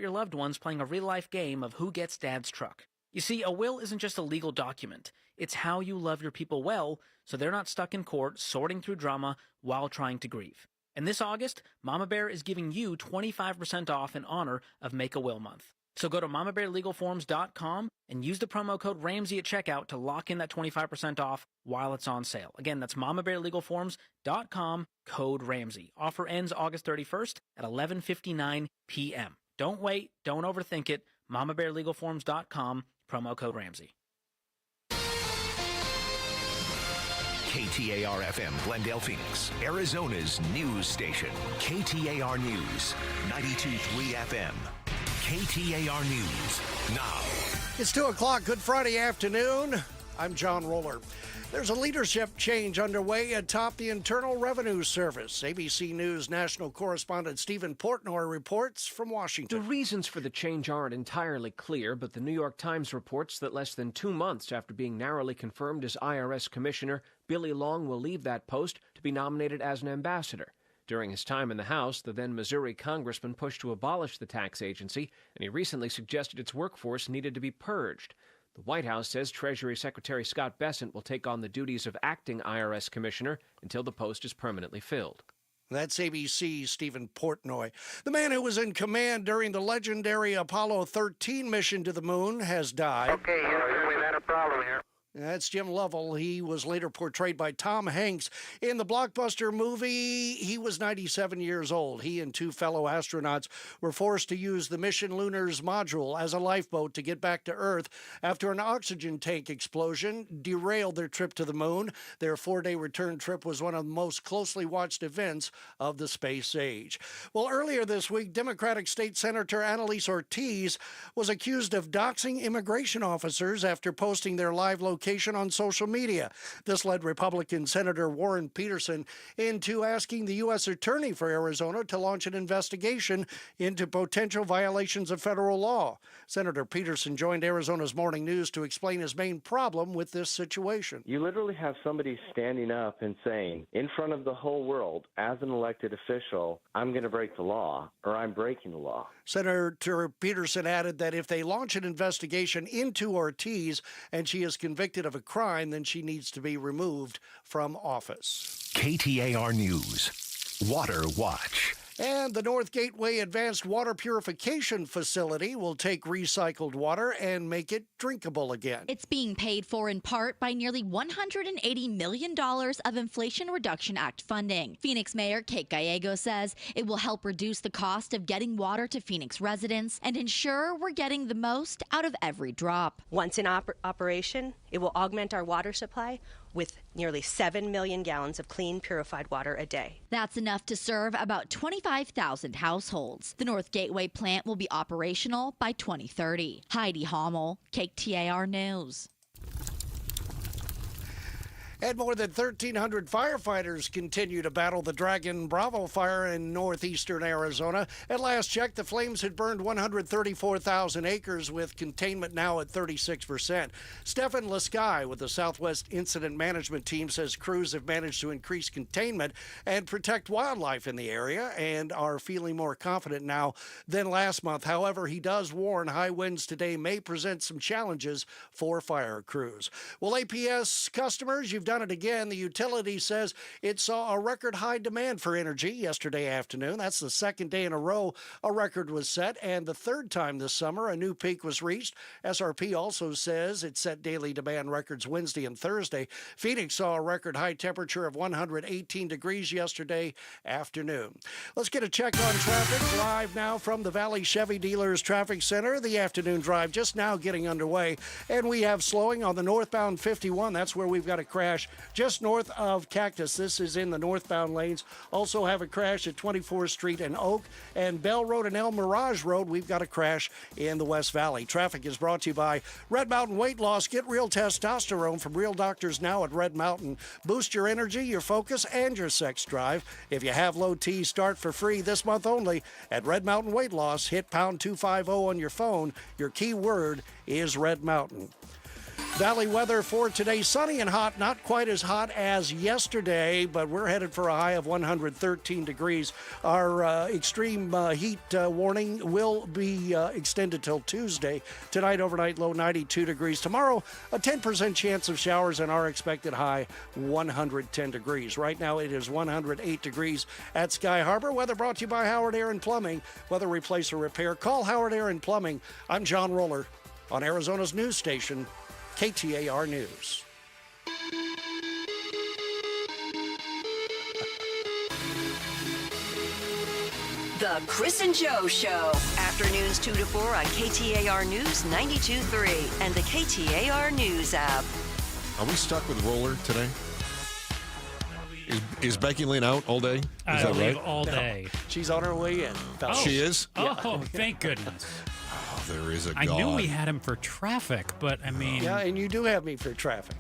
your loved ones playing a real-life game of who gets Dad's truck. You see, a will isn't just a legal document. It's how you love your people well, so they're not stuck in court sorting through drama while trying to grieve. And this August, Mama Bear is giving you 25% off in honor of Make a Will Month. So go to mamabearlegalforms.com and use the promo code Ramsey at checkout to lock in that 25% off while it's on sale. Again, that's mamabearlegalforms.com, code Ramsey. Offer ends August 31st at 11:59 p.m. Don't wait. Don't overthink it. mamabearlegalforms.com, promo code Ramsey. KTAR-FM, Glendale, Phoenix, Arizona's news station. KTAR News, 92.3 FM. KTAR News, now. It's 2 o'clock, Good Friday afternoon. I'm John Roller. There's a leadership change underway atop the Internal Revenue Service. ABC News national correspondent Stephen Portnoy reports from Washington. The reasons for the change aren't entirely clear, but the New York Times reports that less than 2 months after being narrowly confirmed as IRS Commissioner, Billy Long will leave that post to be nominated as an ambassador. During his time in the House, the then Missouri congressman pushed to abolish the tax agency, and he recently suggested its workforce needed to be purged. The White House says Treasury Secretary Scott Bessent will take on the duties of acting IRS commissioner until the post is permanently filled. That's ABC's Stephen Portnoy. The man who was in command during the legendary Apollo 13 mission to the moon has died. Okay, Houston, we've had a problem here. That's Jim Lovell. He was later portrayed by Tom Hanks in the blockbuster movie. He was 97 years old. He and two fellow astronauts were forced to use the Mission Lunar's module as a lifeboat to get back to Earth after an oxygen tank explosion derailed their trip to the moon. Their 4-day return trip was one of the most closely watched events of the space age. Well, earlier this week, Democratic State Senator Annalise Ortiz was accused of doxing immigration officers after posting their live location on social media. This led Republican Senator Warren Peterson into asking the U.S. Attorney for Arizona to launch an investigation into potential violations of federal law. Senator Peterson joined Arizona's Morning News to explain his main problem with this situation. You literally have somebody standing up and saying, in front of the whole world, as an elected official, I'm going to break the law, or I'm breaking the law. Senator Peterson added that if they launch an investigation into Ortiz and she is convicted of a crime, then she needs to be removed from office. KTAR News, Water Watch. And the North Gateway Advanced Water Purification Facility will take recycled water and make it drinkable again. It's being paid for in part by nearly $180 million of Inflation Reduction Act funding. Phoenix Mayor Kate Gallego says it will help reduce the cost of getting water to Phoenix residents and ensure we're getting the most out of every drop. Once in operation, it will augment our water supply with nearly 7 million gallons of clean, purified water a day. That's enough to serve about 25,000 households. The North Gateway plant will be operational by 2030. Heidi Hommel, KTAR News. And more than 1,300 firefighters continue to battle the Dragon Bravo fire in northeastern Arizona. At last check, the flames had burned 134,000 acres, with containment now at 36%. Stefan Lasky with the Southwest Incident Management Team says crews have managed to increase containment and protect wildlife in the area and are feeling more confident now than last month. However, he does warn high winds today may present some challenges for fire crews. Well, APS customers, you've done it again. The utility says it saw a record high demand for energy yesterday afternoon. That's the second day in a row a record was set, and the third time this summer a new peak was reached. SRP also says it set daily demand records Wednesday and Thursday. Phoenix saw a record high temperature of 118 degrees yesterday afternoon. Let's get a check on traffic live now from the Valley Chevy Dealers Traffic Center. The afternoon drive just now getting underway, and we have slowing on the northbound 51. That's where we've got a crash just north of Cactus. This is in the northbound lanes. Also have a crash at 24th Street and Oak, and Bell Road and El Mirage Road. We've got a crash in the West Valley. Traffic is brought to you by Red Mountain Weight Loss. Get real testosterone from real doctors now at Red Mountain. Boost your energy, your focus, and your sex drive. If you have low T, start for free this month only at Red Mountain Weight Loss. Hit pound 250 on your phone. Your key word is Red Mountain. Valley weather for today, sunny and hot, not quite as hot as yesterday, but we're headed for a high of 113 degrees. Our extreme heat warning will be extended till Tuesday. Tonight, overnight low 92 degrees. Tomorrow, a 10% chance of showers and our expected high 110 degrees. Right now, it is 108 degrees at Sky Harbor. Weather brought to you by Howard Air and Plumbing. Whether replace or repair, call Howard Air and Plumbing. I'm John Roller on Arizona's news station, KTAR News. The Chris and Joe Show. Afternoons 2 to 4 on KTAR News 92.3 and the KTAR News app. Are we stuck with Roller today? Is Becky Lynn out all day? Is I that believe right? all day. She's on her way in. Oh. She is? Oh, thank goodness. Oh, there is a I God. knew we had him for traffic, but I mean... Yeah, and you do have me for traffic.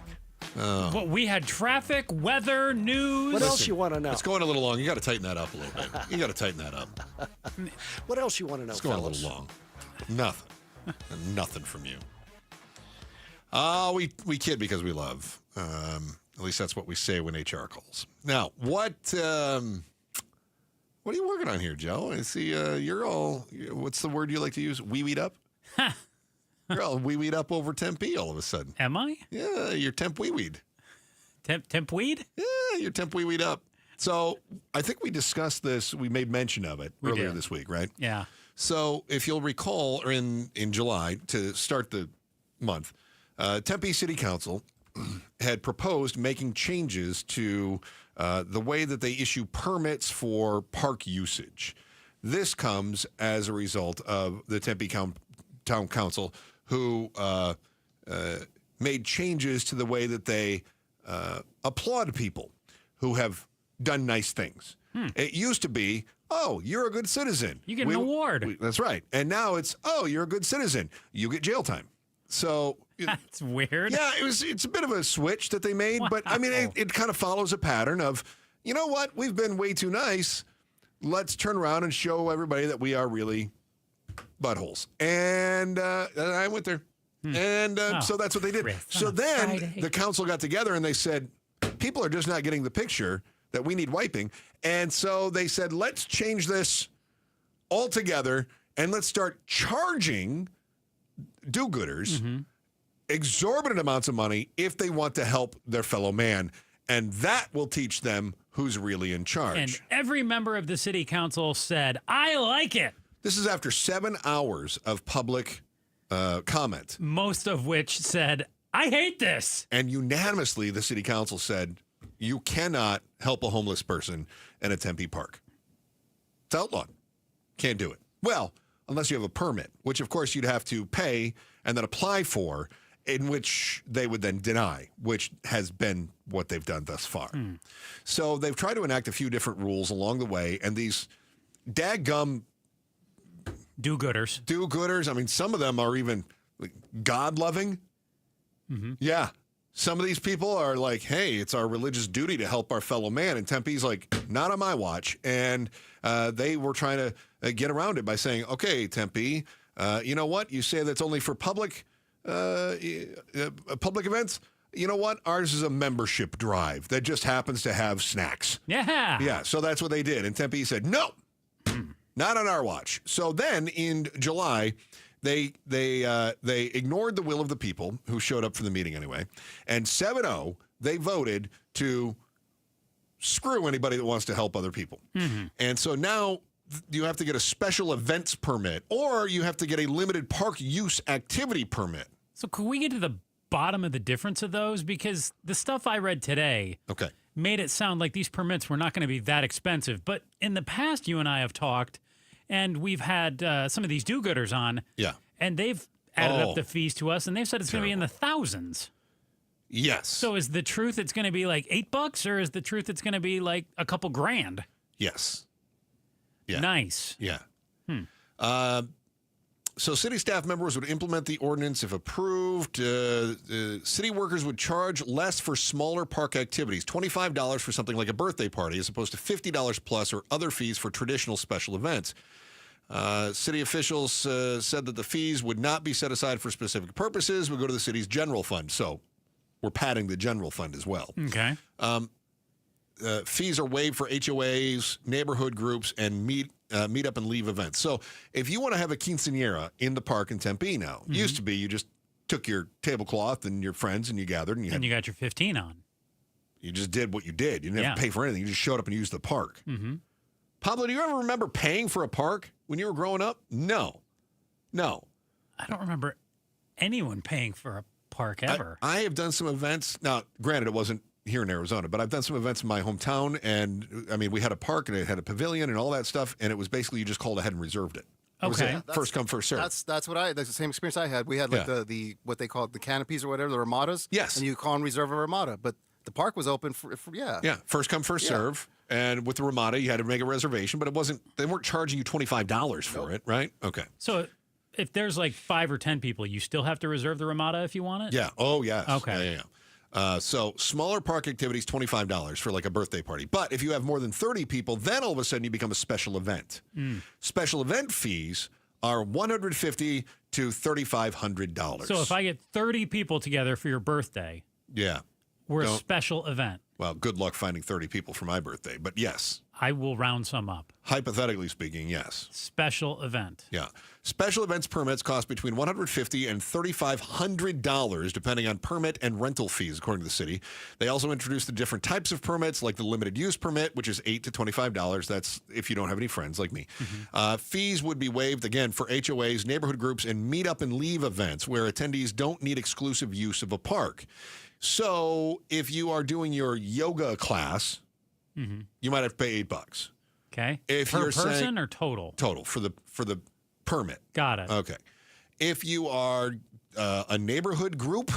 Well, we had traffic, weather, news. What else you want to know? It's going a little long. You got to tighten that up a little bit. You got to tighten that up. What else you want to know, It's going fellas? a little long. Nothing. Nothing from you. We kid because we love. At least that's what we say when HR calls. Now, what are you working on here, Joe? I see you're all, what's the word you like to use? Wee-weed up? You're all wee-weed up over Tempe all of a sudden. Am I? Yeah, you're temp wee-weed. Temp weed? Yeah, you're temp wee-weed up. So I think we discussed this. We made mention of it earlier did. this week, right? Yeah. So if you'll recall, or in July, to start the month, Tempe City Council had proposed making changes to the way that they issue permits for park usage. This comes as a result of the Tempe Town Council, who made changes to the way that they applaud people who have done nice things. It used to be, oh, you're a good citizen. You get an award. That's right. And now it's, oh, you're a good citizen. You get jail time. So that's weird. Yeah, it's a bit of a switch that they made, but I mean, it kind of follows a pattern of, you know what, we've been way too nice. Let's turn around and show everybody that we are really buttholes. And I went there. And so that's what they did. So then the council got together and they said, people are just not getting the picture that we need wiping. And so they said, let's change this altogether and let's start charging do-gooders exorbitant amounts of money if they want to help their fellow man. And that will teach them who's really in charge. And every member of the city council said, I like it. This is after 7 hours of public comment. Most of which said, I hate this. And unanimously, the city council said, you cannot help a homeless person in a Tempe park. It's outlawed. Can't do it. Well, unless you have a permit, which of course you'd have to pay and then apply for, in which they would then deny, which has been what they've done thus far. So they've tried to enact a few different rules along the way, and these daggum do-gooders, I mean, some of them are even like, God-loving. Yeah. Some of these people are like, hey, it's our religious duty to help our fellow man. And Tempe's like, not on my watch. And they were trying to get around it by saying, okay, Tempe, you know what? You say that's only for public events. You know what? Ours is a membership drive that just happens to have snacks. Yeah. Yeah, so that's what they did. And Tempe said, no, not on our watch. So then in July, they ignored the will of the people who showed up for the meeting anyway. And 7-0, they voted to screw anybody that wants to help other people. And so now you have to get a special events permit, or you have to get a limited park use activity permit. So could we get to the bottom of the difference of those? Because the stuff I read today made it sound like these permits were not going to be that expensive. But in the past, you and I have talked, and we've had some of these do-gooders on. Yeah. And they've added up the fees to us, and they've said it's going to be in the thousands. Yes. So is the truth it's going to be like $8, or is the truth it's going to be like a couple grand? Yes. Yeah. Nice. Yeah. So city staff members would implement the ordinance if approved. City workers would charge less for smaller park activities, $25 for something like a birthday party, as opposed to $50 plus or other fees for traditional special events. City officials said that the fees would not be set aside for specific purposes. Would go to the city's general fund. So we're padding the general fund as well. Okay. Fees are waived for HOAs, neighborhood groups, and meet up and leave events. So if you want to have a quinceañera in the park in Tempe now, used to be you just took your tablecloth and your friends and you gathered and you got your 15 on. You just did what you did. You didn't have to pay for anything. You just showed up and used the park. Mm-hmm. Pablo, do you ever remember paying for a park when you were growing up? No. I don't remember anyone paying for a park ever. I have done some events. Now, granted, it wasn't here in Arizona, but I've done some events in my hometown. And, I mean, we had a park and it had a pavilion and all that stuff. And it was basically you just called ahead and reserved it. Okay. First come, first serve. That's the same experience I had. We had like the what they called the canopies or whatever, the ramadas. Yes. And you call and reserve a ramada. But the park was open for Yeah, first come, first serve. And with the ramada, you had to make a reservation, but they weren't charging you $25 for it, right? Okay. So if there's like 5 or 10 people, you still have to reserve the ramada if you want it? Yeah. Oh, yes. Okay. Yeah. So smaller park activities, $25 for like a birthday party. But if you have more than 30 people, then all of a sudden you become a special event. Special event fees are $150 to $3,500. So if I get 30 people together for your birthday, we're a special event. Well, good luck finding 30 people for my birthday, but yes. I will round some up. Hypothetically speaking, yes. Special event. Yeah. Special events permits cost between $150 and $3,500, depending on permit and rental fees, according to the city. They also introduced the different types of permits, like the limited use permit, which is $8 to $25. That's if you don't have any friends like me. Fees would be waived, again, for HOAs, neighborhood groups, and meet up and leave events where attendees don't need exclusive use of a park. So if you are doing your yoga class, you might have to pay $8. Okay. If per you're person saying, or total? Total for the permit. Got it. Okay. If you are a neighborhood group,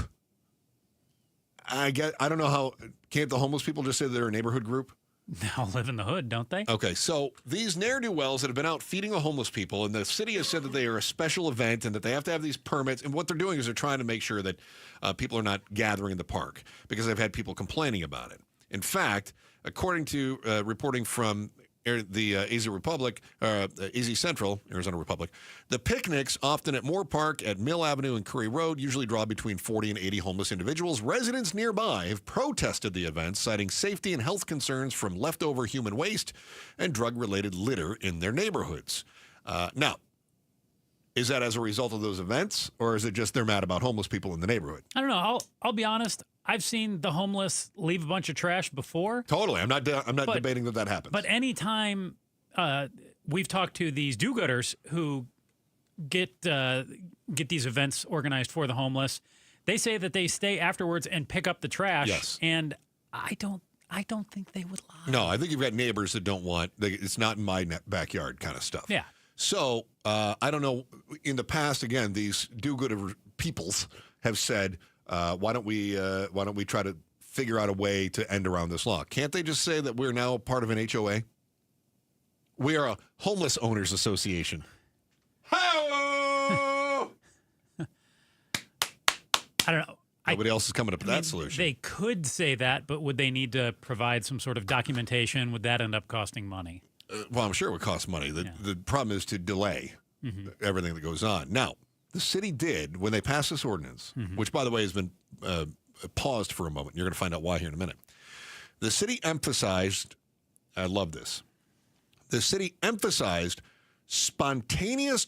I don't know how. Can't the homeless people just say they're a neighborhood group? Now live in the hood, don't they? Okay, so these ne'er-do-wells that have been out feeding the homeless people, and the city has said that they are a special event and that they have to have these permits. And what they're doing is they're trying to make sure that people are not gathering in the park because they've had people complaining about it. In fact, according to reporting from the AZ Central, Arizona Republic, the picnics, often at Moore Park, at Mill Avenue, and Curry Road, usually draw between 40 and 80 homeless individuals. Residents nearby have protested the events, citing safety and health concerns from leftover human waste and drug-related litter in their neighborhoods. Now, is that as a result of those events, or is it just they're mad about homeless people in the neighborhood? I don't know. I'll be honest. I've seen the homeless leave a bunch of trash before. Totally. I'm not debating that happens. But anytime we've talked to these do-gooders who get these events organized for the homeless, they say that they stay afterwards and pick up the trash. Yes. And I don't think they would lie. No, I think you've got neighbors that don't want, it's not in my backyard kind of stuff. Yeah. So I don't know. In the past, again, these do-gooder peoples have said, why don't we try to figure out a way to end around this law? Can't they just say that we're now part of an HOA? We are a homeless owners association. I don't know. Nobody else is coming up with that solution. They could say that, but would they need to provide some sort of documentation? Would that end up costing money? Well, I'm sure it would cost money. The problem is to delay everything that goes on. Now, the city did, when they passed this ordinance, which, by the way, has been paused for a moment. You're going to find out why here in a minute. The city emphasized, I love this, the city emphasized spontaneous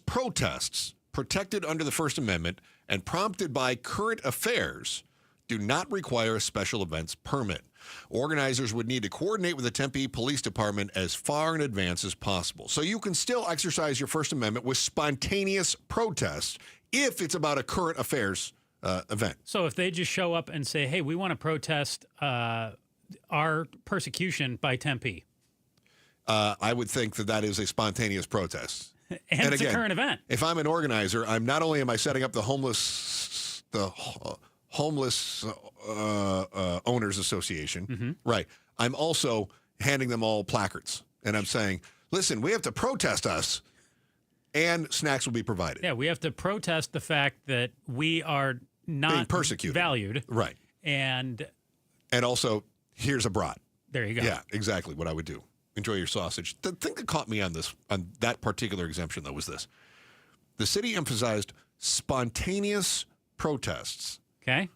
protests protected under the First Amendment and prompted by current affairs do not require a special events permit. Organizers would need to coordinate with the Tempe Police Department as far in advance as possible. So you can still exercise your First Amendment with spontaneous protests if it's about a current affairs event. So if they just show up and say, hey, we want to protest our persecution by Tempe. I would think that is a spontaneous protest. And it's again, a current event. If I'm an organizer, I'm not only am I setting up the homeless owners association, right? I'm also handing them all placards, and I'm saying, listen, we have to protest us, and snacks will be provided. Yeah, we have to protest the fact that we are not being persecuted, valued, right? And also, here's a brat. There you go. Yeah, exactly what I would do. enjoy your sausage. The thing that caught me on that particular exemption, though, was this. The city emphasized spontaneous protests. Okay.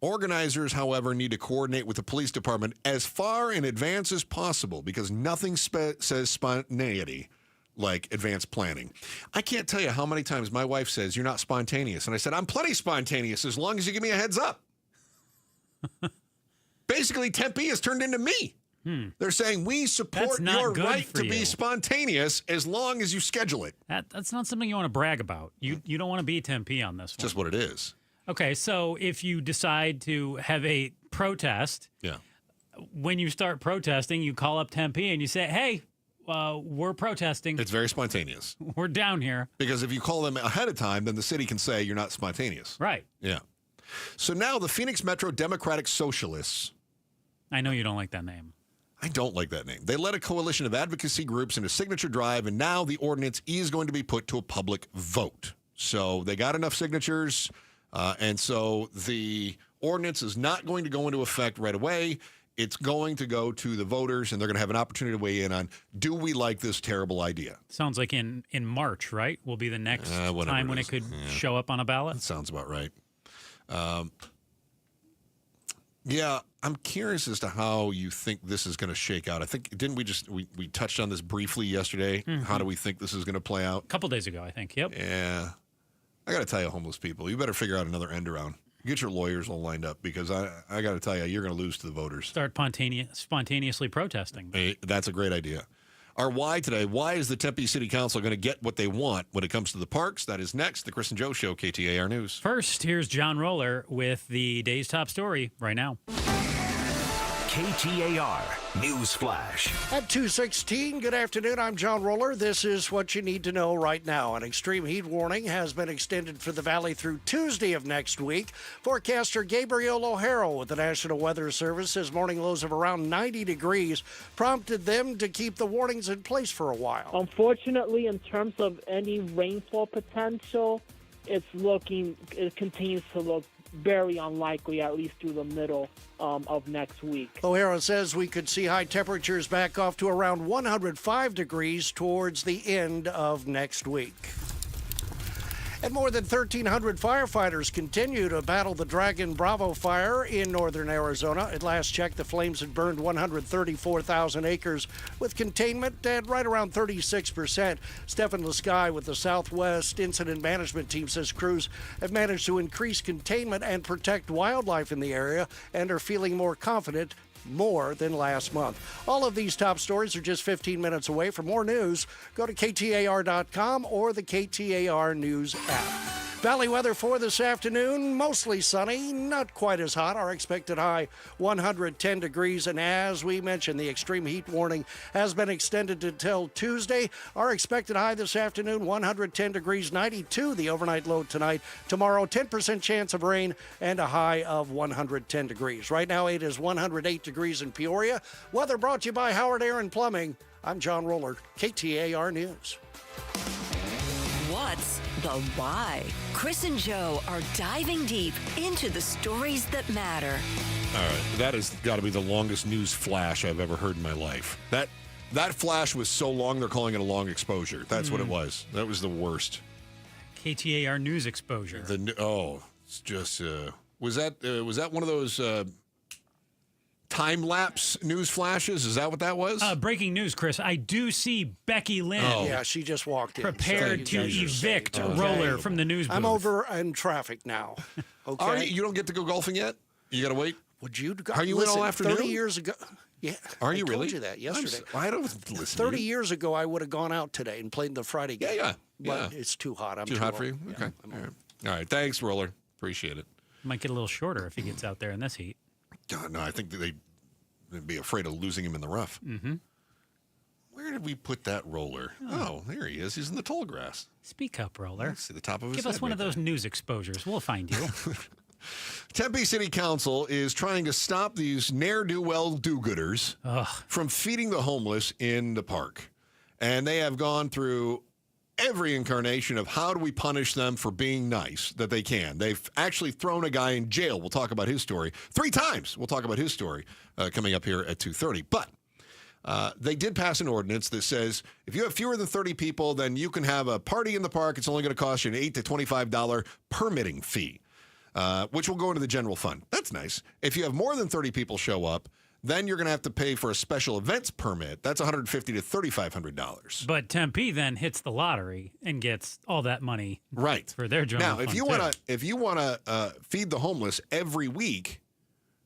Organizers, however, need to coordinate with the police department as far in advance as possible because nothing says spontaneity like advanced planning. I can't tell you how many times my wife says, you're not spontaneous. And I said, I'm plenty spontaneous as long as you give me a heads up. Basically, Tempe has turned into me. They're saying we support your right to be spontaneous as long as you schedule it. That's not something you want to brag about. You don't want to be Tempe on this one. Just what it is. Okay, so if you decide to have a protest, when you start protesting, you call up Tempe and you say, hey, we're protesting. It's very spontaneous. We're down here. Because if you call them ahead of time, then the city can say you're not spontaneous. Right. Yeah. So now the Phoenix Metro Democratic Socialists. I know you don't like that name. I don't like that name. They led a coalition of advocacy groups in a signature drive, and now the ordinance is going to be put to a public vote. So they got enough signatures, and so the ordinance is not going to go into effect right away. It's going to go to the voters, and they're going to have an opportunity to weigh in on, do we like this terrible idea? Sounds like in March, right? Will be the next time when it could show up on a ballot? That sounds about right. Yeah, I'm curious as to how you think this is going to shake out. I think, didn't we touched on this briefly yesterday? Mm-hmm. How do we think this is going to play out? A couple days ago, I think. Yep. Yeah. I got to tell you, homeless people, you better figure out another end around. Get your lawyers all lined up because I got to tell you, you're going to lose to the voters. Start spontaneously protesting. Hey, that's a great idea. Our why today, why is the Tempe City Council going to get what they want when it comes to the parks? That is next, the Chris and Joe Show, KTAR News. First, here's John Roller with the day's top story right now. KTAR News Flash. At 2:16, good afternoon. I'm John Roller. This is what you need to know right now. An extreme heat warning has been extended for the valley through Tuesday of next week. Forecaster Gabriel O'Hara with the National Weather Service says morning lows of around 90 degrees prompted them to keep the warnings in place for a while. Unfortunately, in terms of any rainfall potential, it continues to look very unlikely, at least through the middle of next week. O'Hara says we could see high temperatures back off to around 105 degrees towards the end of next week. And more than 1,300 firefighters continue to battle the Dragon Bravo fire in northern Arizona. At last check, the flames had burned 134,000 acres with containment at right around 36%. Stefan Lasky with the Southwest Incident Management Team says crews have managed to increase containment and protect wildlife in the area and are feeling more confident more than last month. All of these top stories are just 15 minutes away. For more news, go to KTAR.com or the KTAR News app. Valley weather for this afternoon, mostly sunny, not quite as hot. Our expected high, 110 degrees. And as we mentioned, the extreme heat warning has been extended until Tuesday. Our expected high this afternoon, 110 degrees, 92 the overnight low tonight. Tomorrow, 10% chance of rain and a high of 110 degrees. Right now, it is 108 degrees in Peoria. Weather brought to you by Howard Air and Plumbing. I'm John Roller, KTAR News. What's the why? Chris and Joe are diving deep into the stories that matter. All right, that has got to be the longest news flash I've ever heard in my life. That flash was so long, they're calling it a long exposure. That's what it was. That was the worst. KTAR News exposure. It's just was that one of those time-lapse news flashes? Is that what that was? Breaking news, Chris. I do see Becky Lynn. Oh. Yeah, she just walked in. Prepared to evict Roller from the news booth. I'm over in traffic now. Okay. You don't get to go golfing yet? You got to wait? Would you? Are you in all afternoon? 30 years ago. Yeah. Are you really? I told you that yesterday. I don't listen 30 years ago, I would have gone out today and played the Friday game. Yeah. But it's too hot. I'm too hot for you? Yeah, okay. All right. Thanks, Roller. Appreciate it. Might get a little shorter if he gets out there in this heat. No, I think they'd be afraid of losing him in the rough. Mm-hmm. Where did we put that Roller? Oh, there he is. He's in the tall grass. Speak up, Roller. Let's see the top of his Give head us one of those news exposures. We'll find you. Tempe City Council is trying to stop these ne'er-do-well do-gooders from feeding the homeless in the park. And they have gone through every incarnation of how do we punish them for being nice that they can. They've actually thrown a guy in jail. We'll talk about his story 3 times. We'll talk about his story coming up here at 2:30. But they did pass an ordinance that says if you have fewer than 30 people, then you can have a party in the park. It's only going to cost you an $8 to $25 permitting fee, which will go into the general fund. That's nice. If you have more than 30 people show up, then you're going to have to pay for a special events permit. That's $150 to $3,500. But Tempe then hits the lottery and gets all that money right for their general fund. Now, if you want to feed the homeless every week,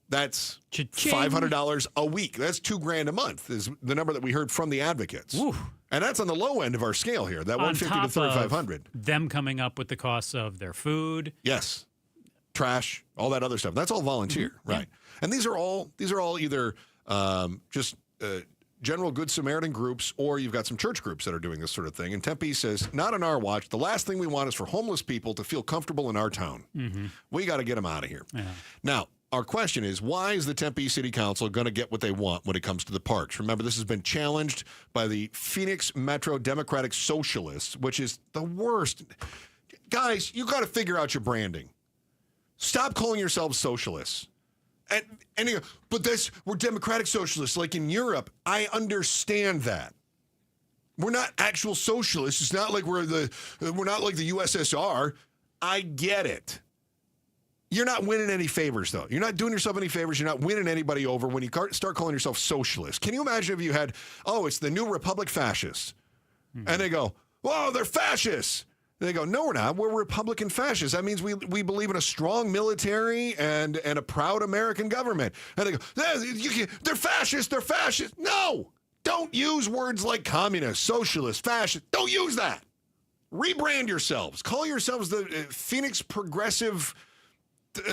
that's $500 a week. That's $2,000 a month is the number that we heard from the advocates. Ooh. And that's on the low end of our scale here. That $150 to $3,500. Them coming up with the costs of their food. Yes. Trash, all that other stuff. That's all volunteer, right? Yeah. And these are all either just general Good Samaritan groups, or you've got some church groups that are doing this sort of thing. And Tempe says, not on our watch. The last thing we want is for homeless people to feel comfortable in our town. Mm-hmm. We got to get them out of here. Yeah. Now, our question is, why is the Tempe City Council going to get what they want when it comes to the parks? Remember, this has been challenged by the Phoenix Metro Democratic Socialists, which is the worst. Guys, you got to figure out your branding. Stop calling yourselves socialists. And you go, but we're democratic socialists like in Europe. I understand that. We're not actual socialists. It's not like we're not like the USSR. I get it. You're not winning any favors, though. You're not doing yourself any favors. You're not winning anybody over when you start calling yourself socialist. Can you imagine if you had, it's the new Republic fascists. Mm-hmm. And they go, whoa, they're fascists. And they go, no, we're not. We're Republican fascists. That means we believe in a strong military and a proud American government. And they go, they're fascists. They're fascists. No, don't use words like communist, socialist, fascist. Don't use that. Rebrand yourselves. Call yourselves the Phoenix Progressive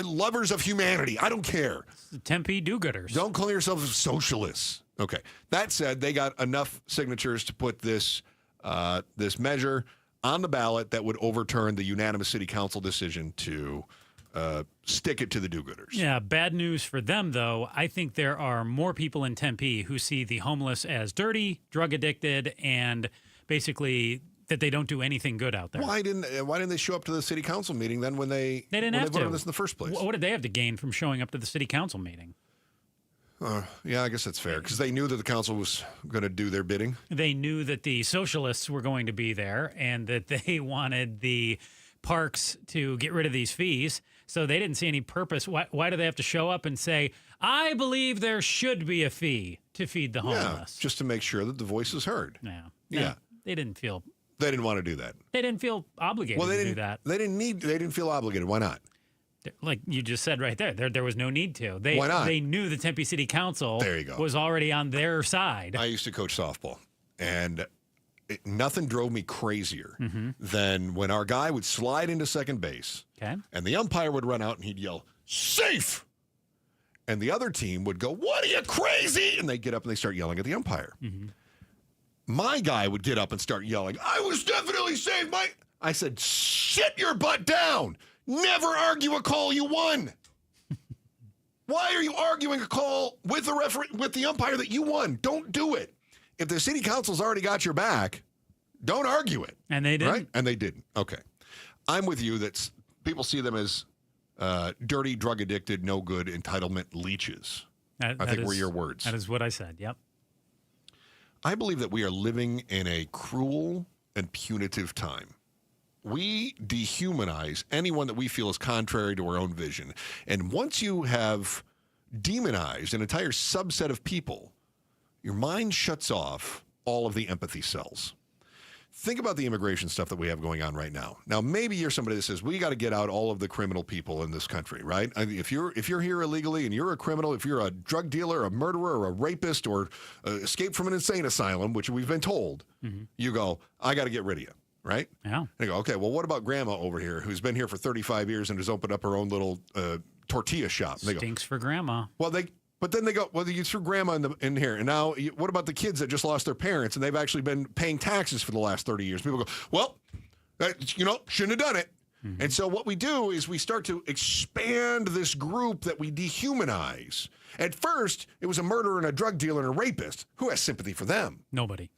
Lovers of Humanity. I don't care. Tempe do-gooders. Don't call yourselves socialists. Okay. That said, they got enough signatures to put this measure on the ballot that would overturn the unanimous city council decision to stick it to the do-gooders. Yeah, bad news for them, though. I think there are more people in Tempe who see the homeless as dirty, drug-addicted, and basically that they don't do anything good out there. Why didn't they show up to the city council meeting then when they voted on this in the first place? What did they have to gain from showing up to the city council meeting? Yeah, I guess that's fair, because they knew that the council was going to do their bidding. They knew that the socialists were going to be there and that they wanted the parks to get rid of these fees, so they didn't see any purpose. Why do they have to show up and say, I believe there should be a fee to feed the homeless? Yeah, just to make sure that the voice is heard. Yeah. They didn't feel... They didn't want to do that. They didn't feel obligated to do that. They didn't feel obligated. Why not? Like you just said right there, there was no need to. Why not? They knew the Tempe City Council was already on their side. I used to coach softball, and nothing drove me crazier than when our guy would slide into second base, and the umpire would run out and he'd yell, safe! And the other team would go, what are you, crazy? And they'd get up and they start yelling at the umpire. Mm-hmm. My guy would get up and start yelling, I was definitely safe, Mike. I said, sit your butt down. Never argue a call you won. Why are you arguing a call with the referee, with the umpire that you won? Don't do it. If the city council's already got your back, don't argue it. And they didn't. Right? And they didn't. Okay. I'm with you that people see them as dirty, drug-addicted, no good, entitlement leeches. I think were your words. That is what I said, yep. I believe that we are living in a cruel and punitive time. We dehumanize anyone that we feel is contrary to our own vision. And once you have demonized an entire subset of people, your mind shuts off all of the empathy cells. Think about the immigration stuff that we have going on right now. Now, maybe you're somebody that says, we got to get out all of the criminal people in this country, right? I mean, if you're here illegally and you're a criminal, if you're a drug dealer, a murderer, or a rapist, or escaped from an insane asylum, which we've been told, you go, I got to get rid of you, right? Yeah. And you go, okay, well, what about grandma over here who's been here for 35 years and has opened up her own little tortilla shop? And they Stinks for grandma. Well, But then they go, well, you threw grandma in here. And now, what about the kids that just lost their parents and they've actually been paying taxes for the last 30 years? People go, well, shouldn't have done it. Mm-hmm. And so what we do is we start to expand this group that we dehumanize. At first, it was a murderer and a drug dealer and a rapist. Who has sympathy for them? Nobody.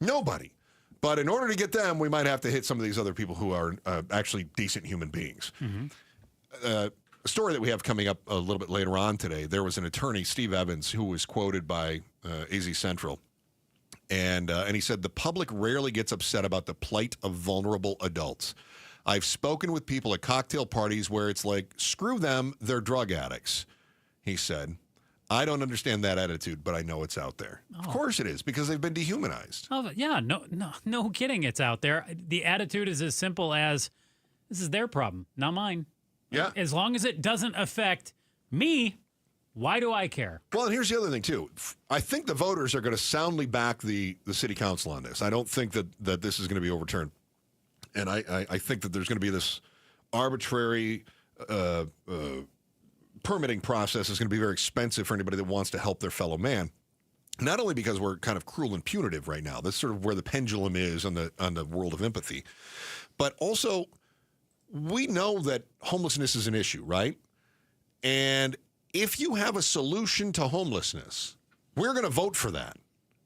But in order to get them, we might have to hit some of these other people who are actually decent human beings. Mm-hmm. A story that we have coming up a little bit later on today, there was an attorney, Steve Evans, who was quoted by AZ Central And he said the public rarely gets upset about the plight of vulnerable adults. I've spoken with people at cocktail parties where it's like, screw them, they're drug addicts. He said, I don't understand that attitude, but I know it's out there. Of course it is, because they've been dehumanized. Oh, yeah, no kidding, it's out there. The attitude is as simple as, this is their problem, not mine. Yeah. As long as it doesn't affect me, why do I care? Well, and here's the other thing, too. I think the voters are going to soundly back the city council on this. I don't think that this is going to be overturned. And I think that there's going to be this arbitrary permitting process is going to be very expensive for anybody that wants to help their fellow man. Not only because we're kind of cruel and punitive right now, that's sort of where the pendulum is on the world of empathy, but also we know that homelessness is an issue, right? And if you have a solution to homelessness, we're going to vote for that.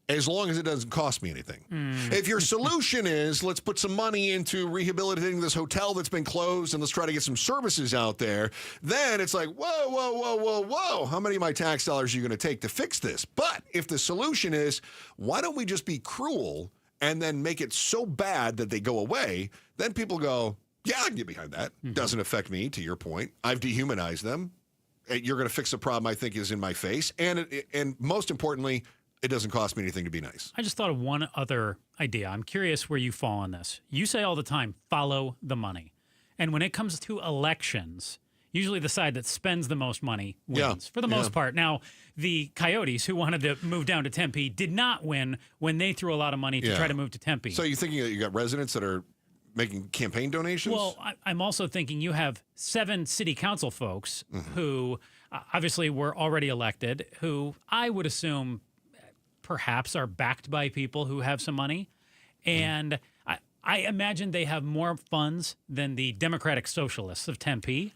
As long as it doesn't cost me anything. If your solution is, let's put some money into rehabilitating this hotel that's been closed and let's try to get some services out there, then it's like, whoa. How many of my tax dollars are you going to take to fix this? But if the solution is, why don't we just be cruel and then make it so bad that they go away, then people go, yeah, I can get behind that. Doesn't affect me, to your point. I've dehumanized them. You're going to fix the problem I think is in my face. And most importantly, it doesn't cost me anything to be nice. I just thought of one other idea. I'm curious where you fall on this. You say all the time, follow the money. And when it comes to elections, usually the side that spends the most money wins, for the most part. Now, the Coyotes, who wanted to move down to Tempe, did not win when they threw a lot of money to try to move to Tempe. So you're thinking that you got residents that are making campaign donations? Well, I'm also thinking you have 7 city council folks who obviously were already elected, who I would assume perhaps are backed by people who have some money. And I imagine they have more funds than the Democratic Socialists of Tempe.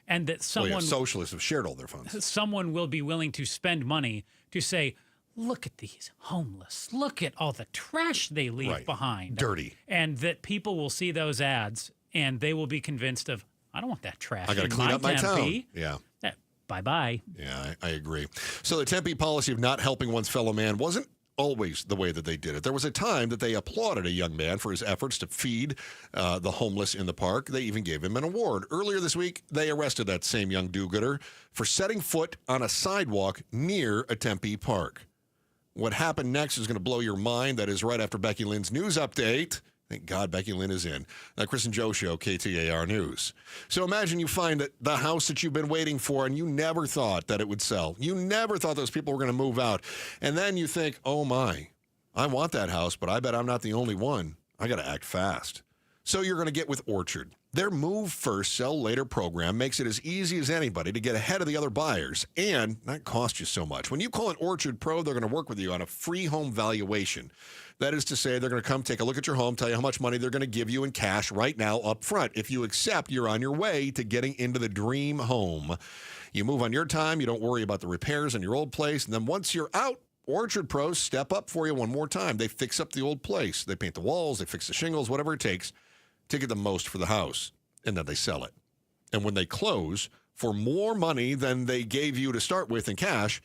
And that someone... socialists have shared all their funds. Someone will be willing to spend money to say, look at these homeless. Look at all the trash they leave behind. Dirty. And that people will see those ads and they will be convinced of, I don't want that trash. I got to clean up my town. Yeah. Bye-bye. Yeah, I agree. So the Tempe policy of not helping one's fellow man wasn't always the way that they did it. There was a time that they applauded a young man for his efforts to feed the homeless in the park. They even gave him an award. Earlier this week, they arrested that same young do-gooder for setting foot on a sidewalk near a Tempe park. What happened next is going to blow your mind. That is right after Becky Lynn's news update. Thank God Becky Lynn is in. The Chris and Joe Show, KTAR News. So imagine you find that the house that you've been waiting for and you never thought that it would sell. You never thought those people were going to move out. And then you think, oh my, I want that house, but I bet I'm not the only one. I got to act fast. So you're going to get with Orchard. Their Move First, Sell Later program makes it as easy as anybody to get ahead of the other buyers and not cost you so much. When you call an Orchard Pro, they're going to work with you on a free home valuation. That is to say, they're going to come take a look at your home, tell you how much money they're going to give you in cash right now up front. If you accept, you're on your way to getting into the dream home. You move on your time. You don't worry about the repairs in your old place. And then once you're out, Orchard Pros step up for you one more time. They fix up the old place. They paint the walls. They fix the shingles, whatever it takes to get the most for the house. And then they sell it. And when they close, for more money than they gave you to start with in cash,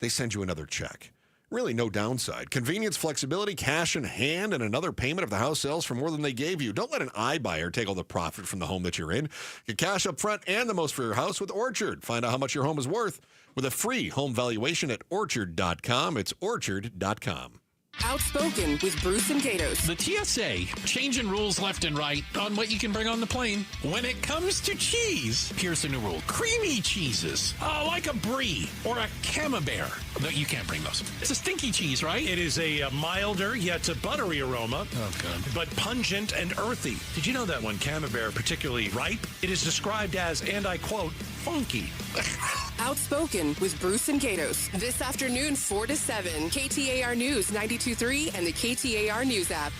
they send you another check. Really no downside. Convenience, flexibility, cash in hand, and another payment if the house sells for more than they gave you. Don't let an iBuyer take all the profit from the home that you're in. Get cash up front and the most for your house with Orchard. Find out how much your home is worth with a free home valuation at Orchard.com. It's Orchard.com. Outspoken with Bruce and Gatos. The TSA changing rules left and right on what you can bring on the plane. When it comes to cheese, here's the new rule. Creamy cheeses, like a brie or a camembert. No, you can't bring those. It's a stinky cheese, right? It is a milder yet a buttery aroma. Oh, God. But pungent and earthy. Did you know that when camembert, particularly ripe, it is described as, and I quote, funky. Outspoken with Bruce and Gatos. This afternoon, 4 to 7. KTAR News 92.3 and the KTAR News app.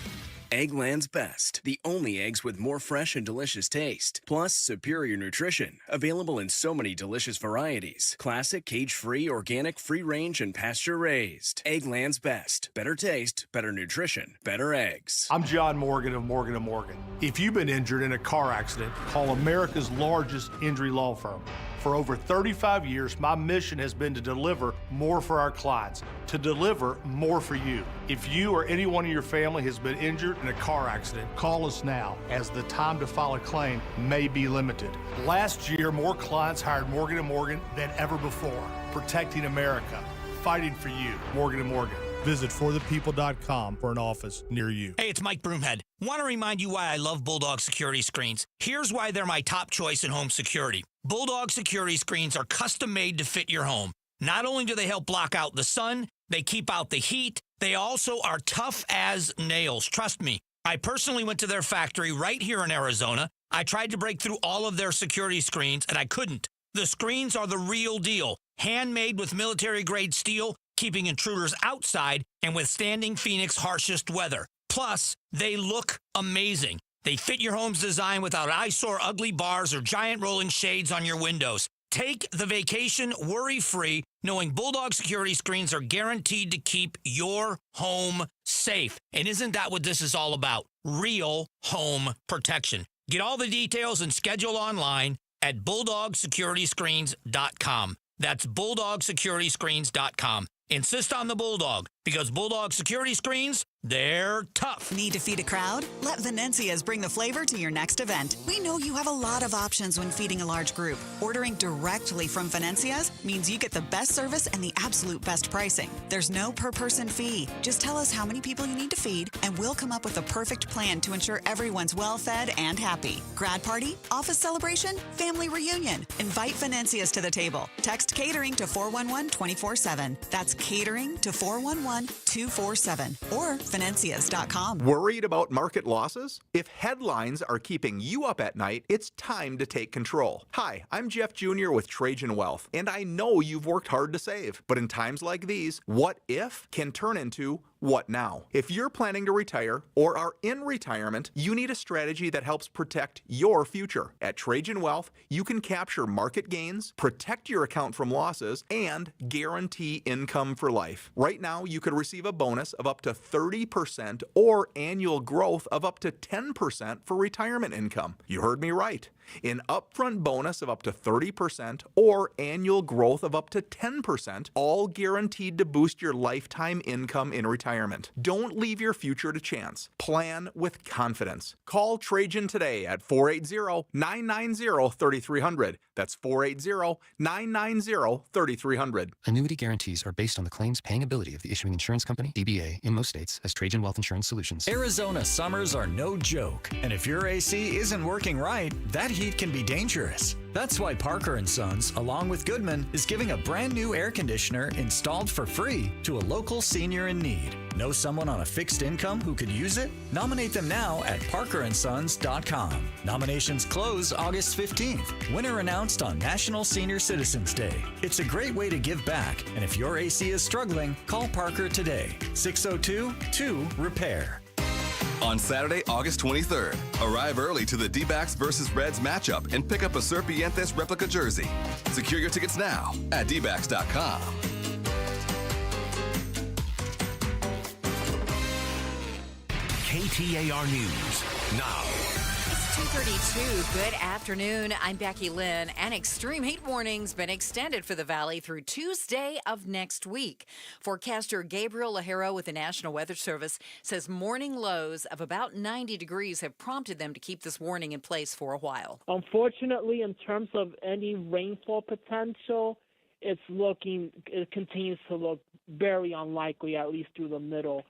Eggland's Best. The only eggs with more fresh and delicious taste. Plus superior nutrition. Available in so many delicious varieties. Classic, cage-free, organic, free-range, and pasture-raised. Eggland's Best. Better taste, better nutrition, better eggs. I'm John Morgan of Morgan & Morgan. If you've been injured in a car accident, call America's largest injury law firm. For over 35 years, my mission has been to deliver more for our clients, to deliver more for you. If you or anyone in your family has been injured in a car accident, call us now, as the time to file a claim may be limited. Last year, more clients hired Morgan & Morgan than ever before, protecting America, fighting for you. Morgan & Morgan. Visit forthepeople.com for an office near you. Hey, it's Mike Broomhead. Want to remind you why I love Bulldog security screens. Here's why they're my top choice in home security. Bulldog security screens are custom made to fit your home. Not only do they help block out the sun, they keep out the heat, they also are tough as nails. Trust me. I personally went to their factory right here in Arizona. I tried to break through all of their security screens, and I couldn't. The screens are the real deal. Handmade with military-grade steel, keeping intruders outside and withstanding Phoenix's harshest weather. Plus, they look amazing. They fit your home's design without eyesore, ugly bars, or giant rolling shades on your windows. Take the vacation worry-free, knowing Bulldog security screens are guaranteed to keep your home safe. And isn't that what this is all about? Real home protection. Get all the details and schedule online at BulldogSecurityScreens.com. That's BulldogSecurityScreens.com. Insist on the Bulldog, because Bulldog security screens, they're tough. Need to feed a crowd? Let Venencia's bring the flavor to your next event. We know you have a lot of options when feeding a large group. Ordering directly from Venencia's means you get the best service and the absolute best pricing. There's no per-person fee. Just tell us how many people you need to feed, and we'll come up with the perfect plan to ensure everyone's well-fed and happy. Grad party? Office celebration? Family reunion? Invite Venencia's to the table. Text catering to 411-24/7. That's catering to 411-247 or Venencias.com. Worried about market losses? If headlines are keeping you up at night, it's time to take control. Hi, I'm Jeff Jr. with Trajan Wealth, and I know you've worked hard to save. But in times like these, what if can turn into what now? If you're planning to retire or are in retirement, you need a strategy that helps protect your future. At Trajan Wealth, you can capture market gains, protect your account from losses, and guarantee income for life. Right now, you could receive a bonus of up to 30% or annual growth of up to 10% for retirement income. You heard me right. An upfront bonus of up to 30% or annual growth of up to 10%, all guaranteed to boost your lifetime income in retirement. Don't leave your future to chance. Plan with confidence. Call Trajan today at 480-990-3300. That's 480-990-3300. Annuity guarantees are based on the claims paying ability of the issuing insurance company, DBA, in most states as Trajan Wealth Insurance Solutions. Arizona summers are no joke, and if your AC isn't working right, that heat can be dangerous. That's why Parker & Sons, along with Goodman, is giving a brand new air conditioner installed for free to a local senior in need. Know someone on a fixed income who could use it? Nominate them now at parkerandsons.com. Nominations close August 15th. Winner announced on National Senior Citizens Day. It's a great way to give back, and if your AC is struggling, call Parker today. 602-2-REPAIR. On Saturday, August 23rd, arrive early to the D-backs versus Reds matchup and pick up a Serpientes replica jersey. Secure your tickets now at dbacks.com. KTAR News now. 2:32. Good afternoon. I'm Becky Lynn. An extreme heat warning's been extended for the valley through Tuesday of next week. Forecaster Gabriel Lajero with the National Weather Service says morning lows of about 90 degrees have prompted them to keep this warning in place for a while. Unfortunately, in terms of any rainfall potential, it continues to look very unlikely, at least through the middle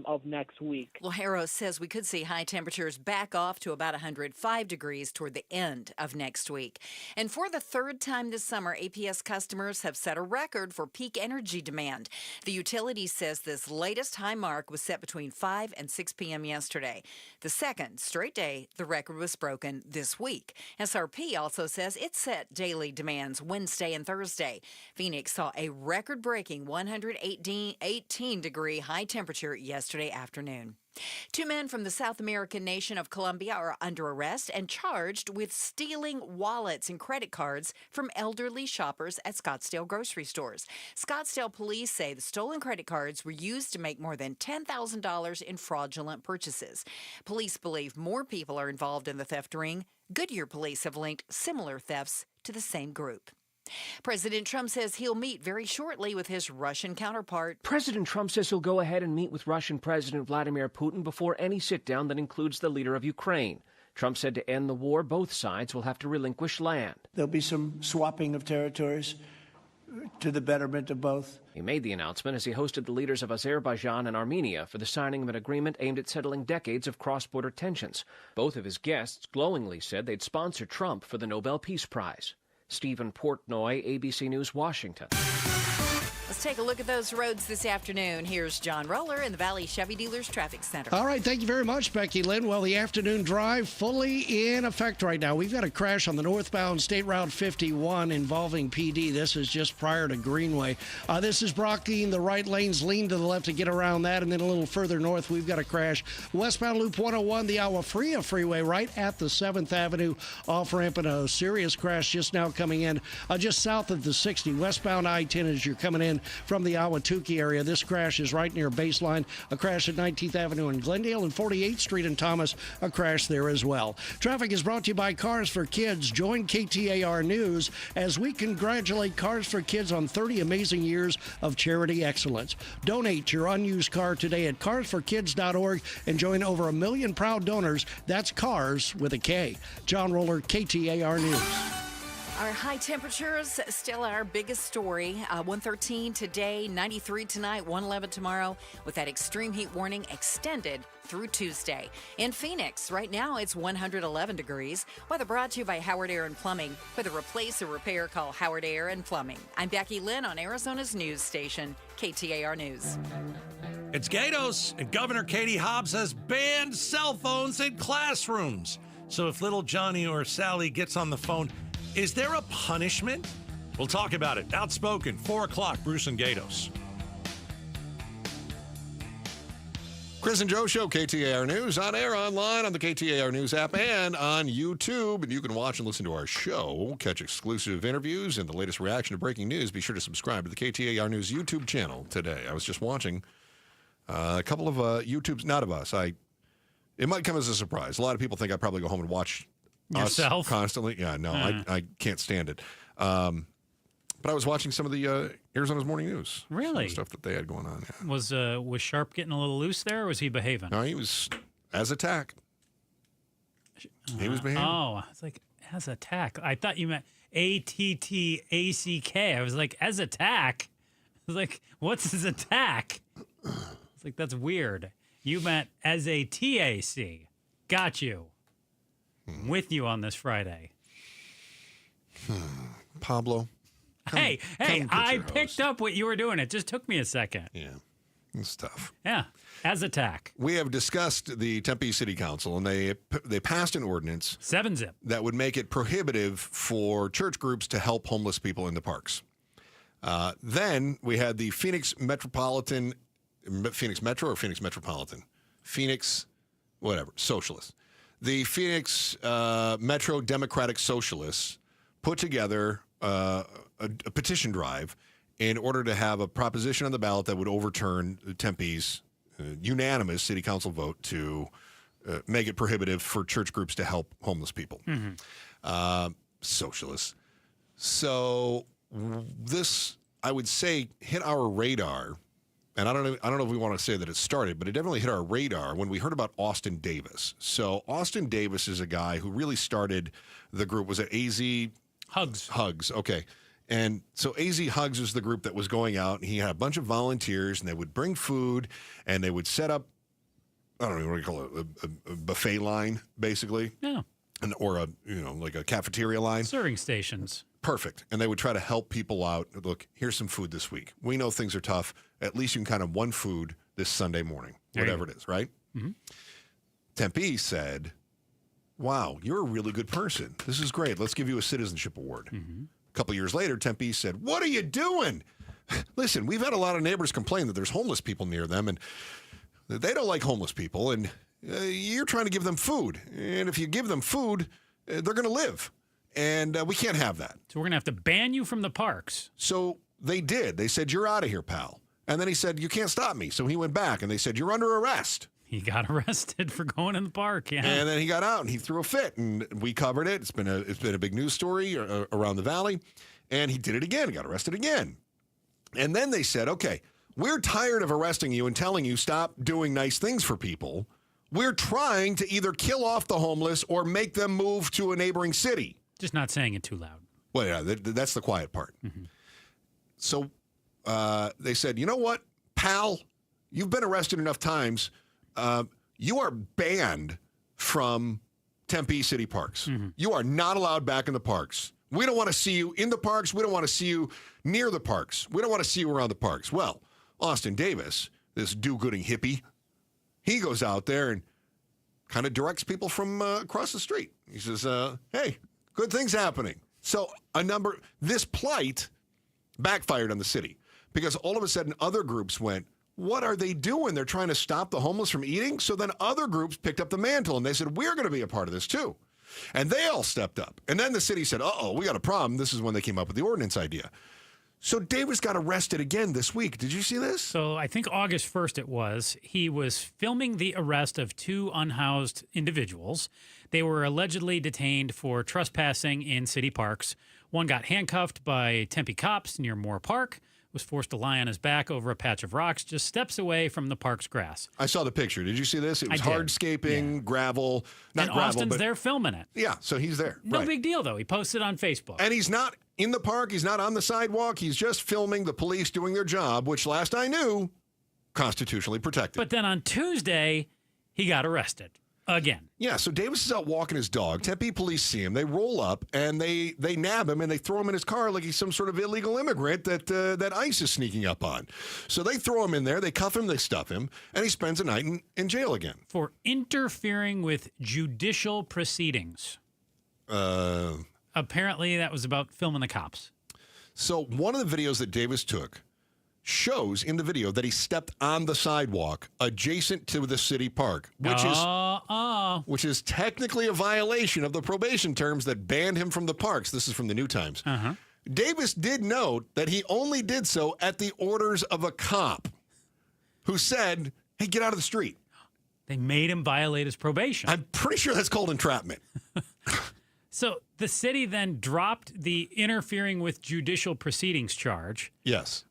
of next week. Lajero says we could see high temperatures back off to about 105 degrees toward the end of next week. And for the third time this summer, APS customers have set a record for peak energy demand. The utility says this latest high mark was set between 5 and 6 p.m. yesterday. The second straight day the record was broken this week. SRP also says it set daily demands Wednesday and Thursday. Phoenix saw a record-breaking 118-degree high temperature yesterday afternoon. Two men from the South American nation of Colombia are under arrest and charged with stealing wallets and credit cards from elderly shoppers at Scottsdale grocery stores. Scottsdale police say the stolen credit cards were used to make more than $10,000 in fraudulent purchases. Police believe more people are involved in the theft ring. Goodyear police have linked similar thefts to the same group. President Trump says he'll meet very shortly with his Russian counterpart. President Trump says he'll go ahead and meet with Russian President Vladimir Putin before any sit-down that includes the leader of Ukraine. Trump said to end the war, both sides will have to relinquish land. There'll be some swapping of territories to the betterment of both. He made the announcement as he hosted the leaders of Azerbaijan and Armenia for the signing of an agreement aimed at settling decades of cross-border tensions. Both of his guests glowingly said they'd sponsor Trump for the Nobel Peace Prize. Stephen Portnoy, ABC News, Washington. Let's take a look at those roads this afternoon. Here's John Roller in the Valley Chevy Dealers Traffic Center. All right, thank you very much, Becky Lynn. Well, the afternoon drive fully in effect right now. We've got a crash on the northbound State Route 51 involving PD. This is just prior to Greenway. This is blocking the right lanes, lean to the left to get around that, and then a little further north, we've got a crash. Westbound Loop 101, the Agua Fria Freeway, right at the 7th Avenue off-ramp, and a serious crash just now coming in just south of the 60. Westbound I-10 as you're coming in from the Ahwatukee area. This crash is right near Baseline. A crash at 19th Avenue in Glendale and 48th Street in Thomas. A crash there as well. Traffic is brought to you by Cars for Kids. Join KTAR News as we congratulate Cars for Kids on 30 amazing years of charity excellence. Donate your unused car today at carsforkids.org and join over 1 million proud donors. That's Cars with a K. John Roller, KTAR News. Our high temperatures still our biggest story. 113 today, 93 tonight, 111 tomorrow, with that extreme heat warning extended through Tuesday. In Phoenix, right now it's 111 degrees. Weather brought to you by Howard Air and Plumbing. For the replace or repair, call Howard Air and Plumbing. I'm Becky Lynn on Arizona's news station, KTAR News. It's Gatos, and Governor Katie Hobbs has banned cell phones in classrooms. So if little Johnny or Sally gets on the phone, is there a punishment? We'll talk about it. Outspoken, 4 o'clock, Bruce and Gatos. Chris and Joe Show, KTAR News, on air, online, on the KTAR News app, and on YouTube. And you can watch and listen to our show, catch exclusive interviews, and the latest reaction to breaking news. Be sure to subscribe to the KTAR News YouTube channel today. I was just watching a couple of YouTubes, not of us. It might come as a surprise. A lot of people think I probably go home and watch yourself us constantly. Yeah, no, I can't stand it. But I was watching some of the Arizona's Morning News. Really? Some stuff that they had going on. Yeah. Was Sharp getting a little loose there, or was he behaving? No, he was as attack. He was behaving. Oh, it's like as attack. I thought you meant ATTACK. I was like, as attack? I was like, what's his attack? It's like, that's weird. You meant as a TAC. Got you. With you on this Friday. Pablo. Hey, I picked up what you were doing. It just took me a second. Yeah, it's tough. Yeah, as attack. We have discussed the Tempe City Council, and they passed an ordinance 7-zip that would make it prohibitive for church groups to help homeless people in the parks. Then we had the Phoenix Metro, or Phoenix Metropolitan? Phoenix, whatever, Socialists. The Phoenix Metro Democratic Socialists put together a petition drive in order to have a proposition on the ballot that would overturn Tempe's unanimous city council vote to make it prohibitive for church groups to help homeless people. Socialists. So this, I would say, hit our radar. And I don't know if we want to say that it started, but it definitely hit our radar when we heard about Austin Davis. So Austin Davis is a guy who really started the group. Was it AZ? Hugs. Okay. And so AZ Hugs is the group that was going out, and he had a bunch of volunteers, and they would bring food, and they would set up, I don't know what you call it, a buffet line, basically. Yeah. Or like a cafeteria line. Serving stations. Perfect. And they would try to help people out. Look, here's some food this week. We know things are tough. At least you can kind of one food this Sunday morning, whatever it is, right? Mm-hmm. Tempe said, wow, you're a really good person. This is great. Let's give you a citizenship award. Mm-hmm. A couple years later, Tempe said, what are you doing? Listen, we've had a lot of neighbors complain that there's homeless people near them, and They don't like homeless people, and you're trying to give them food. And if you give them food, they're going to live. And we can't have that. So we're going to have to ban you from the parks. So they did. They said, you're out of here, pal. And then he said, you can't stop me. So he went back, and they said, you're under arrest. He got arrested for going in the park, yeah. And then he got out, and he threw a fit, and we covered it. It's been a big news story around the valley. And he did it again. He got arrested again. And then they said, okay, we're tired of arresting you and telling you stop doing nice things for people. We're trying to either kill off the homeless or make them move to a neighboring city. Just not saying it too loud. Well, yeah, that's the quiet part. Mm-hmm. So they said, you know what, pal, you've been arrested enough times. You are banned from Tempe City Parks. Mm-hmm. You are not allowed back in the parks. We don't want to see you in the parks. We don't want to see you near the parks. We don't want to see you around the parks. Well, Austin Davis, this do-gooding hippie, he goes out there and kind of directs people from across the street. He says, hey, good things happening. So this plight backfired on the city because all of a sudden other groups went, what are they doing? They're trying to stop the homeless from eating? So then other groups picked up the mantle and they said, we're going to be a part of this too. And they all stepped up. And then the city said, uh-oh, we got a problem. This is when they came up with the ordinance idea. So Davis got arrested again this week. Did you see this? So I think August 1st it was. He was filming the arrest of two unhoused individuals. They were allegedly detained for trespassing in city parks. One got handcuffed by Tempe cops near Moore Park, was forced to lie on his back over a patch of rocks just steps away from the park's grass. I saw the picture. Did you see this? It was hardscaping, gravel, not and gravel, Austin's but there filming it. Yeah, so he's there. No right. big deal, though. He posted on Facebook. And he's not in the park. He's not on the sidewalk. He's just filming the police doing their job, which last I knew, constitutionally protected. But then on Tuesday, he got arrested again. Yeah, so Davis is out walking his dog. Tempe police see him. They roll up, and they nab him, and they throw him in his car like he's some sort of illegal immigrant that ICE is sneaking up on. So they throw him in there. They cuff him. They stuff him. And he spends a night in jail again. For interfering with judicial proceedings. Apparently, that was about filming the cops. So one of the videos that Davis took shows in the video that he stepped on the sidewalk adjacent to the city park, which is technically a violation of the probation terms that banned him from the parks. This is from the New Times. Uh-huh. Davis did note that he only did so at the orders of a cop who said, hey, get out of the street. They made him violate his probation. I'm pretty sure that's called entrapment. So the city then dropped the interfering with judicial proceedings charge. Yes.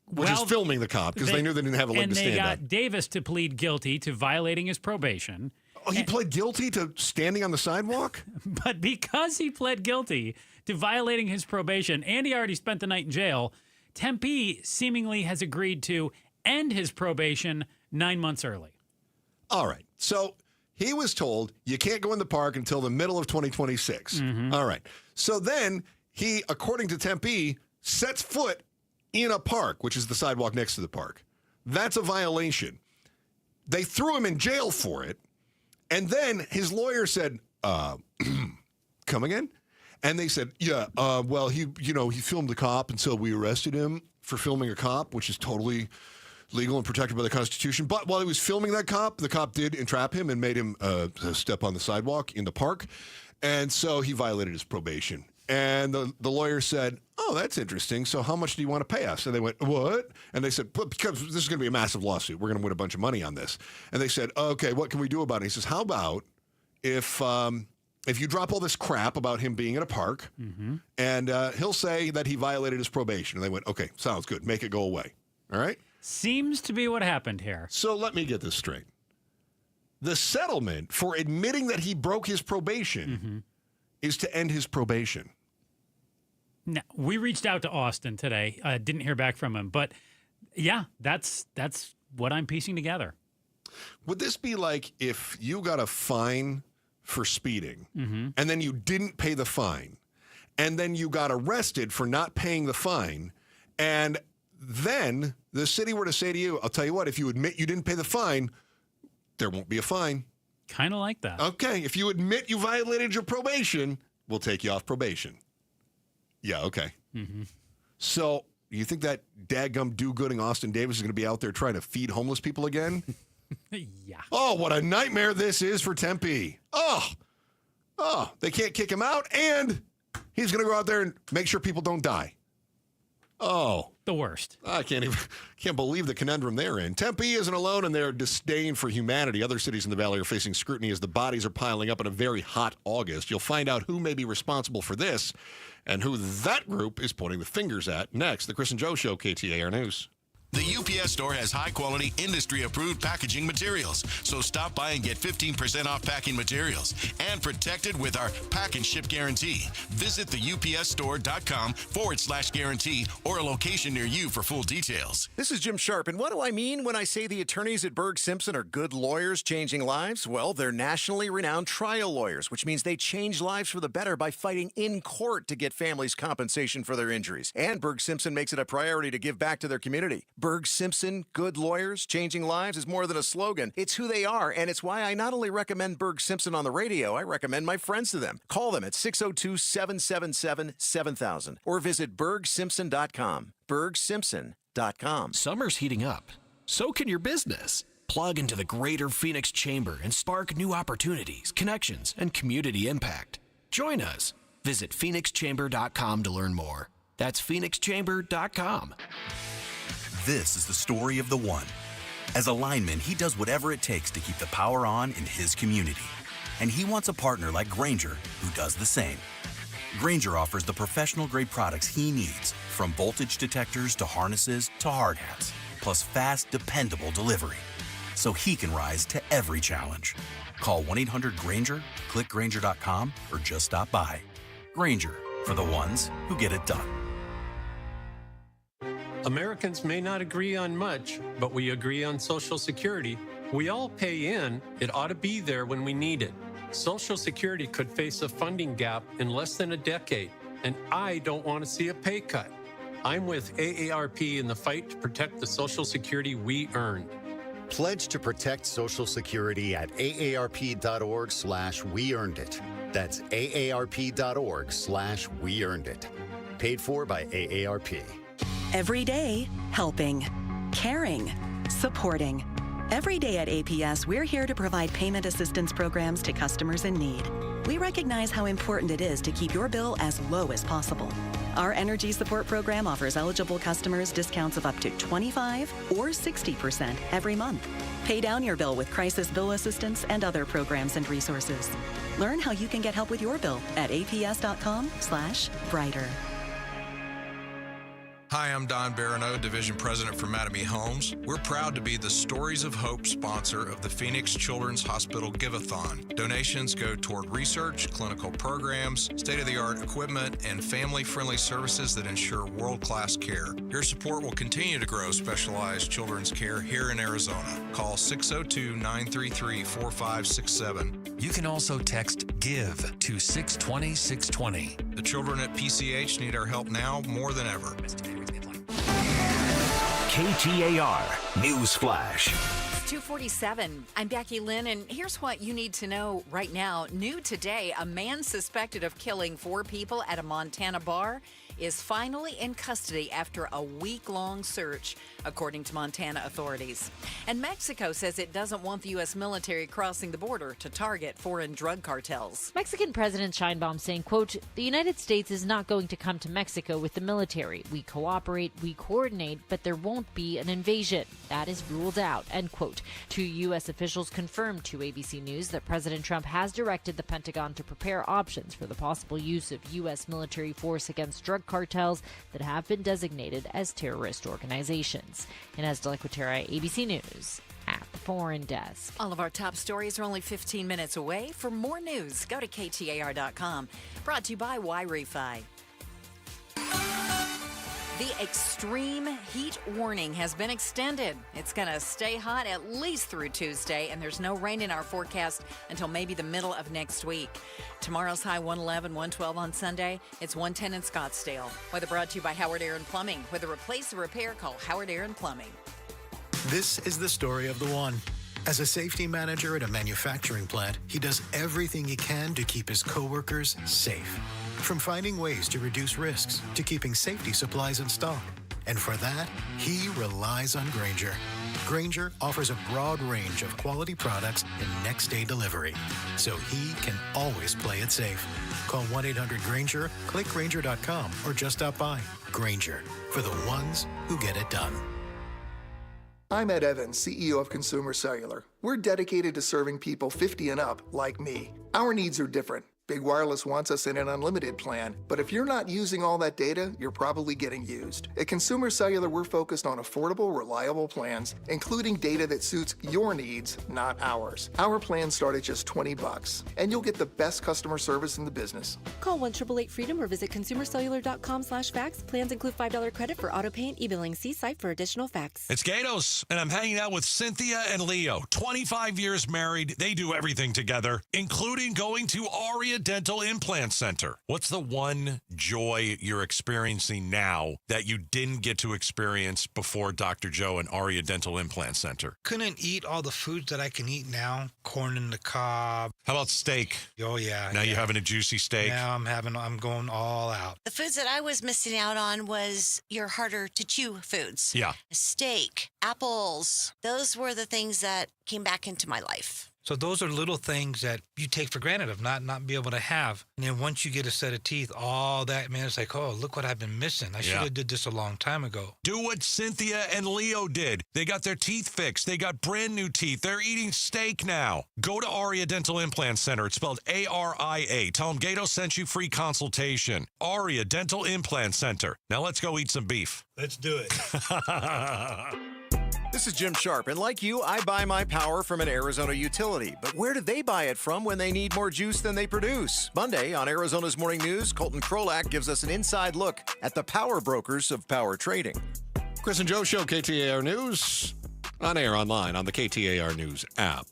Which is filming the cop because they knew they didn't have a leg to stand on. And they got Davis to plead guilty to violating his probation. Oh, he pled guilty to standing on the sidewalk? But because he pled guilty to violating his probation and he already spent the night in jail, Tempe seemingly has agreed to end his probation 9 months early. All right. So he was told you can't go in the park until the middle of 2026. Mm-hmm. All right. So then he, according to Tempe, sets foot in a park, which is the sidewalk next to the park. That's a violation. They threw him in jail for it. And then his lawyer said, come again? And they said, yeah, well, he filmed the cop, and so we arrested him for filming a cop, which is totally legal and protected by the Constitution. But while he was filming that cop, the cop did entrap him and made him step on the sidewalk in the park. And so he violated his probation. And the lawyer said, oh, that's interesting. So how much do you want to pay us? And they went, what? And they said, because this is going to be a massive lawsuit. We're going to win a bunch of money on this. And they said, okay, what can we do about it? He says, how about if you drop all this crap about him being in a park, mm-hmm. and he'll say that he violated his probation. And they went, okay, sounds good. Make it go away. All right? Seems to be what happened here. So let me get this straight. The settlement for admitting that he broke his probation mm-hmm. is to end his probation. No, we reached out to Austin today. Didn't hear back from him. But, yeah, that's what I'm piecing together. Would this be like if you got a fine for speeding, mm-hmm. and then you didn't pay the fine, and then you got arrested for not paying the fine, and then the city were to say to you, I'll tell you what, if you admit you didn't pay the fine, there won't be a fine. Kind of like that. Okay, if you admit you violated your probation, we'll take you off probation. Yeah, okay. Mm-hmm. So you think that dadgum do-gooding Austin Davis is going to be out there trying to feed homeless people again? Yeah. Oh, what a nightmare this is for Tempe. Oh, they can't kick him out, and he's going to go out there and make sure people don't die. Oh. The worst. I can't believe the conundrum they're in. Tempe isn't alone in their disdain for humanity. Other cities in the valley are facing scrutiny as the bodies are piling up in a very hot August. You'll find out who may be responsible for this and who that group is pointing the fingers at. Next, the Chris and Joe Show, KTAR News. The UPS store has high-quality, industry-approved packaging materials. So stop by and get 15% off packing materials and protected with our pack and ship guarantee. Visit theupsstore.com/guarantee or a location near you for full details. This is Jim Sharp, and what do I mean when I say the attorneys at Berg Simpson are good lawyers changing lives? Well, they're nationally renowned trial lawyers, which means they change lives for the better by fighting in court to get families compensation for their injuries. And Berg Simpson makes it a priority to give back to their community. Berg Simpson, good lawyers, changing lives is more than a slogan. It's who they are, and it's why I not only recommend Berg Simpson on the radio, I recommend my friends to them. Call them at 602-777-7000 or visit bergsimpson.com. bergsimpson.com. Summer's heating up. So can your business. Plug into the Greater Phoenix Chamber and spark new opportunities, connections, and community impact. Join us. Visit phoenixchamber.com to learn more. That's phoenixchamber.com. This is the story of the one. As a lineman, he does whatever it takes to keep the power on in his community. And he wants a partner like Grainger who does the same. Grainger offers the professional-grade products he needs, from voltage detectors to harnesses to hard hats, plus fast, dependable delivery, so he can rise to every challenge. Call 1-800-GRAINGER, click Grainger.com, or just stop by. Grainger, for the ones who get it done. Americans may not agree on much, but we agree on Social Security. We all pay in. It ought to be there when we need it. Social Security could face a funding gap in less than a decade, and I don't want to see a pay cut. I'm with AARP in the fight to protect the Social Security we earned. Pledge to protect Social Security at aarp.org/weearnedit. That's aarp.org/weearnedit. Paid for by AARP. Every day, helping, caring, supporting. Every day at APS, we're here to provide payment assistance programs to customers in need. We recognize how important it is to keep your bill as low as possible. Our energy support program offers eligible customers discounts of up to 25 or 60% every month. Pay down your bill with crisis bill assistance and other programs and resources. Learn how you can get help with your bill at aps.com/brighter. Hi, I'm Don Barano, Division President for Mattamy Homes. We're proud to be the Stories of Hope sponsor of the Phoenix Children's Hospital Give-a-thon. Donations go toward research, clinical programs, state-of-the-art equipment, and family-friendly services that ensure world-class care. Your support will continue to grow specialized children's care here in Arizona. Call 602-933-4567. You can also text GIVE to 620-620. The children at PCH need our help now more than ever. KTAR News Flash. 2:47. I'm Becky Lynn, and here's what you need to know right now. New today, a man suspected of killing 4 people at a Montana bar is finally in custody after a week-long search, according to Montana authorities. And Mexico says it doesn't want the U.S. military crossing the border to target foreign drug cartels. Mexican President Sheinbaum saying, quote, "The United States is not going to come to Mexico with the military. We cooperate, we coordinate, but there won't be an invasion. That is ruled out," end quote. 2 U.S. officials confirmed to ABC News that President Trump has directed the Pentagon to prepare options for the possible use of U.S. military force against drug cartels that have been designated as terrorist organizations. Inez de la Cuetara, ABC News, at the Foreign Desk. All of our top stories are only 15 minutes away. For more news, go to KTAR.com. Brought to you by Y-Refi. The extreme heat warning has been extended. It's going to stay hot at least through Tuesday, and there's no rain in our forecast until maybe the middle of next week. Tomorrow's high 111, 112 on Sunday. It's 110 in Scottsdale. Weather brought to you by Howard Aaron Plumbing. Whether replace or repair, call Howard Aaron Plumbing. This is the story of the one. As a safety manager at a manufacturing plant, he does everything he can to keep his coworkers safe. From finding ways to reduce risks to keeping safety supplies in stock. And for that, he relies on Grainger. Grainger offers a broad range of quality products and next-day delivery, so he can always play it safe. Call 1-800-GRAINGER, click Grainger.com, or just stop by. Grainger, for the ones who get it done. I'm Ed Evans, CEO of Consumer Cellular. We're dedicated to serving people 50 and up, like me. Our needs are different. Big Wireless wants us in an unlimited plan, but if you're not using all that data, you're probably getting used. At Consumer Cellular, we're focused on affordable, reliable plans, including data that suits your needs, not ours. Our plans start at just $20, and you'll get the best customer service in the business. Call 1-888-FREEDOM or visit consumercellular.com/facts. Plans include $5 credit for auto pay and e-billing. See site for additional facts. It's Gatos, and I'm hanging out with Cynthia and Leo. 25 years married. They do everything together, including going to Aria Dental Implant Center. What's the one joy you're experiencing now that you didn't get to experience before Dr. Joe and Aria Dental Implant Center? Couldn't eat all the foods that I can eat now. Corn in the cob. How about steak? Oh, yeah. Now you're having a juicy steak? Now I'm going all out. The foods that I was missing out on was your harder to chew foods. Yeah. Steak, apples. Those were the things that came back into my life. So those are little things that you take for granted of not be able to have. And then once you get a set of teeth, all that, man, it's like, oh, look what I've been missing. I should have did this a long time ago. Do what Cynthia and Leo did. They got their teeth fixed. They got brand new teeth. They're eating steak now. Go to Aria Dental Implant Center. It's spelled ARIA. Tell them Gato sent you free consultation. Aria Dental Implant Center. Now let's go eat some beef. Let's do it. This is Jim Sharp, and like you, I buy my power from an Arizona utility. But where do they buy it from when they need more juice than they produce? Monday on Arizona's Morning News, Colton Krolak gives us an inside look at the power brokers of power trading. Chris and Joe Show, KTAR News, on air, online, on the KTAR News app.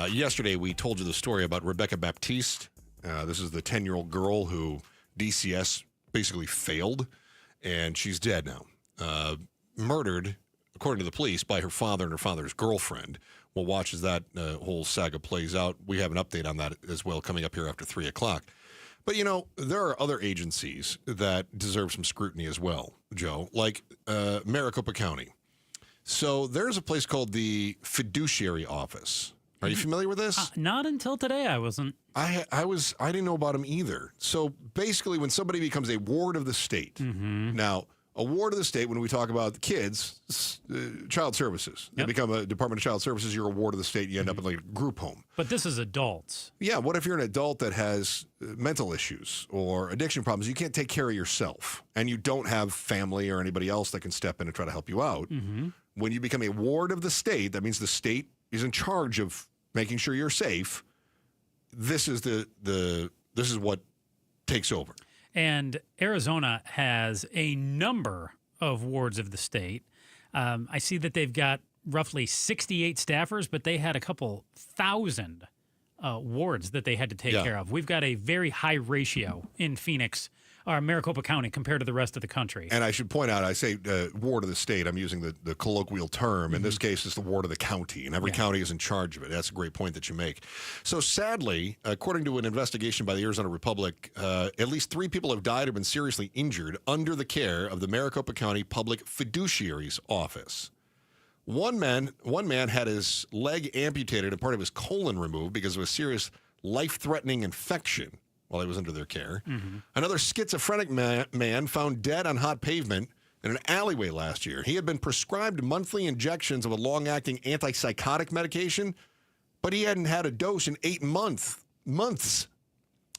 Yesterday, we told you the story about Rebecca Baptiste. This is the 10-year-old girl who DCS basically failed, and she's dead now. Murdered, according to the police, by her father and her father's girlfriend. We'll watch as that whole saga plays out. We have an update on that as well coming up here after 3 o'clock. But, you know, there are other agencies that deserve some scrutiny as well, Joe, like Maricopa County. So there's a place called the Fiduciary Office. Are you familiar with this? Not until today, I wasn't. I didn't know about them either. So basically, when somebody becomes a ward of the state, now, a ward of the state, when we talk about the kids, child services. They become a Department of Child Services, you're a ward of the state, you end up in like a group home. But this is adults. Yeah, what if you're an adult that has mental issues or addiction problems? You can't take care of yourself, and you don't have family or anybody else that can step in and try to help you out. When you become a ward of the state, that means the state is in charge of making sure you're safe. This is this is what takes over. And Arizona has a number of wards of the state. I see that they've got roughly 68 staffers, but they had a couple thousand wards that they had to take care of. We've got a very high ratio in Phoenix, or Maricopa County, compared to the rest of the country. And I should point out, I say ward of the state. I'm using the colloquial term. In this case, it's the ward of the county, and every county is in charge of it. That's a great point that you make. So sadly, according to an investigation by the Arizona Republic, at least 3 people have died or been seriously injured under the care of the Maricopa County Public Fiduciary's Office. One man had his leg amputated and part of his colon removed because of a serious life-threatening infection while he was under their care. Another schizophrenic man found dead on hot pavement in an alleyway last year. He had been prescribed monthly injections of a long-acting antipsychotic medication, but he hadn't had a dose in 8 months.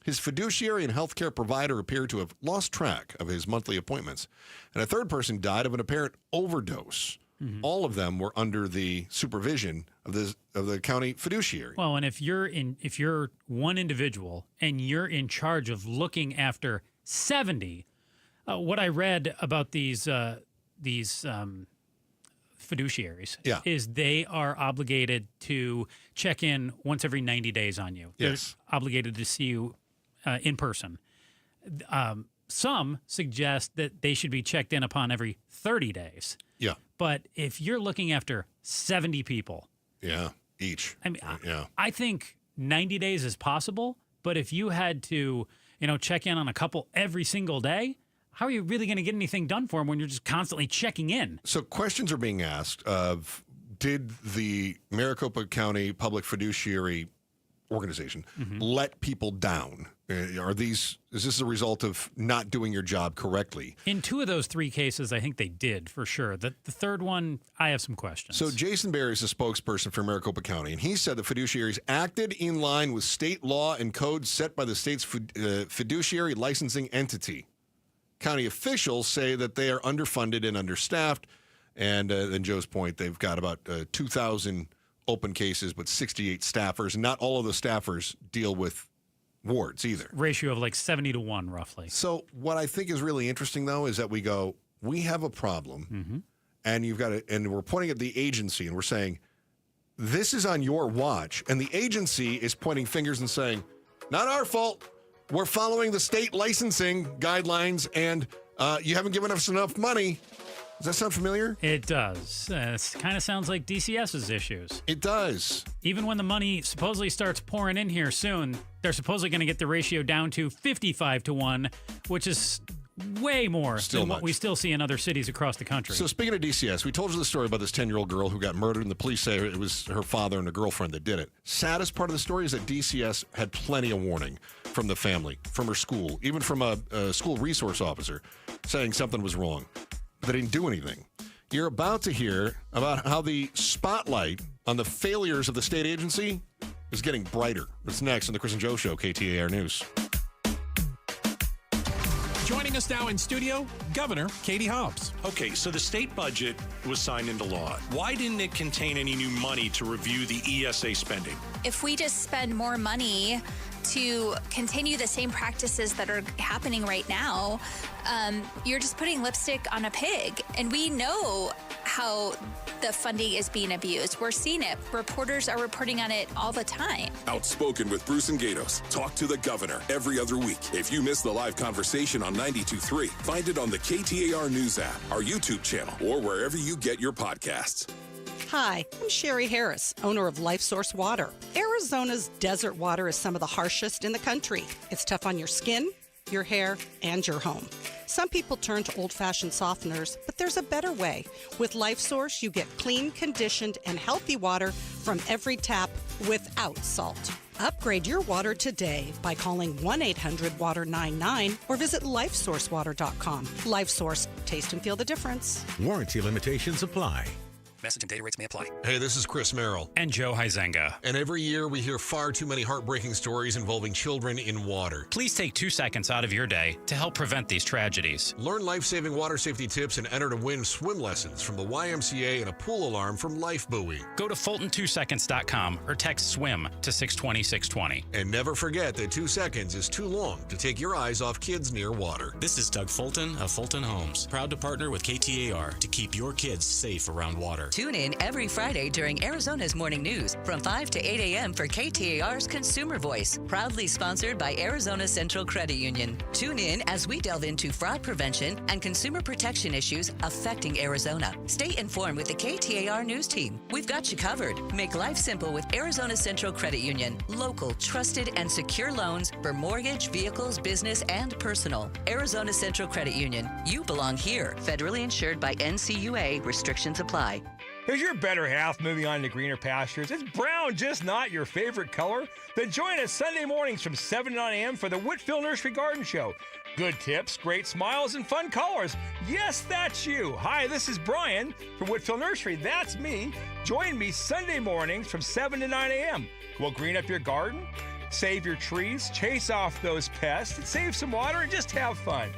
His fiduciary and healthcare provider appeared to have lost track of his monthly appointments. And a third person died of an apparent overdose. All of them were under the supervision of the county fiduciary. Well, and if you're one individual and you're in charge of looking after 70, what I read about these fiduciaries is they are obligated to check in once every 90 days on you. Yes. They're obligated to see you in person. Some suggest that they should be checked in upon every 30 days. Yeah. But if you're looking after 70 people. Yeah, each. I mean, I think 90 days is possible, but if you had to, check in on a couple every single day, how are you really going to get anything done for them when you're just constantly checking in? So questions are being asked of did the Maricopa County Public Fiduciary Organization let people down? Is this a result of not doing your job correctly? In 2 of those 3 cases, I think they did, for sure. The third one, I have some questions. So Jason Berry is a spokesperson for Maricopa County, and he said the fiduciaries acted in line with state law and codes set by the state's fiduciary licensing entity. County officials say that they are underfunded and understaffed, and then Joe's point, they've got about 2,000 open cases, but 68 staffers, and not all of the staffers deal with wards either. Ratio of like 70-1, roughly. So what I think is really interesting, though, is that we have a problem, and and we're pointing at the agency, and we're saying, this is on your watch, and the agency is pointing fingers and saying, not our fault. We're following the state licensing guidelines, and you haven't given us enough money. Does that sound familiar? It does. It kind of sounds like DCS's issues. It does. Even when the money supposedly starts pouring in here soon, they're supposedly going to get the ratio down to 55-1, which is way more than what we still see in other cities across the country. So speaking of DCS, we told you the story about this 10-year-old girl who got murdered, and the police say it was her father and a girlfriend that did it. Saddest part of the story is that DCS had plenty of warning from the family, from her school, even from a school resource officer saying something was wrong. They didn't do anything. You're about to hear about how the spotlight on the failures of the state agency is getting brighter. That's next on the Chris and Joe Show, KTAR News. Joining us now in studio, Governor Katie Hobbs. Okay, so the state budget was signed into law. Why didn't it contain any new money to review the ESA spending? If we just spend more money to continue the same practices that are happening right now, you're just putting lipstick on a pig. And we know how the funding is being abused. We're seeing it. Reporters are reporting on it all the time. Outspoken with Bruce and Gatos. Talk to the governor every other week. If you miss the live conversation on 92.3, find it on the KTAR News app, our YouTube channel, or wherever you get your podcasts. Hi, I'm Sherry Harris, owner of Life Source Water. Arizona's desert water is some of the harshest in the country. It's tough on your skin, your hair, and your home. Some people turn to old-fashioned softeners, but there's a better way. With Life Source, you get clean, conditioned, and healthy water from every tap without salt. Upgrade your water today by calling 1-800-WATER-99 or visit lifesourcewater.com. Life Source. Taste and feel the difference. Warranty limitations apply. Message and data rates may apply. Hey, this is Chris Merrill. And Joe Huizenga. And every year we hear far too many heartbreaking stories involving children in water. Please take 2 seconds out of your day to help prevent these tragedies. Learn life-saving water safety tips and enter to win swim lessons from the YMCA and a pool alarm from Life Buoy. Go to Fulton2seconds.com or text SWIM to 620-620. And never forget that 2 seconds is too long to take your eyes off kids near water. This is Doug Fulton of Fulton Homes, proud to partner with KTAR to keep your kids safe around water. Tune in every Friday during Arizona's Morning News from 5 to 8 a.m. for KTAR's Consumer Voice, proudly sponsored by Arizona Central Credit Union. Tune in as we delve into fraud prevention and consumer protection issues affecting Arizona. Stay informed with the KTAR News team. We've got you covered. Make life simple with Arizona Central Credit Union. Local, trusted, and secure loans for mortgage, vehicles, business, and personal. Arizona Central Credit Union. You belong here. Federally insured by NCUA. Restrictions apply. Is your better half moving on to greener pastures? Is brown just not your favorite color? Then join us Sunday mornings from 7 to 9 a.m. for the Whitfield Nursery Garden Show. Good tips, great smiles, and fun colors. Yes, that's you. Hi, this is Brian from Whitfield Nursery. That's me. Join me Sunday mornings from 7 to 9 a.m. We'll green up your garden, save your trees, chase off those pests, save some water, and just have fun.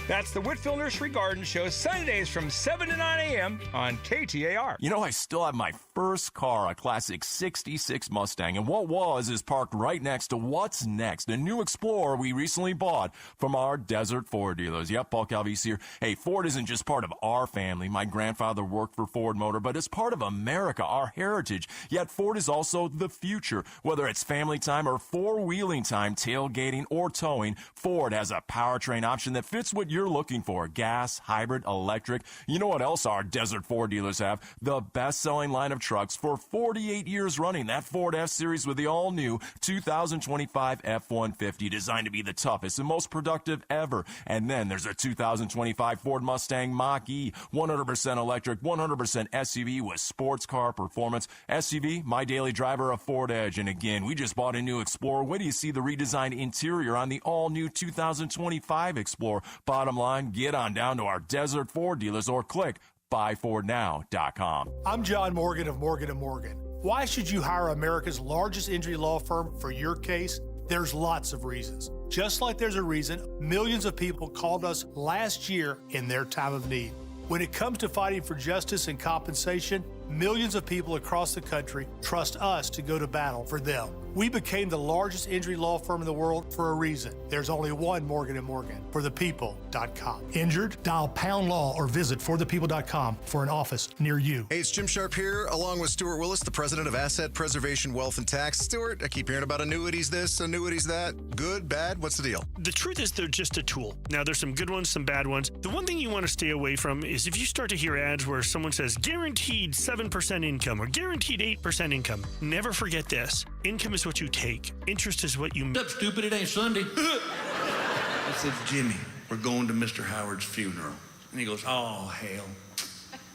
That's the Whitfield Nursery Garden Show, Sundays from 7 to 9 a.m. on KTAR. You know, I still have my first car, a classic 66 Mustang, and what is parked right next to What's Next, the new Explorer we recently bought from our Desert Ford dealers. Yep, Paul Calvise here. Hey, Ford isn't just part of our family. My grandfather worked for Ford Motor, but it's part of America, our heritage. Yet Ford is also the future. Whether it's family time or four-wheeling time, tailgating, or towing, Ford has a powertrain option that fits what you're looking for. Gas, hybrid, electric. You know what else our Desert Ford dealers have? The best-selling line of trucks for 48 years running. That Ford F-Series with the all-new 2025 F-150, designed to be the toughest and most productive ever. And then there's a 2025 Ford Mustang Mach-E, 100% electric, 100% SUV with sports car performance. SUV, my daily driver, a Ford Edge. And again, we just bought a new Explorer. Wait till you see the redesigned interior on the all-new 2025 Explorer. Bottom line, get on down to our Desert Ford dealers or click buyfordnow.com. I'm John Morgan of Morgan & Morgan. Why should you hire America's largest injury law firm for your case? There's lots of reasons. Just like there's a reason millions of people called us last year in their time of need. When it comes to fighting for justice and compensation, millions of people across the country trust us to go to battle for them. We became the largest injury law firm in the world for a reason. There's only one Morgan & Morgan, forthepeople.com. Injured? Dial pound law or visit forthepeople.com for an office near you. Hey, it's Jim Sharp here, along with Stuart Willis, the president of Asset Preservation Wealth and Tax. Stuart, I keep hearing about annuities this, annuities that. Good, bad? What's the deal? The truth is they're just a tool. Now, there's some good ones, some bad ones. The one thing you want to stay away from is if you start to hear ads where someone says guaranteed 7% income or guaranteed 8% income. Never forget this. Income is what you take. Interest is what you make. Up, stupid. It ain't Sunday. I said, Jimmy, we're going to Mr. Howard's funeral. And he goes, oh, hell.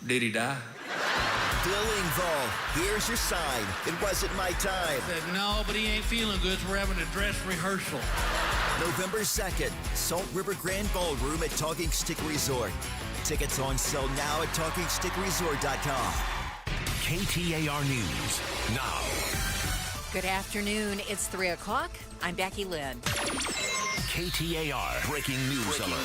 Did he die? Bill Engvall, here's your sign. It wasn't my time. I said, no, but he ain't feeling good, so we're having a dress rehearsal. November 2nd, Salt River Grand Ballroom at Talking Stick Resort. Tickets on sale now at TalkingStickResort.com. KTAR News now. Good afternoon. It's 3 o'clock. I'm Becky Lynn. KTAR Breaking News Alert.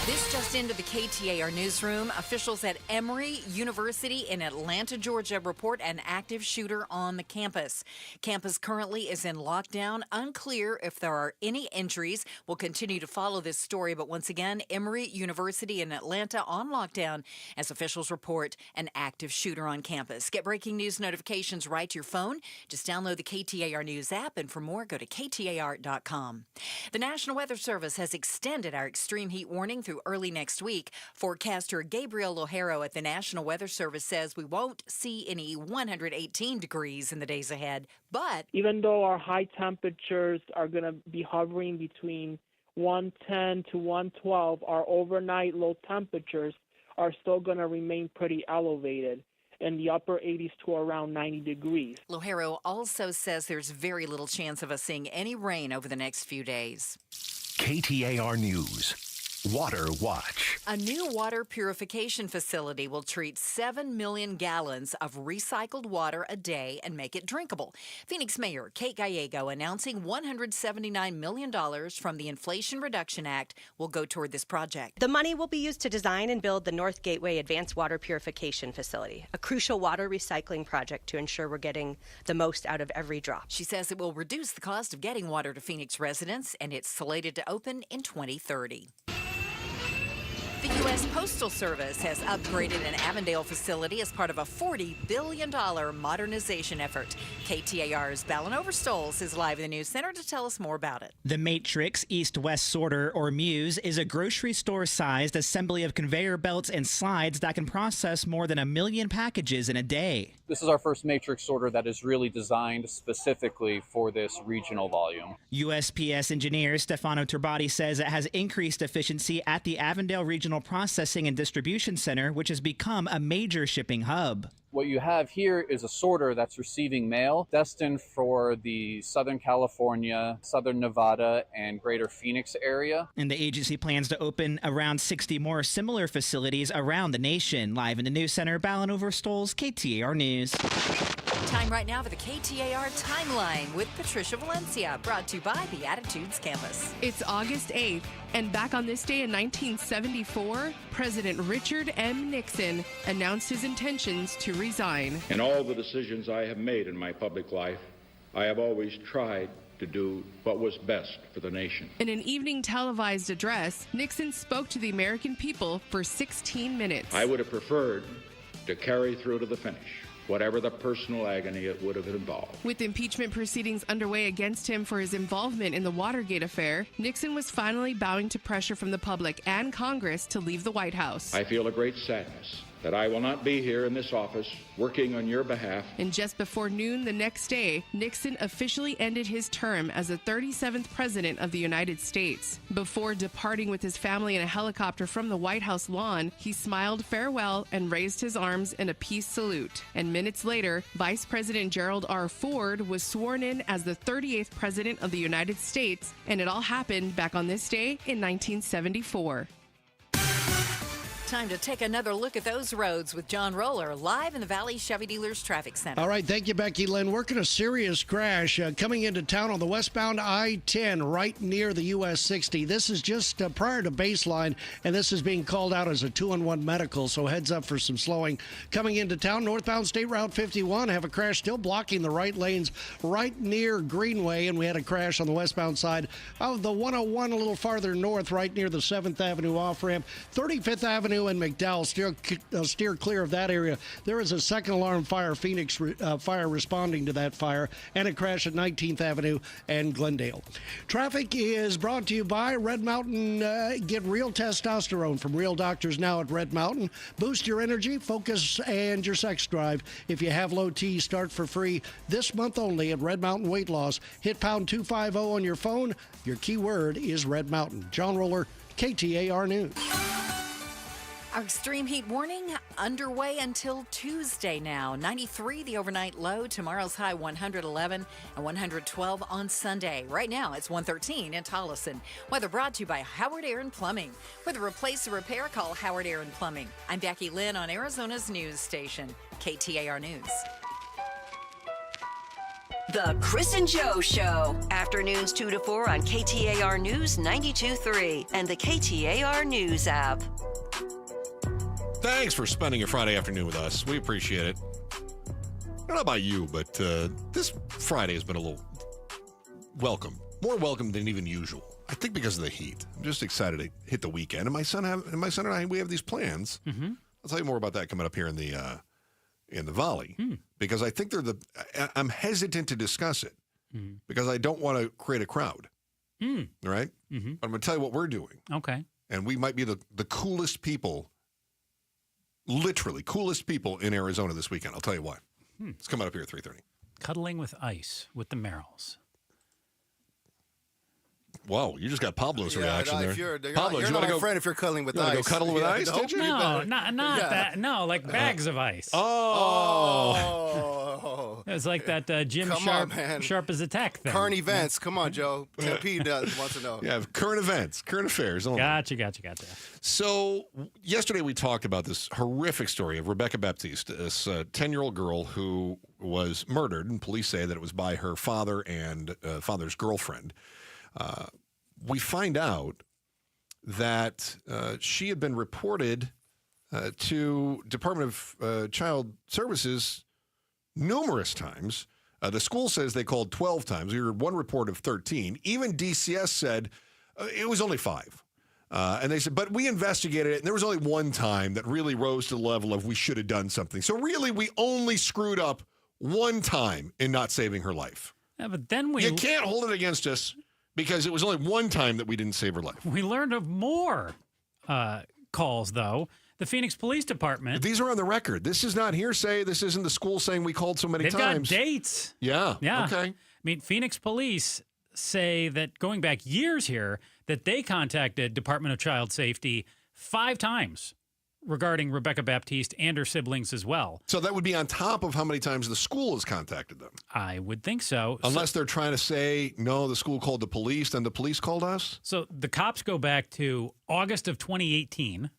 This just into the KTAR newsroom. Officials at Emory University in Atlanta, Georgia report an active shooter on the campus. Campus currently is in lockdown. Unclear if there are any injuries. We'll continue to follow this story, but once again, Emory University in Atlanta on lockdown as officials report an active shooter on campus. Get breaking news notifications right to your phone. Just download the KTAR News app, and for more, go to KTAR.com. The National Weather Service has extended our extreme heat warning through early next week. Forecaster Gabriel Lojero at the National Weather Service says we won't see any 118 degrees in the days ahead, but even though our high temperatures are going to be hovering between 110 to 112, our overnight low temperatures are still going to remain pretty elevated in the upper 80s to around 90 degrees. Lojero also says there's very little chance of us seeing any rain over the next few days. KTAR News. Water Watch. A new water purification facility will treat 7 million gallons of recycled water a day and make it drinkable. Phoenix Mayor Kate Gallego announcing $179 million from the Inflation Reduction Act will go toward this project. The money will be used to design and build the North Gateway Advanced Water Purification Facility, a crucial water recycling project to ensure we're getting the most out of every drop. She says it will reduce the cost of getting water to Phoenix residents, and it's slated to open in 2030. The U.S. Postal Service has upgraded an Avondale facility as part of a $40 billion modernization effort. KTAR's Ballin Overstoles is live in the News Center to tell us more about it. The Matrix East-West Sorter, or Muse, is a grocery store-sized assembly of conveyor belts and slides that can process more than 1 million packages in a day. This is our first Matrix sorter that is really designed specifically for this regional volume. USPS engineer Stefano Turbati says it has increased efficiency at the Avondale Regional Processing and Distribution Center, which has become a major shipping hub. What you have here is a sorter that's receiving mail destined for the Southern California, Southern Nevada, and Greater Phoenix area. And the agency plans to open around 60 more similar facilities around the nation. Live in the News Center, Ballin Overstoles, KTAR News. Time right now for the KTAR Timeline with Patricia Valencia, brought to you by the Attitudes Campus. It's August 8th, and back on this day in 1974, President Richard M. Nixon announced his intentions to resign. In all the decisions I have made in my public life, I have always tried to do what was best for the nation. In an evening televised address, Nixon spoke to the American people for 16 minutes. I would have preferred to carry through to the finish, whatever the personal agony it would have involved. With impeachment proceedings underway against him for his involvement in the Watergate affair, Nixon was finally bowing to pressure from the public and Congress to leave the White House. I feel a great sadness that I will not be here in this office working on your behalf. And just before noon the next day, Nixon officially ended his term as the 37th President of the United States. Before departing with his family in a helicopter from the White House lawn, he smiled farewell and raised his arms in a peace salute. And minutes later, Vice President Gerald R. Ford was sworn in as the 38th President of the United States, and it all happened back on this day in 1974. Time to take another look at those roads with John Roller, live in the Valley Chevy Dealers Traffic Center. All right, thank you, Becky Lynn. Working a serious crash coming into town on the westbound I-10 right near the US 60. This is just prior to baseline, and this is being called out as a 2-in-1 medical, so heads up for some slowing. Coming into town, northbound State Route 51, have a crash still blocking the right lanes right near Greenway, and we had a crash on the westbound side of the 101 a little farther north, right near the 7th Avenue off-ramp. 35th Avenue and McDowell steer clear of that area. There is a second alarm fire, Phoenix fire responding to that fire, and a crash at 19th Avenue and Glendale. Traffic is brought to you by Red Mountain. Get real testosterone from real doctors now at Red Mountain. Boost your energy, focus, and your sex drive. If you have low T, start for free this month only at Red Mountain Weight Loss. Hit pound 250 on your phone. Your keyword is Red Mountain. John Roller, KTAR News. Our extreme heat warning underway until Tuesday now. 93 the overnight low. Tomorrow's high 111 and 112 on Sunday. Right now it's 113 in Tolleson. Weather brought to you by Howard Aaron Plumbing. Whether replace or repair, call Howard Aaron Plumbing. I'm Becky Lynn on Arizona's news station, KTAR News. The Chris and Joe Show. Afternoons 2 to 4 on KTAR News 92.3 and the KTAR News app. Thanks for spending your Friday afternoon with us. We appreciate it. I don't know about you, but this Friday has been a little welcome. More welcome than even usual. I think because of the heat. I'm just excited to hit the weekend. And my son and I, we have these plans. Mm-hmm. I'll tell you more about that coming up here in the Valley. Because I think I'm hesitant to discuss it. Because I don't want to create a crowd. Right? Mm-hmm. But I'm going to tell you what we're doing. Okay. And we might be the coolest people. Literally coolest people in Arizona this weekend. I'll tell you why. It's coming up here at 3:30. Cuddling with ice with the Merrills. Whoa, you just got Pablo's reaction there. Pablo, you're not my friend if you're cuddling with ice. You go cuddle with ice, did you? No, not that. No, like bags of ice. Oh. It's like that Jim Sharp as a tack thing. Current events. Come on, Joe. Tempe wants to know. Yeah, current events, current affairs. Only. Gotcha. So yesterday we talked about this horrific story of Rebecca Baptiste, this 10-year-old girl who was murdered, and police say that it was by her father and father's girlfriend. We find out that she had been reported to Department of Child Services numerous times. The school says they called 12 times. We heard one report of 13. Even DCS said it was only 5. And they said, but we investigated it, and there was only one time that really rose to the level of we should have done something. So really, we only screwed up one time in not saving her life. Yeah, but then You can't hold it against us. Because it was only one time that we didn't save her life. We learned of more calls, though. The Phoenix Police Department. These are on the record. This is not hearsay. This isn't the school saying we called so many times. They've got dates. Yeah. Okay. I mean, Phoenix Police say that going back years here, that they contacted Department of Child Safety 5 times regarding Rebecca Baptiste and her siblings as well. So that would be on top of how many times the school has contacted them. I would think so. Unless they're trying to say, no, the school called the police, then the police called us? So the cops go back to August of 2018.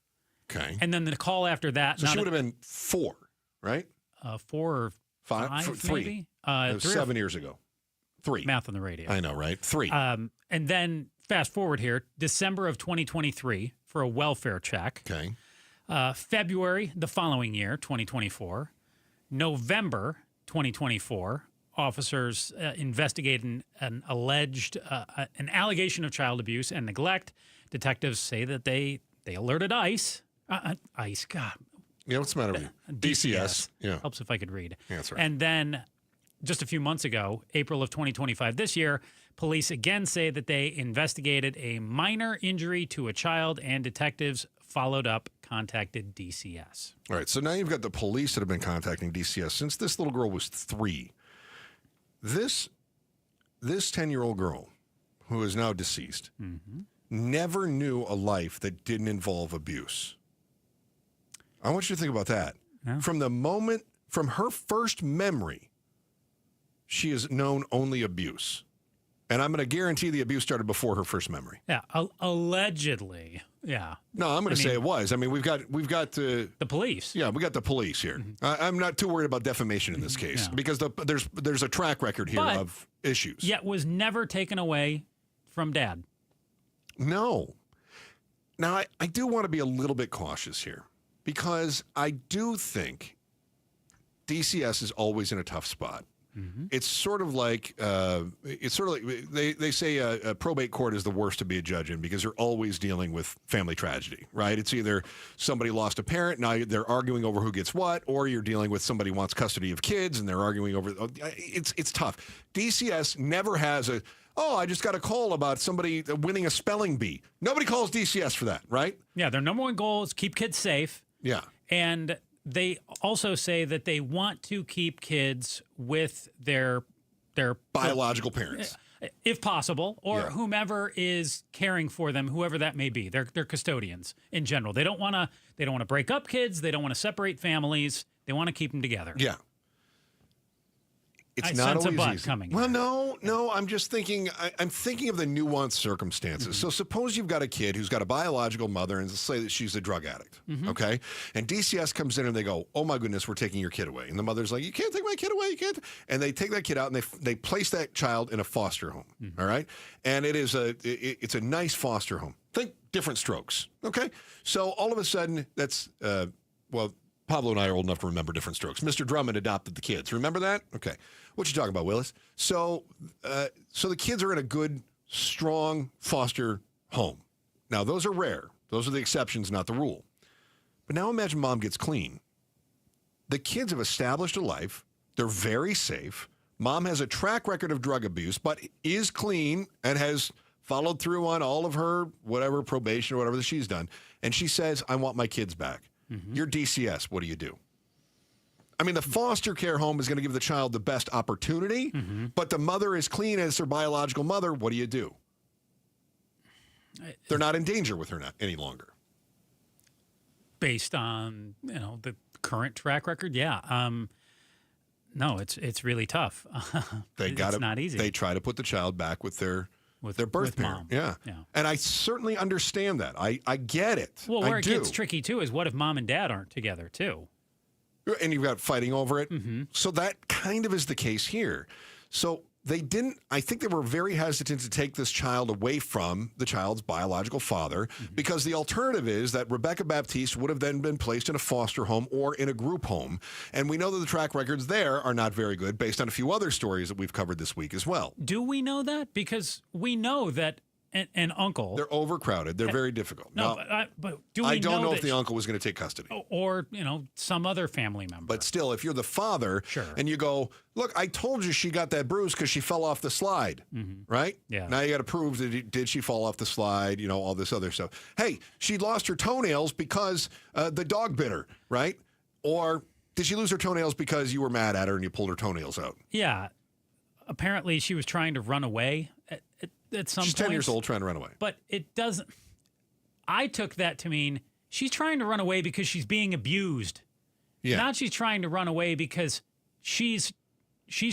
Okay. And then the call after that. So she would have been 4, right? 4 or 5, 3. Maybe? 7 years ago. 3. Math on the radio. I know, right? 3. And then fast forward here, December of 2023 for a welfare check. Okay. February the following year, 2024. November 2024, officers investigating an alleged an allegation of child abuse and neglect. Detectives say that they alerted ICE. ICE, God. Yeah, what's the matter with you? DCS. Yeah. Helps if I could read. Yeah, that's right. And then just a few months ago, April of 2025 this year, police again say that they investigated a minor injury to a child, and detectives followed up, contacted DCS. All right, so now you've got the police that have been contacting DCS since this little girl was 3. This 10-year-old girl, who is now deceased, never knew a life that didn't involve abuse. I want you to think about that. Yeah. From her first memory, she has known only abuse. And I'm going to guarantee the abuse started before her first memory. Yeah, allegedly. Yeah. No, I'm going to say it was. I mean, we've got the police. Yeah, we got the police here. I'm not too worried about defamation in this case because there's a track record here of issues. Yet was never taken away from Dad. No. Now, I do want to be a little bit cautious here because I do think DCS is always in a tough spot. It's sort of like they say a probate court is the worst to be a judge in because you're always dealing with family tragedy, right? It's either somebody lost a parent, now they're arguing over who gets what, or you're dealing with somebody wants custody of kids and they're arguing over. It's tough. DCS never has I just got a call about somebody winning a spelling bee. Nobody calls DCS for that, right? Yeah, their number one goal is keep kids safe. Yeah. And they also say that they want to keep kids with their biological parents, if possible, or whomever is caring for them, whoever that may be. They're custodians in general. They don't want to break up kids. They don't want to separate families. They want to keep them together. Yeah. It's I not sense always a butt easy. coming. Well, no. I'm just thinking. I'm thinking of the nuanced circumstances. So suppose you've got a kid who's got a biological mother, and let's say that she's a drug addict. Okay, and DCS comes in and they go, "Oh my goodness, we're taking your kid away." And the mother's like, "You can't take my kid away. You can't." And they take that kid out and they place that child in a foster home. All right, and it's a nice foster home. Think Different Strokes. Okay, so all of a sudden that's Pablo and I are old enough to remember Different Strokes. Mr. Drummond adopted the kids. Remember that? Okay. What you talking about, Willis? So the kids are in a good, strong foster home. Now, those are rare. Those are the exceptions, not the rule. But now imagine mom gets clean. The kids have established a life. They're very safe. Mom has a track record of drug abuse, but is clean and has followed through on all of her whatever probation or whatever that she's done. And she says, I want my kids back. You're DCS. What do? I mean, the foster care home is going to give the child the best opportunity, but the mother is clean as her biological mother. What do? They're not in danger with her any longer. Based on the current track record, yeah. No, it's really tough. It's not easy. They try to put the child back with their birth parent. Mom. Yeah. And I certainly understand that. I get it. Well, where it gets tricky, too, is what if mom and dad aren't together, too? And you've got fighting over it. So that kind of is the case here. So I think they were very hesitant to take this child away from the child's biological father because the alternative is that Rebecca Baptiste would have then been placed in a foster home or in a group home. And we know that the track records there are not very good based on a few other stories that we've covered this week as well. Do we know that? Because we know that an uncle... They're overcrowded. They're very difficult. No, but do we I don't know that if the uncle was going to take custody. Or, some other family member. But still, if you're the father and you go, look, I told you she got that bruise because she fell off the slide, right? Yeah. Now you got to prove that did she fall off the slide, all this other stuff. Hey, she lost her toenails because the dog bit her, right? Or did she lose her toenails because you were mad at her and you pulled her toenails out? Yeah. Apparently she was trying to run away at some point. She's 10 years old trying to run away. But it doesn't... I took that to mean she's trying to run away because she's being abused. Yeah. Not she's trying to run away because she's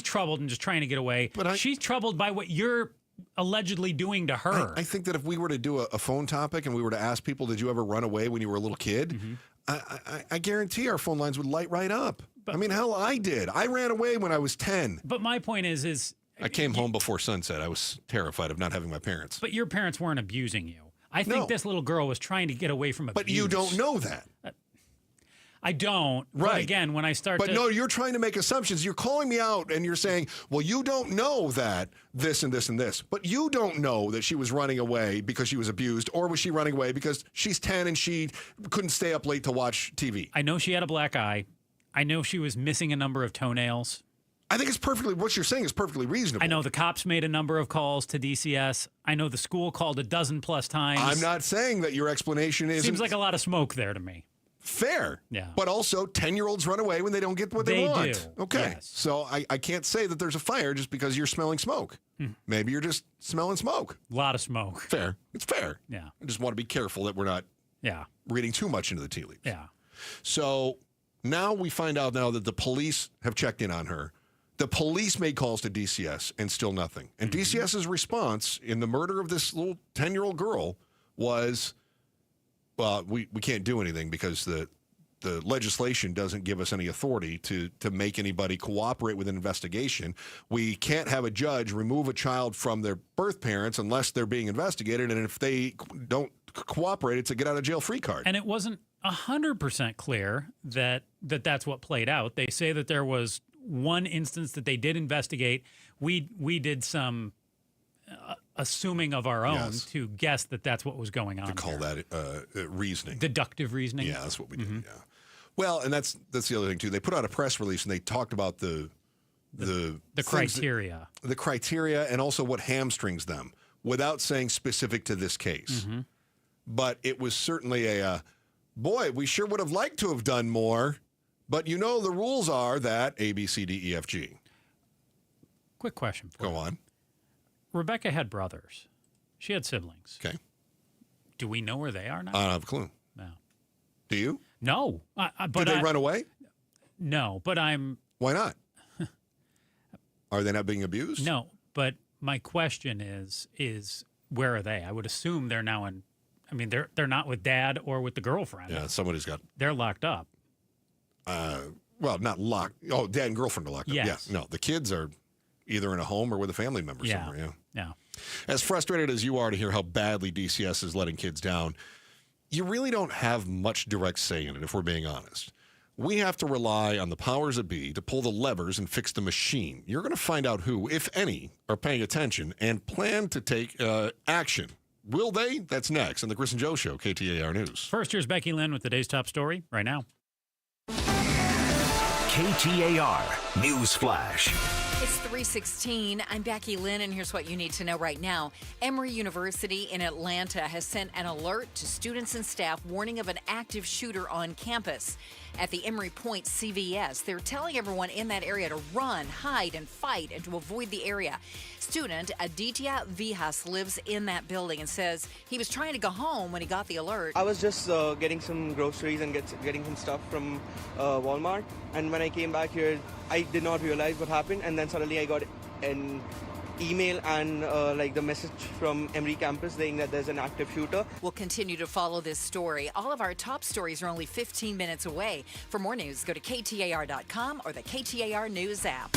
troubled and just trying to get away. But she's troubled by what you're allegedly doing to her. I think that if we were to do a phone topic and we were to ask people, did you ever run away when you were a little kid? I guarantee our phone lines would light right up. I mean, hell, I did. I ran away when I was 10. But my point is I came home before sunset. I was terrified of not having my parents. But your parents weren't abusing you. I think this little girl was trying to get away from abuse. But you don't know that. I don't. Right. But again, when I start But no, you're trying to make assumptions. You're calling me out and you're saying, well, you don't know that this and this and this. But you don't know that she was running away because she was abused, or was she running away because she's 10 and she couldn't stay up late to watch TV? I know she had a black eye. I know she was missing a number of toenails. I think what you're saying is perfectly reasonable. I know the cops made a number of calls to DCS. I know the school called 12 times. I'm not saying that your explanation is. Seems like a lot of smoke there to me. Fair. Yeah. But also, 10-year-olds run away when they don't get what they want. Do. Okay. Yes. So I can't say that there's a fire just because you're smelling smoke. Maybe you're just smelling smoke. A lot of smoke. Fair. It's fair. Yeah. I just want to be careful that we're not reading too much into the tea leaves. Yeah. So now we find out now that the police have checked in on her. The police made calls to DCS and still nothing. And DCS's response in the murder of this little 10-year-old girl was, well, we can't do anything because the legislation doesn't give us any authority to make anybody cooperate with an investigation. We can't have a judge remove a child from their birth parents unless they're being investigated. And if they don't cooperate, it's a get-out-of-jail-free card. And it wasn't 100% clear that that's what played out. They say that there was one instance that they did investigate. We did some assuming of our own to guess that that's what was going on. To call that reasoning. Deductive reasoning. Yeah, that's what we did, yeah. Well, and that's the other thing, too. They put out a press release, and they talked about the criteria. The criteria and also what hamstrings them without saying specific to this case. But it was certainly boy, we sure would have liked to have done more. But the rules are that A, B, C, D, E, F, G. Quick question. Go on. Rebecca had brothers. She had siblings. Okay. Do we know where they are now? I don't have a clue. No. Do you? No. But did they run away? No, but I'm... Why not? Are they not being abused? No, but my question is where are they? I would assume they're now in... I mean, they're not with dad or with the girlfriend. Yeah, somebody's got... They're locked up. Well, not locked. Oh, dad and girlfriend are locked up. Yes. Yeah. No, the kids are either in a home or with a family member somewhere. Yeah. As frustrated as you are to hear how badly DCS is letting kids down, you really don't have much direct say in it, if we're being honest. We have to rely on the powers that be to pull the levers and fix the machine. You're going to find out who, if any, are paying attention and plan to take action. Will they? That's next on the Chris and Joe Show, KTAR News. First, here's Becky Lynn with today's top story right now. KTAR News Flash. It's 3:16. I'm Becky Lynn, and here's what you need to know right now. Emory University in Atlanta has sent an alert to students and staff warning of an active shooter on campus. At the Emory Point CVS, they're telling everyone in that area to run, hide, and fight, and to avoid the area. Student Aditya Vihas lives in that building and says he was trying to go home when he got the alert. I was just getting some groceries and getting some stuff from Walmart, and when I came back here, I did not realize what happened, and then suddenly I got an email and the message from Emory campus saying that there's an active shooter. We'll continue to follow this story. All of our top stories are only 15 minutes away. For more news, go to KTAR.com or the KTAR News app.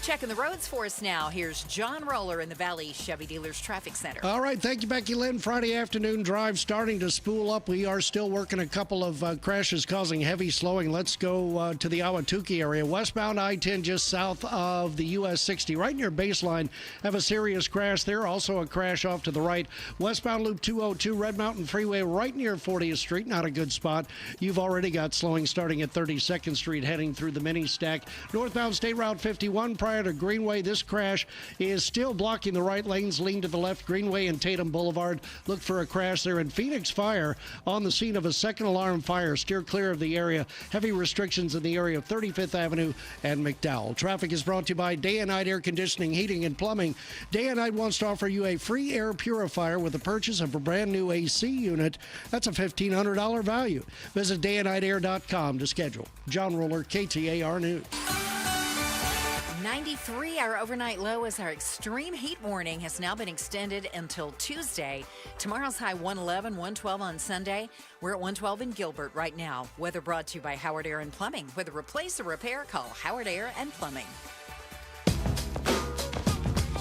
Checking the roads for us now. Here's John Roller in the Valley Chevy Dealers Traffic Center. All right. Thank you, Becky Lynn. Friday afternoon drive starting to spool up. We are still working a couple of crashes causing heavy slowing. Let's go to the Ahwatukee area. Westbound I-10 just south of the US 60, right near Baseline. Have a serious crash there. Also a crash off to the right. Westbound Loop 202, Red Mountain Freeway, right near 40th Street. Not a good spot. You've already got slowing starting at 32nd Street, heading through the mini stack. Northbound State Route 51, prior to Greenway. This crash is still blocking the right lanes. Lean to the left, Greenway and Tatum Boulevard. Look for a crash there. In Phoenix, fire on the scene of a second alarm fire. Steer clear of the area. Heavy restrictions in the area of 35th Avenue and McDowell. Traffic is brought to you by Day and Night Air Conditioning, Heating, and Plumbing. Day and Night wants to offer you a free air purifier with the purchase of a brand new AC unit. That's a $1,500 value. Visit dayandnightair.com to schedule. John Roller, KTAR News. 93, our overnight low as our extreme heat warning has now been extended until Tuesday. Tomorrow's high 111, 112 on Sunday. We're at 112 in Gilbert right now. Weather brought to you by Howard Air and Plumbing. Whether replace or repair, call Howard Air and Plumbing.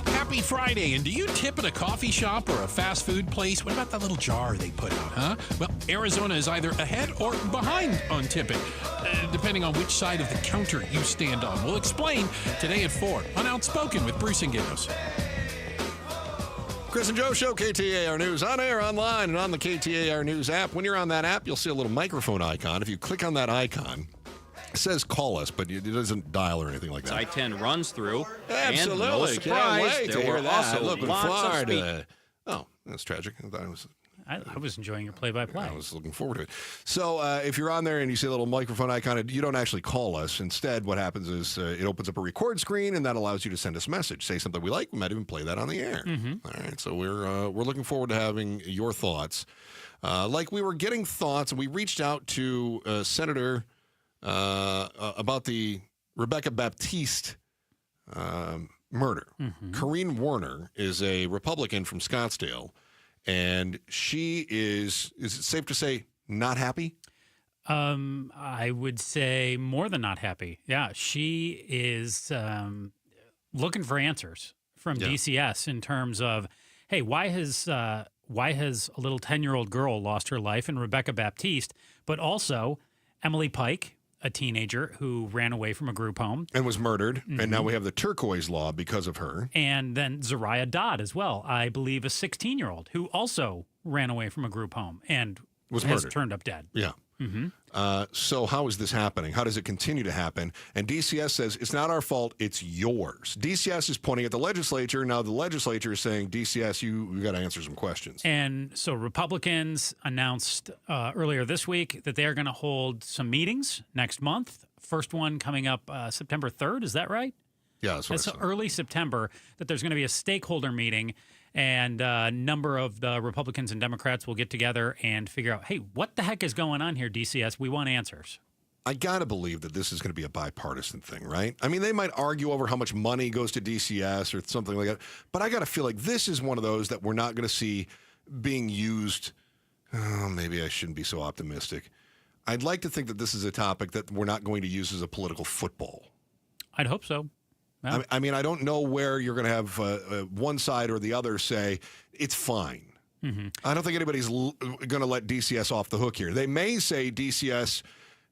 Happy Friday, and do you tip at a coffee shop or a fast food place? What about that little jar they put out, huh? Well, Arizona is either ahead or behind on tipping, depending on which side of the counter you stand on. We'll explain today at 4 on Outspoken with Bruce and Gillis. Chris and Joe Show, KTAR News, on air, online, and on the KTAR News app. When you're on that app, you'll see a little microphone icon. If you click on that icon, It says call us, but it doesn't dial or anything like that. I-10 runs through. Absolutely. And no surprise, there were also Look, in lots Florida. Oh, that's tragic. I thought it was. I was enjoying your play-by-play. I was looking forward to it. So if you're on there and you see a little microphone icon, you don't actually call us. Instead, what happens is it opens up a record screen, and that allows you to send us a message. Say something we like. We might even play that on the air. All right. So we're looking forward to having your thoughts. Like we were getting thoughts, and we reached out to Senator about the Rebecca Baptiste murder. Corrine Warner is a Republican from Scottsdale. And she is it safe to say, not happy? I would say more than not happy. Yeah, she is looking for answers from DCS in terms of, hey, why has a little 10-year-old girl lost her life, and Rebecca Baptiste, but also Emily Pike, a teenager who ran away from a group home. And was murdered. And now we have the turquoise law because of her. And then Zariah Dodd as well, I believe a 16-year-old who also ran away from a group home and was has murdered. turned up dead. Yeah. So how is this happening? How does it continue to happen? And DCS says, it's not our fault, it's yours. DCS is pointing at the legislature. Now the legislature is saying, DCS, you got to answer some questions. And so Republicans announced earlier this week that they are going to hold some meetings next month. First one coming up September 3rd. Is that right? Yeah, that's what That's early September, that there's going to be a stakeholder meeting, and a number of the Republicans and Democrats will get together and figure out, hey, what the heck is going on here, DCS? We want answers. I got to believe that this is going to be a bipartisan thing, right? I mean, they might argue over how much money goes to DCS or something like that, but I got to feel like this is one of those that we're not going to see being used. Oh, maybe I shouldn't be so optimistic. I'd like to think that this is a topic that we're not going to use as a political football. I'd hope so. Yeah. I mean, I don't know where you're going to have one side or the other say, it's fine. I don't think anybody's going to let DCS off the hook here. They may say, DCS,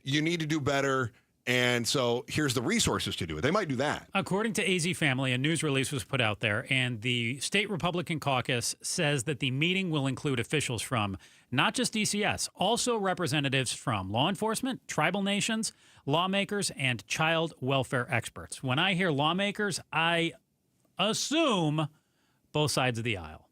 you need to do better, and so here's the resources to do it. They might do that. According to AZ Family, a news release was put out there, and the state Republican caucus says that the meeting will include officials from not just DCS, also representatives from law enforcement, tribal nations, lawmakers, and child welfare experts. When I hear lawmakers, I assume both sides of the aisle.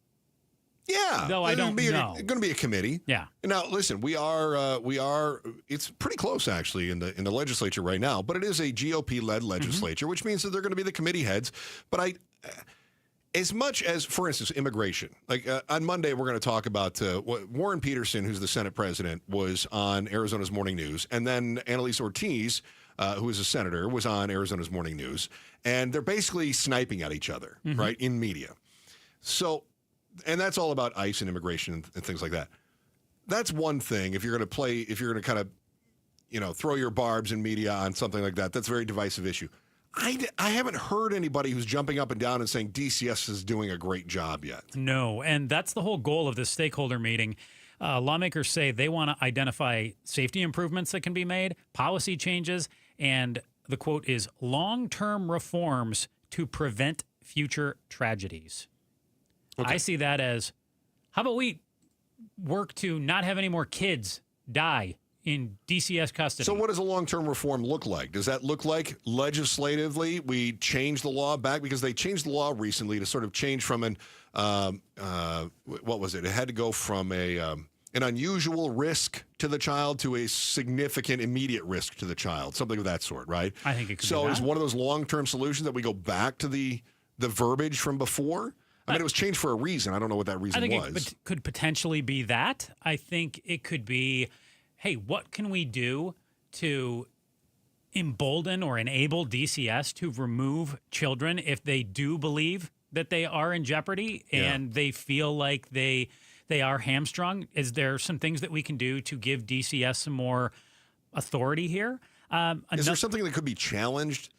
Yeah, though I don't know. It's going to be a committee. Yeah. Now, listen, we are. It's pretty close actually in the legislature right now, but it is a GOP-led legislature, which means that they're going to be the committee heads. But as much as, for instance, immigration. Like on Monday, we're going to talk about Warren Peterson, who's the Senate president, was on Arizona's Morning News, and then Annalise Ortiz, who is a senator, was on Arizona's Morning News, and they're basically sniping at each other, right, in media. So. And that's all about ICE and immigration and things like that. That's one thing. If you're going to kind of, throw your barbs in media on something like that, that's a very divisive issue. I haven't heard anybody who's jumping up and down and saying DCS is doing a great job yet. No, and that's the whole goal of this stakeholder meeting. Lawmakers say they want to identify safety improvements that can be made, policy changes, and the quote is long-term reforms to prevent future tragedies. Okay. I see that as, how about we work to not have any more kids die in DCS custody? So what does a long-term reform look like? Does that look like legislatively we change the law back? Because they changed the law recently to sort of change from what was it? It had to go from an unusual risk to the child to a significant immediate risk to the child, something of that sort, right? I think it could be so that. Is one of those long-term solutions that we go back to the verbiage from before? I mean, it was changed for a reason. I don't know what that reason was. It could potentially be that. I think it could be, hey, what can we do to embolden or enable DCS to remove children if they do believe that they are in jeopardy and they feel like they are hamstrung? Is there some things that we can do to give DCS some more authority here? Is there something that could be challenged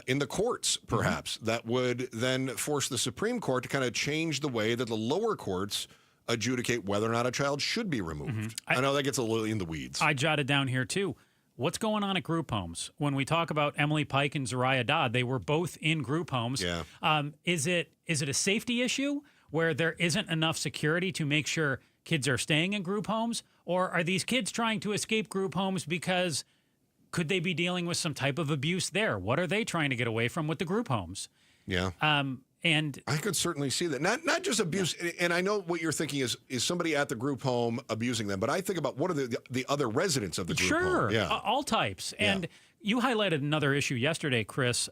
in the courts, perhaps, that would then force the Supreme Court to kind of change the way that the lower courts adjudicate whether or not a child should be removed? I know that gets a little in the weeds. I jotted down here, too. What's going on at group homes? When we talk about Emily Pike and Zariah Dodd, they were both in group homes. Yeah. Is it a safety issue where there isn't enough security to make sure kids are staying in group homes? Or are these kids trying to escape group homes because could they be dealing with some type of abuse there? What are they trying to get away from with the group homes? Yeah. And I could certainly see that. Not just abuse, and I know what you're thinking is somebody at the group home abusing them, but I think about what are the other residents of the group home. Sure, Yeah. all types. And you highlighted another issue yesterday, Chris,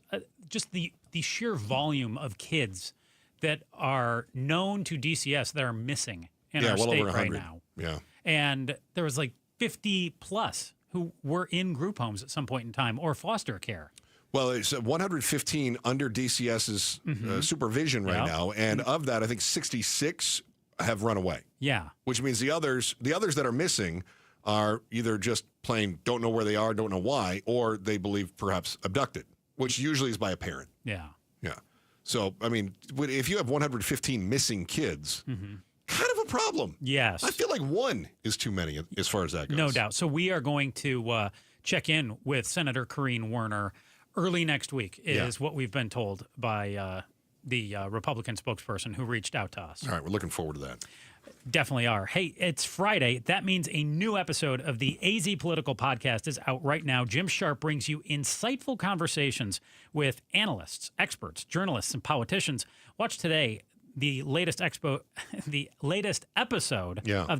just the sheer volume of kids that are known to DCS that are missing in our state over 100. right now. Yeah. And there was like 50 plus who were in group homes at some point in time or foster care. Well, it's 115 under DCS's supervision right now, and of that, I think 66 have run away. Yeah. Which means the others that are missing are either just plain don't know where they are, don't know why, or they believe perhaps abducted, which usually is by a parent. Yeah. Yeah. So, I mean, if you have 115 missing kids, kind of a problem. Yes. I feel like one is too many as far as that goes. No doubt. So we are going to check in with Senator Corrine Werner early next week is what we've been told by the Republican spokesperson who reached out to us. All right, we're looking forward to that. Definitely are. Hey, it's Friday. That means a new episode of the AZ Political Podcast is out right now. Jim Sharp brings you insightful conversations with analysts, experts, journalists, and politicians. Watch today the latest episode of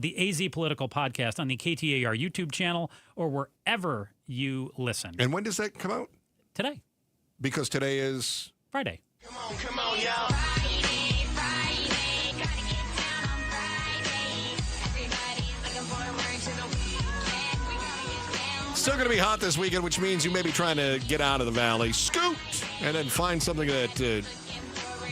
the AZ Political Podcast on the KTAR YouTube channel or wherever you listen. And when does that come out? Today. Because today is Friday. Come on, y'all. Still going to be hot this weekend, which means you may be trying to get out of the valley, scoot, and then find something that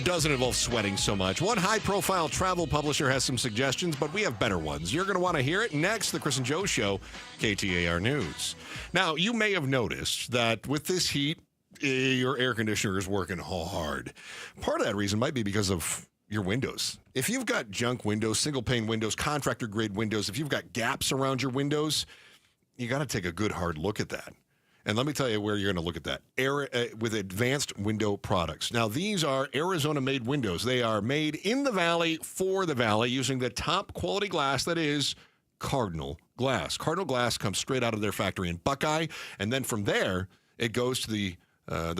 doesn't involve sweating so much. One high-profile travel publisher has some suggestions, but we have better ones. You're going to want to hear it next, The Chris and Joe Show, KTAR News. Now, you may have noticed that with this heat, your air conditioner is working hard. Part of that reason might be because of your windows. If you've got junk windows, single-pane windows, contractor-grade windows, if you've got gaps around your windows, you got to take a good hard look at that. And let me tell you where you're going to look at that. With Advanced Window Products. Now, these are Arizona-made windows. They are made in the Valley for the Valley using the top quality glass that is Cardinal glass. Cardinal glass comes straight out of their factory in Buckeye, and then from there, it goes to the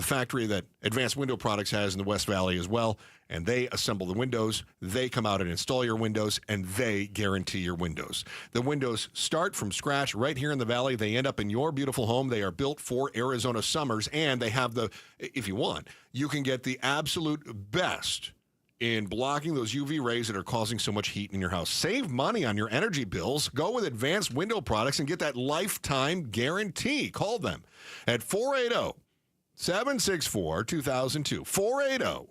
factory that Advanced Window Products has in the West Valley as well, and they assemble the windows. They come out and install your windows, and they guarantee your windows. The windows start from scratch right here in the Valley. They end up in your beautiful home. They are built for Arizona summers, and they have if you want, you can get the absolute best in blocking those UV rays that are causing so much heat in your house. Save money on your energy bills. Go with Advanced Window Products and get that lifetime guarantee. Call them at 480-764-2002.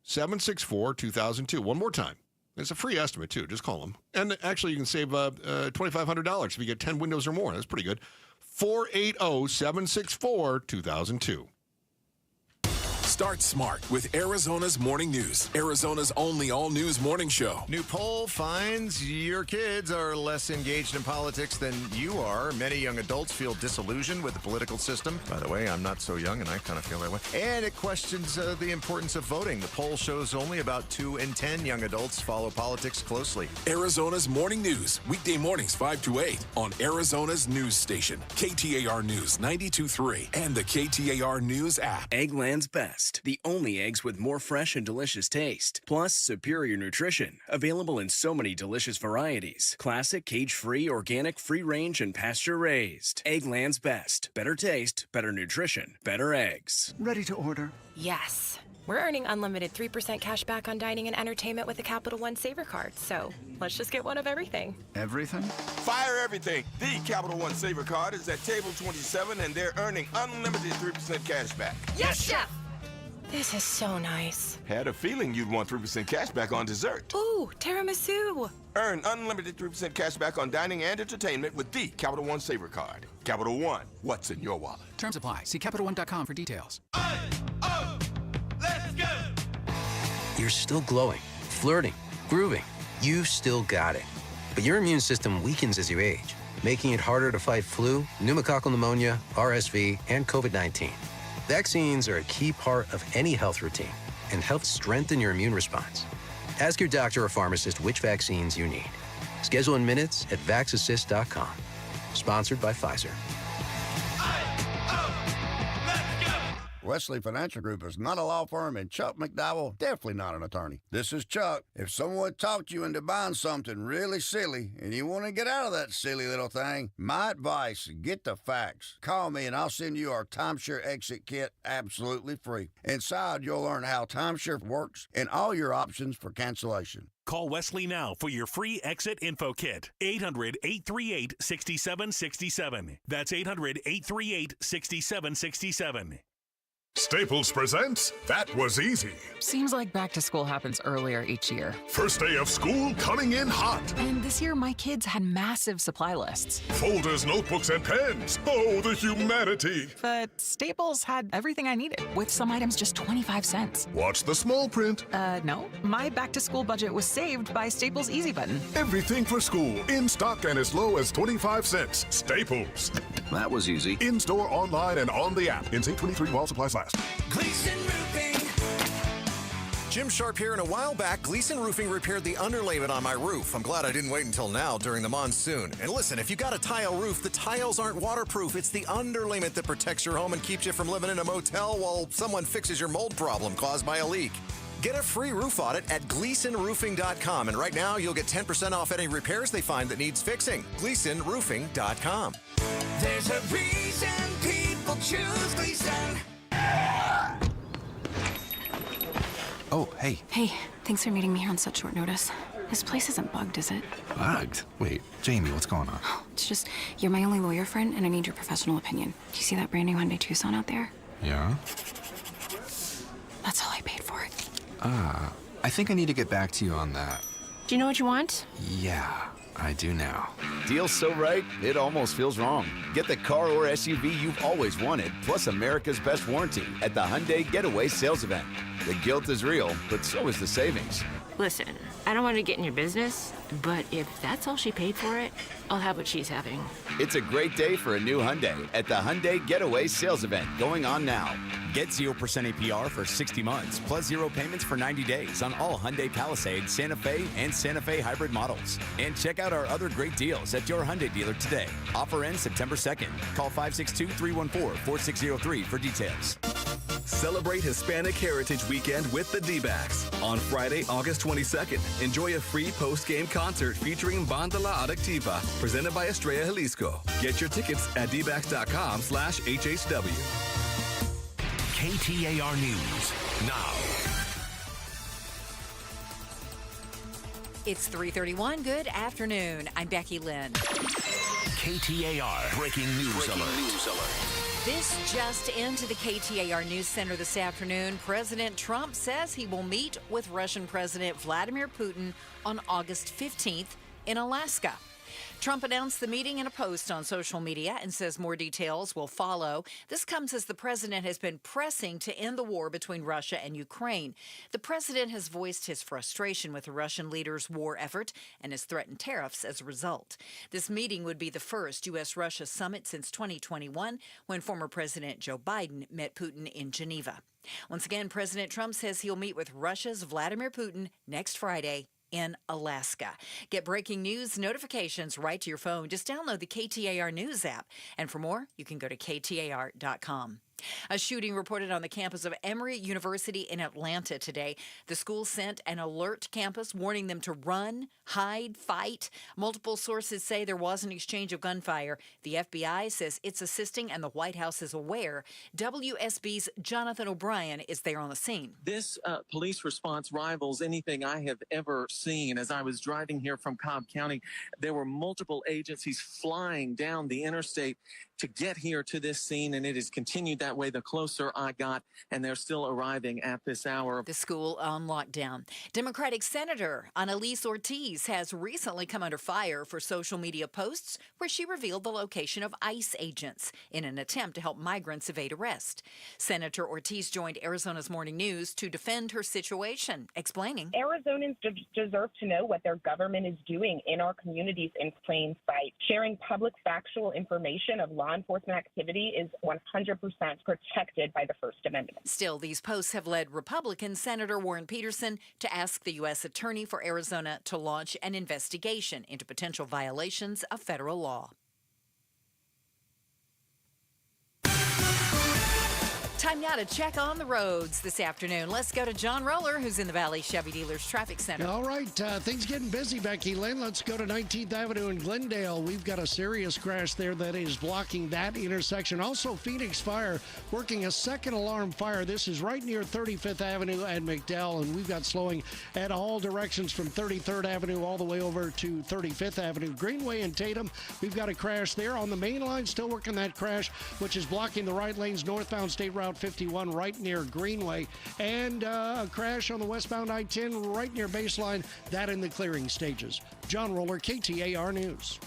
480-764-2002. One more time. It's a free estimate, too. Just call them. And actually, you can save $2,500 if you get 10 windows or more. That's pretty good. 480-764-2002. Start smart with Arizona's Morning News, Arizona's only all-news morning show. New poll finds your kids are less engaged in politics than you are. Many young adults feel disillusioned with the political system. By the way, I'm not so young, and I kind of feel that way. And it questions the importance of voting. The poll shows only about 2 in 10 young adults follow politics closely. Arizona's Morning News, weekday mornings 5 to 8 on Arizona's news station, KTAR News 92.3, and the KTAR News app. Eggland's Best. The only eggs with more fresh and delicious taste. Plus, superior nutrition. Available in so many delicious varieties. Classic, cage-free, organic, free-range, and pasture-raised. Eggland's Best. Better taste, better nutrition, better eggs. Ready to order? Yes. We're earning unlimited 3% cash back on dining and entertainment with the Capital One Saver card, so let's just get one of everything. Everything? Fire everything. The Capital One Saver card is at table 27, and they're earning unlimited 3% cash back. Yes, Chef! This is so nice. Had a feeling you'd want 3% cash back on dessert. Ooh, tiramisu. Earn unlimited 3% cash back on dining and entertainment with the Capital One Saver card. Capital One, what's in your wallet? Terms apply. See CapitalOne.com for details. Let's go! You're still glowing, flirting, grooving. You've still got it. But your immune system weakens as you age, making it harder to fight flu, pneumococcal pneumonia, RSV, and COVID-19. Vaccines are a key part of any health routine and help strengthen your immune response. Ask your doctor or pharmacist which vaccines you need. Schedule in minutes at VaxAssist.com. Sponsored by Pfizer. Wesley Financial Group is not a law firm, and Chuck McDowell, definitely not an attorney. This is Chuck. If someone talked you into buying something really silly and you want to get out of that silly little thing, my advice, get the facts. Call me and I'll send you our timeshare exit kit absolutely free. Inside, you'll learn how timeshare works and all your options for cancellation. Call Wesley now for your free exit info kit. 800-838-6767. That's 800-838-6767. Staples presents That Was Easy. Seems like back to school happens earlier each year. First day of school coming in hot. And this year, my kids had massive supply lists. Folders, notebooks, and pens. Oh, the humanity. But Staples had everything I needed, with some items just 25 cents. Watch the small print. No. My back to school budget was saved by Staples Easy Button. Everything for school, in stock and as low as 25 cents. Staples. That was easy. In store, online, and on the app. In 23 while supplies last. Gleason Roofing. Jim Sharp here, and a while back, Gleason Roofing repaired the underlayment on my roof. I'm glad I didn't wait until now during the monsoon. And listen, if you got a tile roof, the tiles aren't waterproof. It's the underlayment that protects your home and keeps you from living in a motel while someone fixes your mold problem caused by a leak. Get a free roof audit at GleasonRoofing.com, and right now you'll get 10% off any repairs they find that needs fixing. GleasonRoofing.com. There's a reason people choose Gleason. Oh, hey. Hey, thanks for meeting me here on such short notice. This place isn't bugged, is it? Bugged? Wait, Jamie, what's going on? It's just, you're my only lawyer friend, and I need your professional opinion. Do you see that brand new Hyundai Tucson out there? Yeah? That's all I paid for it. I think I need to get back to you on that. Do you know what you want? Yeah, I do now. Deal's so right, it almost feels wrong. Get the car or SUV you've always wanted, plus America's best warranty at the Hyundai Getaway Sales Event. The guilt is real, but so is the savings. Listen, I don't want to get in your business, but if that's all she paid for it, I'll have what she's having. It's a great day for a new Hyundai at the Hyundai Getaway Sales Event going on now. Get 0% APR for 60 months, plus 0 payments for 90 days on all Hyundai Palisade, Santa Fe, and Santa Fe hybrid models. And check out our other great deals at your Hyundai dealer today. Offer ends September 2nd. Call 562-314-4603 for details. Celebrate Hispanic Heritage Weekend with the D-backs. On Friday, August 22nd, enjoy a free post-game concert featuring Banda La Adictiva, presented by Estrella Jalisco. Get your tickets at dbacks.com/HHW. KTAR News now. It's 3:31. Good afternoon. I'm Becky Lynn. KTAR Breaking News Alert. This just into the KTAR News Center this afternoon. President Trump says he will meet with Russian President Vladimir Putin on August 15th in Alaska. Trump announced the meeting in a post on social media and says more details will follow. This comes as the president has been pressing to end the war between Russia and Ukraine. The president has voiced his frustration with the Russian leader's war effort and has threatened tariffs as a result. This meeting would be the first U.S.-Russia summit since 2021, when former President Joe Biden met Putin in Geneva. Once again, President Trump says he'll meet with Russia's Vladimir Putin next Friday in Alaska. Get breaking news notifications right to your phone. Just download the KTAR News app. And for more, you can go to KTAR.com. A shooting reported on the campus of Emory University in Atlanta today. The school sent an alert to campus warning them to run, hide, fight. Multiple sources say there was an exchange of gunfire. The FBI says it's assisting and the White House is aware. WSB's Jonathan O'Brien is there on the scene. This police response rivals anything I have ever seen. As I was driving here from Cobb County, there were multiple agencies flying down the interstate to get here to this scene, and it has continued that way the closer I got, and they're still arriving at this hour. The school on lockdown. Democratic Senator Annalise Ortiz has recently come under fire for social media posts where she revealed the location of ICE agents in an attempt to help migrants evade arrest. Senator Ortiz joined Arizona's Morning News to defend her situation, explaining, Arizonans deserve to know what their government is doing in our communities in plain sight. Sharing public factual information of law enforcement activity is 100% protected by the First Amendment. Still, these posts have led Republican Senator Warren Peterson to ask the U.S. Attorney for Arizona to launch an investigation into potential violations of federal law. Time now to check on the roads this afternoon. Let's go to John Roller, who's in the Valley Chevy Dealers Traffic Center. All right, things getting busy, Becky Lynn. Let's go to 19th Avenue in Glendale. We've got a serious crash there that is blocking that intersection. Also, Phoenix Fire working a second alarm fire. This is right near 35th Avenue and McDowell, and we've got slowing at all directions from 33rd Avenue all the way over to 35th Avenue. Greenway and Tatum, we've got a crash there. On the main line, still working that crash, which is blocking the right lanes northbound State Route 51 right near Greenway, and a crash on the westbound I-10 right near Baseline, that in the clearing stages. John Roller, KTAR News.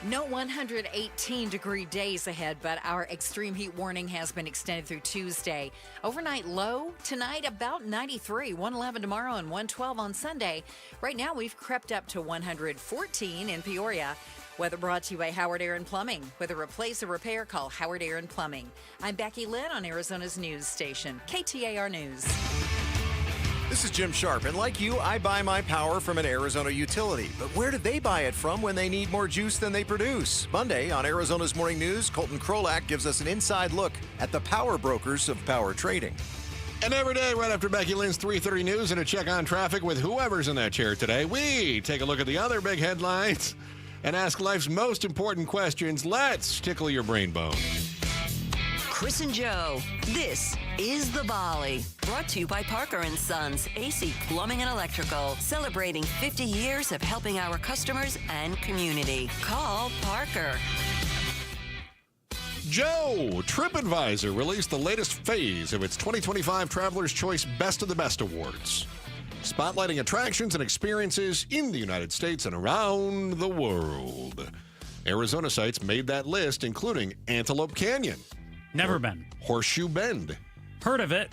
No 118-degree days ahead, but our extreme heat warning has been extended through Tuesday. Overnight low tonight, about 93, 111 tomorrow, and 112 on Sunday. Right now, we've crept up to 114 in Peoria. Weather brought to you by Howard Aaron Plumbing. Whether replace or repair, call Howard Aaron Plumbing. I'm Becky Lynn on Arizona's news station, KTAR News. This is Jim Sharp, and like you, I buy my power from an Arizona utility. But where do they buy it from when they need more juice than they produce? Monday on Arizona's Morning News, Colton Krolak gives us an inside look at the power brokers of power trading. And every day, right after Becky Lynn's 3:30 News and a check on traffic with whoever's in that chair today, we take a look at the other big headlines and ask life's most important questions. Let's tickle your brain bone. Chris and Joe, this is The Volley. Brought to you by Parker & Sons, AC Plumbing and Electrical. Celebrating 50 years of helping our customers and community. Call Parker. Joe, TripAdvisor released the latest phase of its 2025 Traveler's Choice Best of the Best Awards, spotlighting attractions and experiences in the United States and around the world. Arizona sites made that list, including Antelope Canyon. Never been. Horseshoe Bend. Heard of it.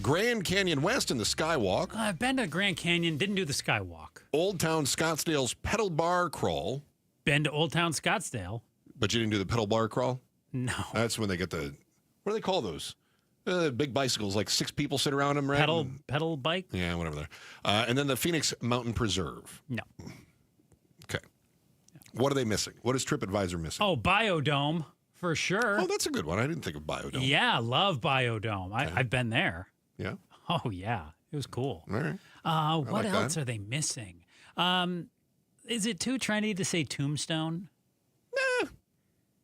Grand Canyon West and the Skywalk. I've been to Grand Canyon, didn't do the Skywalk. Old Town Scottsdale's Pedal Bar Crawl. Been to Old Town Scottsdale. But you didn't do the Pedal Bar Crawl? No. That's when they get the, what do they call those? Big bicycles, like 6 people sit around them, right? Pedal bike? Yeah, whatever there. And then the Phoenix Mountain Preserve. No. Okay. What are they missing? What is TripAdvisor missing? Oh, Biodome. For sure. Oh, that's a good one. I didn't think of Biodome. Yeah, love Biodome. I've been there. Yeah? Oh, yeah. It was cool. All right. What else are they missing? Is it too trendy to say Tombstone?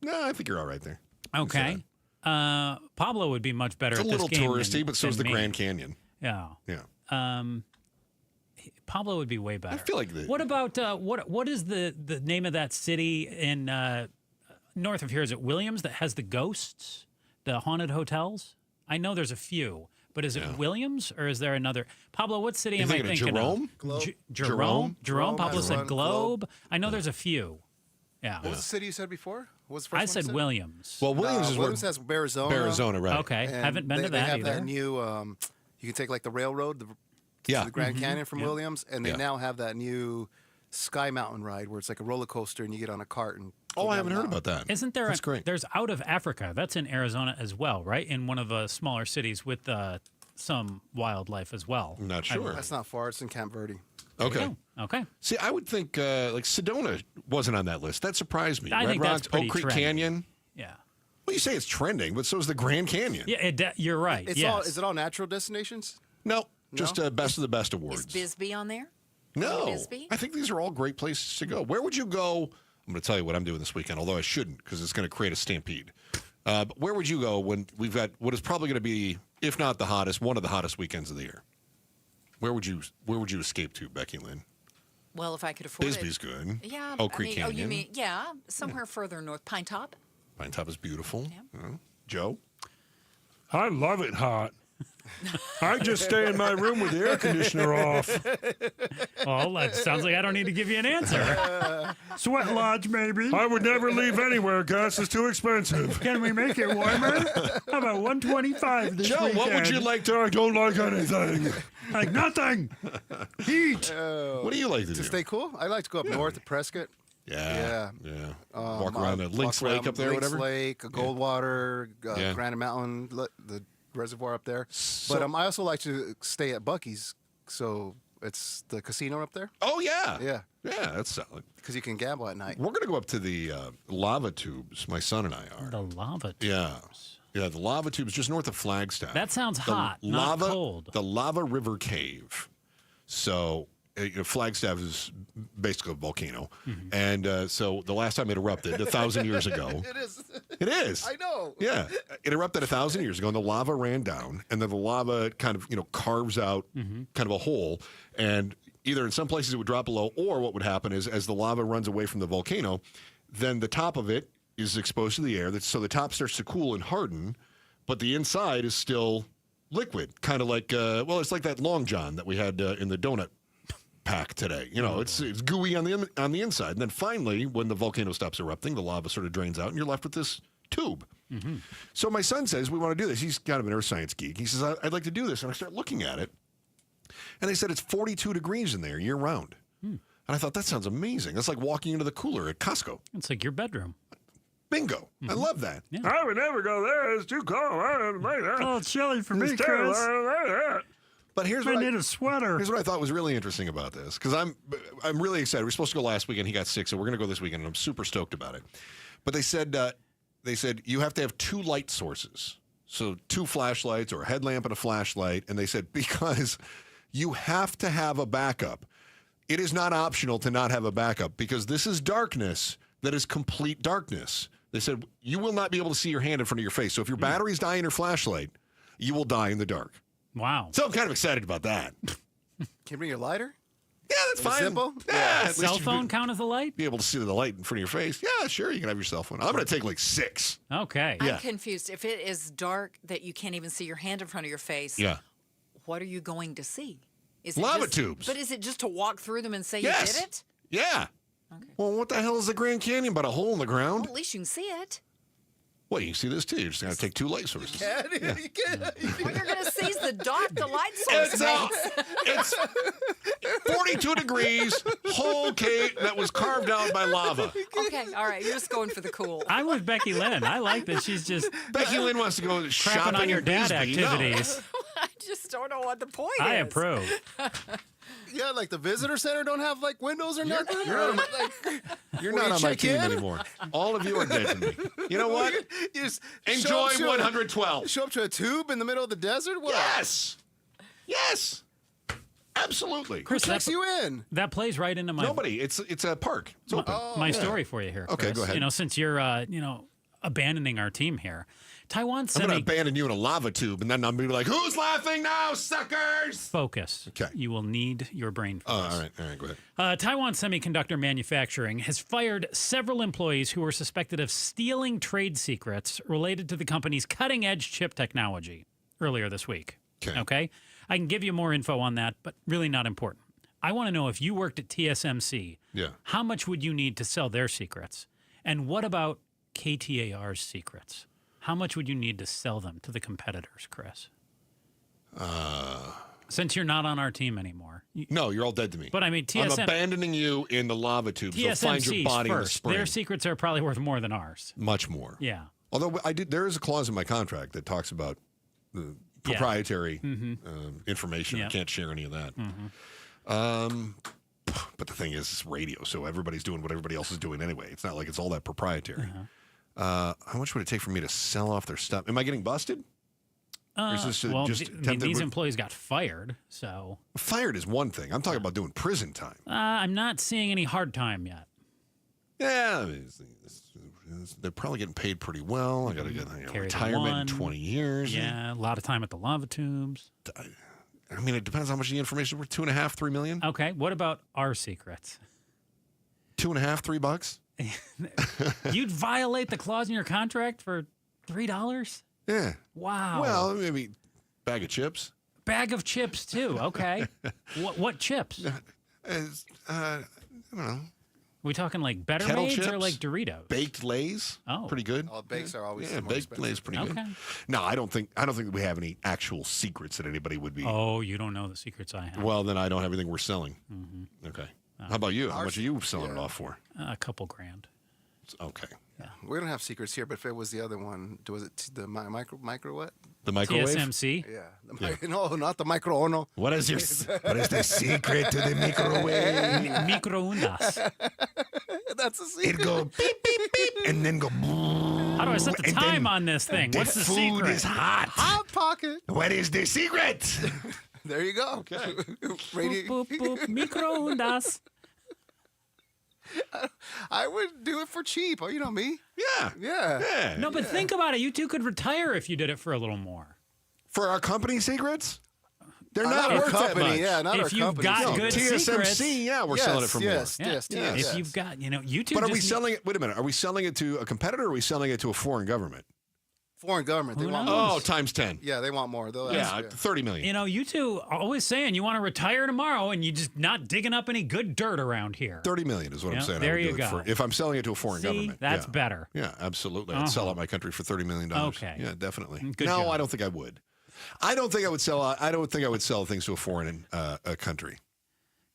No, I think you're all right there. Okay. Pablo would be much better it's at a this little game touristy, but so is the me. Grand Canyon. Yeah. Yeah. Pablo would be way better. I feel like What about what is the name of that city in north of here? Is it Williams that has the ghosts, the haunted hotels? I know there's a few, but is it Williams or is there another? Pablo, what city am I thinking Jerome? of? Jerome. Pablo said Globe. I know there's a few. Yeah. What was the city you said before? What was the I first one said you Williams. Well, Williams is Williams has Arizona. Arizona, right? Okay. And Haven't been to they that have either. that new, you can take like the railroad to the Grand Canyon from Williams, and they now have that new Sky Mountain ride where it's like a roller coaster and you get on a cart and Oh, I haven't heard about that. Isn't there? That's great. There's Out of Africa. That's in Arizona as well, right? In one of the smaller cities with some wildlife as well. I'm not sure. That's not far. It's in Camp Verde. Okay. Okay. See, I would think like Sedona wasn't on that list. That surprised me. I Red think Rocks, that's pretty Oak Creek trendy. Canyon. Yeah. Well, you say it's trending, but so is the Grand Canyon. Yeah, you're right. It's yes. all. Is it all natural destinations? No, just Best of the Best awards. Is Bisbee on there? No, Bisbee? I think these are all great places to go. Where would you go? I'm going to tell you what I'm doing this weekend, although I shouldn't because it's going to create a stampede. But where would you go when we've got what is probably going to be, if not the hottest, one of the hottest weekends of the year? Where would you escape to, Becky Lynn? Well, if I could afford Bisbee's it. good. Yeah. Oak Creek Canyon. Oh, you mean, somewhere further north. Pine Top? Pine Top is beautiful. Yeah. Joe? I love it hot. I just stay in my room with the air conditioner off. Well, that sounds like I don't need to give you an answer. Sweat lodge, maybe. I would never leave anywhere. Gas is too expensive. Can we make it warmer? How about 125 this Joe, weekend? what would you like to? I don't like anything. Like nothing. Heat. What do you like to do? stay cool? I like to go up north to Prescott. Yeah. Walk around the Lynx Lake up there, Lynx whatever. Lake, Goldwater, Granite Mountain, the reservoir up there. But I also like to stay at Buc-ee's. So It's the casino up there. Oh, yeah. Yeah. Yeah, that's solid. Because you can gamble at night. We're going to go up to the lava tubes. My son and I are. The lava tubes. Yeah. Yeah, the lava tubes just north of Flagstaff. That sounds hot, not cold. The Lava River Cave. So, Flagstaff is basically a volcano. And so the last time it erupted, 1,000 years ago. It is. It is. I know. Yeah. It erupted 1,000 years ago, and the lava ran down, and then the lava kind of, carves out kind of a hole. And either in some places it would drop below, or what would happen is as the lava runs away from the volcano, then the top of it is exposed to the air. So the top starts to cool and harden, but the inside is still liquid. Kind of like, it's like that Long John that we had in the donut pack today. It's gooey on the inside. And then finally, when the volcano stops erupting, the lava sort of drains out, and you're left with this tube. So my son says, we want to do this. He's kind of an earth science geek. He says, I'd like to do this. And I start looking at it. And they said it's 42 degrees in there year round. And I thought, that sounds amazing. That's like walking into the cooler at Costco. It's like your bedroom. Bingo. I love that. Yeah. I would never go there. It's too cold. I don't like that. Oh, it's chilly for me, It's terrible. Chris. I don't like that. But here's I what need a sweater. Here's what I thought was really interesting about this, because I'm really excited. We were supposed to go last weekend. He got sick, so we're going to go this weekend, and I'm super stoked about it. But they said you have to have 2 light sources, so 2 flashlights or a headlamp and a flashlight. And they said because you have to have a backup. It is not optional to not have a backup because this is darkness that is complete darkness. They said you will not be able to see your hand in front of your face. So if your batteries die in your flashlight, you will die in the dark. Wow. So I'm kind of excited about that. Can you bring your lighter? Yeah, that's fine. Simple? Yeah. Cell phone count as a light? Be able to see the light in front of your face. Yeah, sure. You can have your cell phone. I'm going to take like 6. Okay. I'm confused. If it is dark that you can't even see your hand in front of your face, what are you going to see? Is it lava tubes. But is it just to walk through them and say Yes. you did it? Yeah. Okay. Well, what the hell is the Grand Canyon but a hole in the ground? Well, at least you can see it. Well, you can see this too. You're just going to take 2 light sources. Well, you're going to seize the light source. It's 42 degrees, whole cave that was carved out by lava. Okay, all right. You're just going for the cool. I'm with Becky Lynn. I like that she's just Becky Lynn wants to go shopping on your in dad Bisbee. activities. I just don't know what the point is. I approve. Yeah, like the visitor center don't have like windows or nothing. You're not on my team anymore. All of you are dead to me. You know what? You just Enjoy show up 112. Show up to a tube in the middle of the desert? What? Yes. Absolutely. Chris, Who checks you in? That plays right into my Nobody. It's a park. It's open. my story for you here. Okay, Chris. go ahead. Since you're abandoning our team here, Taiwan I'm semi. going to abandon you in a lava tube, and then I'm going to be like, who's laughing now, suckers? Focus. Okay. You will need your brain focus. All right, go ahead. Taiwan Semiconductor Manufacturing has fired several employees who were suspected of stealing trade secrets related to the company's cutting-edge chip technology earlier this week. Okay? I can give you more info on that, but really not important. I want to know if you worked at TSMC, how much would you need to sell their secrets? And what about KTAR's secrets? How much would you need to sell them to the competitors, Chris? Since you're not on our team anymore. No, you're all dead to me. But I mean, I'm abandoning you in the lava tubes. TSMC's They'll find your body in the first. spring. Their secrets are probably worth more than ours. Much more. Yeah. Although there is a clause in my contract that talks about the proprietary information. I can't share any of that. But the thing is, it's radio, so everybody's doing what everybody else is doing anyway. It's not like it's all that proprietary. How much would it take for me to sell off their stuff? Am I getting busted? Or is this these employees got fired, so... Fired is one thing. I'm talking about doing prison time. I'm not seeing any hard time yet. Yeah, I mean, they're probably getting paid pretty well. I got to get retirement in 20 years. Yeah, a lot of time at the lava tubes. I mean, it depends how much the information is worth. $2.5, $3 million? Okay, what about our secrets? $2.5, $3? You'd violate the clause in your contract for $3? Yeah. Wow. Well, maybe bag of chips. Bag of chips, too. Okay. What chips? I don't know. We talking like Better Kettle Maids chips, or like Doritos? Baked Lays. Oh. Pretty good. Bakes are always baked Lays pretty good. Okay. No, I don't think we have any actual secrets that anybody would be. Oh, you don't know the secrets I have. Well, then I don't have anything we're selling. Mm-hmm. Okay. How about you? How much are you selling it off for? A couple grand. Okay. Yeah. We don't have secrets here, but if it was the other one, was it the micro what? The microwave? TSMC? Yeah. No, not the micro-ono. What is the secret to the microwave? Microondas. That's a secret. It go beep, beep, beep, and then go How do I set the time on this thing? What's the secret? food is hot. Hot pocket. What is the secret? There you go. Okay. Boop, boop, boop. Microondas. I would do it for cheap. Oh, you know me. Yeah. No, but think about it. You two could retire if you did it for a little more. For our company secrets? They're not our worth that company. much. Yeah, not If our you've company. got good TSMC, secrets. we're selling it for more. Yes. If you've got, you two But are we just selling it? Wait a minute. Are we selling it to a competitor or are we selling it to a foreign government? Foreign government. They want Oh, times 10. Yeah, they want more. They'll ask, 30 million. You two are always saying you want to retire tomorrow and you're just not digging up any good dirt around here. 30 million is what I'm saying. There I would you do it go. for, if I'm selling it to a foreign government. That's yeah. better. Yeah, absolutely. I'd sell out my country for $30 million. Okay. Yeah, definitely. Good no, job. I don't think I would. I don't think I would sell things to a foreign a country.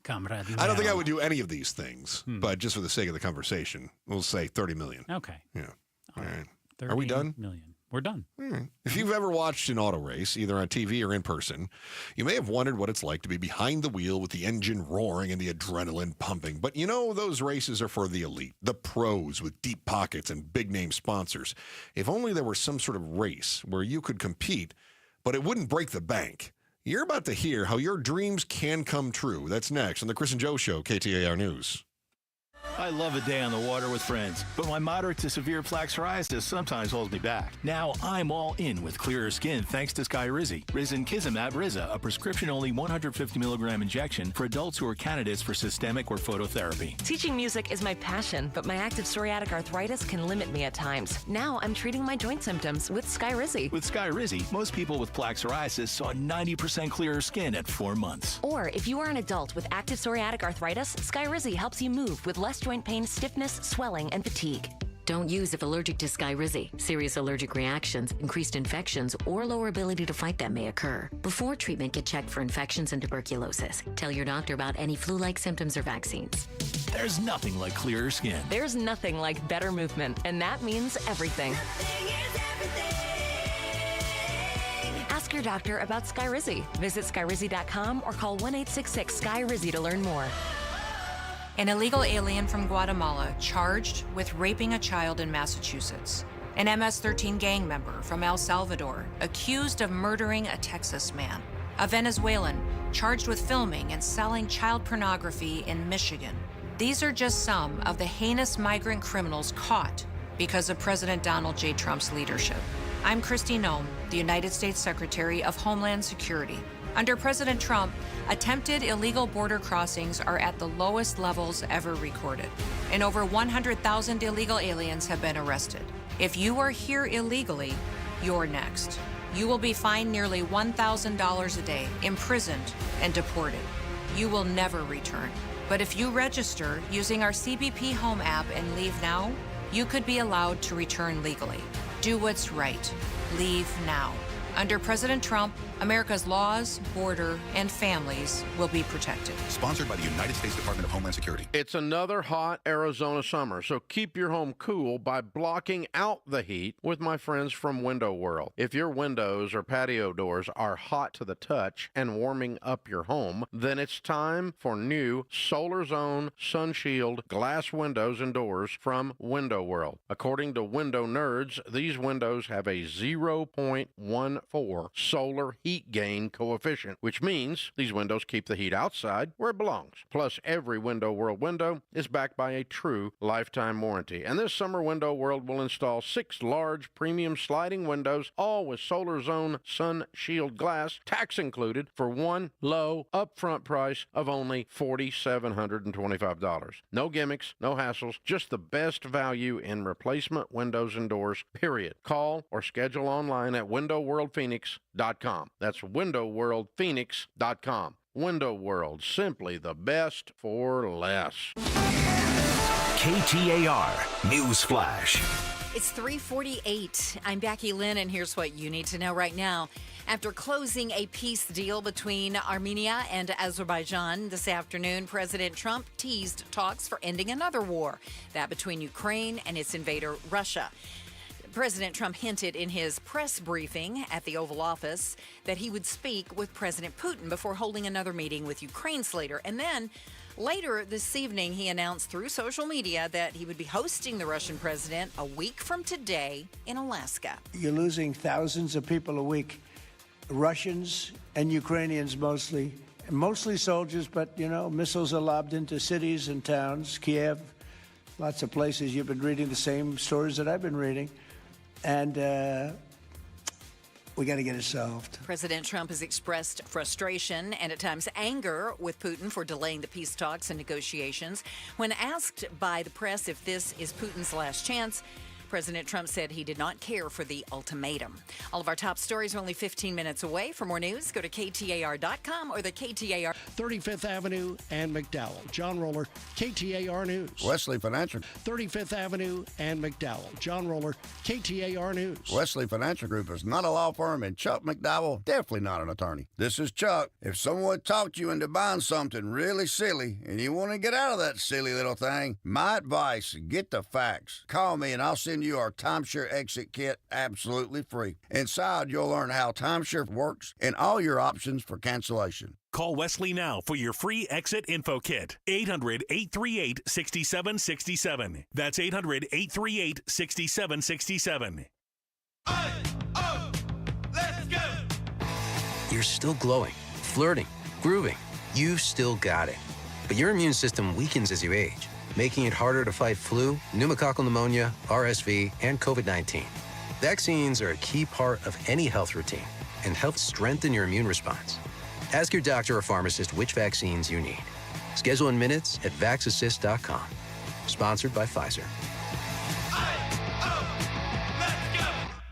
Comrade. I don't think I would do any of these things, but just for the sake of the conversation, we'll say 30 million. Okay. Yeah. All right. 30 Are we done? million. We're done. All right. If you've ever watched an auto race, either on TV or in person, you may have wondered what it's like to be behind the wheel with the engine roaring and the adrenaline pumping. But those races are for the elite, the pros with deep pockets and big-name sponsors. If only there were some sort of race where you could compete, but it wouldn't break the bank. You're about to hear how your dreams can come true. That's next on the Chris and Joe Show, KTAR News. I love a day on the water with friends, but my moderate to severe plaque psoriasis sometimes holds me back. Now I'm all in with clearer skin thanks to Skyrizi. Risankizumab Riza, a prescription-only 150 milligram injection for adults who are candidates for systemic or phototherapy. Teaching music is my passion, but my active psoriatic arthritis can limit me at times. Now I'm treating my joint symptoms with Skyrizi. With Skyrizi, most people with plaque psoriasis saw 90% clearer skin at 4 months. Or if you are an adult with active psoriatic arthritis, Skyrizi helps you move with less joint pain, stiffness, swelling, and fatigue. Don't use if allergic to Skyrizi. Serious allergic reactions, increased infections, or lower ability to fight them may occur. Before treatment, get checked for infections and tuberculosis. Tell your doctor about any flu-like symptoms or vaccines. There's nothing like clearer skin. There's nothing like better movement, and that means everything. Ask your doctor about Skyrizi. Visit Skyrizi.com or call 1-866-SKY-RIZI to learn more. An illegal alien from Guatemala charged with raping a child in Massachusetts. An MS-13 gang member from El Salvador accused of murdering a Texas man. A Venezuelan charged with filming and selling child pornography in Michigan. These are just some of the heinous migrant criminals caught because of President Donald J. Trump's leadership. I'm Kristi Noem, the United States Secretary of Homeland Security. Under President Trump, attempted illegal border crossings are at the lowest levels ever recorded, and over 100,000 illegal aliens have been arrested. If you are here illegally, you're next. You will be fined nearly $1,000 a day, imprisoned, and deported. You will never return. But if you register using our CBP Home app and leave now, you could be allowed to return legally. Do what's right. Leave now. Under President Trump, America's laws, border, and families will be protected. Sponsored by the United States Department of Homeland Security. It's another hot Arizona summer, so keep your home cool by blocking out the heat with my friends from Window World. If your windows or patio doors are hot to the touch and warming up your home, then it's time for new Solar Zone Sun Shield glass windows and doors from Window World. According to Window Nerds, these windows have a 0.14 solar heat gain coefficient, which means these windows keep the heat outside where it belongs. Plus, every Window World window is backed by a true lifetime warranty. And this summer, Window World will install 6 large premium sliding windows, all with Solar Zone Sun Shield glass, tax included, for one low upfront price of only $4,725. No gimmicks, no hassles, just the best value in replacement windows and doors, period. Call or schedule online at WindowWorldPhoenix.com. That's WindowWorldPhoenix.com. Window World, simply the best for less. KTAR News Flash. It's 3:48. I'm Becky Lynn, and here's what you need to know right now. After closing a peace deal between Armenia and Azerbaijan this afternoon, President Trump teased talks for ending another war, that between Ukraine and its invader, Russia. President Trump hinted in his press briefing at the Oval Office that he would speak with President Putin before holding another meeting with Ukraine's leader. And then later this evening, he announced through social media that he would be hosting the Russian president a week from today in Alaska. You're losing thousands of people a week, Russians and Ukrainians mostly soldiers, but, you know, missiles are lobbed into cities and towns, Kiev, lots of places. You've been reading the same stories that I've been reading. And we got to get it solved. President Trump has expressed frustration and at times anger with Putin for delaying the peace talks and negotiations. When asked by the press if this is Putin's last chance, President Trump said he did not care for the ultimatum. All of our top stories are only 15 minutes away. For more news, go to KTAR.com or the KTAR. 35th Avenue and McDowell. John Roller, KTAR News. Wesley Financial. 35th Avenue and McDowell. John Roller, KTAR News. Wesley Financial Group is not a law firm, and Chuck McDowell, definitely not an attorney. This is Chuck. If someone talked you into buying something really silly and you want to get out of that silly little thing, my advice, get the facts. Call me and I'll send you our timeshare exit kit absolutely free. Inside, you'll learn how timeshare works and all your options for cancellation. Call Wesley now for your free exit info kit. 800-838-6767. That's 800-838-6767. Let's go! You're still glowing, flirting, grooving. You've still got it. But your immune system weakens as you age, making it harder to fight flu, pneumococcal pneumonia, RSV, and COVID-19. Vaccines are a key part of any health routine and help strengthen your immune response. Ask your doctor or pharmacist which vaccines you need. Schedule in minutes at vaxassist.com. Sponsored by Pfizer.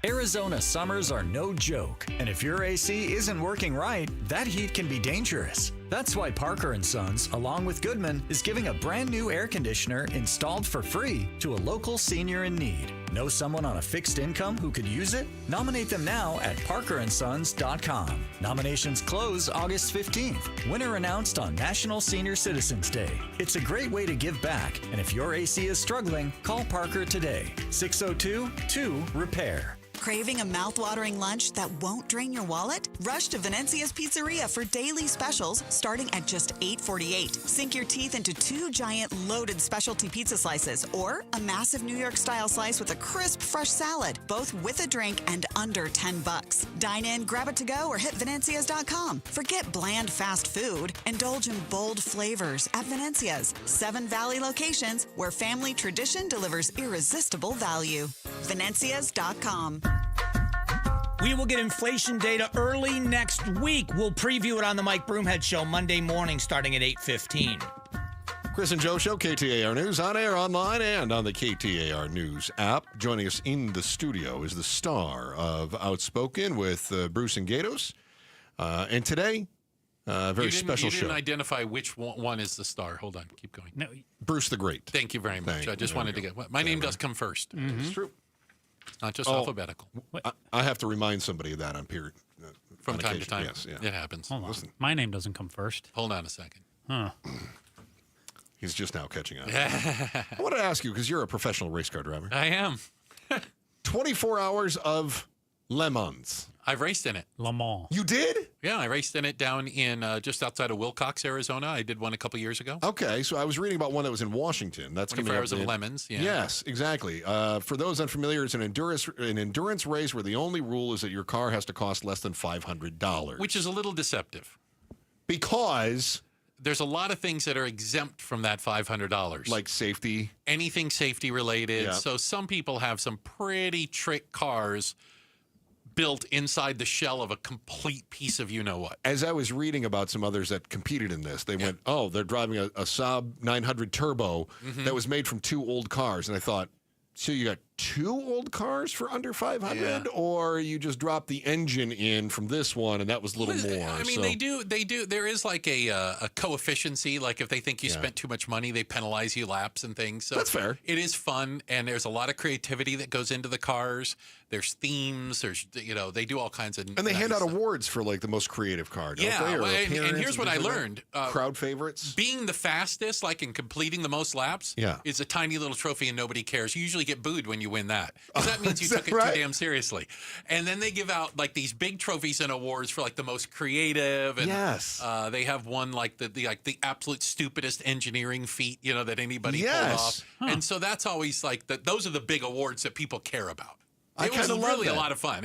Arizona summers are no joke, and if your AC isn't working right, that heat can be dangerous. That's why Parker & Sons, along with Goodman, is giving a brand new air conditioner installed for free to a local senior in need. Know someone on a fixed income who could use it? Nominate them now at parkerandsons.com. Nominations close August 15th. Winner announced on National Senior Citizens Day. It's a great way to give back, and if your AC is struggling, call Parker today. 602-2-REPAIR. Craving a mouth-watering lunch that won't drain your wallet? Rush to Venezia's Pizzeria for daily specials starting at just $8.48. Sink your teeth into 2 giant loaded specialty pizza slices or a massive New York-style slice with a crisp, fresh salad, both with a drink and under $10. Dine in, grab it to go, or hit Venezia's.com. Forget bland fast food. Indulge in bold flavors at Venezia's. 7 Valley locations where family tradition delivers irresistible value. Venezia's.com. We will get inflation data early next week. We'll preview it on the Mike Broomhead Show Monday morning starting at 8:15. Chris and Joe Show, KTAR News, on air, online, and on the KTAR News app. Joining us in the studio is the star of Outspoken with Bruce and Gatos. And today, very special show. You didn't identify which one is the star. Hold on. Keep going. No. Bruce the Great. Thank you very much. I just wanted to get... My name does come first. Mm-hmm. It's true. Not just alphabetical. I have to remind somebody of that on From time to time. Yes, yeah. It happens. Hold on. My name doesn't come first. Hold on a second. Huh. He's just now catching up. I want to ask you, because you're a professional race car driver. I am. 24 hours of Le Mans. I've raced in it. Le Mans. You did? Yeah, I raced in it down in just outside of Wilcox, Arizona. I did one a couple years ago. Okay, so I was reading about one that was in Washington. That's 24 coming Hours of Lemons. Yeah. Yes, exactly. For those unfamiliar, it's an endurance race where the only rule is that your car has to cost less than $500. Which is a little deceptive. Because there's a lot of things that are exempt from that $500. Like safety? Anything safety related. Yeah. So some people have some pretty trick cars built inside the shell of a complete piece of you-know-what. As I was reading about some others that competed in this, they went, they're driving a Saab 900 Turbo that was made from 2 old cars. And I thought, so you got 2 old cars for under $500, or you just dropped the engine in from this one, and that was a little more. I mean, they do. There is like a coefficiency. Like if they think you spent too much money, they penalize you laps and things. So that's fair. It is fun, and there's a lot of creativity that goes into the cars. There's themes. There's they do all kinds of. And they hand out awards for like the most creative car. Don't they? And here's what I learned: crowd favorites. Being the fastest, like in completing the most laps, is a tiny little trophy, and nobody cares. You usually get booed when you win that. Because that means you took it too damn seriously. And then they give out like these big trophies and awards for like the most creative. And, yes. They have one like the absolute stupidest engineering feat, that anybody pulled off. Huh. And so that's always like those are the big awards that people care about. I It was kinda love really a that. lot of fun.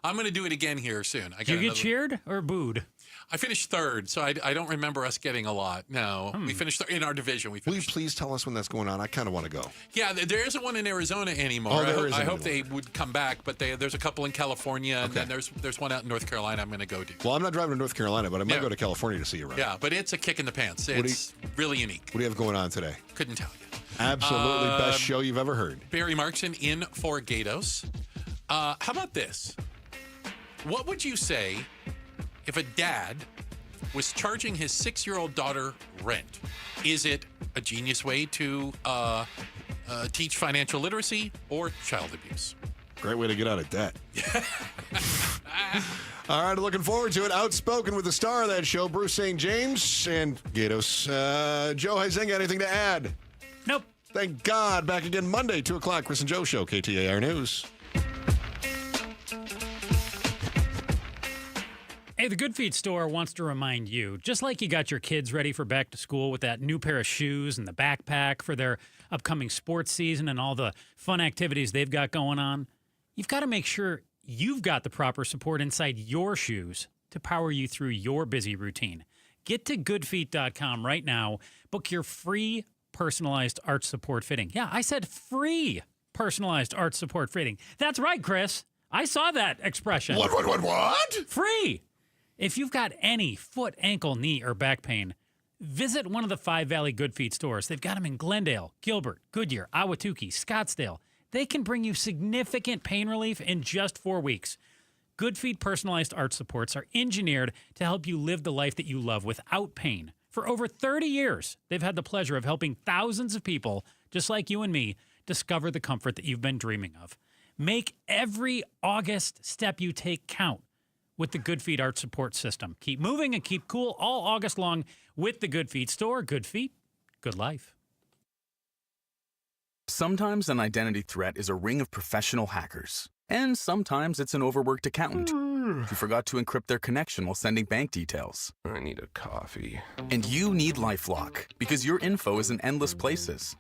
I'm going to do it again here soon. Did you get cheered or booed? I finished third, so I don't remember us getting a lot. No, we finished in our division. Will you please tell us when that's going on? I kind of want to go. Yeah, there isn't one in Arizona anymore. Oh, there isn't I hope anymore. they would come back, but there's a couple in California, and then there's one out in North Carolina I'm going to go to. Well, I'm not driving to North Carolina, but I might go to California to see you around. Yeah, but it's a kick in the pants. It's really unique. What do you have going on today? Couldn't tell you. Absolutely best show you've ever heard. Barry Markson in for Gatos. How about this? What would you say if a dad was charging his 6-year-old daughter rent? Is it a genius way to teach financial literacy or child abuse? Great way to get out of debt. All right, looking forward to it. Outspoken with the star of that show, Bruce St. James and Gatos. Joe Huizenga, anything to add? Nope. Thank God. Back again Monday, 2 o'clock. Chris and Joe Show, KTAR News. Hey, the Good Feet store wants to remind you, just like you got your kids ready for back to school with that new pair of shoes and the backpack for their upcoming sports season and all the fun activities they've got going on, you've got to make sure you've got the proper support inside your shoes to power you through your busy routine. Get to goodfeet.com right now. Book your free personalized arch support fitting. Yeah, I said free personalized arch support fitting. That's right, Chris. I saw that expression. What? Free. If you've got any foot, ankle, knee, or back pain, visit one of the 5 Valley Good Feet stores. They've got them in Glendale, Gilbert, Goodyear, Ahwatukee, Scottsdale. They can bring you significant pain relief in just 4 weeks. Good Feet personalized arch supports are engineered to help you live the life that you love without pain. For over 30 years, they've had the pleasure of helping thousands of people, just like you and me, discover the comfort that you've been dreaming of. Make every August step you take count with the Good Feet Arch Support System. Keep moving and keep cool all August long with the Good Feet store. Good feet, good life. Sometimes an identity threat is a ring of professional hackers. And sometimes it's an overworked accountant who forgot to encrypt their connection while sending bank details. I need a coffee. And you need LifeLock because your info is in endless places.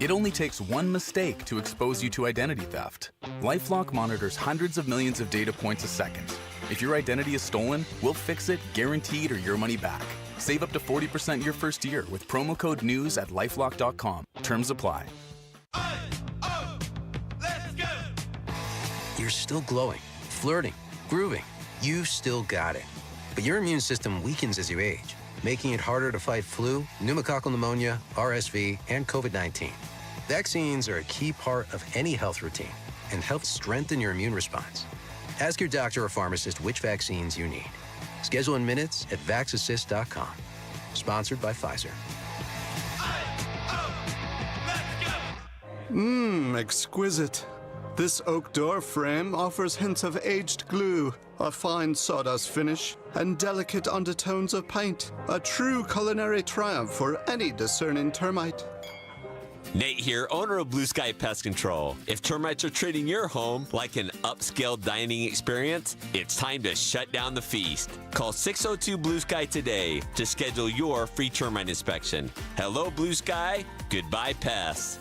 It only takes one mistake to expose you to identity theft. LifeLock monitors hundreds of millions of data points a second. If your identity is stolen, we'll fix it, guaranteed, or your money back. Save up to 40% your first year with promo code NEWS at LifeLock.com. Terms apply. You're still glowing, flirting, grooving. You've still got it. But your immune system weakens as you age, making it harder to fight flu, pneumococcal pneumonia, RSV, and COVID-19. Vaccines are a key part of any health routine and help strengthen your immune response. Ask your doctor or pharmacist which vaccines you need. Schedule in minutes at vaxassist.com. Sponsored by Pfizer. Exquisite. This oak door frame offers hints of aged glue, a fine sawdust finish, and delicate undertones of paint. A true culinary triumph for any discerning termite. Nate here, owner of Blue Sky Pest Control. If termites are treating your home like an upscale dining experience, it's time to shut down the feast. Call 602 Blue Sky today to schedule your free termite inspection. Hello, Blue Sky. Goodbye, pests.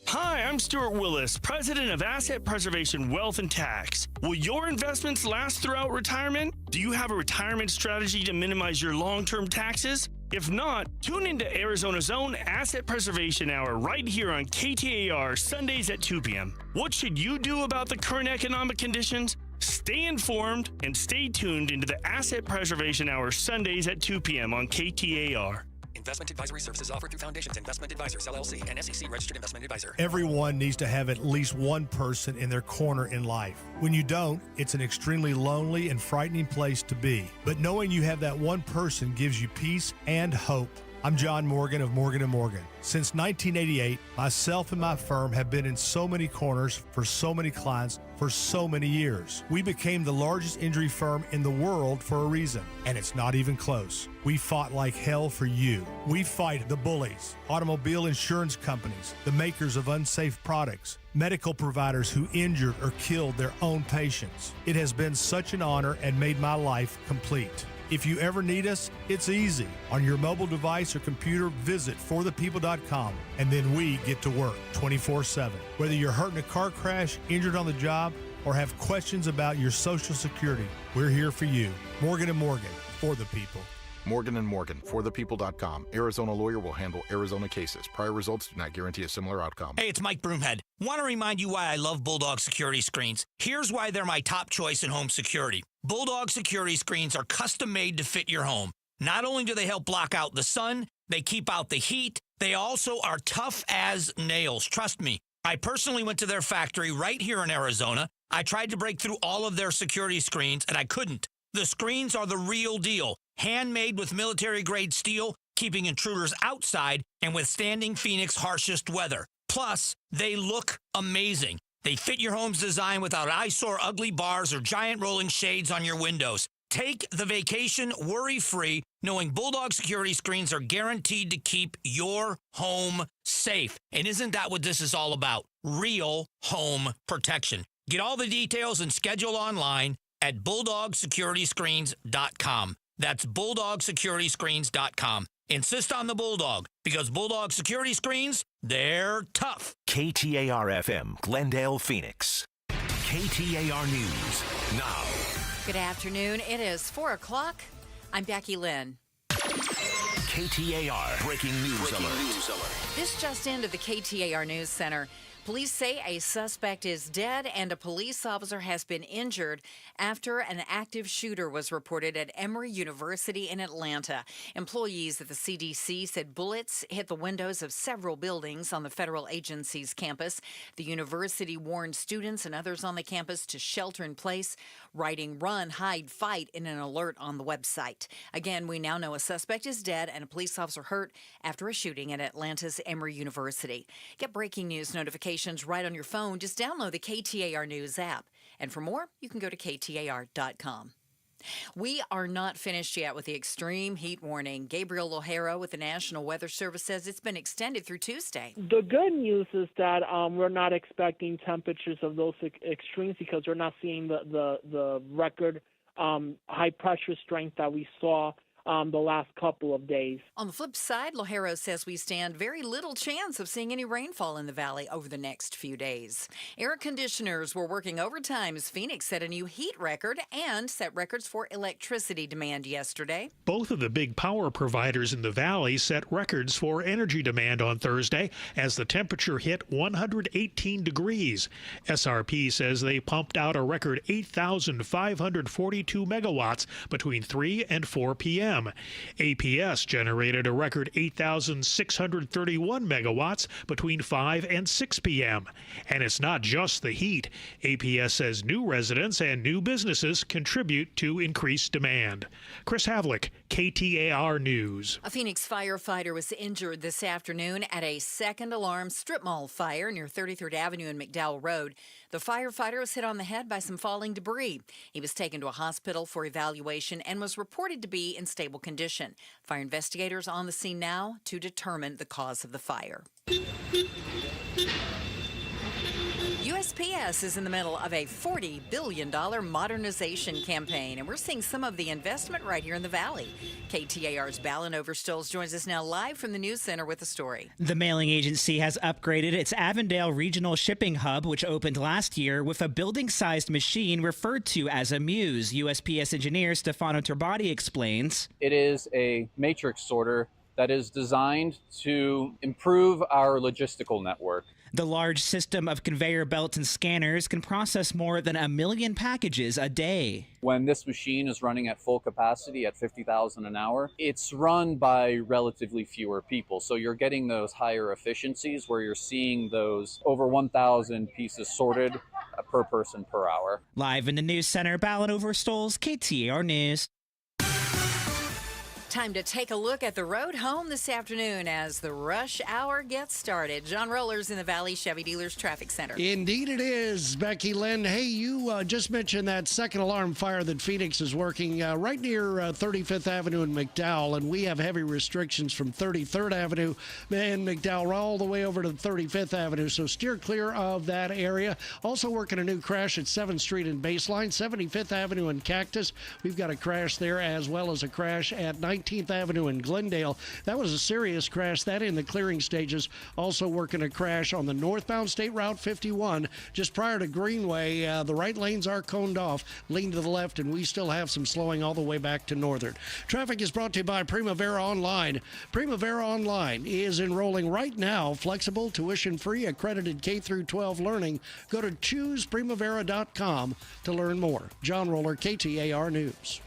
Hi, I'm Stuart Willis, president of Asset Preservation Wealth and Tax. Will your investments last throughout retirement? Do you have a retirement strategy to minimize your long-term taxes? If not, tune into Arizona's own Asset Preservation Hour right here on KTAR Sundays at 2 p.m. What should you do about the current economic conditions? Stay informed and stay tuned into the Asset Preservation Hour Sundays at 2 p.m. on KTAR. Investment advisory services offered through Foundations Investment Advisors, LLC, and SEC Registered Investment Advisor. Everyone needs to have at least one person in their corner in life. When you don't, it's an extremely lonely and frightening place to be. But knowing you have that one person gives you peace and hope. I'm John Morgan of Morgan & Morgan. Since 1988, myself and my firm have been in so many corners for so many clients for so many years. We became the largest injury firm in the world for a reason, and it's not even close. We fought like hell for you. We fight the bullies, automobile insurance companies, the makers of unsafe products, medical providers who injured or killed their own patients. It has been such an honor and made my life complete. If you ever need us, it's easy. On your mobile device or computer, visit forthepeople.com, and then we get to work 24/7. Whether you're hurt in a car crash, injured on the job, or have questions about your Social Security, we're here for you. Morgan & Morgan, for the people. Morgan & Morgan, forthepeople.com. Arizona lawyer will handle Arizona cases. Prior results do not guarantee a similar outcome. Hey, it's Mike Broomhead. Want to remind you why I love Bulldog security screens. Here's why they're my top choice in home security. Bulldog security screens are custom made to fit your home. Not only do they help block out the sun, they keep out the heat, they also are tough as nails. Trust me. I personally went to their factory right here in Arizona. I tried to break through all of their security screens, and I couldn't. The screens are the real deal. Handmade with military-grade steel, keeping intruders outside and withstanding Phoenix's harshest weather. Plus, they look amazing. They fit your home's design without eyesore, ugly bars, or giant rolling shades on your windows. Take the vacation worry-free, knowing Bulldog security screens are guaranteed to keep your home safe. And isn't that what this is all about? Real home protection. Get all the details and schedule online at BulldogSecurityScreens.com. That's BulldogSecurityScreens.com. Insist on the Bulldog, because Bulldog Security Screens, they're tough. KTAR-FM, Glendale, Phoenix. KTAR News now. Good afternoon. It is 4 o'clock. I'm Becky Lynn. KTAR breaking news alert. This just into the KTAR News Center. Police say a suspect is dead and a police officer has been injured after an active shooter was reported at Emory University in Atlanta. Employees at the CDC said bullets hit the windows of several buildings on the federal agency's campus. The university warned students and others on the campus to shelter in place, writing "Run, Hide, Fight" in an alert on the website. Again, we now know a suspect is dead and a police officer hurt after a shooting at Atlanta's Emory University. Get breaking news notifications right on your phone. Just download the KTAR News app. And for more, you can go to KTAR.com. We are not finished yet with the extreme heat warning. Gabriel Ojero with the National Weather Service says it's been extended through Tuesday. The good news is that we're not expecting temperatures of those extremes because we're not seeing the record high pressure strength that we saw the last couple of days. On the flip side, Ojero says we stand very little chance of seeing any rainfall in the valley over the next few days. Air conditioners were working overtime as Phoenix set a new heat record and set records for electricity demand yesterday. Both of the big power providers in the valley set records for energy demand on Thursday as the temperature hit 118 degrees. SRP says they pumped out a record 8,542 megawatts between 3 and 4 p.m. APS generated a record 8,631 megawatts between 5 and 6 p.m. And it's not just the heat. APS says new residents and new businesses contribute to increased demand. Chris Havlick, KTAR News. A Phoenix firefighter was injured this afternoon at a second alarm strip mall fire near 33rd Avenue and McDowell Road. The firefighter was hit on the head by some falling debris. He was taken to a hospital for evaluation and was reported to be in stable condition. Fire investigators on the scene now to determine the cause of the fire. USPS is in the middle of a $40 billion modernization campaign, and we're seeing some of the investment right here in the Valley. KTAR's Ballin Overstolz joins us now live from the News Center with the story. The mailing agency has upgraded its Avondale Regional Shipping Hub, which opened last year, with a building-sized machine referred to as a Muse. USPS engineer Stefano Turbati explains. It is a matrix sorter that is designed to improve our logistical network. The large system of conveyor belts and scanners can process more than 1 million packages a day. When this machine is running at full capacity at 50,000 an hour, it's run by relatively fewer people. So you're getting those higher efficiencies where you're seeing those over 1,000 pieces sorted per person per hour. Live in the News Center, Ballin Overstolz, KTAR News. Time to take a look at the road home this afternoon as the rush hour gets started. John Roller's in the Valley Chevy Dealers Traffic Center. Indeed it is, Becky Lynn. Hey, you just mentioned that second alarm fire that Phoenix is working right near 35th Avenue in McDowell, and we have heavy restrictions from 33rd Avenue in McDowell all the way over to 35th Avenue, so steer clear of that area. Also working a new crash at 7th Street in Baseline, 75th Avenue in Cactus. We've got a crash there as well as a crash at 19th Avenue in Glendale. That was a serious crash. That in the clearing stages. Also working a crash on the northbound State Route 51 just prior to Greenway. The right lanes are coned off. Lean to the left, and we still have some slowing all the way back to Northern. Traffic is brought to you by Primavera Online. Primavera Online is enrolling right now. Flexible, tuition-free, accredited K-12 learning. Go to chooseprimavera.com to learn more. John Roller, KTAR News.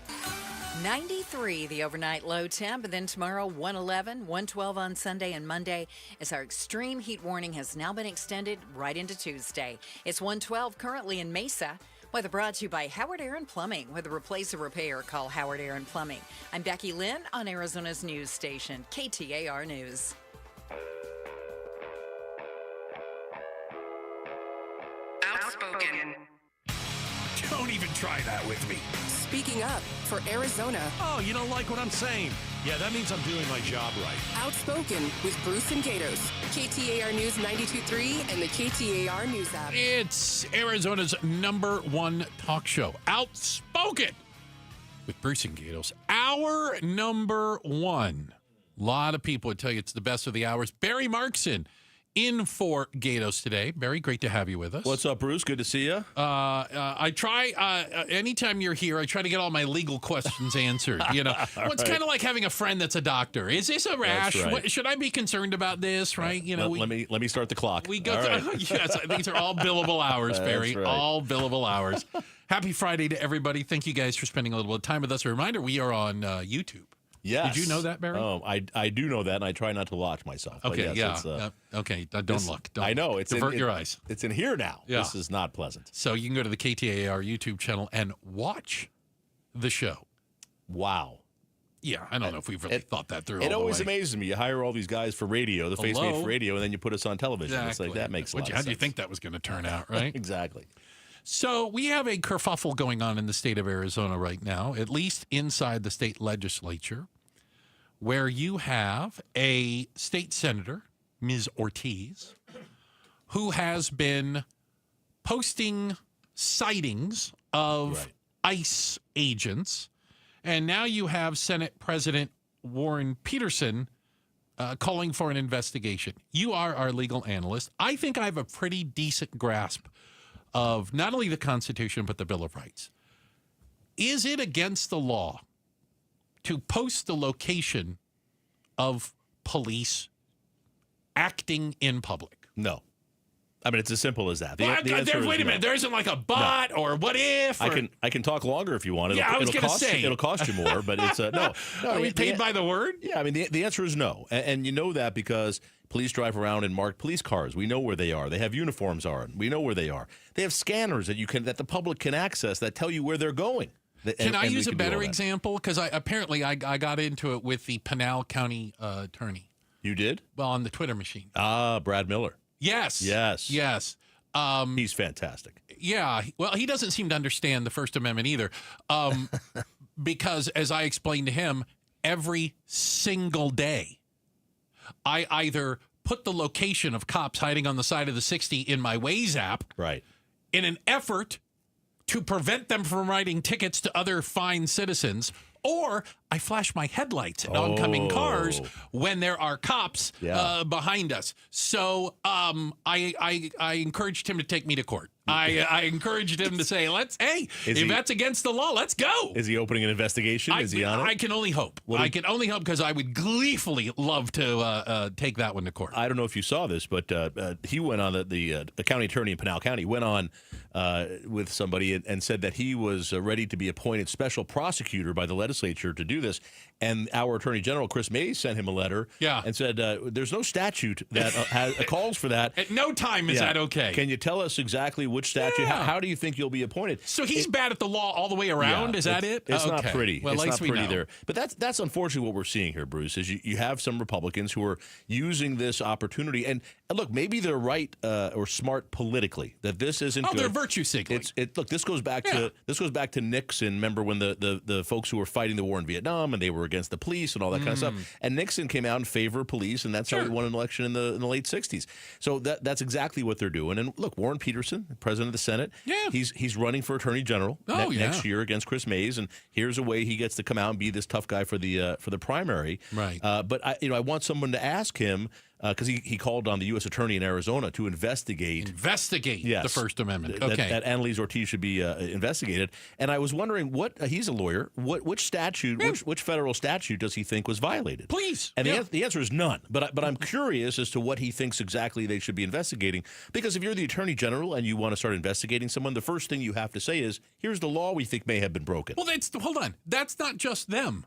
93, the overnight low temp, and then tomorrow 111, 112 on Sunday and Monday as our extreme heat warning has now been extended right into Tuesday. It's 112 currently in Mesa. Weather brought to you by Howard Aaron Plumbing. Whether replace or repair, call Howard Aaron Plumbing. I'm Becky Lynn on Arizona's news station, KTAR News. Outspoken. Don't even try that with me. Speaking up for Arizona. Oh, you don't like what I'm saying? Yeah, that means I'm doing my job right. Outspoken with Bruce and Gatos. KTAR News 92.3 and the KTAR News app. It's Arizona's #1 talk show, Outspoken with Bruce and Gatos. Hour #1. A lot of people would tell you it's the best of the hours. Barry Markson in for Gatos today. Barry, great to have you with us. What's up, Bruce? Good to see you. I try, anytime you're here, I try to get all my legal questions answered. You know, well, it's kind of like having a friend that's a doctor. Is this a rash? Right. What, should I be concerned about this? Right? You know, let me start the clock. We go through, yes, these are all billable hours, Barry. Right. All billable hours. Happy Friday to everybody. Thank you guys for spending a little bit of time with us. A reminder, we are on YouTube. Yes. Did you know that, Barry? Oh, I do know that, and I try not to watch myself. But Okay, yes, yeah. it's, Don't look. Don't I know. look. It's Divert your eyes. It's in here now. Yeah. This is not pleasant. So you can go to the KTAR YouTube channel and watch the show. Wow. Yeah, I don't know if we've really thought that through. It all always the way. amazes me. You hire all these guys for radio, the face Hello? made for radio, and then you put us on television. Exactly. It's like, that makes a lot of How do you sense. think that was going to turn out, right? Exactly. So we have a kerfuffle going on in the state of Arizona right now, at least inside the state legislature, where you have a state senator, Ms. Ortiz, who has been posting sightings of ICE agents. And now you have Senate President Warren Peterson calling for an investigation. You are our legal analyst. I think I have a pretty decent grasp of not only the Constitution, but the Bill of Rights. Is it against the law to post the location of police acting in public? No. I mean, it's as simple as that. Wait a minute. There isn't like a but or what if? Or... I can talk longer if you want. I was going to say. It'll cost you more, but it's no. Are we paid by the word? Yeah, I mean, the answer is no. And you know that because police drive around in marked police cars. We know where they are. They have uniforms on. We know where they are. They have scanners that the public can access that tell you where they're going. Can I use a better example? Because I got into it with the Pinal County attorney. You did? Well, on the Twitter machine. Brad Miller. Yes. He's fantastic. Yeah. Well, he doesn't seem to understand the First Amendment either. Because as I explained to him, every single day, I either put the location of cops hiding on the side of the 60 in my Waze app. Right. In an effort to prevent them from writing tickets to other fine citizens, or I flash my headlights at oncoming cars when there are cops behind us. So I encouraged him to take me to court. I encouraged him to say, if that's against the law, let's go. Is he opening an investigation? Is he on it? I can only hope. I can only hope because I would gleefully love to take that one to court. I don't know if you saw this, but he went on the county attorney in Pinal County went on with somebody and said that he was ready to be appointed special prosecutor by the legislature to do this. And our Attorney General, Chris Mays, sent him a letter and said, there's no statute that calls for that. At no time is that okay. Can you tell us exactly which statute? How do you think you'll be appointed? So he's bad at the law all the way around. Is that it? It's not pretty. Well, it's at least not pretty we know. there. But that's unfortunately what we're seeing here, Bruce. Is you have some Republicans who are using this opportunity, and look, maybe they're right or smart politically that this isn't. Oh, good. they're virtue signaling. Look, this goes back to Nixon. Remember when the folks who were fighting the war in Vietnam and they were against the police and all that kind of stuff. And Nixon came out in favor of police, and that's how he won an election in the late '60s. So that's exactly what they're doing. And look, Warren Peterson, president of the Senate, he's running for Attorney General next year against Chris Mays, and here's a way he gets to come out and be this tough guy for the primary. Right. But I want someone to ask him. Because he called on the U.S. Attorney in Arizona to investigate the First Amendment. That Annalise Ortiz should be investigated. And I was wondering he's a lawyer. Which statute, which federal statute does he think was violated? Please. And the answer is none. But I'm curious as to what he thinks exactly they should be investigating. Because if you're the Attorney General and you want to start investigating someone, the first thing you have to say is, here's the law we think may have been broken. Well, hold on. That's not just them.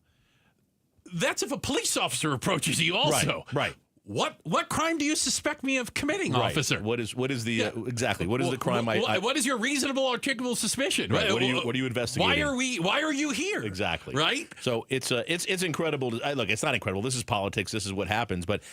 That's if a police officer approaches you also. Right. What crime do you suspect me of committing, officer? What is the exactly? What is the crime? What is your reasonable articulable suspicion? Right. What are you investigating? Why are you here? Exactly. Right. So it's incredible. Look, it's not incredible. This is politics. This is what happens. But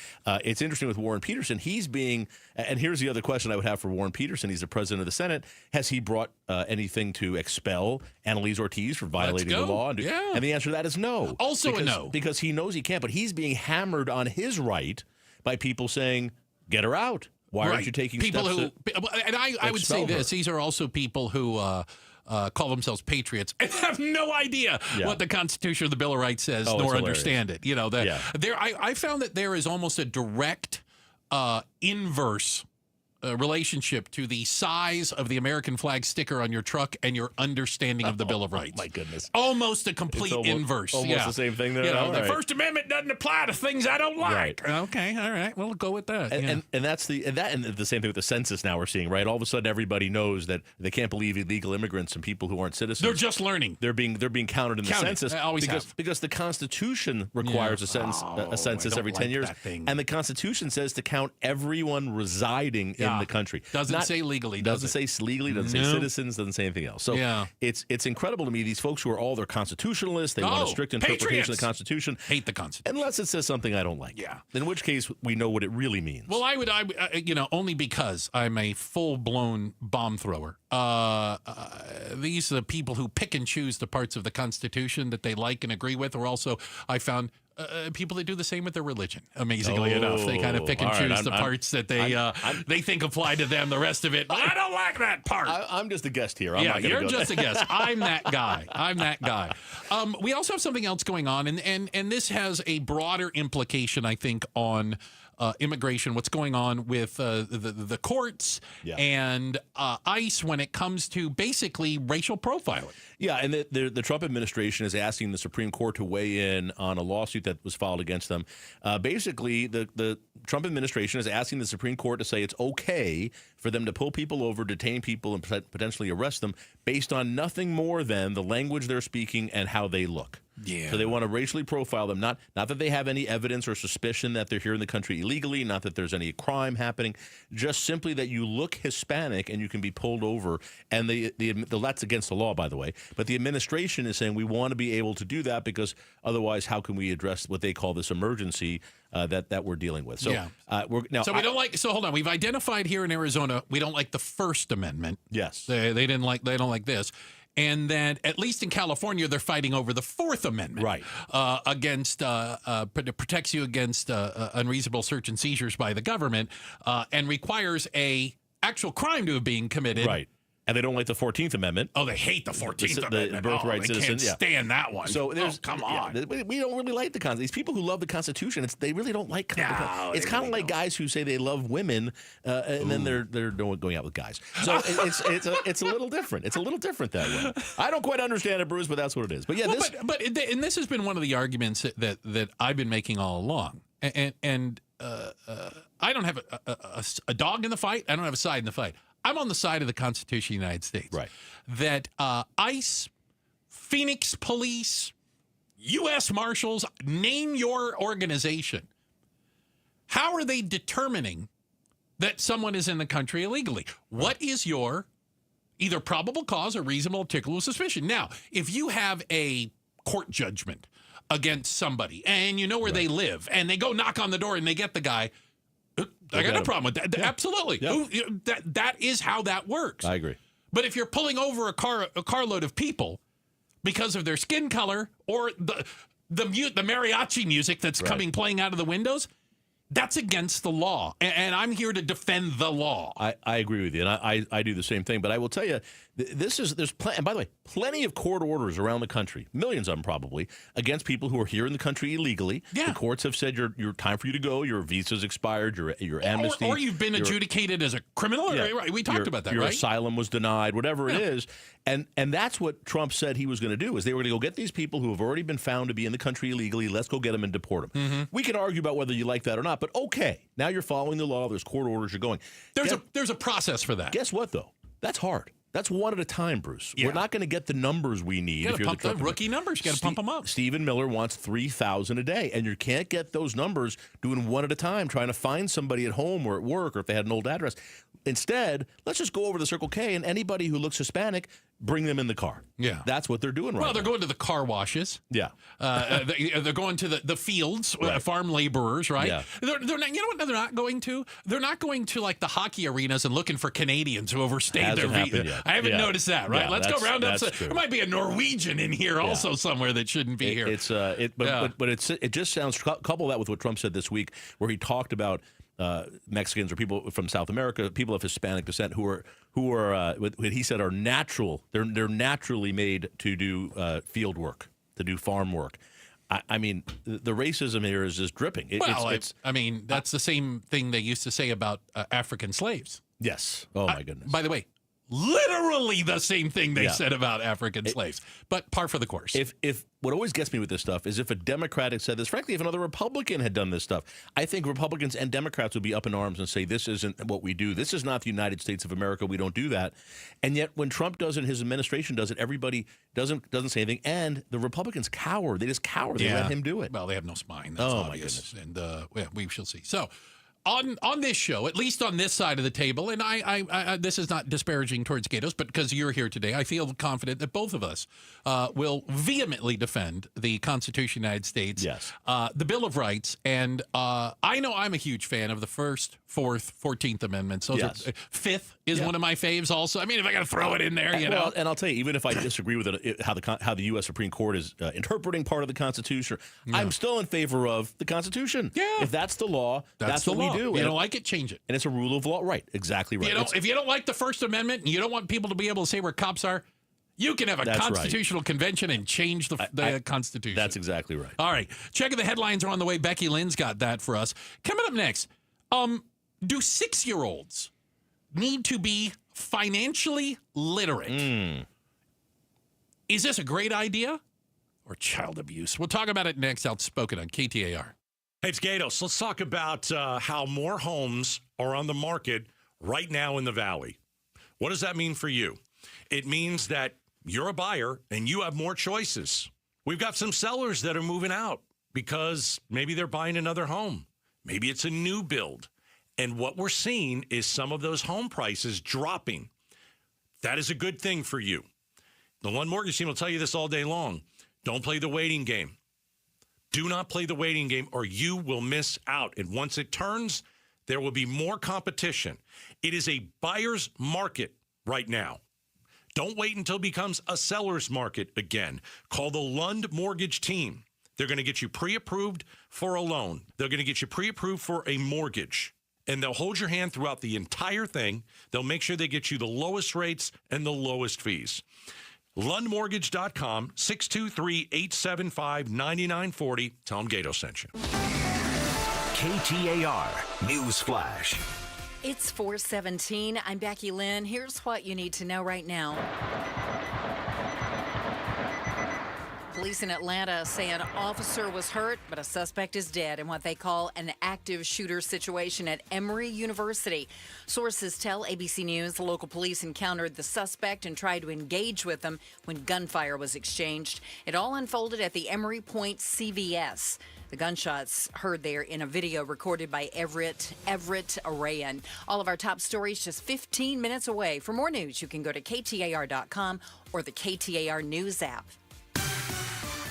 it's interesting with Warren Peterson. He's being. And here's the other question I would have for Warren Peterson. He's the president of the Senate. Has he brought anything to expel Annalise Ortiz for violating the law? And the answer to that is no. Also a no. Because he knows he can't. But he's being hammered on his right by people saying, get her out. Why aren't you taking people steps and I would say this. These are also people who call themselves patriots and have no idea what the Constitution or the Bill of Rights says, nor understand it. I found that there is almost a direct inverse relationship to the size of the American flag sticker on your truck and your understanding of the Bill of Rights. My goodness. Almost a complete inverse. Almost the same thing there. The First Amendment doesn't apply to things I don't like. Right. Okay, all right. We'll go with that. And that's the same thing with the census now we're seeing, right? All of a sudden everybody knows that they can't believe illegal immigrants and people who aren't citizens. They're just learning. They're being counted in the census. They always because the Constitution requires a census every 10 years. And the Constitution says to count everyone residing in the country. Doesn't say legally, doesn't say legally, doesn't say citizens, doesn't say anything else. So it's incredible to me, these folks who are all, they're constitutionalists, they want a strict interpretation of the Constitution. Hate the Constitution. Unless it says something I don't like. Yeah. In which case, we know what it really means. Well, I would only because I'm a full-blown bomb thrower. These are the people who pick and choose the parts of the Constitution that they like and agree with, or also, I found, people that do the same with their religion. Amazingly enough, they kind of pick and choose the parts that they think apply to them. The rest of it, I don't like that part. I'm just a guest here. You're just a guest. I'm that guy. We also have something else going on, and this has a broader implication, I think, on immigration, what's going on with the courts and ICE when it comes to basically racial profiling. Yeah, and the Trump administration is asking the Supreme Court to weigh in on a lawsuit that was filed against them. Basically, the Trump administration is asking the Supreme Court to say it's okay for them to pull people over, detain people, and potentially arrest them based on nothing more than the language they're speaking and how they look. Yeah. So they want to racially profile them, not that they have any evidence or suspicion that they're here in the country illegally, not that there's any crime happening, just simply that you look Hispanic and you can be pulled over. And that's against the law, by the way. But the administration is saying we want to be able to do that because otherwise, how can we address what they call this emergency that we're dealing with? So we don't like. So hold on. We've identified here in Arizona we don't like the First Amendment. Yes, they don't like this. And then, at least in California, they're fighting over the Fourth Amendment, right? Protects you against unreasonable search and seizures by the government, and requires a actual crime to have been committed, right? And they don't like the 14th Amendment. Oh, they hate the 14th Amendment. The birthright citizen. They can't stand that one. So come on. We don't really like the Constitution. These people who love the Constitution, they really don't like the Constitution. It's kind of like guys who say they love women, and then they're going out with guys. So it's a little different. It's a little different that way. I don't quite understand it, Bruce, but that's what it is. But yeah, this has been one of the arguments that I've been making all along. And I don't have a dog in the fight. I don't have a side in the fight. I'm on the side of the Constitution of the United States. Right. That ICE, Phoenix Police, U.S. Marshals, name your organization. How are they determining that someone is in the country illegally? What is your either probable cause or reasonable articulable suspicion. Now, if you have a court judgment against somebody and you know where they live and they go knock on the door and they get the guy, I got no problem with that. Yeah. Absolutely. Yeah. That is how that works. I agree. But if you're pulling over a carload of people because of their skin color or the mariachi music that's playing out of the windows, that's against the law. And I'm here to defend the law. I agree with you, and I do the same thing. But I will tell you, and by the way, plenty of court orders around the country, millions of them probably, against people who are here in the country illegally. Yeah. The courts have said your time for you to go, your visa's expired, your amnesty. Or you've been adjudicated as a criminal. Yeah, right? We talked about that, your right? Your asylum was denied, whatever it is. And that's what Trump said he was going to do, is they were going to go get these people who have already been found to be in the country illegally. Let's go get them and deport them. Mm-hmm. We can argue about whether you like that or not, but okay. Now you're following the law. There's court orders. You're going. There's a process for that. Guess what, though? That's hard. That's one at a time, Bruce. Yeah. We're not going to get the numbers we need. You got to pump the rookie numbers. You got to pump them up. Stephen Miller wants 3,000 a day, and you can't get those numbers doing one at a time, trying to find somebody at home or at work or if they had an old address. Instead, let's just go over to the Circle K, and anybody who looks Hispanic, bring them in the car. Yeah. That's what they're doing right now. Well, they're going to the car washes. Yeah. They're going to the fields, farm laborers, right? Yeah. They're not, you know what they're not going to? They're not going to, like, the hockey arenas and looking for Canadians who overstayed their visa. I haven't noticed that, right? Yeah, let's go round up. There might be a Norwegian in here also somewhere that shouldn't be here. But it just sounds, couple that with what Trump said this week, where he talked about Mexicans or people from South America, people of Hispanic descent who are what he said are natural. They're naturally made to do field work, to do farm work. I mean, the racism here is just dripping. That's the same thing they used to say about African slaves. Yes. Oh my goodness. By the way, literally the same thing they said about African slaves, but par for the course. If what always gets me with this stuff is if a Democrat had said this, frankly, if another Republican had done this stuff, I think Republicans and Democrats would be up in arms and say, this isn't what we do. This is not the United States of America. We don't do that. And yet when Trump does it, his administration does it, everybody doesn't say anything. And the Republicans cower. They just cower. They let him do it. Well, they have no spine. That's obvious. My goodness. And we shall see. So, on this show, at least on this side of the table, and I this is not disparaging towards Gatos, but because you're here today, I feel confident that both of us will vehemently defend the Constitution of the United States, the Bill of Rights, and I know I'm a huge fan of the First, Fourth, 14th Amendments. Those are, Fifth is one of my faves also. I mean, if I got to throw it in there, you know. And I'll tell you, even if I disagree with it, how the U.S. Supreme Court is interpreting part of the Constitution, I'm still in favor of the Constitution. Yeah. If that's the law, that's what we do. If you don't like it, change it. And it's a rule of law. Right. Exactly right. If you don't like the First Amendment and you don't want people to be able to say where cops are, you can have a constitutional convention and change the Constitution. That's exactly right. All right. Checking the headlines are on the way. Becky Lynn's got that for us. Coming up next, do 6-year-olds need to be financially literate? Is this a great idea or child abuse? We'll talk about it next. Outspoken on KTAR. Hey, it's Gatos. Let's talk about how more homes are on the market right now in the Valley. What does that mean for you? It means that you're a buyer and you have more choices. We've got some sellers that are moving out because maybe they're buying another home. Maybe it's a new build. And what we're seeing is some of those home prices dropping. That is a good thing for you. The Lund Mortgage team will tell you this all day long. Don't play the waiting game. Do not play the waiting game or you will miss out. And once it turns, there will be more competition. It is a buyer's market right now. Don't wait until it becomes a seller's market again. Call the Lund Mortgage team. They're going to get you pre-approved for a loan. They're going to get you pre-approved for a mortgage. And they'll hold your hand throughout the entire thing. They'll make sure they get you the lowest rates and the lowest fees. LundMortgage.com, 623-875-9940. Tell them Gato sent you. KTAR News Flash. It's 4:17. I'm Becky Lynn. Here's what you need to know right now. Police in Atlanta say an officer was hurt, but a suspect is dead in what they call an active shooter situation at Emory University. Sources tell ABC News the local police encountered the suspect and tried to engage with him when gunfire was exchanged. It all unfolded at the Emory Point CVS. The gunshots heard there in a video recorded by Everett Arayan. All of our top stories just 15 minutes away. For more news, you can go to KTAR.com or the KTAR News app.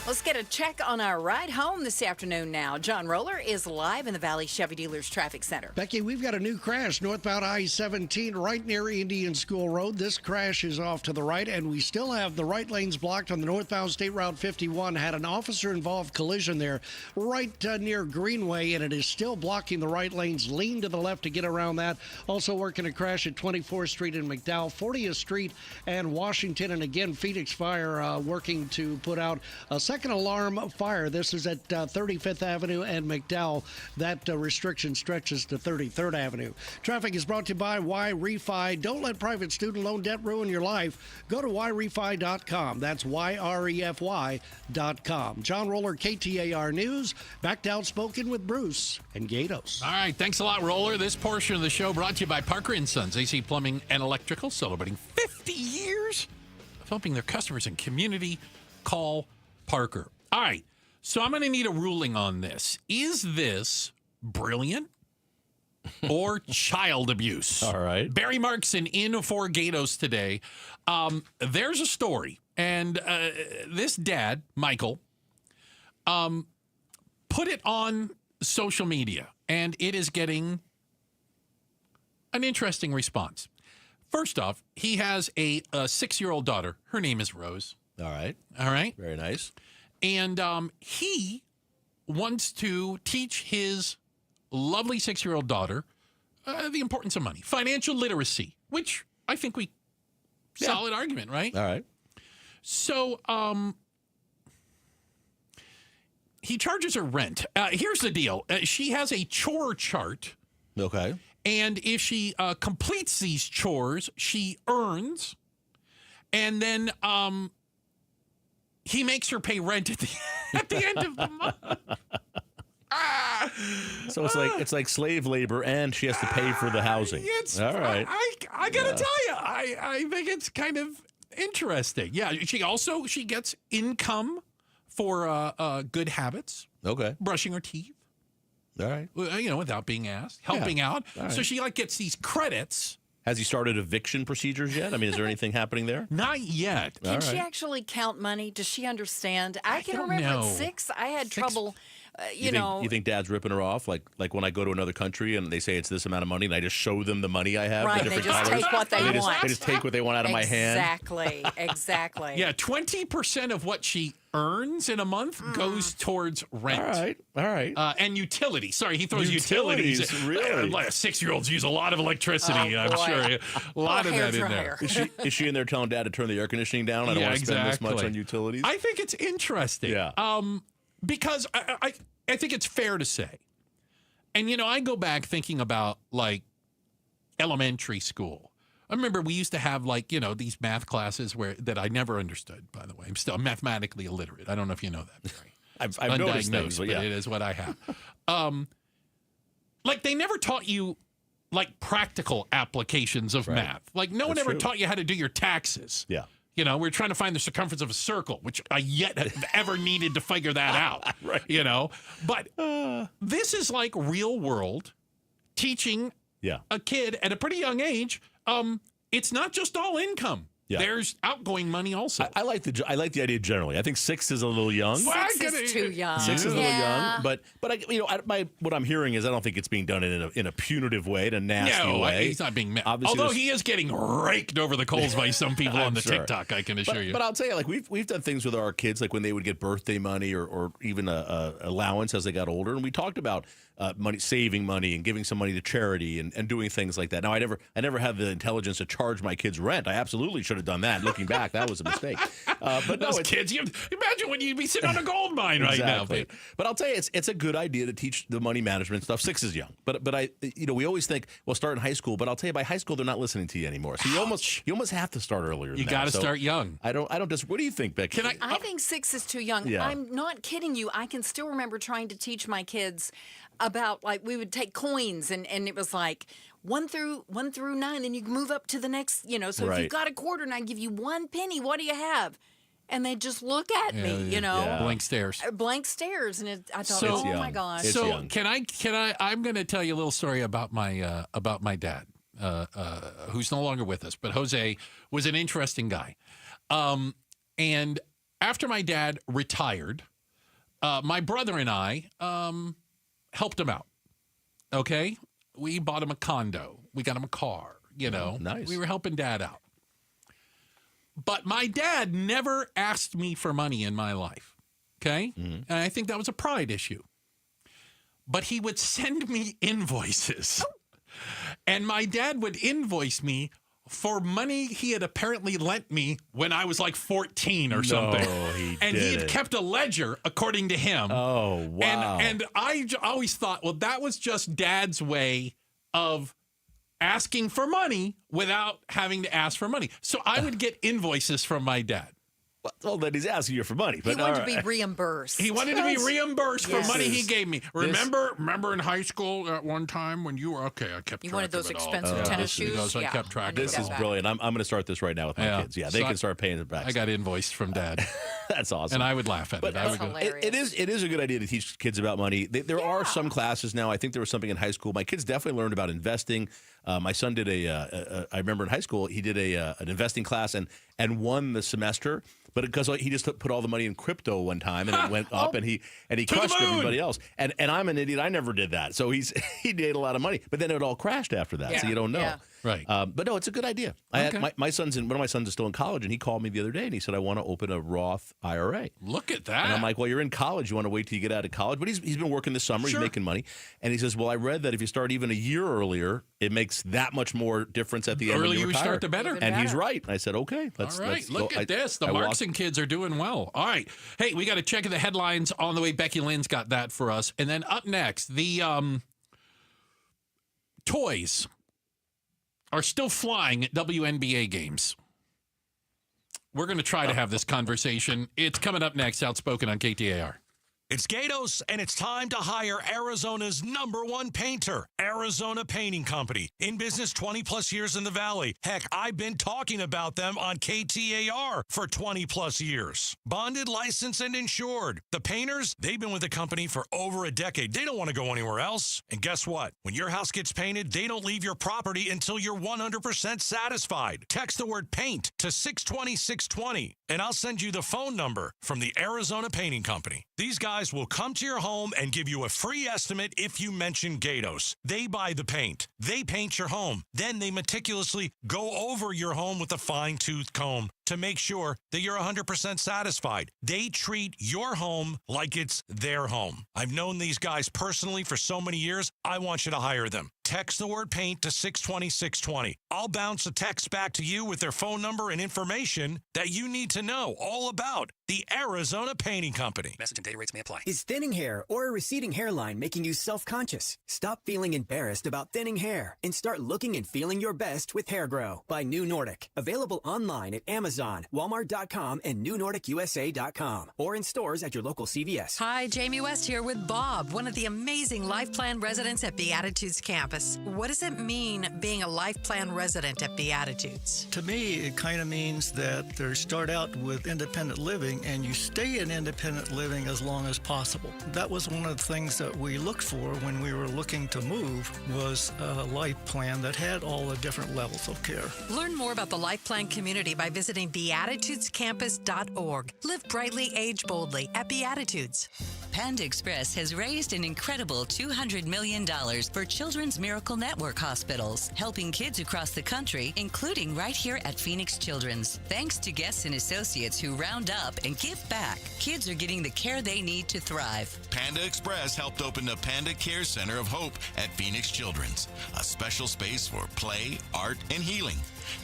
Let's get a check on our ride home this afternoon now. John Roller is live in the Valley Chevy Dealers Traffic Center. Becky, we've got a new crash northbound I-17 right near Indian School Road. This crash is off to the right, and we still have the right lanes blocked on the northbound State Route 51. Had an officer-involved collision there right near Greenway, and it is still blocking the right lanes. Lean to the left to get around that. Also working a crash at 24th Street in McDowell, 40th Street and Washington. And again, Phoenix Fire working to put out a second alarm fire. This is at 35th Avenue and McDowell. That restriction stretches to 33rd Avenue. Traffic is brought to you by YRefi. Don't let private student loan debt ruin your life. Go to YRefi.com. That's YREFY.com. John Roller, KTAR News. Back to Outspoken with Bruce and Gatos. All right, thanks a lot, Roller. This portion of the show brought to you by Parker & Sons, AC Plumbing and Electrical, celebrating 50 years of helping their customers and community. Call Parker. All right, so I'm going to need a ruling on this. Is this brilliant or child abuse? All right. Barry Markson in for Gatos today. There's a story, and this dad, Michael, put it on social media, and it is getting an interesting response. First off, he has a 6-year-old daughter. Her name is Rose. All right. All right. Very nice. And he wants to teach his lovely 6-year-old daughter the importance of money, financial literacy, which I think solid argument, right? All right. So he charges her rent. Here's the deal. She has a chore chart. Okay. And if she completes these chores, she earns. And then he makes her pay rent at the end of the month. So it's like slave labor, and she has to pay for the housing. All right. I gotta tell you, I think it's kind of interesting. Yeah, she gets income for good habits. Okay. Brushing her teeth. All right. Without being asked, helping out. Right. So she gets these credits. Has he started eviction procedures yet? I mean, is there anything happening there? Not yet. Can she actually count money? Does she understand? I can don't remember know. at 6, I had trouble, You think Dad's ripping her off? Like when I go to another country and they say it's this amount of money, and I just show them the money I have, Right, the they different just colors. take what they want. They just take what they want out of my hand. Exactly. Yeah, 20% of what she earns in a month goes towards rent. All right. And utilities. Sorry, he throws utilities. Really? 6-year-olds use a lot of electricity, I'm sure. A lot of that in there. Is she in there telling Dad to turn the air conditioning down? I don't want to spend this much on utilities. I think it's interesting. Yeah. Because I think it's fair to say. And, I go back thinking about, elementary school. I remember we used to have these math classes that I never understood, by the way. I'm still mathematically illiterate. I don't know if you know that, Barry. I've noticed things, but it is what I have. They never taught you practical applications of math. No one ever taught you how to do your taxes. Yeah. We're trying to find the circumference of a circle, which I yet have ever needed to figure that out. Right. But this is real world teaching a kid at a pretty young age. It's not just all income. Yeah. There's outgoing money also. I like the idea generally. I think 6 is a little young. 6 is too young. 6 is a little young, but what I'm hearing is I don't think it's being done in a punitive way, in a nasty way. He's not being. Obviously, although he is getting raked over the coals by some people on the TikTok, I can assure you. But I'll tell you, we've done things with our kids, when they would get birthday money or even a allowance as they got older, and we talked about saving money and giving some money to charity and doing things like that. Now, I never had the intelligence to charge my kids rent. I absolutely should have done that. Looking back, that was a mistake. But those kids, imagine when you'd be sitting on a gold mine right now. Babe. But I'll tell you, it's a good idea to teach the money management stuff. 6 is young, but we always think, well, start in high school. But I'll tell you, by high school, they're not listening to you anymore. So you almost have to start earlier. You got to start young. I don't. What do you think, Becky? I think 6 is too young. Yeah. I'm not kidding you. I can still remember trying to teach my kids about we would take coins and it was 1 through 9, then you move up to the next, so if you've got a quarter and I give you 1 penny, what do you have? And they just look at me, you know. Yeah. Blank stares. Blank stares. And I thought, So- oh, my gosh. So can I? I'm going to tell you a little story about my dad, who's no longer with us. But Jose was an interesting guy. And after my dad retired, my brother and I helped him out. Okay, we bought him a condo. We got him a car. You know, nice. We were helping Dad out. But my dad never asked me for money in my life. Okay, and I think that was a pride issue. But he would send me invoices, and my dad would invoice me for money he had apparently lent me when I was like 14 or something. He had kept a ledger, according to him. Oh, wow. And I always thought, well, that was just Dad's way of asking for money without having to ask for money. So I would get invoices from my dad. Well, then he's asking you for money. But He wanted to be reimbursed. He wanted to be reimbursed for Yes. money he gave me. Remember in high school at one time when you were, I kept You track wanted those of it all. expensive tennis He shoes? goes, I Yeah. kept track This of it is all. brilliant. I'm going to start this right now with my kids. Yeah, they So can start paying it back. I got invoiced from Dad. That's awesome. And I would laugh at But it. I would go, it is a good idea to teach kids about money. There are some classes now. I think there was something in high school. My kids definitely learned about investing. My son did I remember in high school, he did an investing class and won the semester. But because he just put all the money in crypto one time and it went up and he crushed everybody else. And I'm an idiot. I never did that. So he made a lot of money. But then it all crashed after that. So you don't know. Yeah. Right. But no, it's a good idea. I had one of my sons is still in college, and he called me the other day and he said, I want to open a Roth IRA. Look at that. And I'm like, well, you're in college. You want to wait till you get out of college? But he's been working this summer. Sure. He's making money. And he says, well, I read that if you start even a year earlier, it makes that much more difference at the end. The when earlier you you retire. start, the better. And he's right. I said, okay. All right. Look at this. The I walked- Markson kids are doing well. All right. Hey, we got to check the headlines on the way. Becky Lynn's got that for us. And then up next, the toys are still flying at WNBA games. We're going to try to have this conversation. It's coming up next, Outspoken on KTAR. It's Gatos, and it's time to hire Arizona's #1 painter, Arizona Painting Company. In business 20-plus years in the Valley. Heck, I've been talking about them on KTAR for 20-plus years. Bonded, licensed, and insured. The painters, they've been with the company for over a decade. They don't want to go anywhere else. And guess what? When your house gets painted, they don't leave your property until you're 100% satisfied. Text the word PAINT to 620-620, and I'll send you the phone number from the Arizona Painting Company. These guys will come to your home and give you a free estimate if you mention Gatos. They buy the paint. They paint your home. Then they meticulously go over your home with a fine-tooth comb to make sure that you're 100% satisfied. They treat your home like it's their home. I've known these guys personally for so many years, I want you to hire them. Text the word PAINT to 620-620. I'll bounce a text back to you with their phone number and information that you need to know all about the Arizona Painting Company. Message and data rates may apply. Is thinning hair or a receding hairline making you self-conscious? Stop feeling embarrassed about thinning hair and start looking and feeling your best with Hair Grow by New Nordic. Available online at Amazon, Walmart.com, and NewNordicUSA.com, or in stores at your local CVS. Hi, Jamie West here with Bob, one of the amazing Life Plan residents at Beatitudes campus. What does it mean being a Life Plan resident at Beatitudes? To me, it kind of means that they start out with independent living and you stay in independent living as long as possible. That was one of the things that we looked for when we were looking to move, was a life plan that had all the different levels of care. Learn more about the Life Plan community by visiting beatitudescampus.org. Live brightly, age boldly at Beatitudes. Panda Express has raised an incredible $200 million for Children's Miracle Network hospitals, helping kids across the country, including right here at Phoenix Children's. Thanks to guests and associates who round up and give back, kids are getting the care they need to thrive. Panda Express helped open the Panda Care Center of Hope at Phoenix Children's, a special space for play, art, and healing.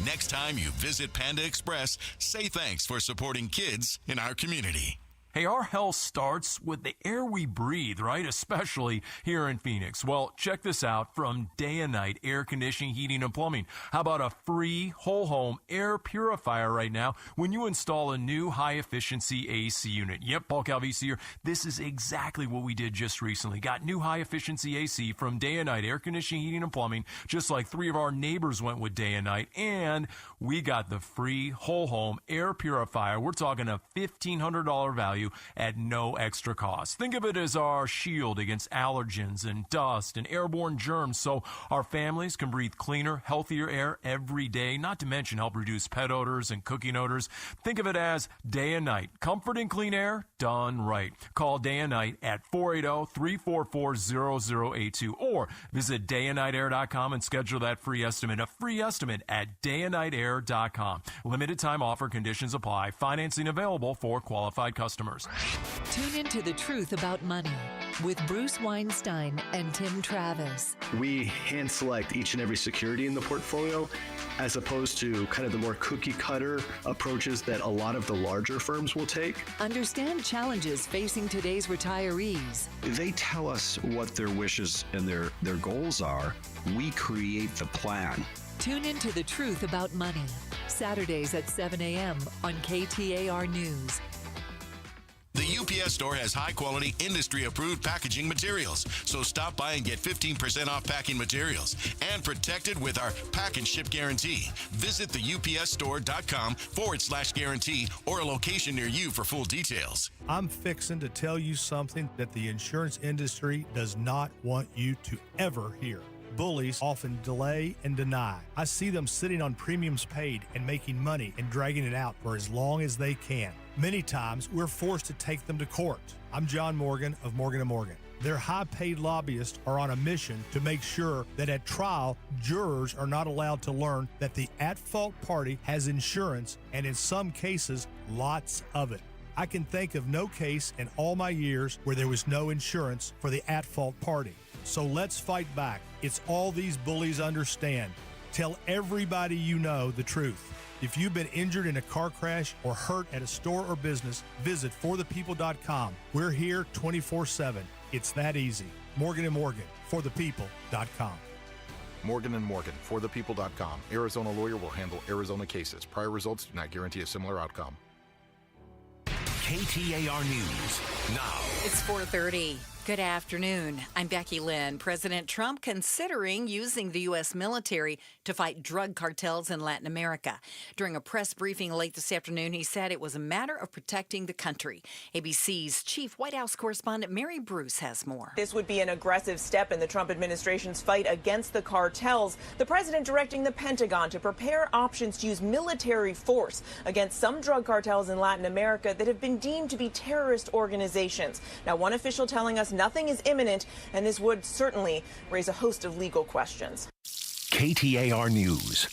Next time you visit Panda Express, say thanks for supporting kids in our community. Hey, our health starts with the air we breathe, right? Especially here in Phoenix. Well, check this out from Day and Night Air Conditioning, Heating, and Plumbing. How about a free whole home air purifier right now when you install a new high-efficiency AC unit? Yep, Paul Calvisi here. This is exactly what we did just recently. Got new high-efficiency AC from Day and Night Air Conditioning, Heating, and Plumbing, just like 3 of our neighbors went with Day and Night. And we got the free whole home air purifier. We're talking a $1,500 value at no extra cost. Think of it as our shield against allergens and dust and airborne germs, so our families can breathe cleaner, healthier air every day, not to mention help reduce pet odors and cooking odors. Think of it as Day and Night. Comfort and clean air done right. Call Day and Night at 480-344-0082 or visit dayandnightair.com and schedule that free estimate. A free estimate at dayandnightair.com. Limited time offer, conditions apply. Financing available for qualified customers. Tune into The Truth About Money with Bruce Weinstein and Tim Travis. We hand select each and every security in the portfolio as opposed to kind of the more cookie cutter approaches that a lot of the larger firms will take. Understand challenges facing today's retirees. They tell us what their wishes and their goals are. We create the plan. Tune into The Truth About Money, Saturdays at 7 a.m. on KTAR News. The UPS store has high-quality, industry-approved packaging materials. So stop by and get 15% off packing materials and protected with our Pack and Ship Guarantee. Visit theupsstore.com/guarantee or a location near you for full details. I'm fixing to tell you something that the insurance industry does not want you to ever hear. Bullies often delay and deny. I see them sitting on premiums paid and making money and dragging it out for as long as they can. Many times, we're forced to take them to court. I'm John Morgan of Morgan & Morgan. Their high-paid lobbyists are on a mission to make sure that at trial, jurors are not allowed to learn that the at-fault party has insurance, and in some cases, lots of it. I can think of no case in all my years where there was no insurance for the at-fault party. So let's fight back. It's all these bullies understand. Tell everybody you know the truth. If you've been injured in a car crash or hurt at a store or business, visit forthepeople.com. We're here 24/7. It's that easy. Morgan & Morgan, forthepeople.com. Morgan & Morgan, forthepeople.com. Arizona lawyer will handle Arizona cases. Prior results do not guarantee a similar outcome. KTAR News now. It's 4:30. Good afternoon. I'm Becky Lynn. President Trump considering using the U.S. military to fight drug cartels in Latin America. During a press briefing late this afternoon, he said it was a matter of protecting the country. ABC's chief White House correspondent Mary Bruce has more. This would be an aggressive step in the Trump administration's fight against the cartels. The president directing the Pentagon to prepare options to use military force against some drug cartels in Latin America that have been deemed to be terrorist organizations. Now, one official telling us nothing is imminent, and this would certainly raise a host of legal questions. KTAR News.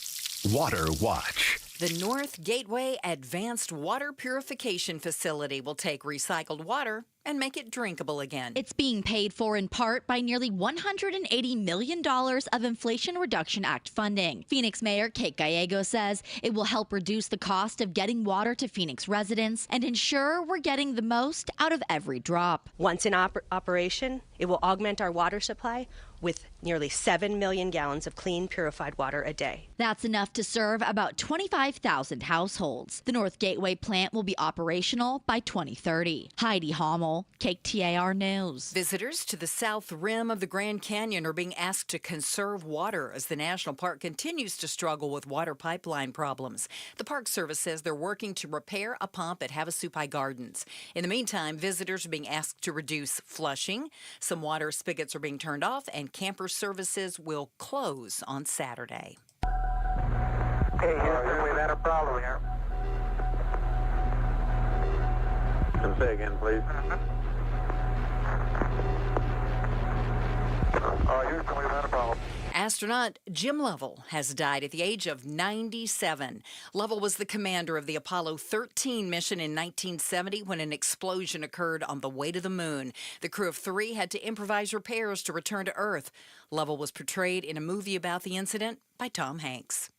Water Watch. The North Gateway Advanced Water Purification Facility will take recycled water and make it drinkable again. It's being paid for in part by nearly $180 million of Inflation Reduction Act funding. Phoenix Mayor Kate Gallego says it will help reduce the cost of getting water to Phoenix residents and ensure we're getting the most out of every drop. Once in operation, it will augment our water supply with nearly 7 million gallons of clean, purified water a day. That's enough to serve about 25,000 households. The North Gateway plant will be operational by 2030. Heidi Hommel, KTAR News. Visitors to the south rim of the Grand Canyon are being asked to conserve water as the national park continues to struggle with water pipeline problems. The Park Service says they're working to repair a pump at Havasupai Gardens. In the meantime, visitors are being asked to reduce flushing. Some water spigots are being turned off, and camper services will close on Saturday. Hey, Houston, we've had a problem here. Can say again, please. Houston, we've had a problem. Astronaut Jim Lovell has died at the age of 97. Lovell was the commander of the Apollo 13 mission in 1970 when an explosion occurred on the way to the moon. The crew of 3 had to improvise repairs to return to Earth. Lovell was portrayed in a movie about the incident by Tom Hanks.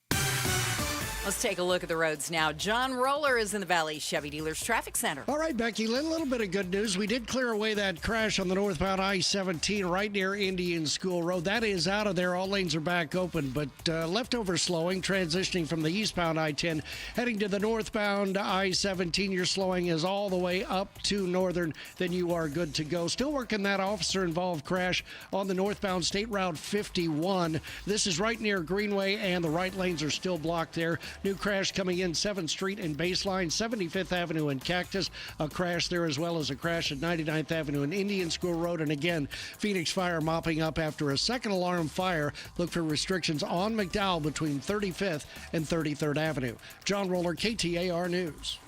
Let's take a look at the roads now. John Roller is in the Valley Chevy Dealers Traffic Center. All right, Becky, a little bit of good news. We did clear away that crash on the northbound I-17 right near Indian School Road. That is out of there. All lanes are back open, but leftover slowing, transitioning from the eastbound I-10, heading to the northbound I-17. Your slowing is all the way up to Northern. Then you are good to go. Still working that officer-involved crash on the northbound State Route 51. This is right near Greenway, and the right lanes are still blocked there. New crash coming in 7th Street and Baseline, 75th Avenue and Cactus. A crash there as well as a crash at 99th Avenue and Indian School Road. And again, Phoenix Fire mopping up after a second alarm fire. Look for restrictions on McDowell between 35th and 33rd Avenue. John Roller, KTAR News.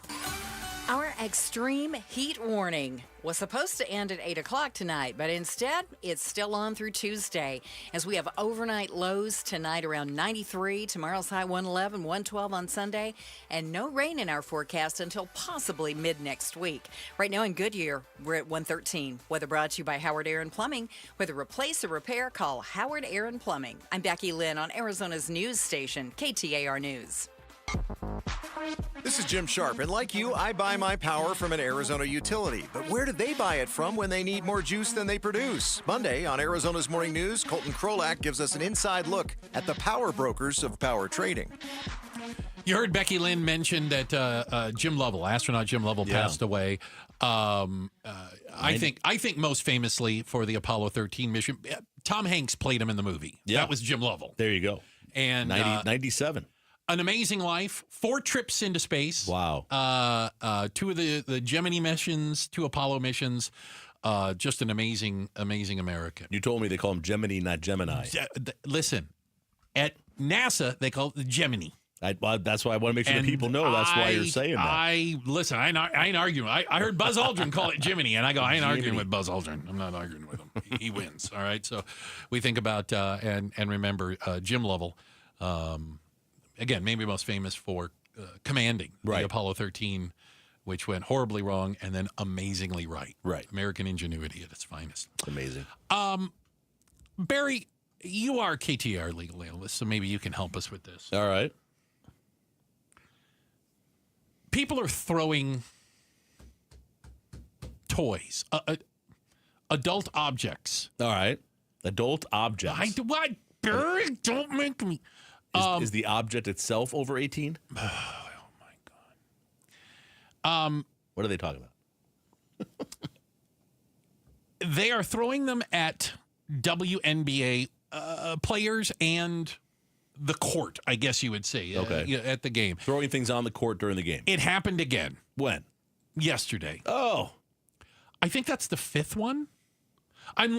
Our extreme heat warning was supposed to end at 8 o'clock tonight, but instead, it's still on through Tuesday as we have overnight lows tonight around 93, tomorrow's high 111, 112 on Sunday, and no rain in our forecast until possibly mid-next week. Right now in Goodyear, we're at 113. Weather brought to you by Howard Air and Plumbing. Whether replace or repair, call Howard Air and Plumbing. I'm Becky Lynn on Arizona's news station, KTAR News. This is Jim Sharp, and like you, I buy my power from an Arizona utility. But where do they buy it from when they need more juice than they produce? Monday on Arizona's Morning News, Colton Krolak gives us an inside look at the power brokers of power trading. You heard Becky Lynn mention that Jim Lovell, astronaut Jim Lovell, passed away. I think most famously for the Apollo 13 mission. Tom Hanks played him in the movie. Yeah. That was Jim Lovell. There you go. And 97. An amazing life, 4 trips into space. Wow. 2 of the Gemini missions, 2 Apollo missions. Just an amazing American. You told me they call him Gemini, not Gemini. Listen, at NASA, they call it the Gemini. That's why I want to make sure that people know. That's why you're saying that. I ain't arguing. I heard Buzz Aldrin call it Jiminy, and I go, I ain't arguing with Buzz Aldrin. I'm not arguing with him. He wins. All right. So we think about and remember Jim Lovell. Again, maybe most famous for commanding the Apollo 13, which went horribly wrong and then amazingly right. Right. American ingenuity at its finest. Amazing. Barry, you are a KTAR legal analyst, so maybe you can help us with this. All right. People are throwing toys, adult objects. All right. Adult objects. Barry, don't make me. Is the object itself over 18? Oh, my God. What are they talking about? They are throwing them at WNBA players and the court, I guess you would say, at the game. Throwing things on the court during the game. It happened again. When? Yesterday. Oh. I think that's the 5th one. I'm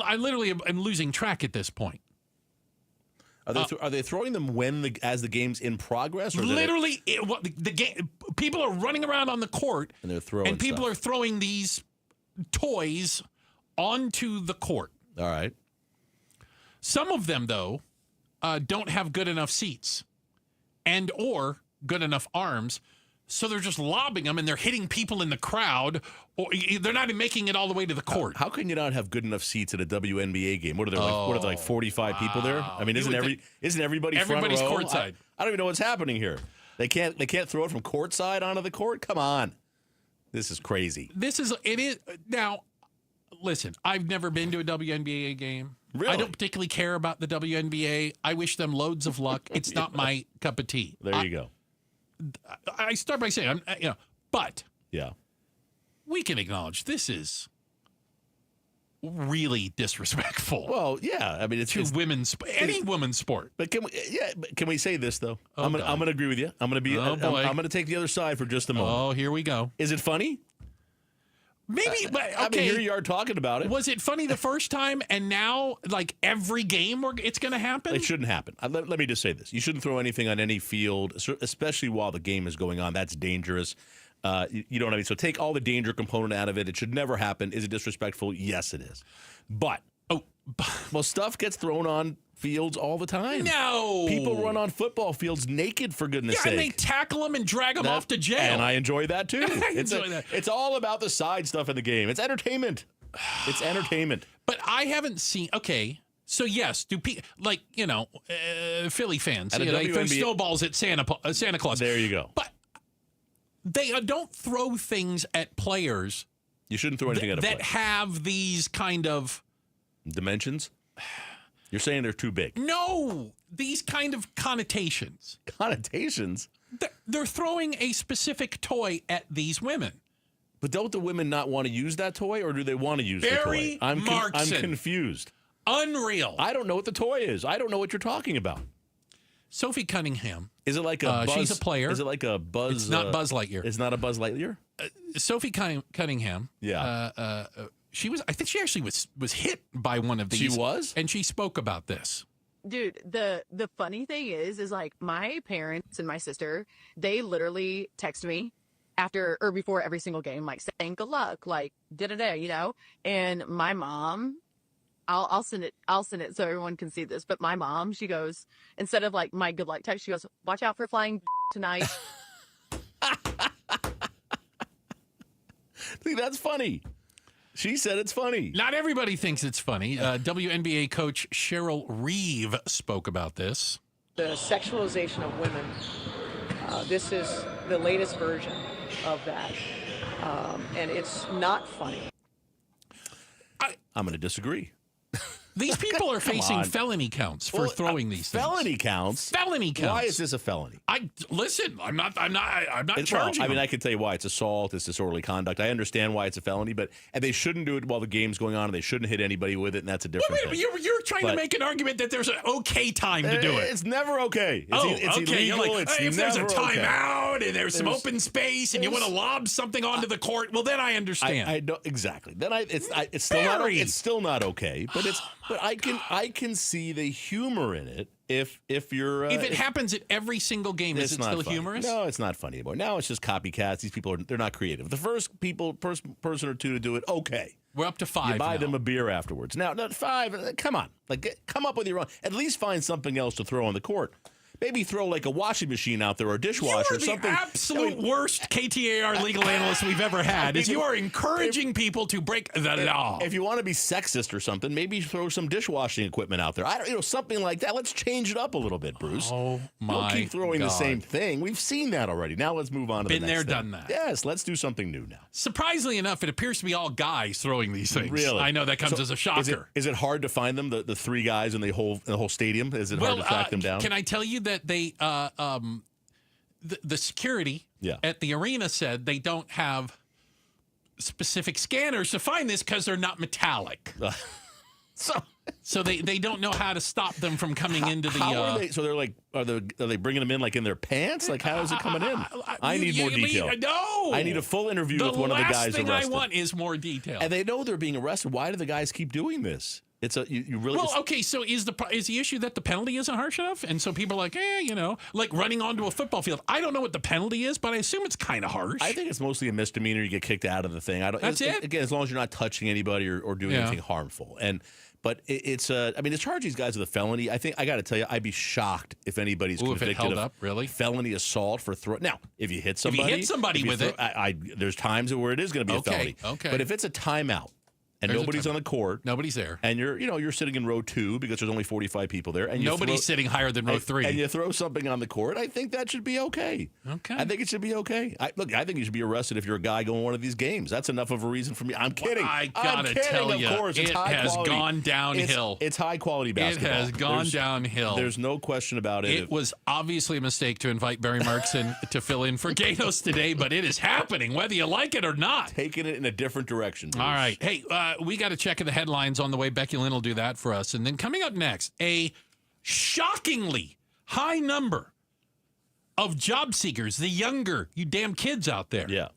losing track at this point. Are they throwing them as the game's in progress? Or literally, the game. People are running around on the court, and they're throwing. And people are throwing these toys onto the court. All right. Some of them, though, don't have good enough seats, or good enough arms, so they're just lobbing them, and they're hitting people in the crowd, or they're not even making it all the way to the court. How can you not have good enough seats at a WNBA game? What are there like 45 people there? I mean, isn't everybody everybody's front row? courtside? I don't even know what's happening here. They can't throw it from courtside onto the court? Come on. This is crazy. It is now. Listen, I've never been to a WNBA game. Really? I don't particularly care about the WNBA. I wish them loads of luck. It's not my cup of tea. There you go. I start by saying, but yeah, we can acknowledge this is really disrespectful. Well, yeah, I mean it's women's sport. But can we say this though? I'm gonna agree with you. I'm gonna take the other side for just a moment. Oh, here we go. Is it funny? Maybe, but okay. I mean, here you are talking about it. Was it funny the first time, and now, like every game, it's going to happen? It shouldn't happen. Let me just say this: you shouldn't throw anything on any field, especially while the game is going on. That's dangerous. You know what I mean? So take all the danger component out of it. It should never happen. Is it disrespectful? Yes, it is. But stuff gets thrown on fields all the time. No. People run on football fields naked, for goodness sake. Yeah, and they tackle them and drag them off to jail. And I enjoy that, too. That. It's all about the side stuff in the game. It's entertainment. It's entertainment. But I haven't seen... Okay, So yes, Philly fans, At a they throw WNBA snowballs at Santa Claus. There you go. But they don't throw things at players. You shouldn't throw anything at a player that have these kind of dimensions. You're saying they're too big. No, these kind of connotations. Connotations? They're throwing a specific toy at these women. But don't the women not want to use that toy, or do they want to use the toy? Barry Markson. I'm confused. Unreal. I don't know what the toy is. I don't know what you're talking about. Sophie Cunningham. Is it like a Buzz? She's a player. Is it like a Buzz? It's not Buzz Lightyear. It's not a Buzz Lightyear? Sophie Cunningham. Yeah. She was. I think she actually was hit by one of these. She was? And she spoke about this. Dude, the funny thing is like my parents and my sister, they literally text me after or before every single game, like saying good luck, like da-da-da, and my mom, I'll send it so everyone can see this, but my mom, she goes, instead of like my good luck text, she goes, watch out for flying tonight. See, that's funny. She said it's funny. Not everybody thinks it's funny. WNBA coach Cheryl Reeve spoke about this. The sexualization of women, this is the latest version of that, and it's not funny. I'm going to disagree. These people are facing on. felony counts for throwing these things. Felony counts? Felony counts. Why is this a felony? Listen, I'm not charging I mean, them. I can tell you why. It's assault, it's disorderly conduct. I understand why it's a felony, and they shouldn't do it while the game's going on, and they shouldn't hit anybody with it, and that's a different thing. You're trying to make an argument that there's an okay time to do it. It's never okay. Okay. It's illegal. You're like, It's if there's a never timeout okay. and there's some open space and you want to lob something onto the court, well, then I understand. I don't exactly. Then it's still not okay. But I can see the humor in it if you're if it happens at every single game, is it still funny. humorous? No, it's not funny anymore. Now it's just copycats. These people they're not creative. The first person or two to do it, okay. We're up to 5. You buy now. them a beer afterwards. Now, not 5. Come on, come up with your own. At least find something else to throw on the court. Maybe throw like a washing machine out there or a dishwasher You or something. The absolute worst KTAR legal analyst we've ever had. Is you are encouraging people to break the law. If you want to be sexist or something, maybe throw some dishwashing equipment out there. Something like that. Let's change it up a little bit, Bruce. Oh my! Don't keep throwing God. the same thing. We've seen that already. Now let's move on to the next thing. Done that. Yes, let's do something new now. Surprisingly enough, it appears to be all guys throwing these things. Really? I know that comes as a shocker. Is it hard to find them? The 3 guys in the whole stadium? Is it hard to track them down? Can I tell you that they the security at the arena said they don't have specific scanners to find this because they're not metallic. So they don't know how to stop them from coming into the. How are they? So they're like, are they bringing them in like in their pants? Like how is it coming in? I need more detail. No, I need a full interview with one of the guys arrested. The last thing I want is more detail. And they know they're being arrested. Why do the guys keep doing this? It's you really. Well, okay. So is the issue that the penalty isn't harsh enough, and so people are like, like running onto a football field. I don't know what the penalty is, but I assume it's kind of harsh. I think it's mostly a misdemeanor. You get kicked out of the thing. That's it. Again, as long as you're not touching anybody or doing anything harmful. But it's to charge these guys with a felony. I think I got to tell you, I'd be shocked if anybody's convicted of felony assault for throw. Now, if you hit somebody, with it, there's times where it is going to be a felony. Okay. But if it's a timeout. And nobody's on the court. Nobody's there. And you're sitting in row 2 because there's only 45 people there. And nobody's sitting higher than row 3. And you throw something on the court. I think that should be okay. Okay. I think it should be okay. I think you should be arrested if you're a guy going to one of these games. That's enough of a reason for me. I'm kidding. I gotta tell you, of course. It's it high has quality. gone downhill. It's high quality basketball. It has gone downhill. There's no question about it. It was obviously a mistake to invite Barry Markson to fill in for Gatos today, but it is happening, whether you like it or not. Taking it in a different direction. Bruce. All right. Hey, we got to check the headlines on the way. Becky Lynn will do that for us. And then coming up next, a shockingly high number of job seekers, the younger, you damn kids out there,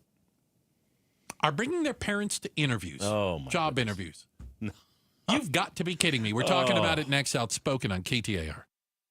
are bringing their parents to interviews, job interviews. No. You've got to be kidding me. We're talking about it next. Outspoken on KTAR.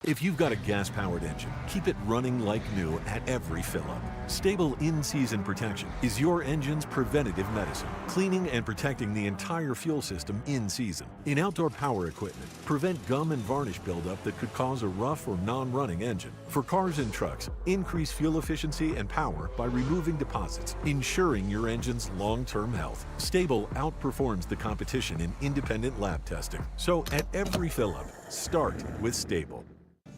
If you've got a gas-powered engine, keep it running like new at every fill-up. Stable in-season protection is your engine's preventative medicine, cleaning and protecting the entire fuel system in season. In outdoor power equipment, prevent gum and varnish buildup that could cause a rough or non-running engine. For cars and trucks, increase fuel efficiency and power by removing deposits, ensuring your engine's long-term health. Stable outperforms the competition in independent lab testing. So at every fill-up, start with Stable.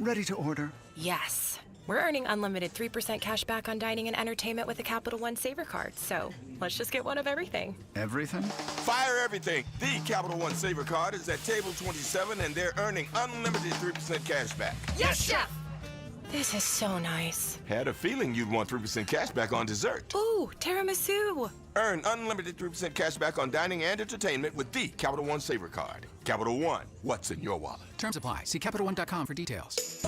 Ready to order? Yes. We're earning unlimited 3% cash back on dining and entertainment with a Capital One Saver card, so let's just get one of everything. Everything? Fire everything. The Capital One Saver card is at table 27, and they're earning unlimited 3% cash back. Yes, Chef! This is so nice. Had a feeling you'd want 3% cash back on dessert. Ooh, tiramisu. Earn unlimited 3% cash back on dining and entertainment with the Capital One Saver card. Capital One, what's in your wallet? Terms apply. See CapitalOne.com for details.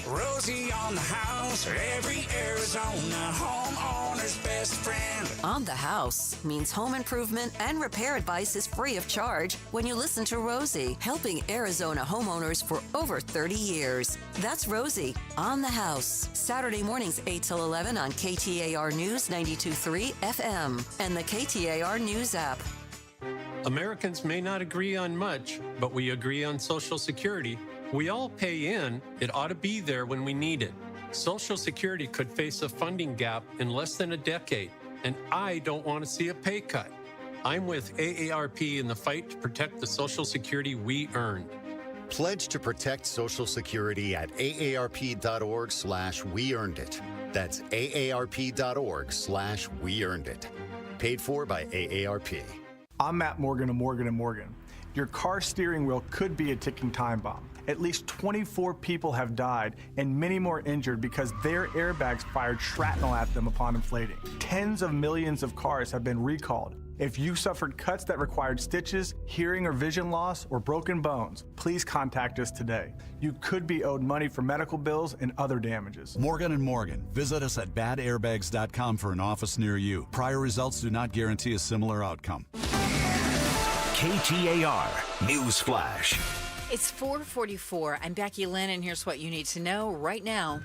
Rosie on the house, every Arizona homeowner's best friend. On the House means home improvement and repair advice is free of charge when you listen to Rosie, helping Arizona homeowners for over 30 years. That's Rosie on the House. Saturday mornings 8 till 11 on KTAR News 92.3 FM and the KTAR News app. Americans may not agree on much, but we agree on Social Security. We all pay in. It ought to be there when we need it. Social Security could face a funding gap in less than a decade, and I don't want to see a pay cut. I'm with AARP in the fight to protect the Social Security we earned. Pledge to protect Social Security at aarp.org/weearnedit. That's aarp.org/weearnedit. Paid for by AARP. I'm Matt Morgan of Morgan & Morgan. Your car steering wheel could be a ticking time bomb. At least 24 people have died and many more injured because their airbags fired shrapnel at them upon inflating. Tens of millions of cars have been recalled. If you suffered cuts that required stitches, hearing or vision loss, or broken bones, please contact us today. You could be owed money for medical bills and other damages. Morgan & Morgan. Visit us at badairbags.com for an office near you. Prior results do not guarantee a similar outcome. KTAR News Flash. It's 4:44. I'm Becky Lynn, and here's what you need to know right now.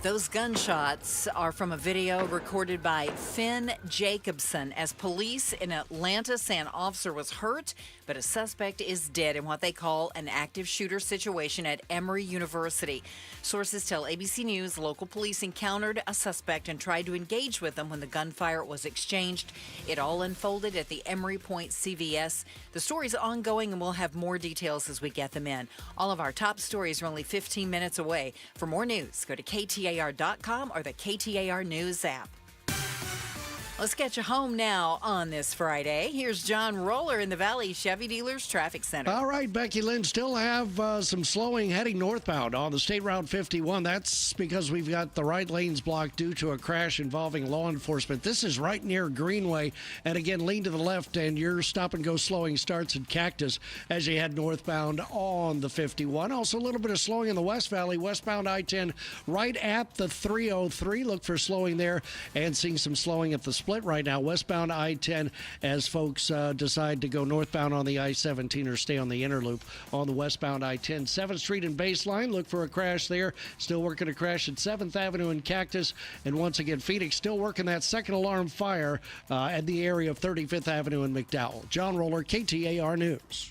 Those gunshots are from a video recorded by Finn Jacobson as police in Atlanta say an officer was hurt, but a suspect is dead in what they call an active shooter situation at Emory University. Sources tell ABC News local police encountered a suspect and tried to engage with him when the gunfire was exchanged. It all unfolded at the Emory Point CVS. The story's ongoing, and we'll have more details as we get them in. All of our top stories are only 15 minutes away. For more news, go to KTAR.com or the KTAR News app. Let's get you home now on this Friday. Here's John Roller in the Valley Chevy Dealers Traffic Center. All right, Becky Lynn, still have some slowing heading northbound on the State Route 51. That's because we've got the right lanes blocked due to a crash involving law enforcement. This is right near Greenway. And again, lean to the left, and your stop-and-go slowing starts at Cactus as you head northbound on the 51. Also, a little bit of slowing in the West Valley, westbound I-10 right at the 303. Look for slowing there, and seeing some slowing at the split right now, westbound I-10, as folks decide to go northbound on the I-17 or stay on the inner loop on the westbound I-10. 7th Street and Baseline, look for a crash there. Still working a crash at 7th Avenue and Cactus. And once again, Phoenix still working that second alarm fire at the area of 35th Avenue and McDowell. John Roller, KTAR News.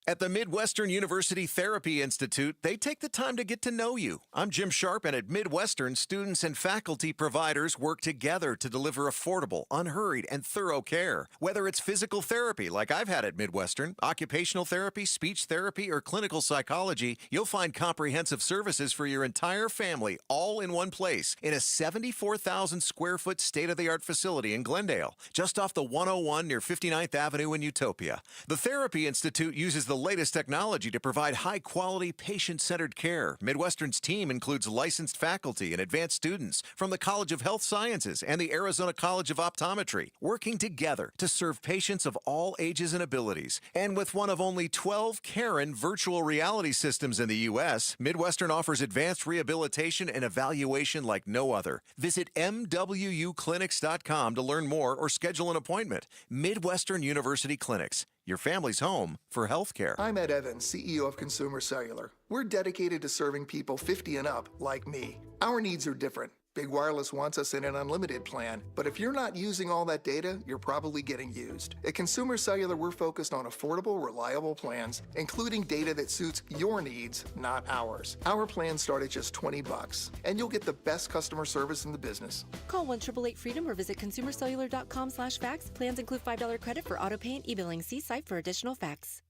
At the Midwestern University Therapy Institute, they take the time to get to know you. I'm Jim Sharp, and at Midwestern, students and faculty providers work together to deliver affordable, unhurried, and thorough care. Whether it's physical therapy, like I've had at Midwestern, occupational therapy, speech therapy, or clinical psychology, you'll find comprehensive services for your entire family, all in one place, in a 74,000 square foot state-of-the-art facility in Glendale, just off the 101 near 59th Avenue in Utopia. The Therapy Institute uses the latest technology to provide high-quality, patient-centered care. Midwestern's team includes licensed faculty and advanced students from the College of Health Sciences and the Arizona College of Optometry, working together to serve patients of all ages and abilities. And with one of only 12 Karen virtual reality systems in the U.S., Midwestern offers advanced rehabilitation and evaluation like no other. Visit MWUclinics.com to learn more or schedule an appointment. Midwestern University Clinics. your family's home for healthcare. I'm Ed Evans, CEO of Consumer Cellular. We're dedicated to serving people 50 and up like me. Our needs are different. Big Wireless wants us in an unlimited plan, but if you're not using all that data, you're probably getting used. At Consumer Cellular, we're focused on affordable, reliable plans, including data that suits your needs, not ours. Our plans start at just $20, and you'll get the best customer service in the business. Call 1-888-FREEDOM or visit consumercellular.com/facts. Plans include $5 credit for auto pay and e-billing. See site for additional facts.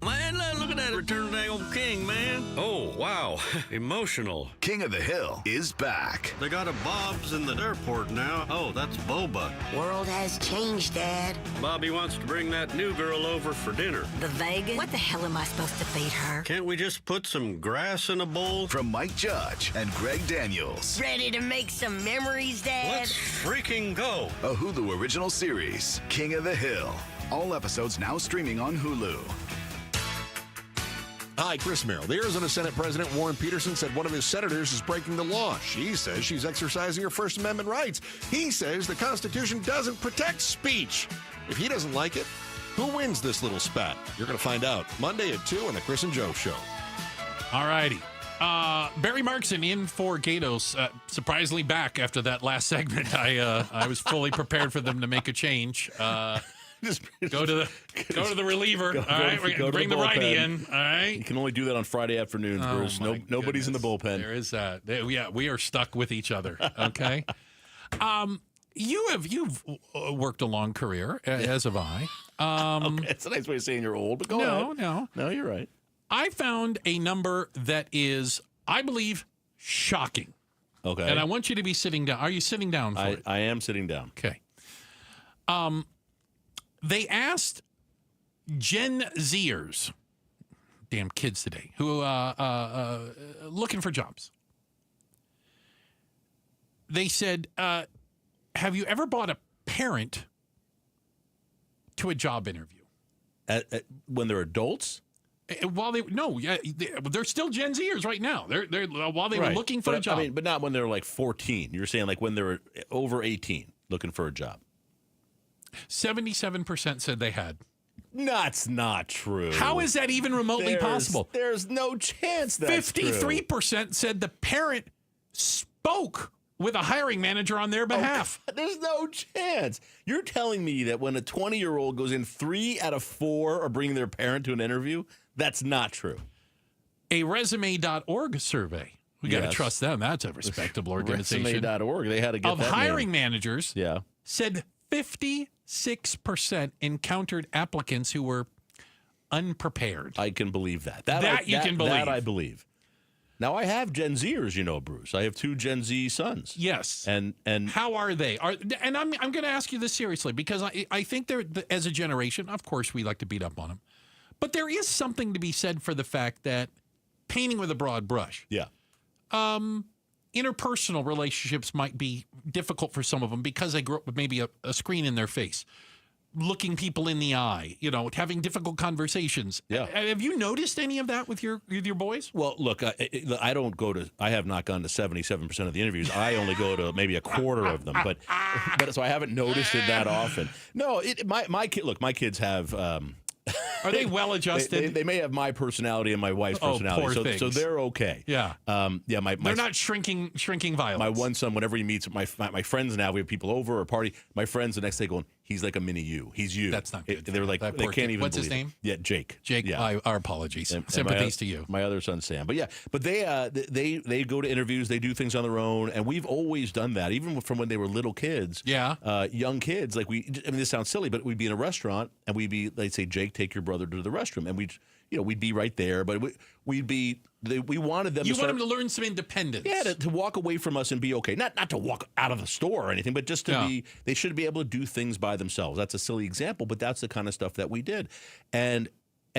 Man, look at that Return of the Old King, man. Oh, wow. Emotional. King of the Hill is back. They got a Bob's in the airport now. Oh, that's Boba. World has changed, Dad. Bobby wants to bring that new girl over for dinner. The Vegas? What the hell am I supposed to feed her? Can't we just put some grass in a bowl? From Mike Judge and Greg Daniels. Ready to make some memories, Dad? Let's freaking go. A Hulu original series, King of the Hill. All episodes now streaming on Hulu. Hi, Chris Merrill. The Arizona Senate President Warren Peterson said one of his senators is breaking the law. She says she's exercising her First Amendment rights. He says the Constitution doesn't protect speech. If he doesn't like it, who wins this little spat? You're going to find out Monday at 2 on the Chris and Joe Show. All righty. Barry Markson in for Gatos, surprisingly back after that last segment. I was fully prepared for them to make a change. Go to the reliever. All right, we're going to bring the righty in. All right. You can only do that on Friday afternoons, Bruce. Nobody's in the bullpen. There is that. Yeah, we are stuck with each other. Okay. You've worked a long career, as have I. Okay, it's a nice way of saying you're old, but go ahead. No, you're right. I found a number that is, I believe, shocking. Okay. And I want you to be sitting down. Are you sitting down for it? I am sitting down. Okay. They asked Gen Zers, damn kids today, who looking for jobs. They said, have you ever brought a parent to a job interview? When they're adults? They're still Gen Zers right now. They're while they were looking for a job. But not when they're like 14. You're saying like when they're over 18 looking for a job. 77% said they had. That's not true. How is that even remotely possible? There's no chance that's 53% said the parent spoke with a hiring manager on their behalf. There's no chance. You're telling me that when a 20-year-old goes in, 3 out of 4 are bringing their parent to an interview? That's not true. A resume.org survey. We got to trust them. That's a respectable organization. Resume.org. They had to get of that hiring name. managers said 56% encountered applicants who were unprepared. I can believe that. You can believe. That I believe. Now, I have Gen Zers, Bruce. I have 2 Gen Z sons. Yes. And how are they? And I'm going to ask you this seriously because I think they're, as a generation, of course, we like to beat up on them. But there is something to be said for the fact that painting with a broad brush. Yeah. Interpersonal relationships might be difficult for some of them because they grew up with maybe a screen in their face, looking people in the eye, having difficult conversations. Yeah. Have you noticed any of that with your boys? Well, look, I have not gone to 77% of the interviews. I only go to maybe a quarter of them, but so I haven't noticed it that often. No, my kids have. Are they well-adjusted? They may have my personality and my wife's personality, so they're okay. Yeah, they're not shrinking violence. My one son, whenever he meets my friends now, we have people over or a party. My friends the next day going, he's like a mini you. He's you. That's not good. They're like they can't even. What's believe his name? Yeah, Jake. Jake. Yeah. Our apologies. Sympathies to you. My other son Sam. But they go to interviews. They do things on their own, and we've always done that, even from when they were little kids. Yeah. Young kids. Like this sounds silly, but we'd be in a restaurant and they'd say, Jake, take your brother to the restroom, and we'd be right there, but we wanted them. You want them to learn some independence. Yeah, to walk away from us and be okay. Not to walk out of the store or anything, but just to be. They should be able to do things by themselves. That's a silly example, but that's the kind of stuff that we did, and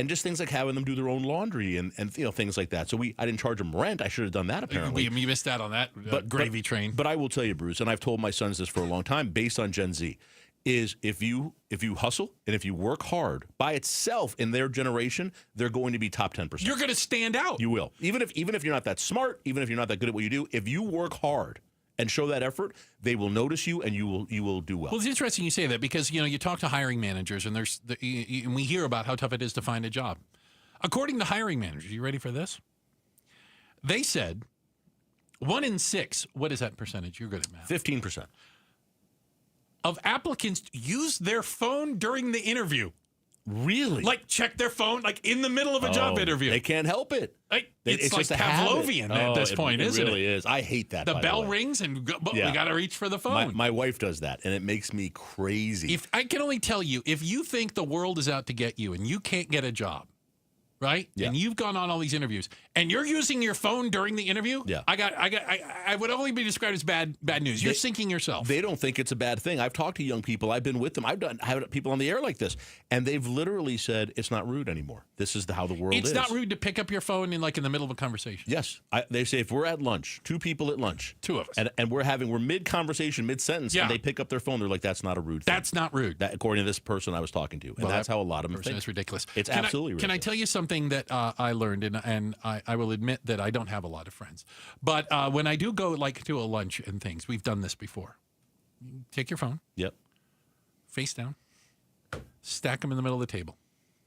just things like having them do their own laundry and things like that. So I didn't charge them rent. I should have done that apparently. You missed out on that gravy train. But I will tell you, Bruce, and I've told my sons this for a long time, based on Gen Z. Is if you hustle and if you work hard by itself in their generation, they're going to be top 10%. You're going to stand out. You will. Even if you're not that smart, even if you're not that good at what you do, if you work hard and show that effort, they will notice you and you will do well. Well, it's interesting you say that because, you talk to hiring managers and and we hear about how tough it is to find a job. According to hiring managers, you ready for this? They said 1 in 6, what is that percentage? You're good at math. 15%. Of applicants use their phone during the interview. Really? Like check their phone, like in the middle of a job interview. They can't help it. It's like Pavlovian at this point, isn't it? It really is. I hate that. The bell rings and we got to reach for the phone. My wife does that, and it makes me crazy. If I can only tell you, if you think the world is out to get you and you can't get a job, right? Yeah. And you've gone on all these interviews, and you're using your phone during the interview. Yeah. I would only be described as bad news. You're sinking yourself. They don't think it's a bad thing. I've talked to young people. I've been with them. I've had people on the air like this, and they've literally said it's not rude anymore. This is how the world is. It's not rude to pick up your phone in the middle of a conversation. Yes, they say if we're at lunch, 2 people at lunch, 2 of us, and we're mid conversation, mid sentence, and they pick up their phone. They're like, "That's not a rude thing." That's not rude. That, according to this person I was talking to, and that's how a lot of them think. That's ridiculous. It's absolutely ridiculous. Can I tell you something that I learned, and I will admit that I don't have a lot of friends, but when I do go to a lunch and things, we've done this before. Take your phone. Yep. Face down. Stack them in the middle of the table.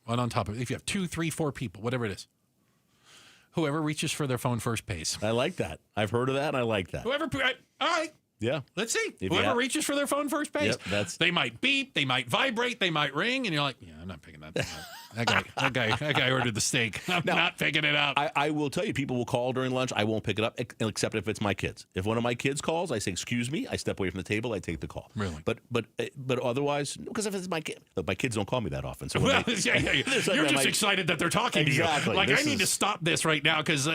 One on top of it. If you have 2, 3, 4 people, whatever it is. Whoever reaches for their phone first pays. I like that. I've heard of that, and I like that. All right. Yeah. Let's see. Whoever reaches for their phone first pays. Yep, they might beep, they might vibrate, they might ring, and you're like, yeah, I'm not picking that thing up. That guy ordered the steak. I'm not picking it up. I will tell you, people will call during lunch. I won't pick it up, except if it's my kids. If one of my kids calls, I say, "Excuse me." I step away from the table. I take the call. Really? But otherwise, because if it's my kid, look, my kids don't call me that often. So You're just excited that they're talking to you. Like, I need to stop this right now because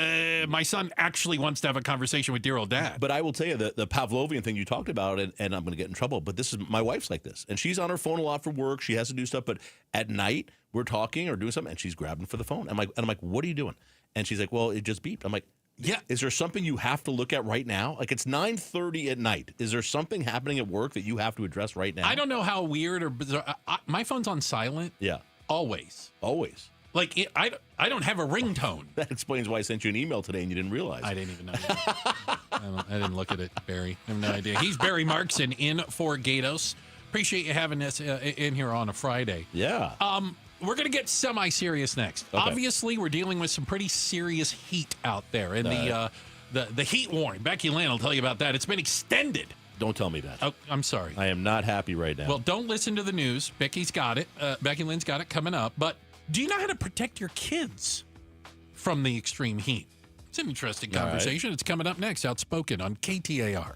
my son actually wants to have a conversation with dear old dad. But I will tell you, the Pavlovian thing you talked about, and I'm going to get in trouble, but this is my wife's like this, and she's on her phone a lot for work. She has to do stuff, but at night we're talking or doing something, and she's grabbing for the phone. I'm like, "What are you doing?" And she's like, "Well, it just beeped." I'm like, "Yeah." Is there something you have to look at right now? Like, it's 9:30 at night. Is there something happening at work that you have to address right now? I don't know how weird or bizarre. My phone's on silent. Yeah. Always. Like, I don't have a ringtone. That explains why I sent you an email today and you didn't realize. I didn't even know. I didn't look at it, Barry. I have no idea. He's Barry Markson in for Gatos. Appreciate you having us in here on a Friday. Yeah. We're going to get semi-serious next. Okay. Obviously, we're dealing with some pretty serious heat out there. And the heat warning, Becky Lynn will tell you about that. It's been extended. Don't tell me that. Oh, I'm sorry. I am not happy right now. Well, don't listen to the news. Becky's got it. Becky Lynn's got it coming up. But do you know how to protect your kids from the extreme heat? It's an interesting conversation. It's coming up next. Outspoken on KTAR.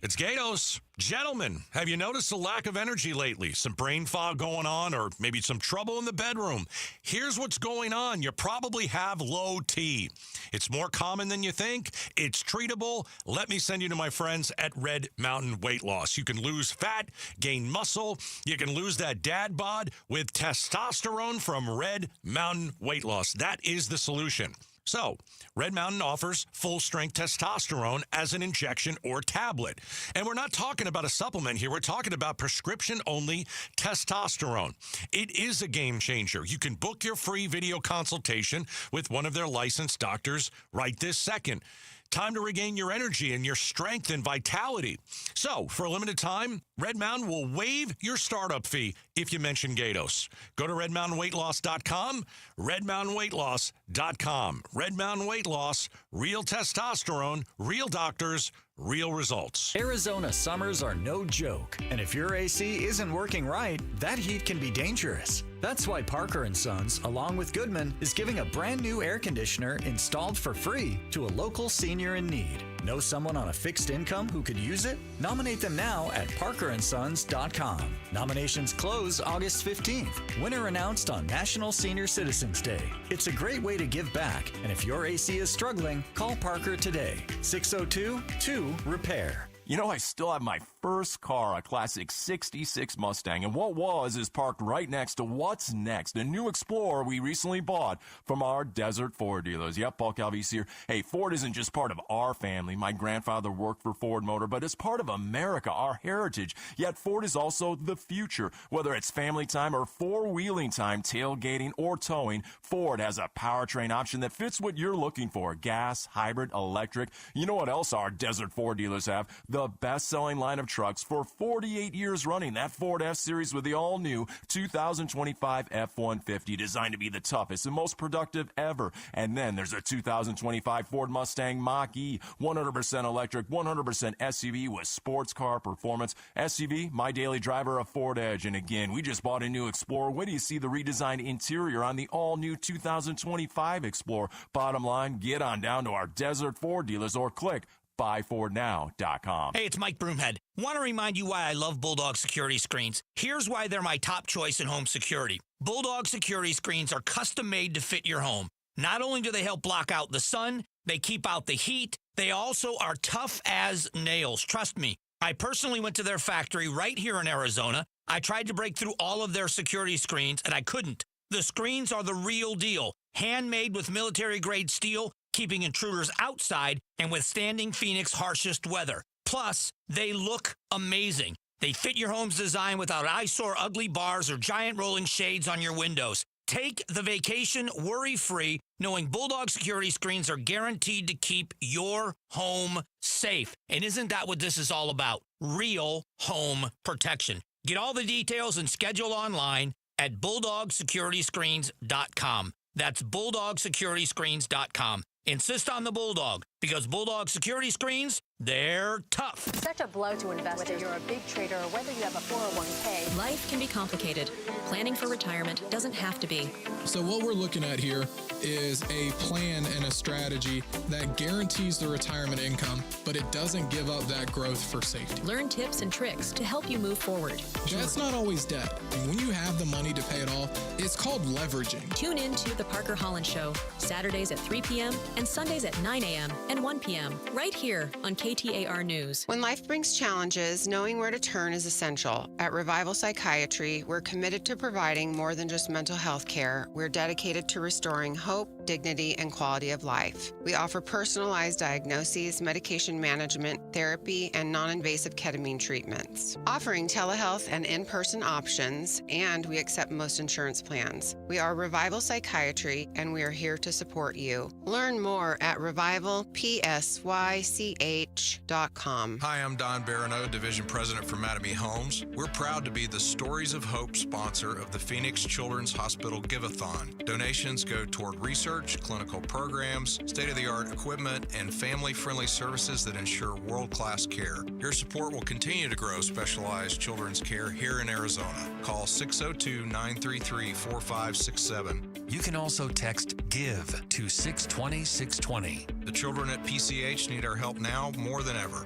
It's Gatos. Gentlemen, have you noticed a lack of energy lately? Some brain fog going on, or maybe some trouble in the bedroom? Here's what's going on. You probably have low T. It's more common than you think. It's treatable. Let me send you to my friends at Red Mountain Weight Loss. You can lose fat, gain muscle. You can lose that dad bod with testosterone from Red Mountain Weight Loss. That is the solution. So, Red Mountain offers full-strength testosterone as an injection or tablet. And we're not talking about a supplement here. We're talking about prescription-only testosterone. It is a game changer. You can book your free video consultation with one of their licensed doctors right this second. Time to regain your energy and your strength and vitality. So, for a limited time, Red Mountain will waive your startup fee if you mention Gatos. Go to redmountainweightloss.com, redmountainweightloss.com. Red Mountain Weight Loss, real testosterone, real doctors, real results. Arizona summers are no joke, and if your AC isn't working right, that heat can be dangerous. That's why Parker & Sons, along with Goodman, is giving a brand new air conditioner installed for free to a local senior in need. Know someone on a fixed income who could use it? Nominate them now at parkerandsons.com. Nominations close August 15th. Winner announced on National Senior Citizens Day. It's a great way to give back, and if your AC is struggling, call Parker today. 602-2-REPAIR. You know, I still have my first car, a classic 66 Mustang. And what was is parked right next to what's next, a new Explorer we recently bought from our Desert Ford dealers. Yep, Paul Calvise here. Hey, Ford isn't just part of our family. My grandfather worked for Ford Motor, but it's part of America, our heritage. Yet Ford is also the future. Whether it's family time or four-wheeling time, tailgating or towing, Ford has a powertrain option that fits what you're looking for. Gas, hybrid, electric. You know what else our Desert Ford dealers have? The best-selling line of trucks for 48 years running. That Ford F-Series with the all-new 2025 F-150, designed to be the toughest and most productive ever. And then there's a 2025 Ford Mustang Mach-E, 100% electric, 100% SUV with sports car performance. SUV, my daily driver, a Ford Edge. And again, we just bought a new Explorer. Wait till you see the redesigned interior on the all-new 2025 Explorer. Bottom line, get on down to our Desert Ford dealers or click buyfordnow.com. Hey, it's Mike Broomhead. Want to remind you why I love Bulldog security screens. Here's why they're my top choice in home security. Bulldog security screens are custom made to fit your home. Not only do they help block out the sun, they keep out the heat, they also are tough as nails. Trust me, I personally went to their factory right here in Arizona. I tried to break through all of their security screens, and I couldn't. The screens are the real deal. Handmade with military-grade steel, keeping intruders outside and withstanding Phoenix's harshest weather. Plus, they look amazing. They fit your home's design without eyesore ugly bars or giant rolling shades on your windows. Take the vacation worry-free, knowing Bulldog security screens are guaranteed to keep your home safe. And isn't that what this is all about? Real home protection. Get all the details and schedule online at BulldogSecurityScreens.com. That's BulldogSecurityScreens.com. Insist on the Bulldog, because Bulldog security screens, they're tough. Such a blow to investors. Whether you're a big trader or whether you have a 401k. Life can be complicated. Planning for retirement doesn't have to be. So what we're looking at here is a plan and a strategy that guarantees the retirement income, but it doesn't give up that growth for safety. Learn tips and tricks to help you move forward. That's not always debt. And when you have the money to pay it off, it's called leveraging. Tune in to The Parker Holland Show, Saturdays at 3 p.m. and Sundays at 9 a.m. and 1 p.m. right here on KTAR News. When life brings challenges, knowing where to turn is essential. At Revival Psychiatry, we're committed to providing more than just mental health care. We're dedicated to restoring hope, dignity, and quality of life. We offer personalized diagnoses, medication management, therapy, and non-invasive ketamine treatments. Offering telehealth and in-person options, and we accept most insurance plans. We are Revival Psychiatry, and we are here to support you. Learn more at revivalpsych.com. Hi, I'm Don Barano, Division President for Mattamy Homes. We're proud to be the Stories of Hope sponsor of the Phoenix Children's Hospital Give-a-thon. Donations go toward research, clinical programs, state-of-the-art equipment, and family-friendly services that ensure world-class care. Your support will continue to grow specialized children's care here in Arizona. Call 602-933-4567. You can also text GIVE to 620-620. The children at PCH need our help now more than ever.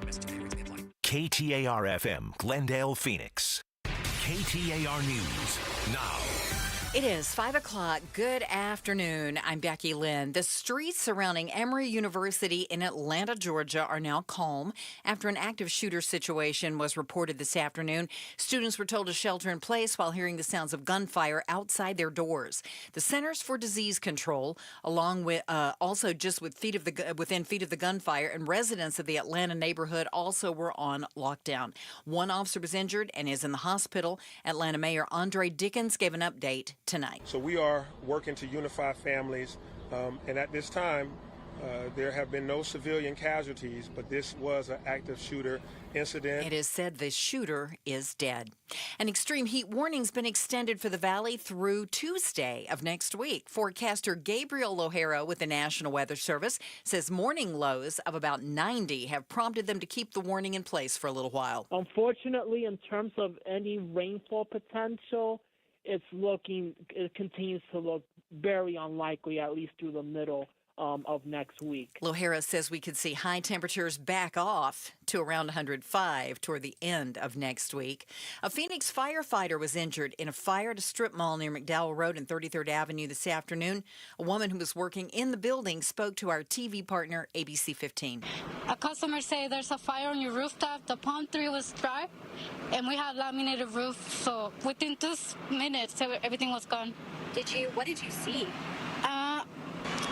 KTAR-FM, Glendale, Phoenix. KTAR News now. It is 5 o'clock. Good afternoon. I'm Becky Lynn. The streets surrounding Emory University in Atlanta, Georgia are now calm after an active shooter situation was reported this afternoon. Students were told to shelter in place while hearing the sounds of gunfire outside their doors. The Centers for Disease Control, along with also just within feet of the gunfire, and residents of the Atlanta neighborhood also were on lockdown. One officer was injured and is in the hospital. Atlanta Mayor Andre Dickens gave an update tonight. So we are working to unify families, and at this time, there have been no civilian casualties, but this was an active shooter incident. It is said the shooter is dead. An extreme heat warning's been extended for the valley through Tuesday of next week. Forecaster Gabriel Lohara with the National Weather Service says morning lows of about 90 have prompted them to keep the warning in place for a little while. Unfortunately, in terms of any rainfall potential, it continues to look very unlikely, at least through the middle of next week. Lohara says we could see high temperatures back off to around 105 toward the end of next week. A Phoenix firefighter was injured in a fire at a strip mall near McDowell Road and 33rd Avenue this afternoon. A woman who was working in the building spoke to our TV partner, ABC 15. A customer said there's a fire on your rooftop. The palm tree was dry, and we have laminated roof, so within 2 minutes, everything was gone. What did you see?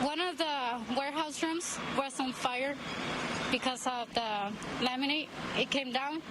One of the warehouse rooms was on fire because of the laminate. It came down.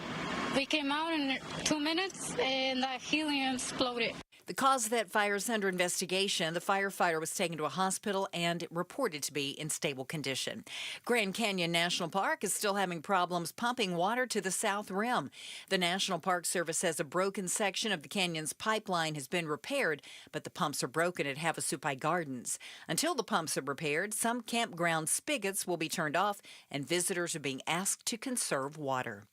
We came out in 2 minutes, and the helium exploded. The cause of that fire is under investigation. The firefighter was taken to a hospital and reported to be in stable condition. Grand Canyon National Park is still having problems pumping water to the south rim. The National Park Service says a broken section of the canyon's pipeline has been repaired, but the pumps are broken at Havasupai Gardens. Until the pumps are repaired, some campground spigots will be turned off, and visitors are being asked to conserve water.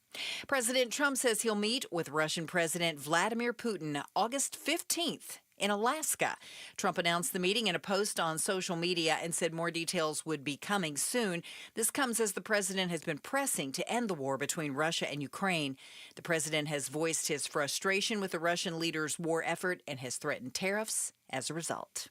President Trump says he'll meet with Russian President Vladimir Putin August 15th in Alaska. Trump announced the meeting in a post on social media and said more details would be coming soon. This comes as the president has been pressing to end the war between Russia and Ukraine. The president has voiced his frustration with the Russian leader's war effort and has threatened tariffs as a result.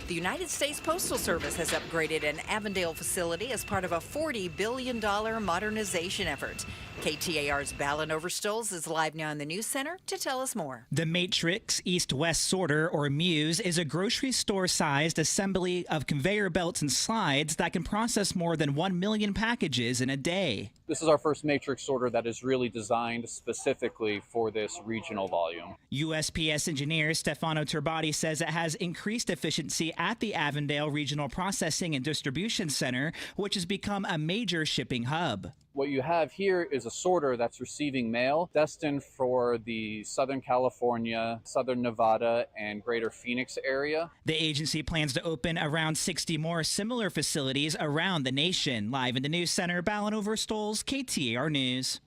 The United States Postal Service has upgraded an Avondale facility as part of a $40 billion modernization effort. KTAR's Ballin Overstoles is live now in the News Center to tell us more. The Matrix East-West Sorter, or Muse, is a grocery store-sized assembly of conveyor belts and slides that can process more than 1 million packages in a day. This is our first Matrix sorter that is really designed specifically for this regional volume. USPS engineer Stefano Turbati says it has increased efficiency at the Avondale Regional Processing and Distribution Center, which has become a major shipping hub. What you have here is a sorter that's receiving mail destined for the Southern California, Southern Nevada, and Greater Phoenix area. The agency plans to open around 60 more similar facilities around the nation. Live in the News Center, Ballin Overstoles, KTAR News.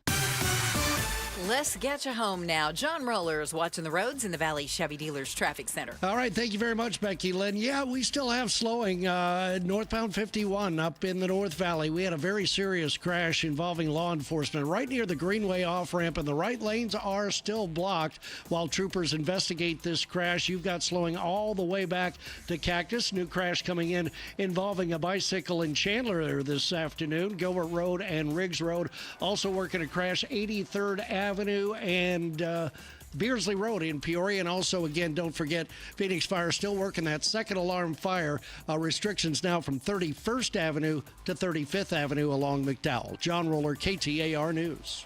Let's get you home now. John Roller is watching the roads in the Valley Chevy Dealers Traffic Center. All right, thank you very much, Becky Lynn. Yeah, we still have slowing northbound 51 up in the North Valley. We had a very serious crash involving law enforcement right near the Greenway off-ramp, and the right lanes are still blocked while troopers investigate this crash. You've got slowing all the way back to Cactus. New crash coming in involving a bicycle in Chandler this afternoon. Gilbert Road and Riggs Road. Also working a crash 83rd Avenue and Beardsley Road in Peoria. And also, again, don't forget, Phoenix Fire still working that second alarm fire. Restrictions now from 31st Avenue to 35th Avenue along McDowell. John Roller, KTAR News.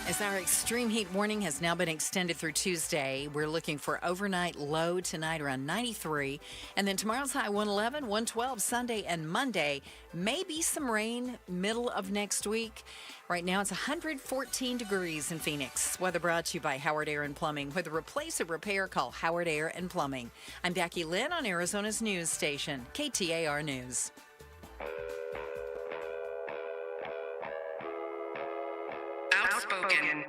As our extreme heat warning has now been extended through Tuesday, we're looking for overnight low tonight around 93. And then tomorrow's high 111, 112 Sunday and Monday. Maybe some rain middle of next week. Right now it's 114 degrees in Phoenix. Weather brought to you by Howard Air and Plumbing. With a replace or repair, call Howard Air and Plumbing. I'm Becky Lynn on Arizona's news station, KTAR News. Outspoken.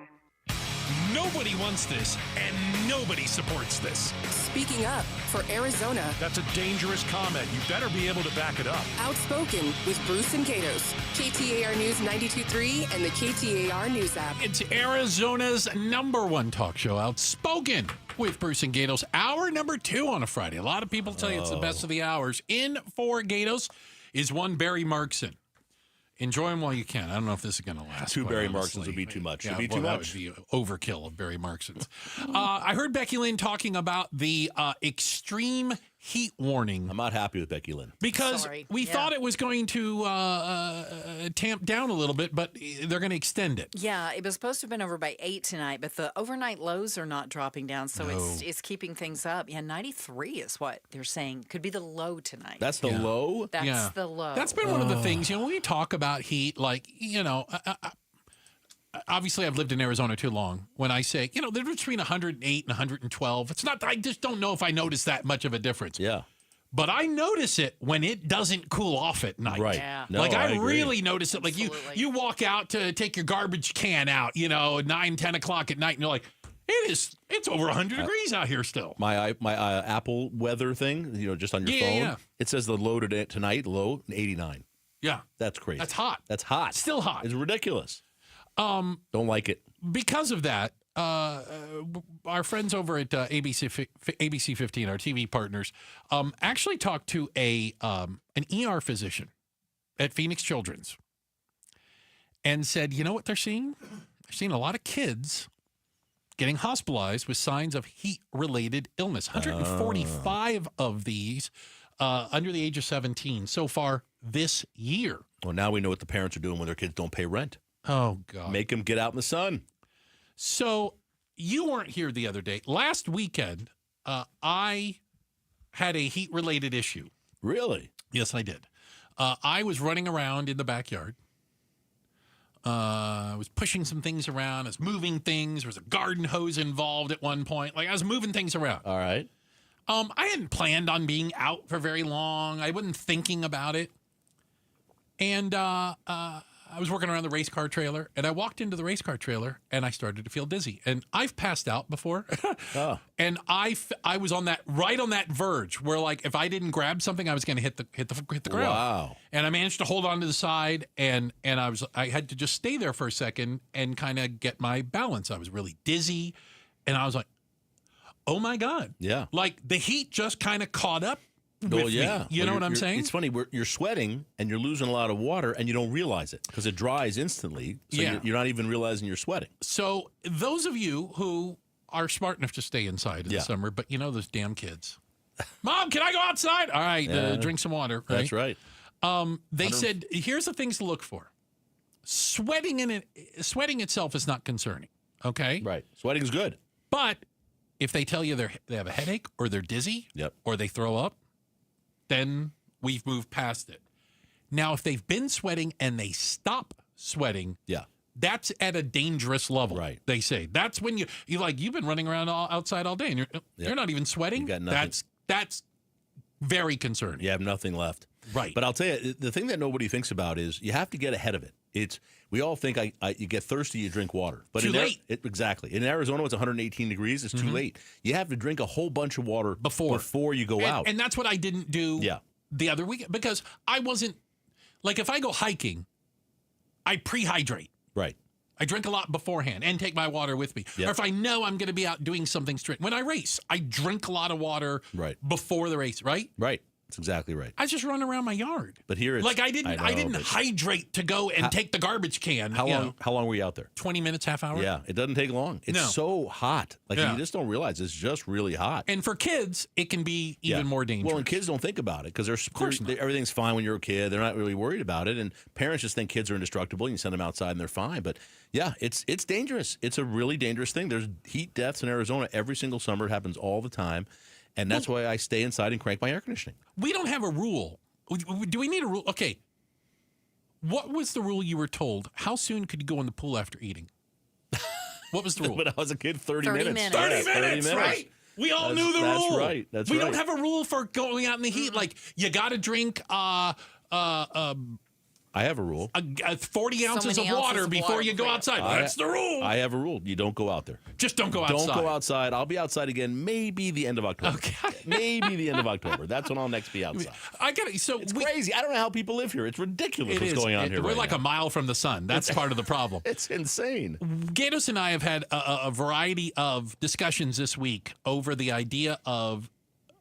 Nobody wants this, and nobody supports this. Speaking up for Arizona. That's a dangerous comment. You better be able to back it up. Outspoken with Bruce and Gatos. KTAR News 92.3 and the KTAR News app. It's Arizona's #1 talk show, Outspoken with Bruce and Gatos. Hour number 2 on a Friday. A lot of people tell you it's the best of the hours. In for Gatos is one Barry Markson. Enjoy them while you can. I don't know if this is going to last. 2 Barry Marksons would be too much. Yeah, It'd be too much. That would be overkill of Barry Marksons. I heard Becky Lynn talking about the extreme heat warning. I'm not happy with Becky Lynn. Because we thought it was going to tamp down a little bit, but they're going to extend it. Yeah, it was supposed to have been over by 8 tonight, but the overnight lows are not dropping down, so it's keeping things up. Yeah, 93 is what they're saying. Could be the low tonight. That's the low? That's the low. That's been one of the things, when we talk about heat, like, obviously I've lived in Arizona too long. When I say, they're between 108 and 112. It's not, I just don't know if I notice that much of a difference. Yeah. But I notice it when it doesn't cool off at night. Right. Yeah. No, like, I agree. really notice it. Like, you walk out to take your garbage can out, 9, 10 o'clock at night, and you're like, It is. It's over 100 degrees out here still. My Apple weather thing, just on your phone. Yeah. It says the low tonight, low 89. Yeah. That's crazy. That's hot. That's hot. Still hot. It's ridiculous. Don't like it. Because of that, our friends over at ABC 15, our TV partners, actually talked to an ER physician at Phoenix Children's and said, you know what they're seeing? They're seeing a lot of kids getting hospitalized with signs of heat-related illness. 145 of these under the age of 17 so far this year. Well, now we know what the parents are doing when their kids don't pay rent. Oh, God. Make them get out in the sun. So you weren't here the other day. Last weekend, I had a heat-related issue. Really? Yes, I did. I was running around in the backyard. I was pushing some things around. I was moving things. There was a garden hose involved at one point. Like, I was moving things around. All right. I hadn't planned on being out for very long. I wasn't thinking about it. And I was working around the race car trailer, and I walked into the race car trailer, and I started to feel dizzy. And I've passed out before. And I was right on that verge where, like, if I didn't grab something, I was going to hit the ground. Wow. And I managed to hold on to the side, and I had to just stay there for a second and kind of get my balance. I was really dizzy, and I was like, oh my God. Yeah. Like, the heat just kind of caught up with me. You know what I'm saying? It's funny. You're sweating and you're losing a lot of water and you don't realize it because it dries instantly. So you're not even realizing you're sweating. So those of you who are smart enough to stay inside in the summer, but those damn kids. Mom, can I go outside? All right, drink some water. Right? That's right. They said, here's the things to look for. Sweating itself is not concerning. Okay? Right. Sweating is good. But if they tell you they have a headache or they're dizzy or they throw up, then we've moved past it. Now, if they've been sweating and they stop sweating, that's at a dangerous level. Right. They say that's when you've been running around outside all day and you're not even sweating. You got nothing. That's very concerning. You have nothing left. Right. But I'll tell you, the thing that nobody thinks about is you have to get ahead of it. We all think you get thirsty, you drink water. But too late. Exactly. In Arizona, it's 118 degrees. It's too late. You have to drink a whole bunch of water before you go out. And that's what I didn't do the other weekend because I wasn't, like if I go hiking, I pre-hydrate. Right. I drink a lot beforehand and take my water with me. Or if I know I'm going to be out doing something strict. When I race, I drink a lot of water before the race, right? Right. That's exactly right. I just run around my yard. But here it's like I didn't hydrate to go and take the garbage can. How long were you out there? 20 minutes, half hour. Yeah, it doesn't take long. It's so hot. Like you just don't realize it's just really hot. And for kids, it can be even more dangerous. Well, and kids don't think about it because everything's fine when you're a kid. They're not really worried about it, and parents just think kids are indestructible. You send them outside and they're fine. But yeah, it's dangerous. It's a really dangerous thing. There's heat deaths in Arizona every single summer. It happens all the time. And that's why I stay inside and crank my air conditioning. We don't have a rule. Do we need a rule? Okay. What was the rule you were told? How soon could you go in the pool after eating? What was the rule? When I was a kid, 30 minutes. 30 minutes, right? We all knew the rule. That's right. That's we right. don't have a rule for going out in the heat. Like, you got to drink I have a rule. 40 ounces of water before you go outside. That's the rule. I have a rule. You don't go out there. Just don't go outside. Don't go outside. I'll be outside again maybe the end of October. Okay. Maybe the end of October. That's when I'll next be outside. It's crazy. I don't know how people live here. It's ridiculous what's going on here. We're right like now. a mile from the sun. That's part of the problem. It's insane. Gatos and I have had a variety of discussions this week over the idea of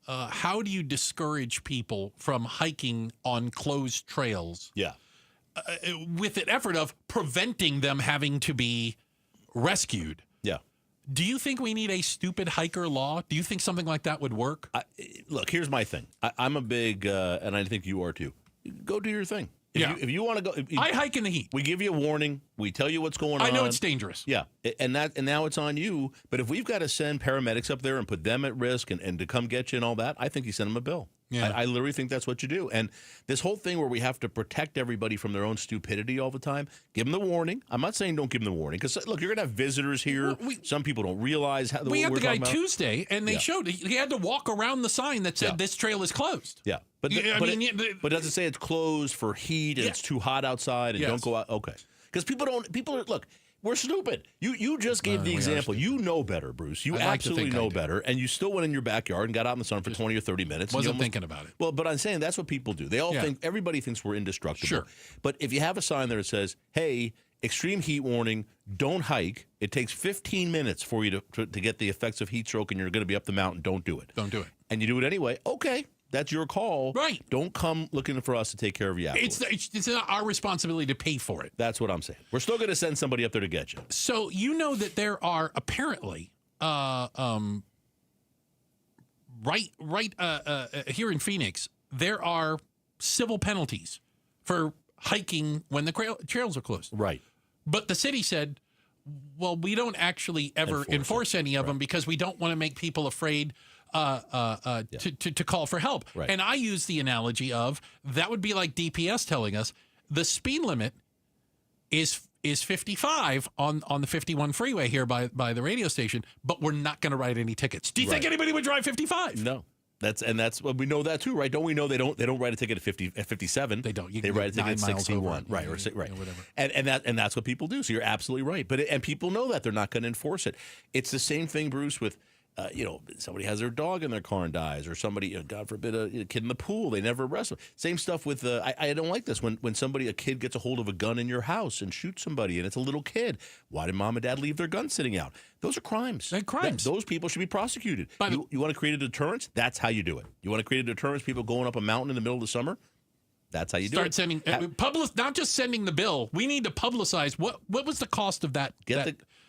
how do you discourage people from hiking on closed trails? Yeah. With an effort of preventing them having to be rescued. Yeah. Do you think we need a stupid hiker law? Do you think something like that would work? Look, here's my thing. I'm a big, and I think you are too. Go do your thing. If you want to go, I hike in the heat. We give you a warning. We tell you what's going on. I know it's dangerous. Yeah, and now it's on you. But if we've got to send paramedics up there and put them at risk and to come get you and all that, I think you send them a bill. Yeah. I literally think that's what you do. And this whole thing where we have to protect everybody from their own stupidity all the time, give them the warning. I'm not saying don't give them the warning because, look, you're going to have visitors here. Some people don't realize how we had the guy Tuesday, and they showed he had to walk around the sign that said this trail is closed. Yeah. But does it say it's closed for heat and it's too hot outside and don't go out? Okay. Because people We're stupid. You just gave the example. You know better, Bruce. You absolutely know better, and you still went in your backyard and got out in the sun for 20 or 30 minutes. Wasn't thinking about it. Well, but I'm saying that's what people do. They all think, everybody thinks we're indestructible. Sure. But if you have a sign there that says, hey, extreme heat warning, don't hike. It takes 15 minutes for you to get the effects of heat stroke, and you're going to be up the mountain. Don't do it. Don't do it. And you do it anyway. Okay. That's your call. Right. Don't come looking for us to take care of you afterwards. It's our responsibility to pay for it. That's what I'm saying. We're still going to send somebody up there to get you. So you know that there are apparently here in Phoenix, there are civil penalties for hiking when the trails are closed. Right. But the city said, well, we don't actually ever enforce any of them because we don't want to make people afraid to call for help. Right. And I use the analogy of that would be like DPS telling us the speed limit is 55 on the 51 freeway here by the radio station, but we're not going to write any tickets. Do you think anybody would drive 55? No. That's we know that too, right? Don't we know they don't write a ticket at 57? They don't. They write a ticket at 61, right? Or right. Whatever. And that's what people do. So you're absolutely right. But people know that they're not going to enforce it. It's the same thing, Bruce, with somebody has their dog in their car and dies, or somebody, God forbid, a kid in the pool, they never arrest them. Same stuff with, I don't like this, when a kid gets a hold of a gun in your house and shoots somebody, and it's a little kid. Why did mom and dad leave their gun sitting out? Those are crimes. They're crimes. Those people should be prosecuted. You want to create a deterrence? That's how you do it. You want to create a deterrence, people going up a mountain in the middle of the summer? That's how you do it. Start sending, not just sending the bill. We need to publicize what was the cost of that.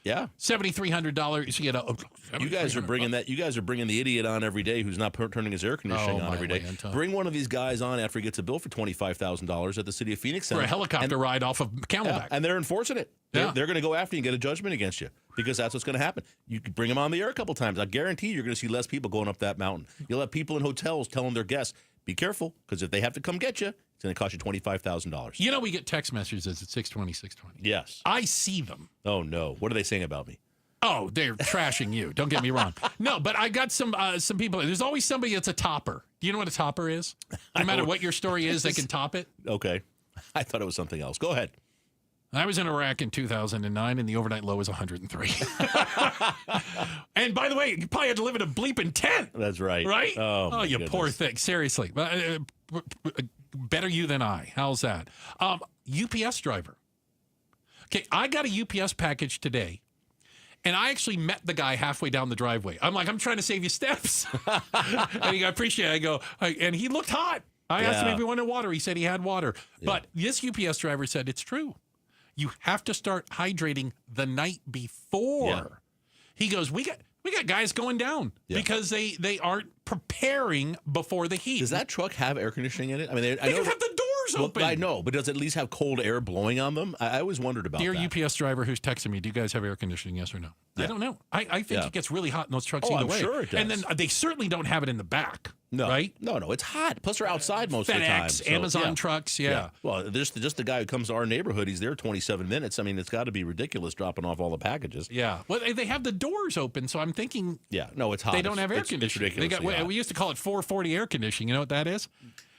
$7,300. You guys are bringing that. You guys are bringing the idiot on every day who's not turning his air conditioning on every day. Bring one of these guys on after he gets a bill for $25,000 at the City of Phoenix Center for a helicopter ride off of Camelback, and they're enforcing it. They're going to go after you and get a judgment against you because that's what's going to happen. You could bring them on the air a couple times. I guarantee you're going to see less people going up that mountain. You'll have people in hotels telling their guests, "Be careful, because if they have to come get you, it's going to cost you $25,000." You know, we get text messages at 620, 620. Yes. I see them. Oh, no. What are they saying about me? Oh, they're trashing you. Don't get me wrong. No, but I got some people. There's always somebody that's a topper. Do you know what a topper is? No matter what your story is, they can top it. Okay. I thought it was something else. Go ahead. I was in Iraq in 2009, and the overnight low was 103. And by the way, you probably had to live in a bleeping tent. That's right. Right? Oh, you poor thing. Seriously. Better you than I. How's that? UPS driver. Okay, I got a UPS package today, and I actually met the guy halfway down the driveway. I'm like, I'm trying to save you steps. And he go, I appreciate it. I go, and he looked hot. I asked him if he wanted water. He said he had water. Yeah. But this UPS driver said it's true. You have to start hydrating the night before. Yeah. He goes, we got guys going down because they aren't preparing before the heat. Does that truck have air conditioning in it? I mean, they can have the doors open. I know, but does it at least have cold air blowing on them? I always wondered about that. Dear UPS driver who's texting me, do you guys have air conditioning, yes or no? Yeah. I don't know. I think it gets really hot in those trucks either way. Sure it does. And then they certainly don't have it in the back. No, right? No, it's hot. Plus, they're outside most of the time. FedEx, Amazon trucks, Well, just the guy who comes to our neighborhood, he's there 27 minutes. I mean, it's got to be ridiculous dropping off all the packages. Yeah. Well, they have the doors open, so I'm thinking. Yeah. No, it's hot. They don't have air conditioning. It's ridiculous. We used to call it 440 air conditioning. You know what that is?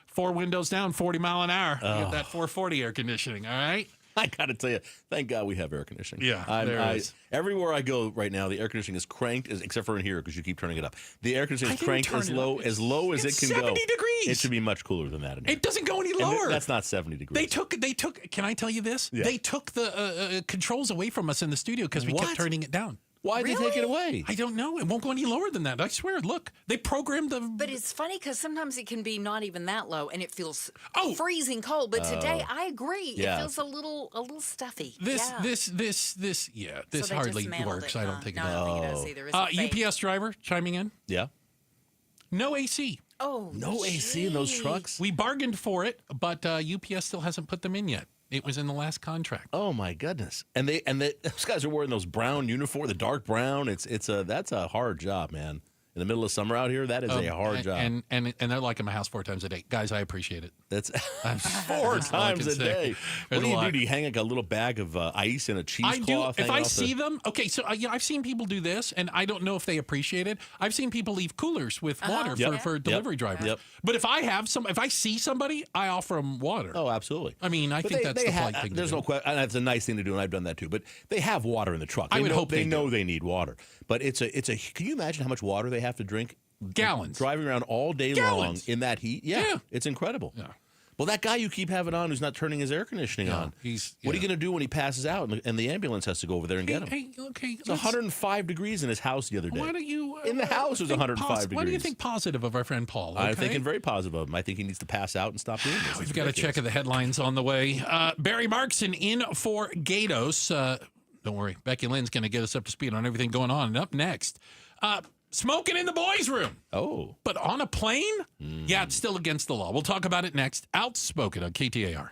4 windows down, 40 mile an hour. You get that 440 air conditioning. All right. I got to tell you, thank God we have air conditioning. Yeah, there it is. Everywhere I go right now, the air conditioning is cranked, except for in here because you keep turning it up. The air conditioning is cranked as low as it can go. 70 degrees. It should be much cooler than that in here. It doesn't go any lower. That's not 70 degrees. They took. Can I tell you this? Yeah. They took the controls away from us in the studio because we kept turning it down. Why did they take it away? I don't know. It won't go any lower than that. I swear. Look, they programmed the. But it's funny because sometimes it can be not even that low, and it feels freezing cold. But today, I agree. Yeah. It feels a little stuffy. This hardly works. I don't think it does. I don't think it does either. It's UPS driver chiming in. Yeah. No AC. Oh, no AC in those trucks. We bargained for it, but UPS still hasn't put them in yet. It was in the last contract. Oh my goodness! And those guys are wearing those brown uniform, the dark brown. That's a hard job, man. in the middle of summer out here, that is a hard job. And they're like in my house 4 times a day. Guys, I appreciate it. That's 4 times a day. What do you do? Do you hang like a little bag of ice and a cheesecloth? If I see them, okay, so I've seen people do this, and I don't know if they appreciate it. I've seen people leave coolers with water for delivery drivers. Yep. But if I see somebody, I offer them water. Oh, absolutely. I mean, I think that's the polite thing to do. There's no question. That's a nice thing to do, and I've done that too. But they have water in the truck. I would hope they know they need water. But it's a. Can you imagine how much water they have to drink? Gallons. Driving around all day long in that heat. Yeah. It's incredible. Yeah. Well, that guy you keep having on who's not turning his air conditioning on, what are you going to do when he passes out and the ambulance has to go over there and get him? It's 105 degrees in his house the other day. Why don't you... in the house it was 105 degrees. Why do you think positive of our friend Paul? Okay? I'm thinking very positive of him. I think he needs to pass out and stop doing this. We've got a check of the headlines on the way. Barry Markson in for Gatos. Don't worry. Becky Lynn's going to get us up to speed on everything going on. And up next... smoking in the boys' room. Oh. But on a plane? Yeah, it's still against the law. We'll talk about it next. Outspoken on KTAR.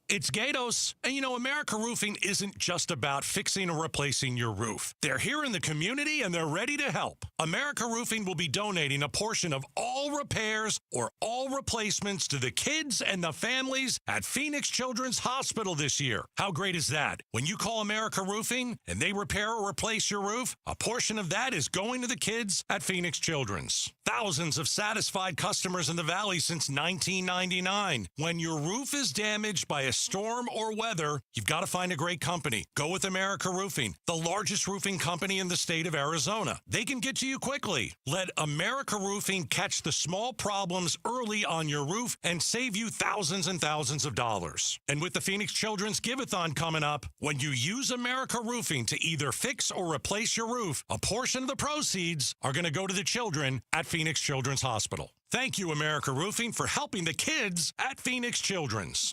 It's Gatos. And America Roofing isn't just about fixing or replacing your roof. They're here in the community and they're ready to help. America Roofing will be donating a portion of all repairs or all replacements to the kids and the families at Phoenix Children's Hospital this year. How great is that? When you call America Roofing and they repair or replace your roof, a portion of that is going to the kids at Phoenix Children's. Thousands of satisfied customers in the Valley since 1999. When your roof is damaged by a storm or weather, you've got to find a great company. Go with America Roofing, the largest roofing company in the state of Arizona. They can get to you quickly. Let America Roofing catch the small problems early on your roof and save you thousands and thousands of dollars. And with the Phoenix Children's Give-a-thon coming up, when you use America Roofing to either fix or replace your roof, a portion of the proceeds are going to go to the children at Phoenix Children's Hospital. Thank you, America Roofing, for helping the kids at Phoenix Children's.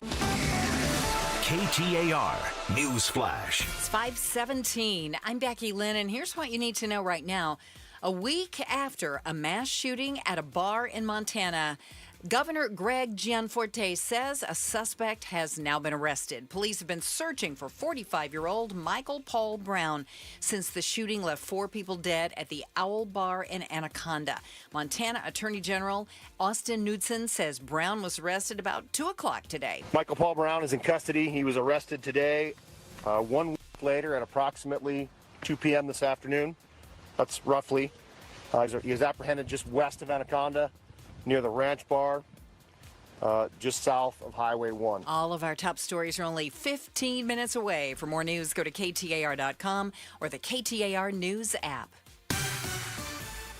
KTAR News Flash. It's 5:17. I'm Becky Lynn, and here's what you need to know right now. A week after a mass shooting at a bar in Montana, Governor Greg Gianforte says a suspect has now been arrested. Police have been searching for 45-year-old Michael Paul Brown since the shooting left 4 people dead at the Owl Bar in Anaconda. Montana Attorney General Austin Knudsen says Brown was arrested about 2 o'clock today. Michael Paul Brown is in custody. He was arrested today, 1 week later at approximately 2 p.m. this afternoon. That's roughly. He was apprehended just west of Anaconda, near the Ranch Bar, just south of Highway 1. All of our top stories are only 15 minutes away. For more news, go to KTAR.com or the KTAR News app.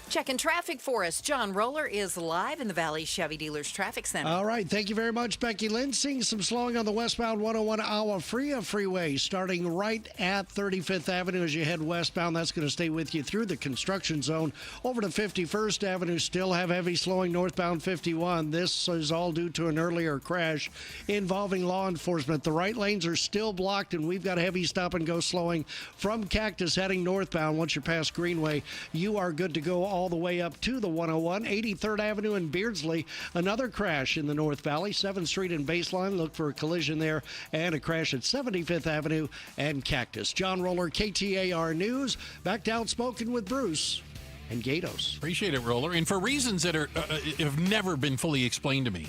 Checking traffic for us. John Roller is live in the Valley Chevy Dealers Traffic Center. All right. Thank you very much, Becky Lynn. Seeing some slowing on the westbound 101 Agua Fria Freeway, starting right at 35th Avenue as you head westbound. That's going to stay with you through the construction zone. Over to 51st Avenue, still have heavy slowing northbound 51. This is all due to an earlier crash involving law enforcement. The right lanes are still blocked, and we've got heavy stop-and-go slowing from Cactus heading northbound. Once you're past Greenway, you are good to go all the way up to the 101. 83rd Avenue in Beardsley, another crash in the North Valley. 7th Street and Baseline, look for a collision there, and a crash at 75th Avenue and Cactus. John Roller, KTAR News. Back to Outspoken with Bruce and Gatos. Appreciate it, Roller. And for reasons that have never been fully explained to me,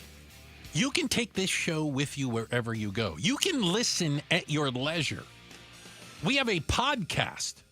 you can take this show with you wherever you go. You can listen at your leisure. We have a podcast.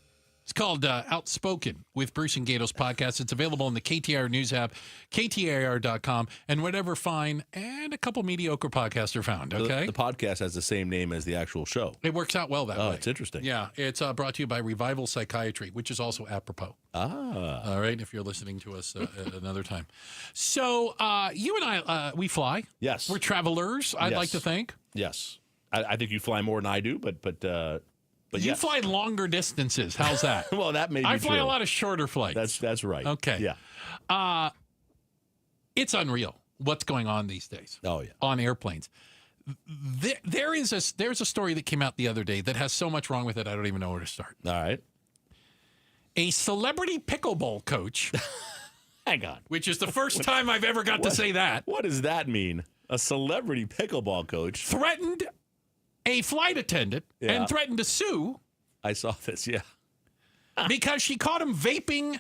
It's called Outspoken with Bruce and Gatos podcast. It's available in the KTAR News app, KTAR.com, and whatever fine and a couple mediocre podcasts are found, okay? The podcast has the same name as the actual show. It works out well that way. Oh, it's interesting. Yeah, it's brought to you by Revival Psychiatry, which is also apropos. Ah. All right, if you're listening to us at another time. So you and I, we fly. Yes. We're travelers, I'd like to think. Yes. I think you fly more than I do, but you fly longer distances. How's that? Well, that may be I fly true. a lot of shorter flights. That's right. Okay. Yeah. It's unreal what's going on these days. Oh yeah. On airplanes. There's a story that came out the other day that has so much wrong with it I don't even know where to start. All right. A celebrity pickleball coach. Hang on. Which is the first time I've ever got to say that. What does that mean? A celebrity pickleball coach threatened a flight attendant and threatened to sue. I saw this, yeah. Because she caught him vaping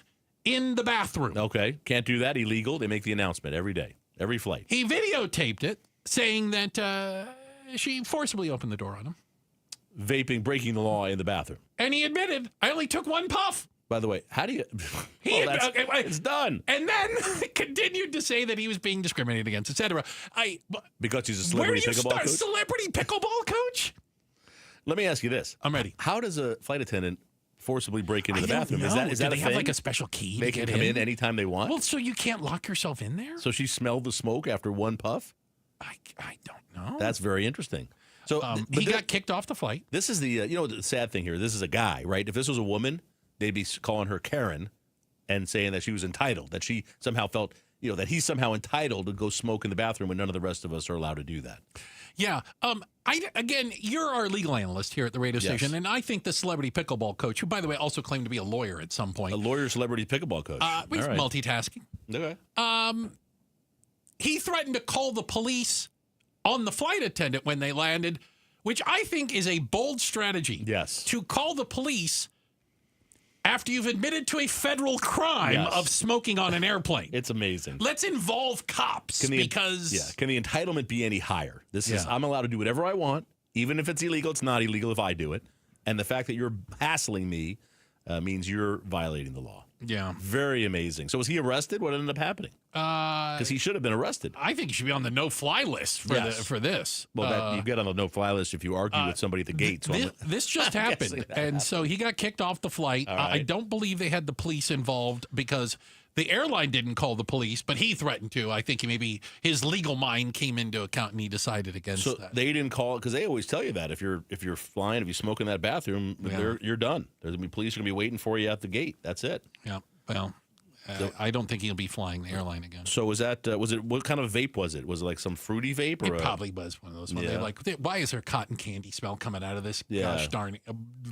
in the bathroom. Okay, can't do that. Illegal. They make the announcement every day, every flight. He videotaped it, saying that she forcibly opened the door on him. Vaping, breaking the law in the bathroom. And he admitted, I only took one puff. By the way, how do you... it's done. And then continued to say that he was being discriminated against, etc. Because he's a celebrity pickleball coach? Where do you start? Celebrity pickleball coach? Let me ask you this. I'm ready. How does a flight attendant forcibly break into the bathroom? Know. Is that do a they thing? have like a special key? They can come in anytime they want? Well, so you can't lock yourself in there? So she smelled the smoke after one puff? I don't know. That's very interesting. So he got kicked off the flight. This is the the sad thing here. This is a guy, right? If this was a woman, they'd be calling her Karen and saying that she was entitled, that she somehow felt, that he's somehow entitled to go smoke in the bathroom when none of the rest of us are allowed to do that. Yeah. Again, you're our legal analyst here at the radio station, and I think the celebrity pickleball coach, who, by the way, also claimed to be a lawyer at some point. A lawyer, celebrity pickleball coach. He's multitasking. Okay. He threatened to call the police on the flight attendant when they landed, which I think is a bold strategy. Yes. To call the police after you've admitted to a federal crime of smoking on an airplane. It's amazing. Let's involve cops because... Can the entitlement be any higher? I'm allowed to do whatever I want. Even if it's illegal, it's not illegal if I do it. And the fact that you're hassling me means you're violating the law. Yeah. Very amazing. So was he arrested? What ended up happening? Because he should have been arrested. I think he should be on the no-fly list for this. Well, you get on the no-fly list if you argue with somebody at the gate. So this just happened. So he got kicked off the flight. Right. I don't believe they had the police involved because the airline didn't call the police, but he threatened to. I think maybe his legal mind came into account and he decided against that. So they didn't call it because they always tell you that if you're flying, if you smoke in that bathroom, you're done. There's gonna be police are gonna be waiting for you at the gate. That's it. Yeah. Well, I don't think he'll be flying the airline again. So was it what kind of vape was it? Was it like some fruity vape? Or it probably was one of those ones. Yeah. Why is there cotton candy smell coming out of this? Yeah. Gosh darn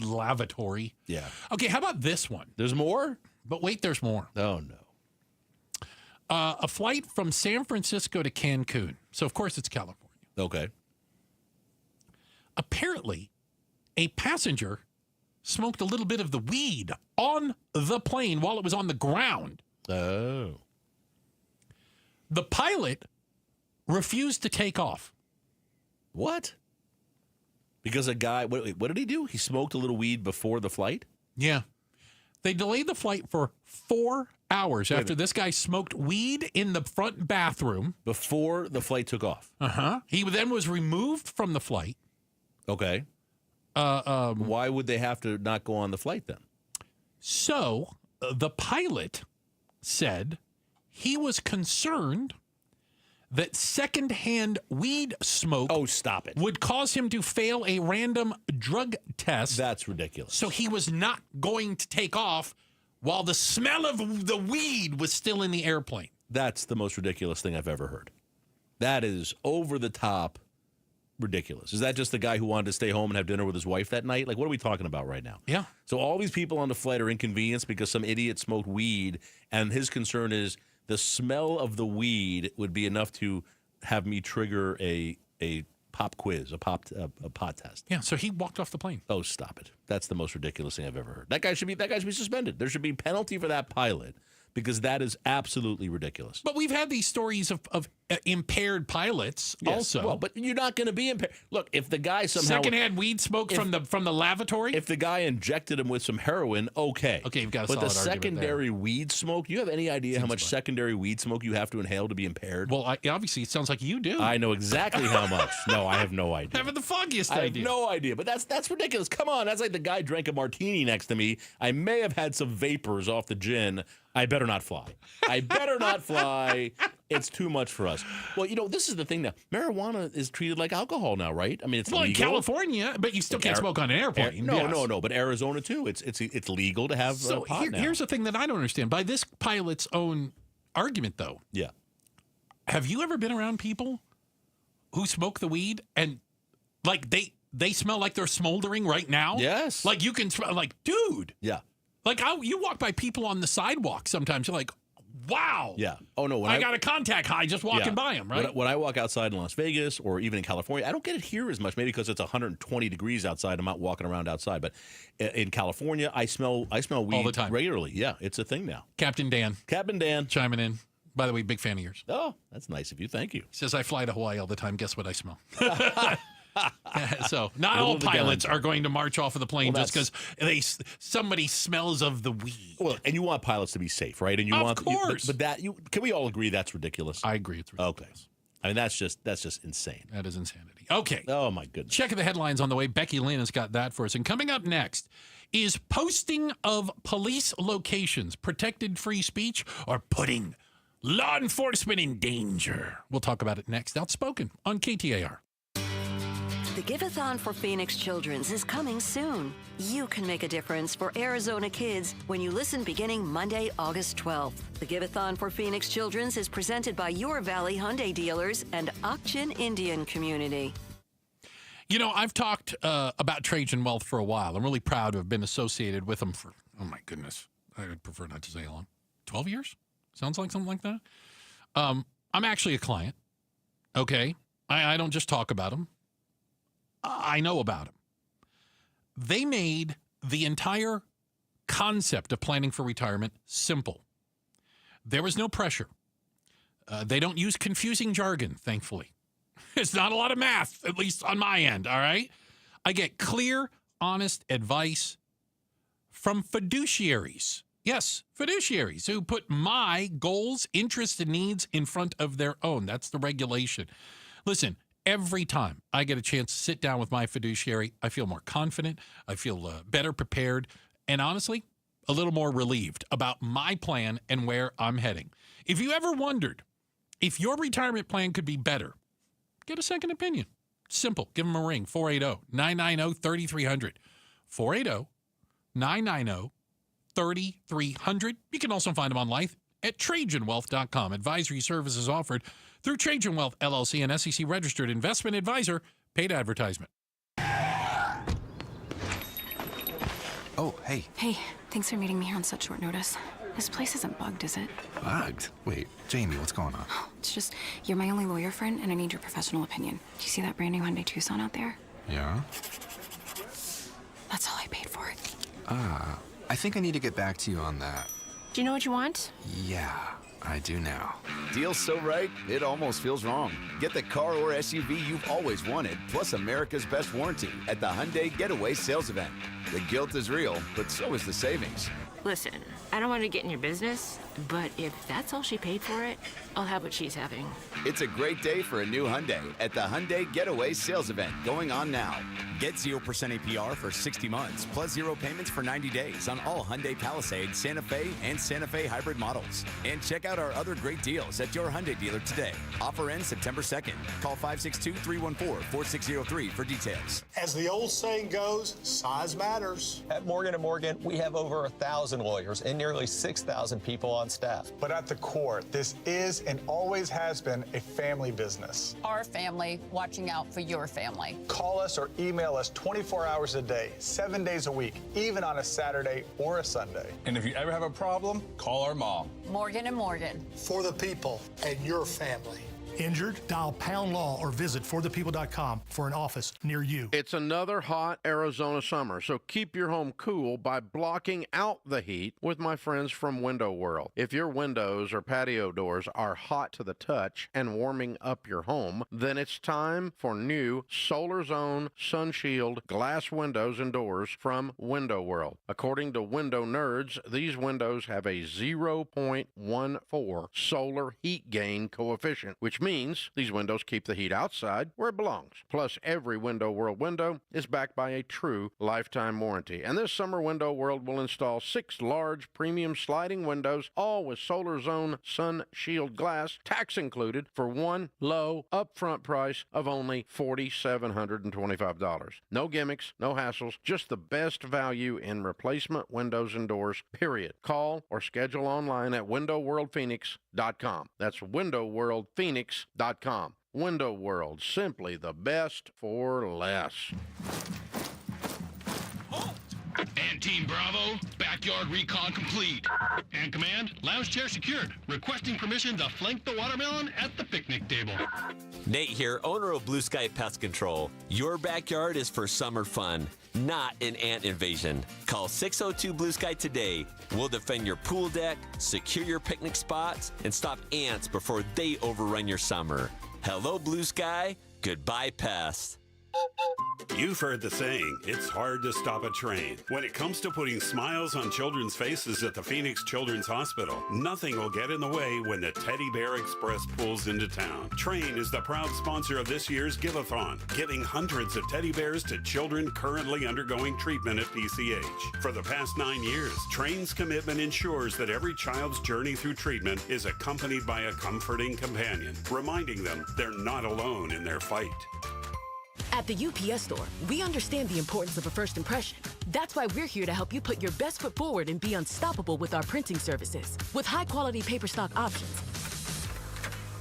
lavatory. Yeah. Okay, how about this one? There's more? But wait, there's more. Oh, no. A flight from San Francisco to Cancun. So, of course, it's California. Okay. Apparently, a passenger smoked a little bit of the weed on the plane while it was on the ground. Oh. The pilot refused to take off. What? Because a guy, what did he do? He smoked a little weed before the flight? Yeah. They delayed the flight for 4 hours after this guy smoked weed in the front bathroom. Before the flight took off? Uh-huh. He then was removed from the flight. Okay. Why would they have to not go on the flight then? So the pilot said he was concerned that secondhand weed smoke would cause him to fail a random drug test. That's ridiculous. So he was not going to take off while the smell of the weed was still in the airplane. That's the most ridiculous thing I've ever heard. That is over the top ridiculous. Is that just the guy who wanted to stay home and have dinner with his wife that night? Like, what are we talking about right now? Yeah. So all these people on the flight are inconvenienced because some idiot smoked weed, and his concern is the smell of the weed would be enough to have me trigger a pop quiz, a pot test. Yeah, so he walked off the plane. Oh, stop it. That's the most ridiculous thing I've ever heard. That guy should be suspended. There should be penalty for that pilot because that is absolutely ridiculous. But we've had these stories of impaired pilots also. Well, but you're not going to be impaired. Look, if the guy somehow secondhand weed smoke from the lavatory. If the guy injected him with some heroin, okay. Okay, you've got a but solid the argument secondary there. Weed smoke. You have any idea how much secondary weed smoke you have to inhale to be impaired? Well, obviously, it sounds like you do. I know exactly how much. No, I have no idea. Having the foggiest I idea. have no idea. But that's ridiculous. Come on, that's like the guy drank a martini next to me. I may have had some vapors off the gin. I better not fly. I better not fly. It's too much for us. Well, this is the thing now. Marijuana is treated like alcohol now, right? I mean, it's legal. In California, but you still can't smoke on an airplane. No. But Arizona too. It's legal to have pot now. Here's the thing that I don't understand. By this pilot's own argument, though. Yeah. Have you ever been around people who smoke the weed and like they smell like they're smoldering right now? Yes. Like you can smell like, dude. Yeah. Like you walk by people on the sidewalk sometimes. You're like, Wow. Yeah. Oh, no. When I got a contact high just walking by them, right? When I walk outside in Las Vegas or even in California, I don't get it here as much, maybe because it's 120 degrees outside. I'm not walking around outside. But in California, I smell weed all the time. regularly. Yeah, it's a thing now. Captain Dan chiming in. By the way, big fan of yours. Oh, that's nice of you. Thank you. Says I fly to Hawaii all the time. Guess what I smell? So not all pilots are going to march off of the plane just because somebody smells of the weed. Well, and you want pilots to be safe, right? And of course. But can we all agree that's ridiculous? I agree. It's ridiculous. Okay. I mean, that's just insane. That is insanity. Okay. Oh, my goodness. Checking the headlines on the way. Becky Lynn has got that for us. And coming up next, is posting of police locations protected free speech or putting law enforcement in danger? We'll talk about it next. Outspoken on KTAR. The Give-a-thon for Phoenix Children's is coming soon. You can make a difference for Arizona kids when you listen beginning Monday, August 12th. The Give-a-thon for Phoenix Children's is presented by your Valley Hyundai dealers and Ak-Chin Indian community. You know, I've talked about Trajan Wealth for a while. I'm really proud to have been associated with them for, oh my goodness, I would prefer not to say how long. 12 years? Sounds like something like that. I'm actually a client, okay? I don't just talk about them. I know about them. They made the entire concept of planning for retirement simple. There was no pressure. They don't use confusing jargon, thankfully. It's not a lot of math, at least on my end, all right? I get clear, honest advice from fiduciaries. Yes, fiduciaries who put my goals, interests, and needs in front of their own. That's the regulation. Listen, every time I get a chance to sit down with my fiduciary, I feel more confident, I feel better prepared, and honestly, a little more relieved about my plan and where I'm heading. If you ever wondered if your retirement plan could be better, get a second opinion. Simple. Give them a ring, 480-990-3300. 480-990-3300. You can also find them online at TrajanWealth.com. Advisory services offered through Trajan Wealth, LLC, an SEC-registered investment advisor. Paid advertisement. Oh, hey. Hey, thanks for meeting me here on such short notice. This place isn't bugged, is it? Bugged? Wait, Jamie, what's going on? It's just, you're my only lawyer friend, and I need your professional opinion. Do you see that brand new Hyundai Tucson out there? Yeah? That's all I paid for it. I think I need to get back to you on that. Do you know what you want? Yeah, I do now. Deal's so right, it almost feels wrong. Get the car or SUV you've always wanted, plus America's best warranty at the Hyundai Getaway Sales Event. The guilt is real, but so is the savings. Listen, I don't want to get in your business, but if that's all she paid for it, I'll have what she's having. It's a great day for a new Hyundai at the Hyundai Getaway Sales Event going on now. Get 0% APR for 60 months, plus 0 payments for 90 days on all Hyundai Palisade, Santa Fe, and Santa Fe hybrid models. And check out our other great deals at your Hyundai dealer today. Offer ends September 2nd. Call 562-314-4603 for details. As the old saying goes, size matters. At Morgan & Morgan, we have over 1,000 lawyers and nearly 6,000 people on staff. But at the core, this is and always has been a family business. Our family watching out for your family. Call us or email us 24 hours a day, 7 days a week, even on a Saturday or a Sunday. And if you ever have a problem, call our mom. Morgan & Morgan. For the people and your family. Injured? Dial Pound Law or visit forthepeople.com for an office near you. It's another hot Arizona summer, so keep your home cool by blocking out the heat with my friends from Window World. If your windows or patio doors are hot to the touch and warming up your home, then it's time for new Solar Zone Sun Shield glass windows and doors from Window World. According to Window Nerds, these windows have a 0.14 solar heat gain coefficient, which means these windows keep the heat outside where it belongs. Plus, every Window World window is backed by a true lifetime warranty. And this summer, Window World will install 6 large premium sliding windows, all with Solar Zone Sun Shield glass, tax included, for one low upfront price of only $4,725. No gimmicks, no hassles, just the best value in replacement windows and doors, period. Call or schedule online at windowworldphoenix.com. That's windowworldphoenix.com. Window World, simply the best for less. Team Bravo, backyard recon complete. And command, lounge chair secured. Requesting permission to flank the watermelon at the picnic table. Nate here, owner of Blue Sky Pest Control. Your backyard is for summer fun, not an ant invasion. Call 602 Blue Sky today. We'll defend your pool deck, secure your picnic spots, and stop ants before they overrun your summer. Hello, Blue Sky. Goodbye, pests. You've heard the saying, it's hard to stop a train. When it comes to putting smiles on children's faces at the Phoenix Children's Hospital, nothing will get in the way when the Teddy Bear Express pulls into town. Train is the proud sponsor of this year's Give-a-thon, giving hundreds of teddy bears to children currently undergoing treatment at PCH. For the past 9 years, Train's commitment ensures that every child's journey through treatment is accompanied by a comforting companion, reminding them they're not alone in their fight. At the UPS Store, we understand the importance of a first impression. That's why we're here to help you put your best foot forward and be unstoppable with our printing services. With high-quality paper stock options,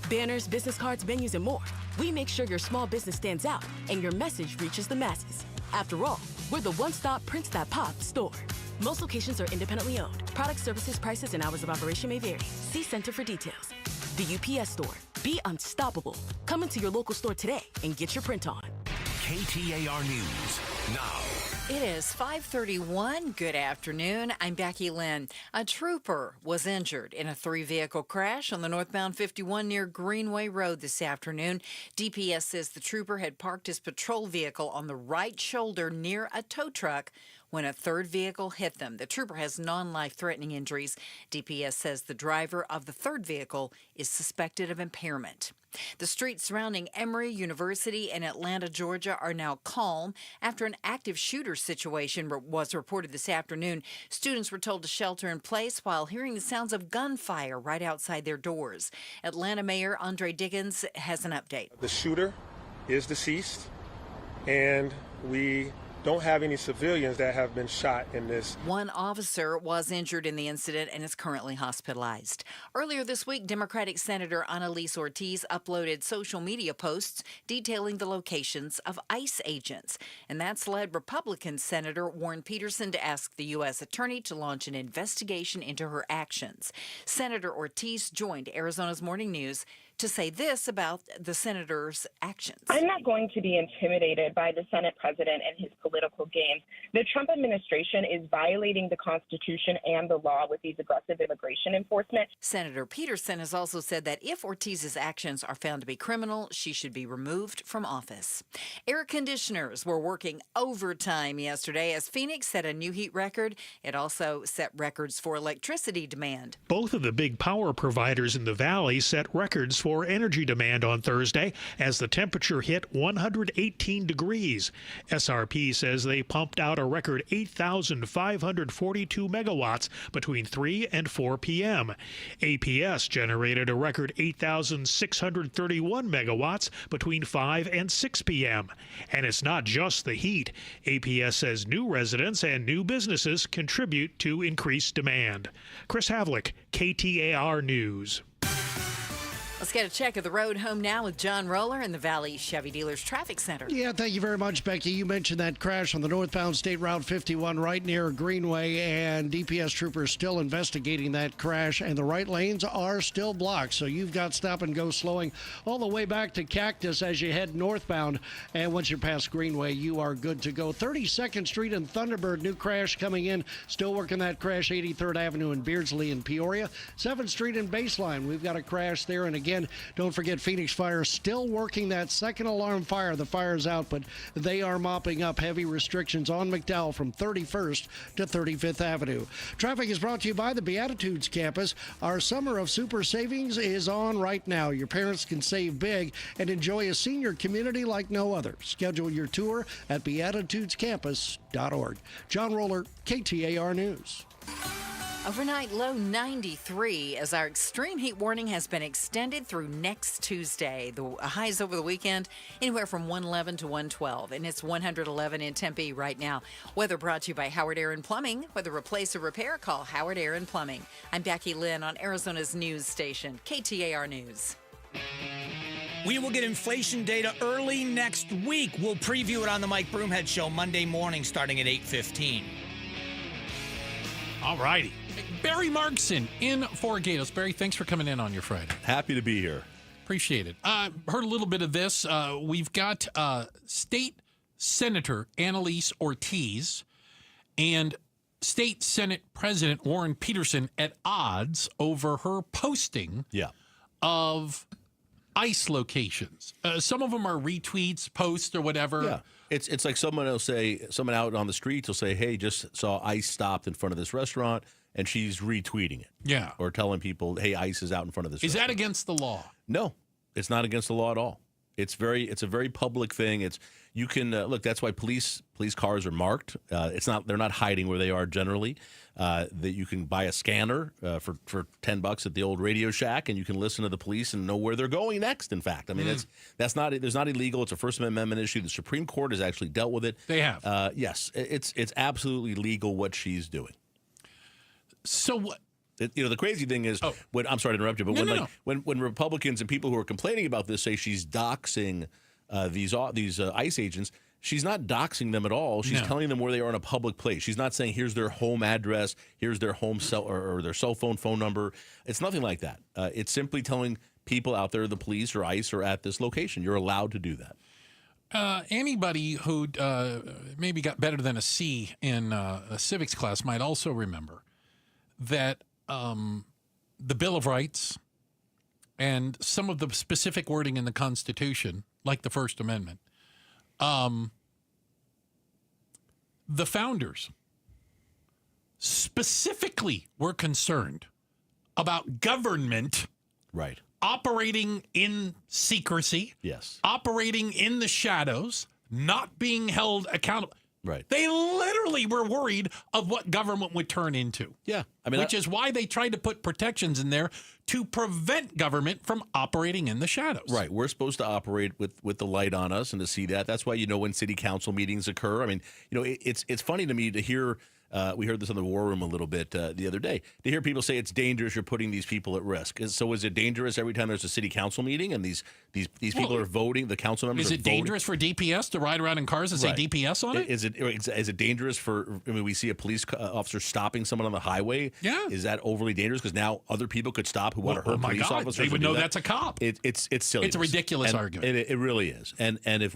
banners, business cards, menus, and more, we make sure your small business stands out and your message reaches the masses. After all, we're the one-stop Prints That Pop store. Most locations are independently owned. Product, services, prices, and hours of operation may vary. See Center for details. The UPS Store. Be unstoppable. Come into your local store today and get your print on. KTAR News now. It is 5:31. Good afternoon. I'm Becky Lynn. A trooper was injured in a 3-vehicle crash on the northbound 51 near Greenway Road this afternoon. DPS says the trooper had parked his patrol vehicle on the right shoulder near a tow truck when a third vehicle hit them. The trooper has non-life-threatening injuries. DPS says the driver of the third vehicle is suspected of impairment. The streets surrounding Emory University in Atlanta, Georgia are now calm after an active shooter situation was reported this afternoon. Students were told to shelter in place while hearing the sounds of gunfire right outside their doors. Atlanta Mayor Andre Diggins has an update. The shooter is deceased, and we don't have any civilians that have been shot in this. One officer was injured in the incident and is currently hospitalized. Earlier this week, Democratic Senator Annalise Ortiz uploaded social media posts detailing the locations of ICE agents. And that's led Republican Senator Warren Peterson to ask the U.S. Attorney to launch an investigation into her actions. Senator Ortiz joined Arizona's Morning News to say this about the senator's actions. I'm not going to be intimidated by the Senate president and his political games. The Trump administration is violating the Constitution and the law with these aggressive immigration enforcement. Senator Peterson has also said that if Ortiz's actions are found to be criminal, she should be removed from office. Air conditioners were working overtime yesterday as Phoenix set a new heat record. It also set records for electricity demand. Both of the big power providers in the valley set records for energy demand on Thursday as the temperature hit 118 degrees. SRP says they pumped out a record 8,542 megawatts between 3 and 4 p.m. APS generated a record 8,631 megawatts between 5 and 6 p.m. And it's not just the heat. APS says new residents and new businesses contribute to increased demand. Chris Havlick, KTAR News. Let's get a check of the road home now with John Roller in the Valley Chevy Dealers Traffic Center. Yeah, thank you very much, Becky. You mentioned that crash on the northbound State Route 51 right near Greenway, and DPS troopers still investigating that crash, and the right lanes are still blocked. So you've got stop-and-go slowing all the way back to Cactus as you head northbound, and once you're past Greenway, you are good to go. 32nd Street and Thunderbird, new crash coming in. Still working that crash, 83rd Avenue in Beardsley and Peoria. 7th Street and Baseline, we've got a crash there, and again, don't forget Phoenix Fire still working that second alarm fire. The fire's out, but they are mopping up heavy restrictions on McDowell from 31st to 35th Avenue. Traffic is brought to you by the Beatitudes campus. Our summer of super savings is on right now. Your parents can save big and enjoy a senior community like no other. Schedule your tour at beatitudescampus.org. John Roller, KTAR News. Overnight low 93 as our extreme heat warning has been extended through next Tuesday. The highs over the weekend anywhere from 111 to 112, and it's 111 in Tempe right now. Weather brought to you by Howard Air and Plumbing. Whether replace or repair, call Howard Air and Plumbing. I'm Becky Lynn on Arizona's news station, KTAR News. We will get inflation data early next week. We'll preview it on the Mike Broomhead Show Monday morning starting at 8:15. All righty. Barry Markson in for Gatos. Barry, thanks for coming in on your Friday. Happy to be here. Appreciate it. Heard a little bit of this. We've got State Senator Annalise Ortiz and State Senate President Warren Peterson at odds over her posting of ICE locations. Some of them are retweets, posts, or whatever. Yeah. It's like someone out on the streets will say, hey, just saw ICE stopped in front of this restaurant, and she's retweeting it. Yeah. Or telling people, hey, ICE is out in front of this Is restaurant. that against the law? No, it's not against the law at all. It's a very public thing. You can look. That's why police cars are marked. They're not hiding where they are generally. That you can buy a scanner for $10 at the old Radio Shack, and you can listen to the police and know where they're going next. In fact, I mean that's not illegal. It's a First Amendment issue. The Supreme Court has actually dealt with it. They have. Yes, it's absolutely legal what she's doing. So what? The crazy thing is, I'm sorry to interrupt you, but when Republicans and people who are complaining about this say she's doxing these ICE agents, she's not doxing them at all. She's telling them where they are in a public place. She's not saying here's their home address, here's their home cell or their cell phone number. It's nothing like that. It's simply telling people out there, the police or ICE are at this location. You're allowed to do that. Anybody who maybe got better than a C in a civics class might also remember that the Bill of Rights and some of the specific wording in the Constitution, like the First Amendment, the founders specifically were concerned about government operating in secrecy, operating in the shadows, not being held accountable. Right. They literally were worried of what government would turn into. Yeah. Which is why they tried to put protections in there to prevent government from operating in the shadows. Right. We're supposed to operate with the light on us and to see that. That's why, when city council meetings occur. I mean, it's funny to me to hear, we heard this in the War Room a little bit the other day, to hear people say it's dangerous, you're putting these people at risk. So is it dangerous every time there's a city council meeting and these people are voting, the council members Is are it voting? dangerous for DPS to ride around in cars and say DPS on it? Is it dangerous for, we see a police officer stopping someone on the highway? Yeah. Is that overly dangerous? Because now other people could stop who want to hurt police officers. They would know that's a cop. It's silly. It's a ridiculous argument. It really is. And if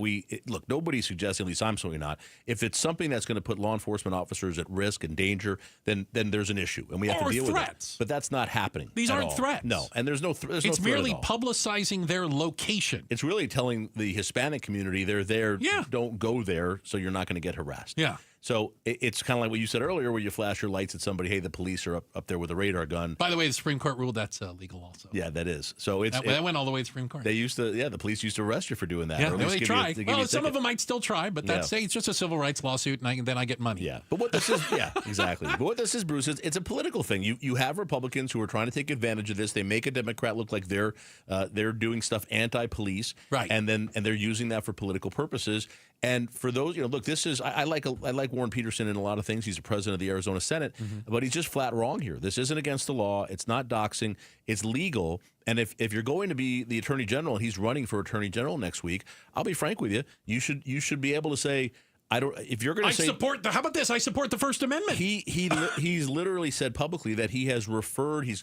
look, nobody's suggesting, at least I'm certainly not, if it's something that's going to put law enforcement officers at risk and danger, then there's an issue, and we have to deal with it. But that's not happening. These aren't threats. No, and there's no threat. It's merely publicizing their location. It's really telling the Hispanic community they're there. Yeah. Don't go there, so you're not going to get harassed. Yeah. So it's kind of like what you said earlier, where you flash your lights at somebody. Hey, the police are up there with a radar gun. By the way, the Supreme Court ruled that's legal also. Yeah, that is. So that went all the way to the Supreme Court. They used to, the police used to arrest you for doing that. Yeah, or at they least try. Well, some of them might still try, but that's it's just a civil rights lawsuit, and then I get money. Yeah, but what this is, exactly. But what this is, Bruce, it's a political thing. You have Republicans who are trying to take advantage of this. They make a Democrat look like they're doing stuff anti-police, right? And they're using that for political purposes. And for those, look, this is I like Warren Peterson in a lot of things. He's the president of the Arizona Senate, but he's just flat wrong here. This isn't against the law. It's not doxing. It's legal. And if you're going to be the Attorney General and he's running for Attorney General next week, I'll be frank with you. You should be able to say, I don't. If you're going to say, how about this? I support the First Amendment. He's literally said publicly that he's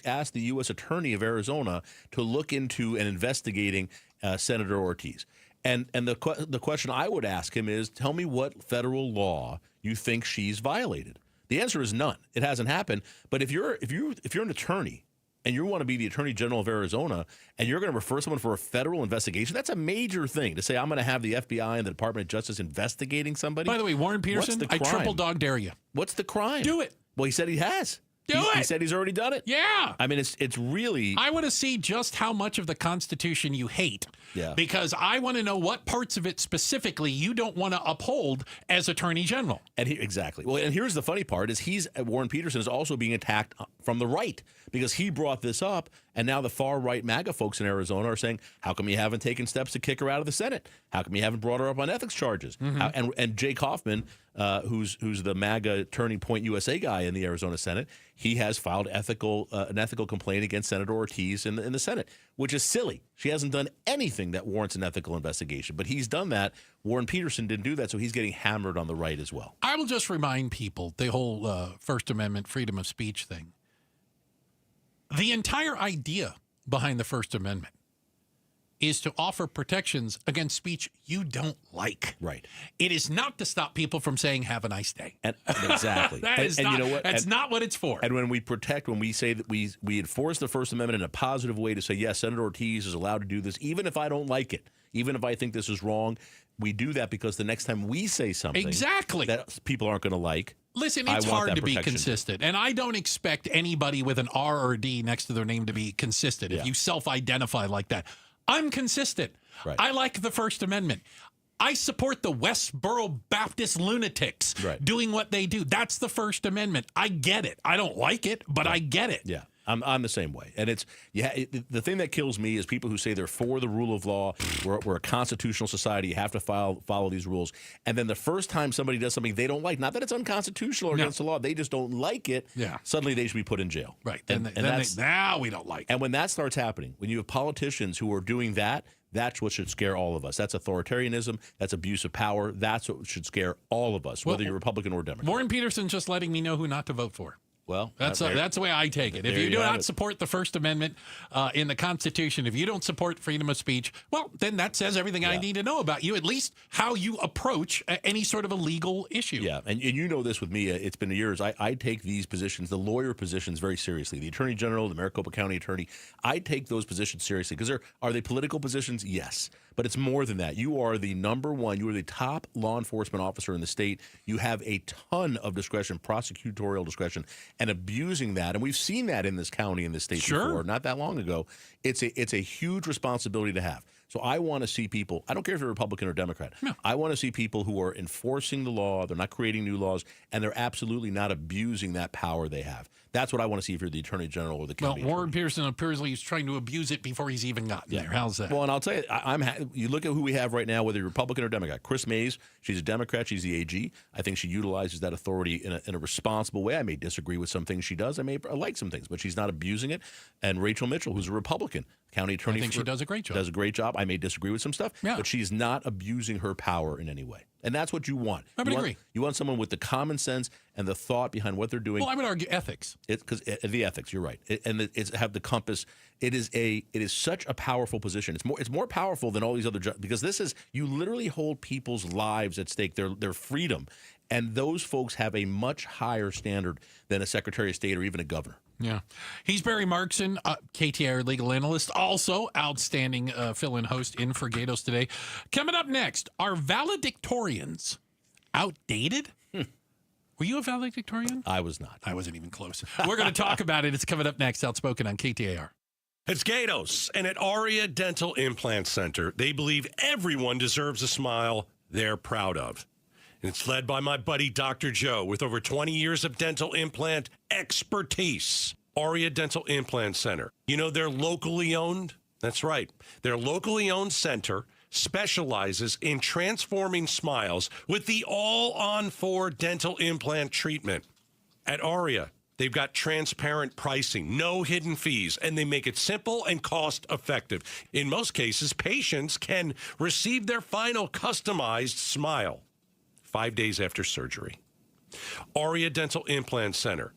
asked the U.S. Attorney of Arizona to look into and investigating Senator Ortiz. And the question I would ask him is, tell me what federal law you think she's violated. The answer is none. It hasn't happened. But if you're an attorney and you want to be the Attorney General of Arizona and you're going to refer someone for a federal investigation, that's a major thing to say. I'm going to have the FBI and the Department of Justice investigating somebody. By the way, Warren Peterson, I triple dog dare you. What's the crime? Do it. Well, he said he has. He said he's already done it. Yeah. I mean, it's really. I want to see just how much of the Constitution you hate. Yeah. Because I want to know what parts of it specifically you don't want to uphold as Attorney General. And exactly. Well, and here's the funny part is Warren Peterson is also being attacked from the right because he brought this up, and now the far right MAGA folks in Arizona are saying, how come you haven't taken steps to kick her out of the Senate? How come you haven't brought her up on ethics charges? And Jake Hoffman, who's the MAGA Turning Point USA guy in the Arizona Senate, he has filed an ethical complaint against Senator Ortiz in the Senate, which is silly. She hasn't done anything that warrants an ethical investigation, but he's done that. Warren Peterson didn't do that, so he's getting hammered on the right as well. I will just remind people the whole First Amendment freedom of speech thing. The entire idea behind the First Amendment is to offer protections against speech you don't like. Right. It is not to stop people from saying "Have a nice day." Exactly. That's not what it's for. And when we say that we enforce the First Amendment in a positive way to say, yes, Senator Ortiz is allowed to do this, even if I don't like it, even if I think this is wrong, we do that because the next time we say something that people aren't going to like. Listen, it's hard to be consistent, and I don't expect anybody with an R or D next to their name to be consistent. If you self-identify like that, I'm consistent. Right. I like the First Amendment. I support the Westboro Baptist lunatics doing what they do. That's the First Amendment. I get it. I don't like it, but I get it. Yeah. I'm the same way. And the thing that kills me is people who say they're for the rule of law. We're a constitutional society. You have to follow these rules. And then the first time somebody does something they don't like, not that it's unconstitutional or against the law, they just don't like it, suddenly they should be put in jail. Right. Now we don't like it. And when that starts happening, when you have politicians who are doing that, that's what should scare all of us. That's authoritarianism. That's abuse of power. That's what should scare all of us, whether you're Republican or Democrat. Warren Peterson's just letting me know who not to vote for. Well, that's the way I take it. If you do not support the First Amendment in the Constitution, if you don't support freedom of speech, well, then that says everything I need to know about you, at least how you approach any sort of a legal issue. Yeah, and you know this with me. It's been years. I take these positions, the lawyer positions, very seriously. The Attorney General, the Maricopa County Attorney, I take those positions seriously because are they political positions? Yes. But it's more than that. You are the number one. You are the top law enforcement officer in the state. You have a ton of discretion, prosecutorial discretion, and abusing that. And we've seen that in this county, in this state before, not that long ago. It's a huge responsibility to have. So I want to see people, I don't care if they're Republican or Democrat, I want to see people who are enforcing the law, they're not creating new laws, and they're absolutely not abusing that power they have. That's what I want to see if you're the Attorney General or the county attorney. Warren Peterson apparently is trying to abuse it before he's even gotten there. How's that? Well, and I'll tell you, you look at who we have right now, whether you're Republican or Democrat. Chris Mays, she's a Democrat, she's the AG. I think she utilizes that authority in a responsible way. I may disagree with some things she does. I may like some things, but she's not abusing it. And Rachel Mitchell, who's a Republican, county attorney. I think she does a great job. Does a great job. I may disagree with some stuff, but she's not abusing her power in any way. And that's what you want. I would agree. You want someone with the common sense and the thought behind what they're doing. Well, I would argue ethics. Because the ethics, you're right. It's have the compass. It is such a powerful position. It's more powerful than all these other jobs because you literally hold people's lives at stake, their freedom. And those folks have a much higher standard than a Secretary of State or even a governor. Yeah. He's Barry Markson, KTAR legal analyst, also outstanding fill-in host in for Gatos today. Coming up next, are valedictorians outdated? Were you a valedictorian? I was not. I wasn't even close. We're going to talk about it. It's coming up next, Outspoken on KTAR. It's Gatos, and at Aria Dental Implant Center, they believe everyone deserves a smile they're proud of. And it's led by my buddy, Dr. Joe, with over 20 years of dental implant expertise. Aria Dental Implant Center. You know, they're locally owned. That's right. Their locally owned center specializes in transforming smiles with the all-on-4 dental implant treatment. At Aria, they've got transparent pricing, no hidden fees, and they make it simple and cost-effective. In most cases, patients can receive their final customized smile 5 days after surgery. Aria Dental Implant Center,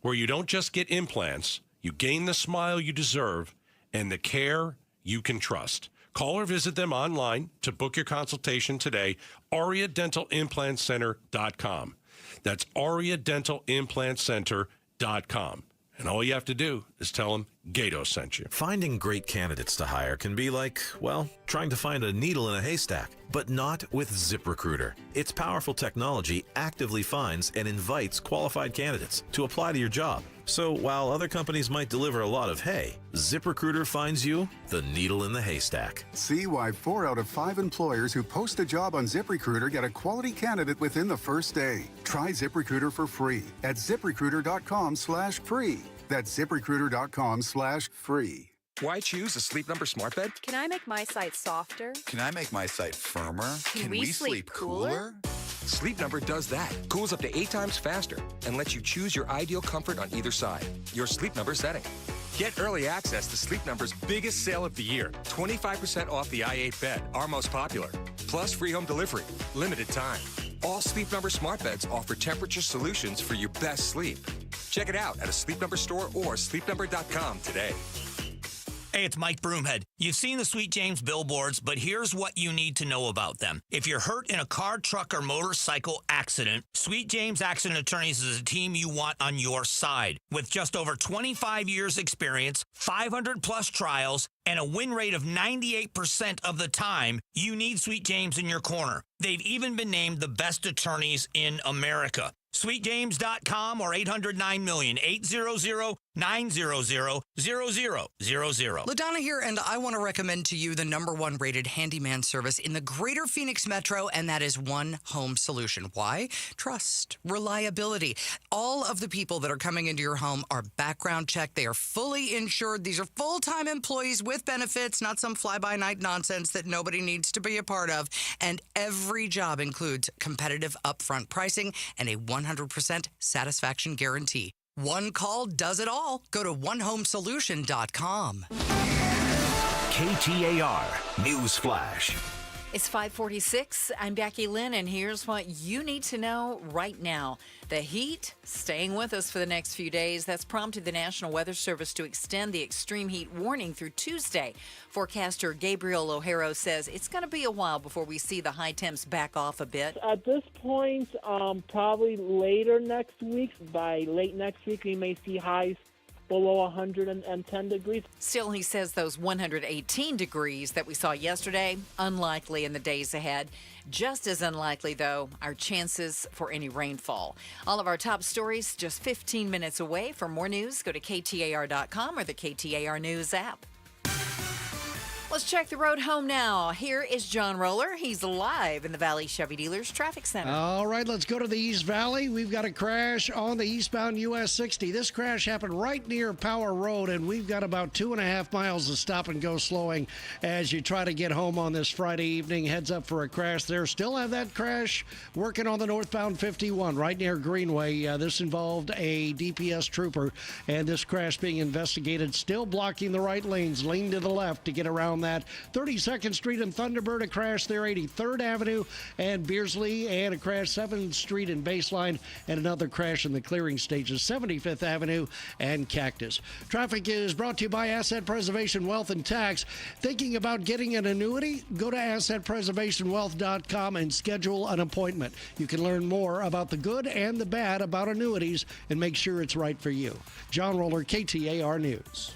where you don't just get implants, you gain the smile you deserve and the care you can trust. Call or visit them online to book your consultation today, ariadentalimplantcenter.com. That's ariadentalimplantcenter.com. And all you have to do is tell them Gatos sent you. Finding great candidates to hire can be like, well, trying to find a needle in a haystack, but not with ZipRecruiter. Its powerful technology actively finds and invites qualified candidates to apply to your job. So while other companies might deliver a lot of hay, ZipRecruiter finds you the needle in the haystack. See why 4 out of 5 employers who post a job on ZipRecruiter get a quality candidate within the first day. Try ZipRecruiter for free at ZipRecruiter.com/free. That's ZipRecruiter.com/free. Why choose a Sleep Number smart bed? Can I make my site softer? Can I make my site firmer? Can we sleep cooler? Sleep Number does that. Cools up to 8 times faster and lets you choose your ideal comfort on either side. Your Sleep Number setting. Get early access to Sleep Number's biggest sale of the year. 25% off the i8 bed, our most popular. Plus free home delivery. Limited time. All Sleep Number smart beds offer temperature solutions for your best sleep. Check it out at a Sleep Number store or sleepnumber.com today. Hey, it's Mike Broomhead. You've seen the Sweet James billboards, but here's what you need to know about them. If you're hurt in a car, truck, or motorcycle accident, Sweet James Accident Attorneys is a team you want on your side. With just over 25 years experience, 500-plus trials, and a win rate of 98% of the time, you need Sweet James in your corner. They've even been named the best attorneys in America. SweetJames.com or 800-9-million, 800-900-0000. LaDonna here, and I want to recommend to you the #1 rated handyman service in the greater Phoenix Metro, and that is One Home Solution. Why? Trust, reliability. All of the people that are coming into your home are background checked. They are fully insured. These are full-time employees with benefits, not some fly-by-night nonsense that nobody needs to be a part of. And every job includes competitive upfront pricing and a 100% satisfaction guarantee. One call does it all. Go to onehomesolution.com. KTAR News Flash. It's 5:46. I'm Becky Lynn, and here's what you need to know right now. The heat staying with us for the next few days. That's prompted the National Weather Service to extend the extreme heat warning through Tuesday. Forecaster Gabriel O'Hara says it's going to be a while before we see the high temps back off a bit. At this point, probably later next week. By late next week, we may see highs below 110 degrees. Still, he says those 118 degrees that we saw yesterday, unlikely in the days ahead. Just as unlikely, though, our chances for any rainfall. All of our top stories just 15 minutes away. For more news, go to KTAR.com or the KTAR News app. Let's check the road home now. Here is John Roller. He's live in the Valley Chevy Dealers Traffic Center. All right, let's go to the East Valley. We've got a crash on the eastbound US 60. This crash happened right near Power Road, and we've got about 2.5 miles of stop and go slowing as you try to get home on this Friday evening. Heads up for a crash there. Still have that crash working on the northbound 51 right near Greenway. This involved a DPS trooper, and this crash being investigated. Still blocking the right lanes. Lean to the left to get around that. 32nd Street and Thunderbird, a crash there, 83rd Avenue and Beersley, and a crash 7th Street and Baseline, and another crash in the clearing stages, 75th Avenue and Cactus. Traffic is brought to you by Asset Preservation Wealth and Tax. Thinking about getting an annuity? Go to AssetPreservationWealth.com and schedule an appointment. You can learn more about the good and the bad about annuities and make sure it's right for you. John Roller, KTAR News.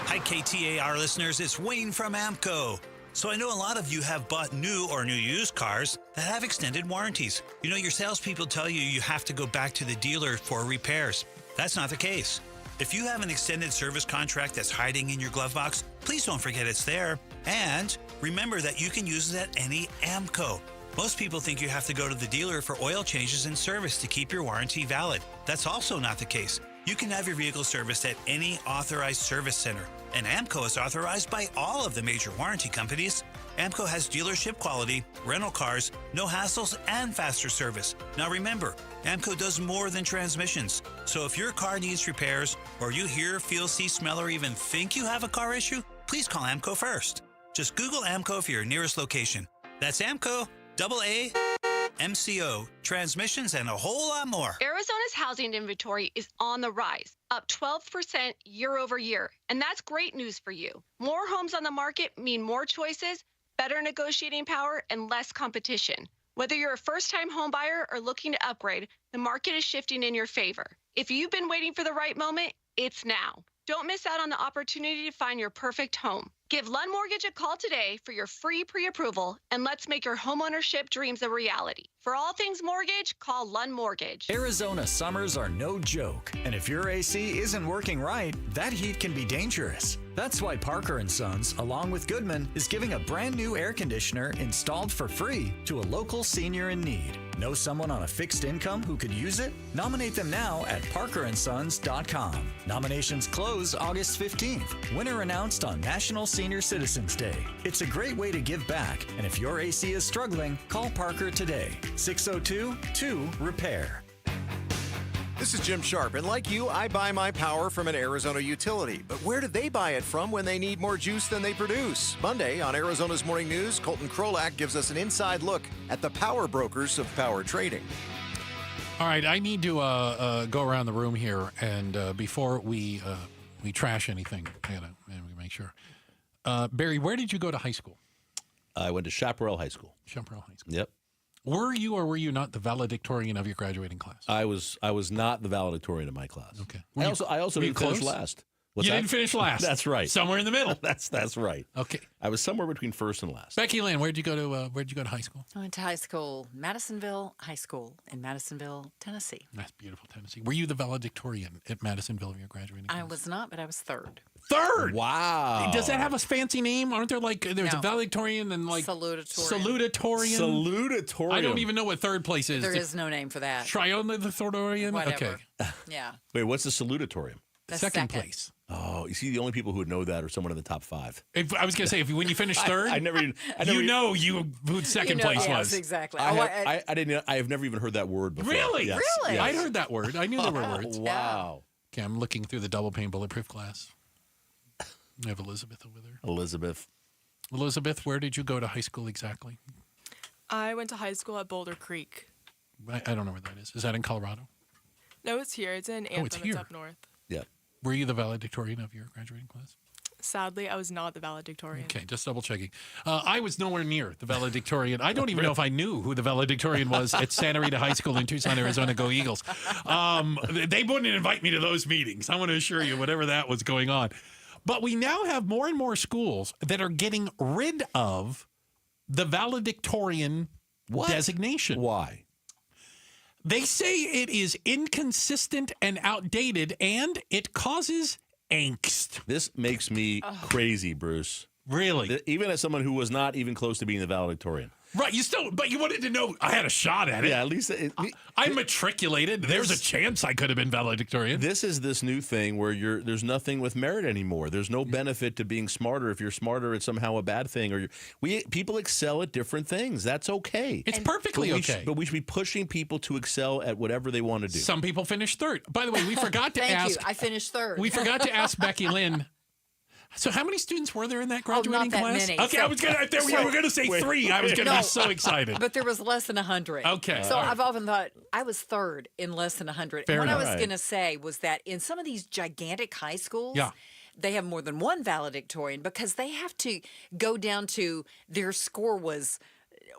Hi, KTAR listeners. It's Wayne from AMCO. So I know a lot of you have bought new or new used cars that have extended warranties. You know, your salespeople tell you you have to go back to the dealer for repairs. That's not the case. If you have an extended service contract that's hiding in your glove box, please don't forget it's there. And remember that you can use it at any AMCO. Most people think you have to go to the dealer for oil changes and service to keep your warranty valid. That's also not the case. You can have your vehicle serviced at any authorized service center. And AMCO is authorized by all of the major warranty companies. AMCO has dealership quality, rental cars, no hassles, and faster service. Now remember, AMCO does more than transmissions. So if your car needs repairs, or you hear, feel, see, smell, or even think you have a car issue, please call AMCO first. Just Google AMCO for your nearest location. That's AMCO, AAMCO, transmissions, and a whole lot more. Arizona's housing inventory is on the rise, up 12% year over year. And that's great news for you. More homes on the market mean more choices, better negotiating power, and less competition. Whether you're a first-time home buyer or looking to upgrade, the market is shifting in your favor. If you've been waiting for the right moment, it's now. Don't miss out on the opportunity to find your perfect home. Give Lund Mortgage a call today for your free pre-approval, and let's make your homeownership dreams a reality. For all things mortgage, call Lund Mortgage. Arizona summers are no joke, and if your AC isn't working right, that heat can be dangerous. That's why Parker & Sons, along with Goodman, is giving a brand new air conditioner installed for free to a local senior in need. Know someone on a fixed income who could use it? Nominate them now at parkerandsons.com. Nominations close August 15th. Winner announced on National Senior Citizens Day. It's a great way to give back, and if your AC is struggling, call Parker today. 602-2-REPAIR. This is Jim Sharp, and like you, I buy my power from an Arizona utility. But where do they buy it from when they need more juice than they produce? Monday on Arizona's Morning News, Colton Krolak gives us an inside look at the power brokers of power trading. All right, I need to go around the room here, and before we trash anything, I gotta make sure. Barry, where did you go to high school? I went to Chaparral High School. Chaparral High School. Yep. Were you or were you not the valedictorian of your graduating class? I was not the valedictorian of my class. Okay. I also didn't finish last. You didn't finish last. That's right. Somewhere in the middle. That's right. Okay. I was somewhere between first and last. Becky Lynn, where'd you go to high school? I went to high school, Madisonville High School in Madisonville, Tennessee. That's beautiful, Tennessee. Were you the valedictorian at Madisonville of your graduating class? I was not, but I was third. Third? Wow. Does that have a fancy name? Aren't there there's a valedictorian and salutatorian? Salutatorian. I don't even know what third place is. There is no name for that. Triumviratorian? Whatever. Okay. Yeah. Wait, what's the salutatorium? The second place. Oh, you see, the only people who would know that are someone in the top five. I was going to say, when you finish third, who second place was. Exactly. I have never even heard that word before. Really? Yes. Really? Yes. I'd heard that word. I knew there were words. Wow. Okay, I'm looking through the double pane bulletproof glass. I have Elizabeth over there. Elizabeth, where did you go to high school exactly? I went to high school at Boulder Creek. I don't know where that is. Is that in Colorado? No, it's here. It's in Anthem. It's here. It's up north. Yeah. Were you the valedictorian of your graduating class? Sadly, I was not the valedictorian. Okay, just double checking. I was nowhere near the valedictorian. I don't even know if I knew who the valedictorian was at Santa Rita High School in Tucson, Arizona. Go Eagles. They wouldn't invite me to those meetings. I want to assure you, whatever that was going on. But we now have more and more schools that are getting rid of the valedictorian designation. Why? They say it is inconsistent and outdated, and it causes angst. This makes me crazy, Bruce. Really? Even as someone who was not even close to being the valedictorian. Right, but you wanted to know I had a shot at it. Yeah, at least I matriculated. There's a chance I could have been valedictorian. This is this new thing where there's nothing with merit anymore. There's no benefit to being smarter. If you're smarter, it's somehow a bad thing. Or people excel at different things. That's okay. It's perfectly okay. But we should be pushing people to excel at whatever they want to do. Some people finish third. By the way, we forgot to ask. Thank you. I finished third. We forgot to ask Becky Lynn. So how many students were there in that graduating not that class? many. Okay, I was gonna. We were gonna say 3. I was gonna be so excited. But there was less than 100. Okay. So I've often thought I was third in less than 100. Fair what enough. I was gonna say was that in some of these gigantic high schools, Yeah. they have more than one valedictorian because they have to go down to their score was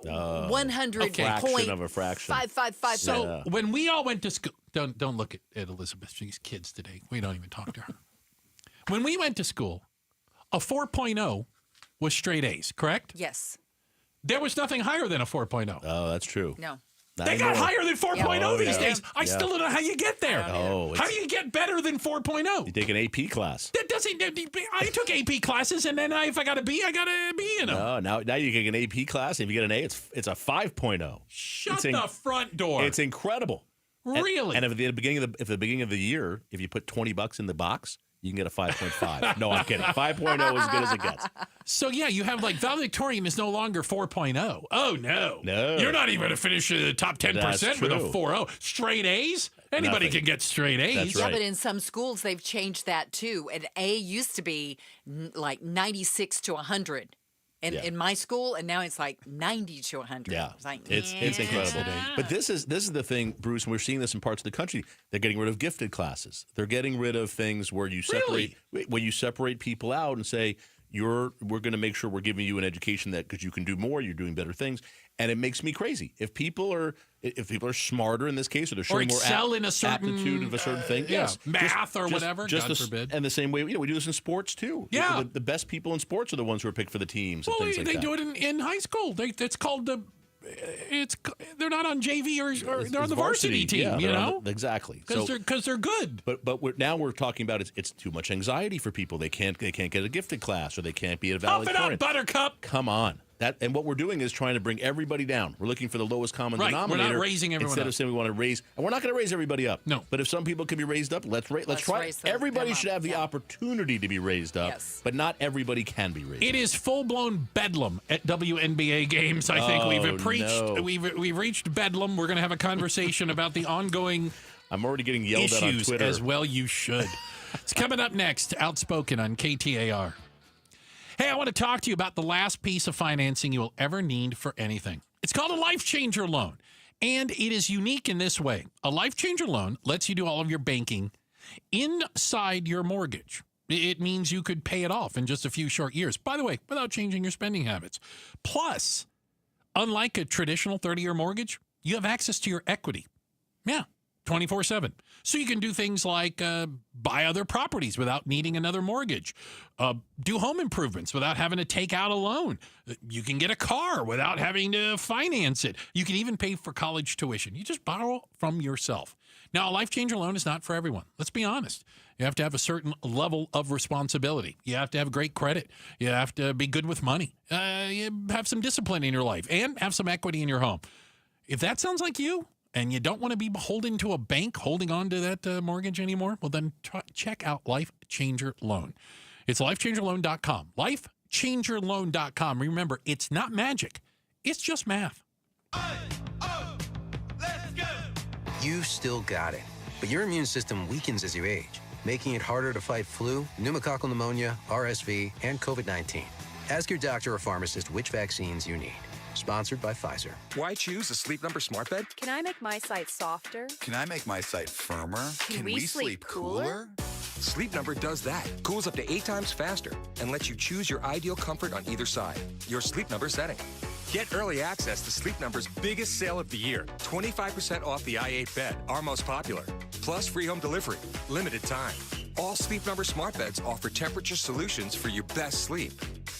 100 fraction of a fraction. 555. So when we all went to school, don't look at Elizabeth. She's kids today. We don't even talk to her. When we went to school, a 4.0 was straight A's, correct? Yes. There was nothing higher than a 4.0. Oh, that's true. No. They got higher than 4.0 these days. I still don't know how you get there. Oh, how do you get better than 4.0? You take an AP class. That doesn't. I took AP classes, and then if I got a B, I got a B in them. No, now you take an AP class, and if you get an A, it's a 5.0. Shut the front door. It's incredible. Really? And if at the beginning of the year, if you put $20 in the box, you can get a 5.5. No, I'm kidding. 5.0 is as good as it gets. So, yeah, you have valedictorian is no longer 4.0. Oh, no. You're not even going to finish the top 10% with a 4.0. Straight A's? Anybody can get straight A's. That's Yeah, right. but in some schools, they've changed that too. An A used to be like 96 to 100. In my school, and now it's like 90 to 100. Yeah, it's like, it's incredible. But this is the thing, Bruce, and we're seeing this in parts of the country. They're getting rid of gifted classes. They're getting rid of things where you separate people out and say we're going to make sure we're giving you an education that because you can do more, you're doing better things, and it makes me crazy. If people are smarter in this case, or they're showing more excel in a certain aptitude of a certain thing, yes, math or whatever, God forbid. And the same way, we do this in sports too. Yeah, the best people in sports are the ones who are picked for the teams. Well, and things like they that. do it in high school. It's called they're not on JV or they're on the varsity team. Yeah, you know, exactly because they're good. But now we're talking about it's too much anxiety for people. They can't get a gifted class or they can't be a valedictorian. Huff it up, Buttercup. Come on. And what we're doing is trying to bring everybody down. We're looking for the lowest common denominator. We're not raising everyone instead up. of saying we want to raise, and we're not going to raise everybody up. No. But if some people can be raised up, let's try. raise them Everybody up. should have the opportunity to be raised up, Yes. but not everybody can be raised It up. is full-blown bedlam at WNBA games. I think we've reached bedlam. We're going to have a conversation about the ongoing I'm already getting yelled at on issues Twitter. as well. You should. It's coming up next. Outspoken on KTAR. Hey, I want to talk to you about the last piece of financing you will ever need for anything. It's called a Life Changer loan, and it is unique in this way. A Life Changer loan lets you do all of your banking inside your mortgage. It means you could pay it off in just a few short years, by the way, without changing your spending habits. Plus, unlike a traditional 30-year mortgage, you have access to your equity. Yeah, 24/7. So you can do things like buy other properties without needing another mortgage, do home improvements without having to take out a loan. You can get a car without having to finance it. You can even pay for college tuition. You just borrow from yourself. Now, a Life Changer loan is not for everyone. Let's be honest. You have to have a certain level of responsibility. You have to have great credit. You have to be good with money. You have some discipline in your life and have some equity in your home. If that sounds like you, and you don't want to be beholden to a bank holding on to that mortgage anymore, well, then check out Life Changer Loan. It's lifechangerloan.com. Lifechangerloan.com. Remember, it's not magic. It's just math. You've still got it, but your immune system weakens as you age, making it harder to fight flu, pneumococcal pneumonia, RSV, and COVID-19. Ask your doctor or pharmacist which vaccines you need. Sponsored by Pfizer. Why choose a Sleep Number smart bed? Can I make my site softer? Can I make my site firmer? Can we sleep cooler? Sleep Number does that. Cools up to 8 times faster and lets you choose your ideal comfort on either side. Your Sleep Number setting. Get early access to Sleep Number's biggest sale of the year. 25% off the i8 bed, our most popular. Plus free home delivery. Limited time. All Sleep Number smart beds offer temperature solutions for your best sleep.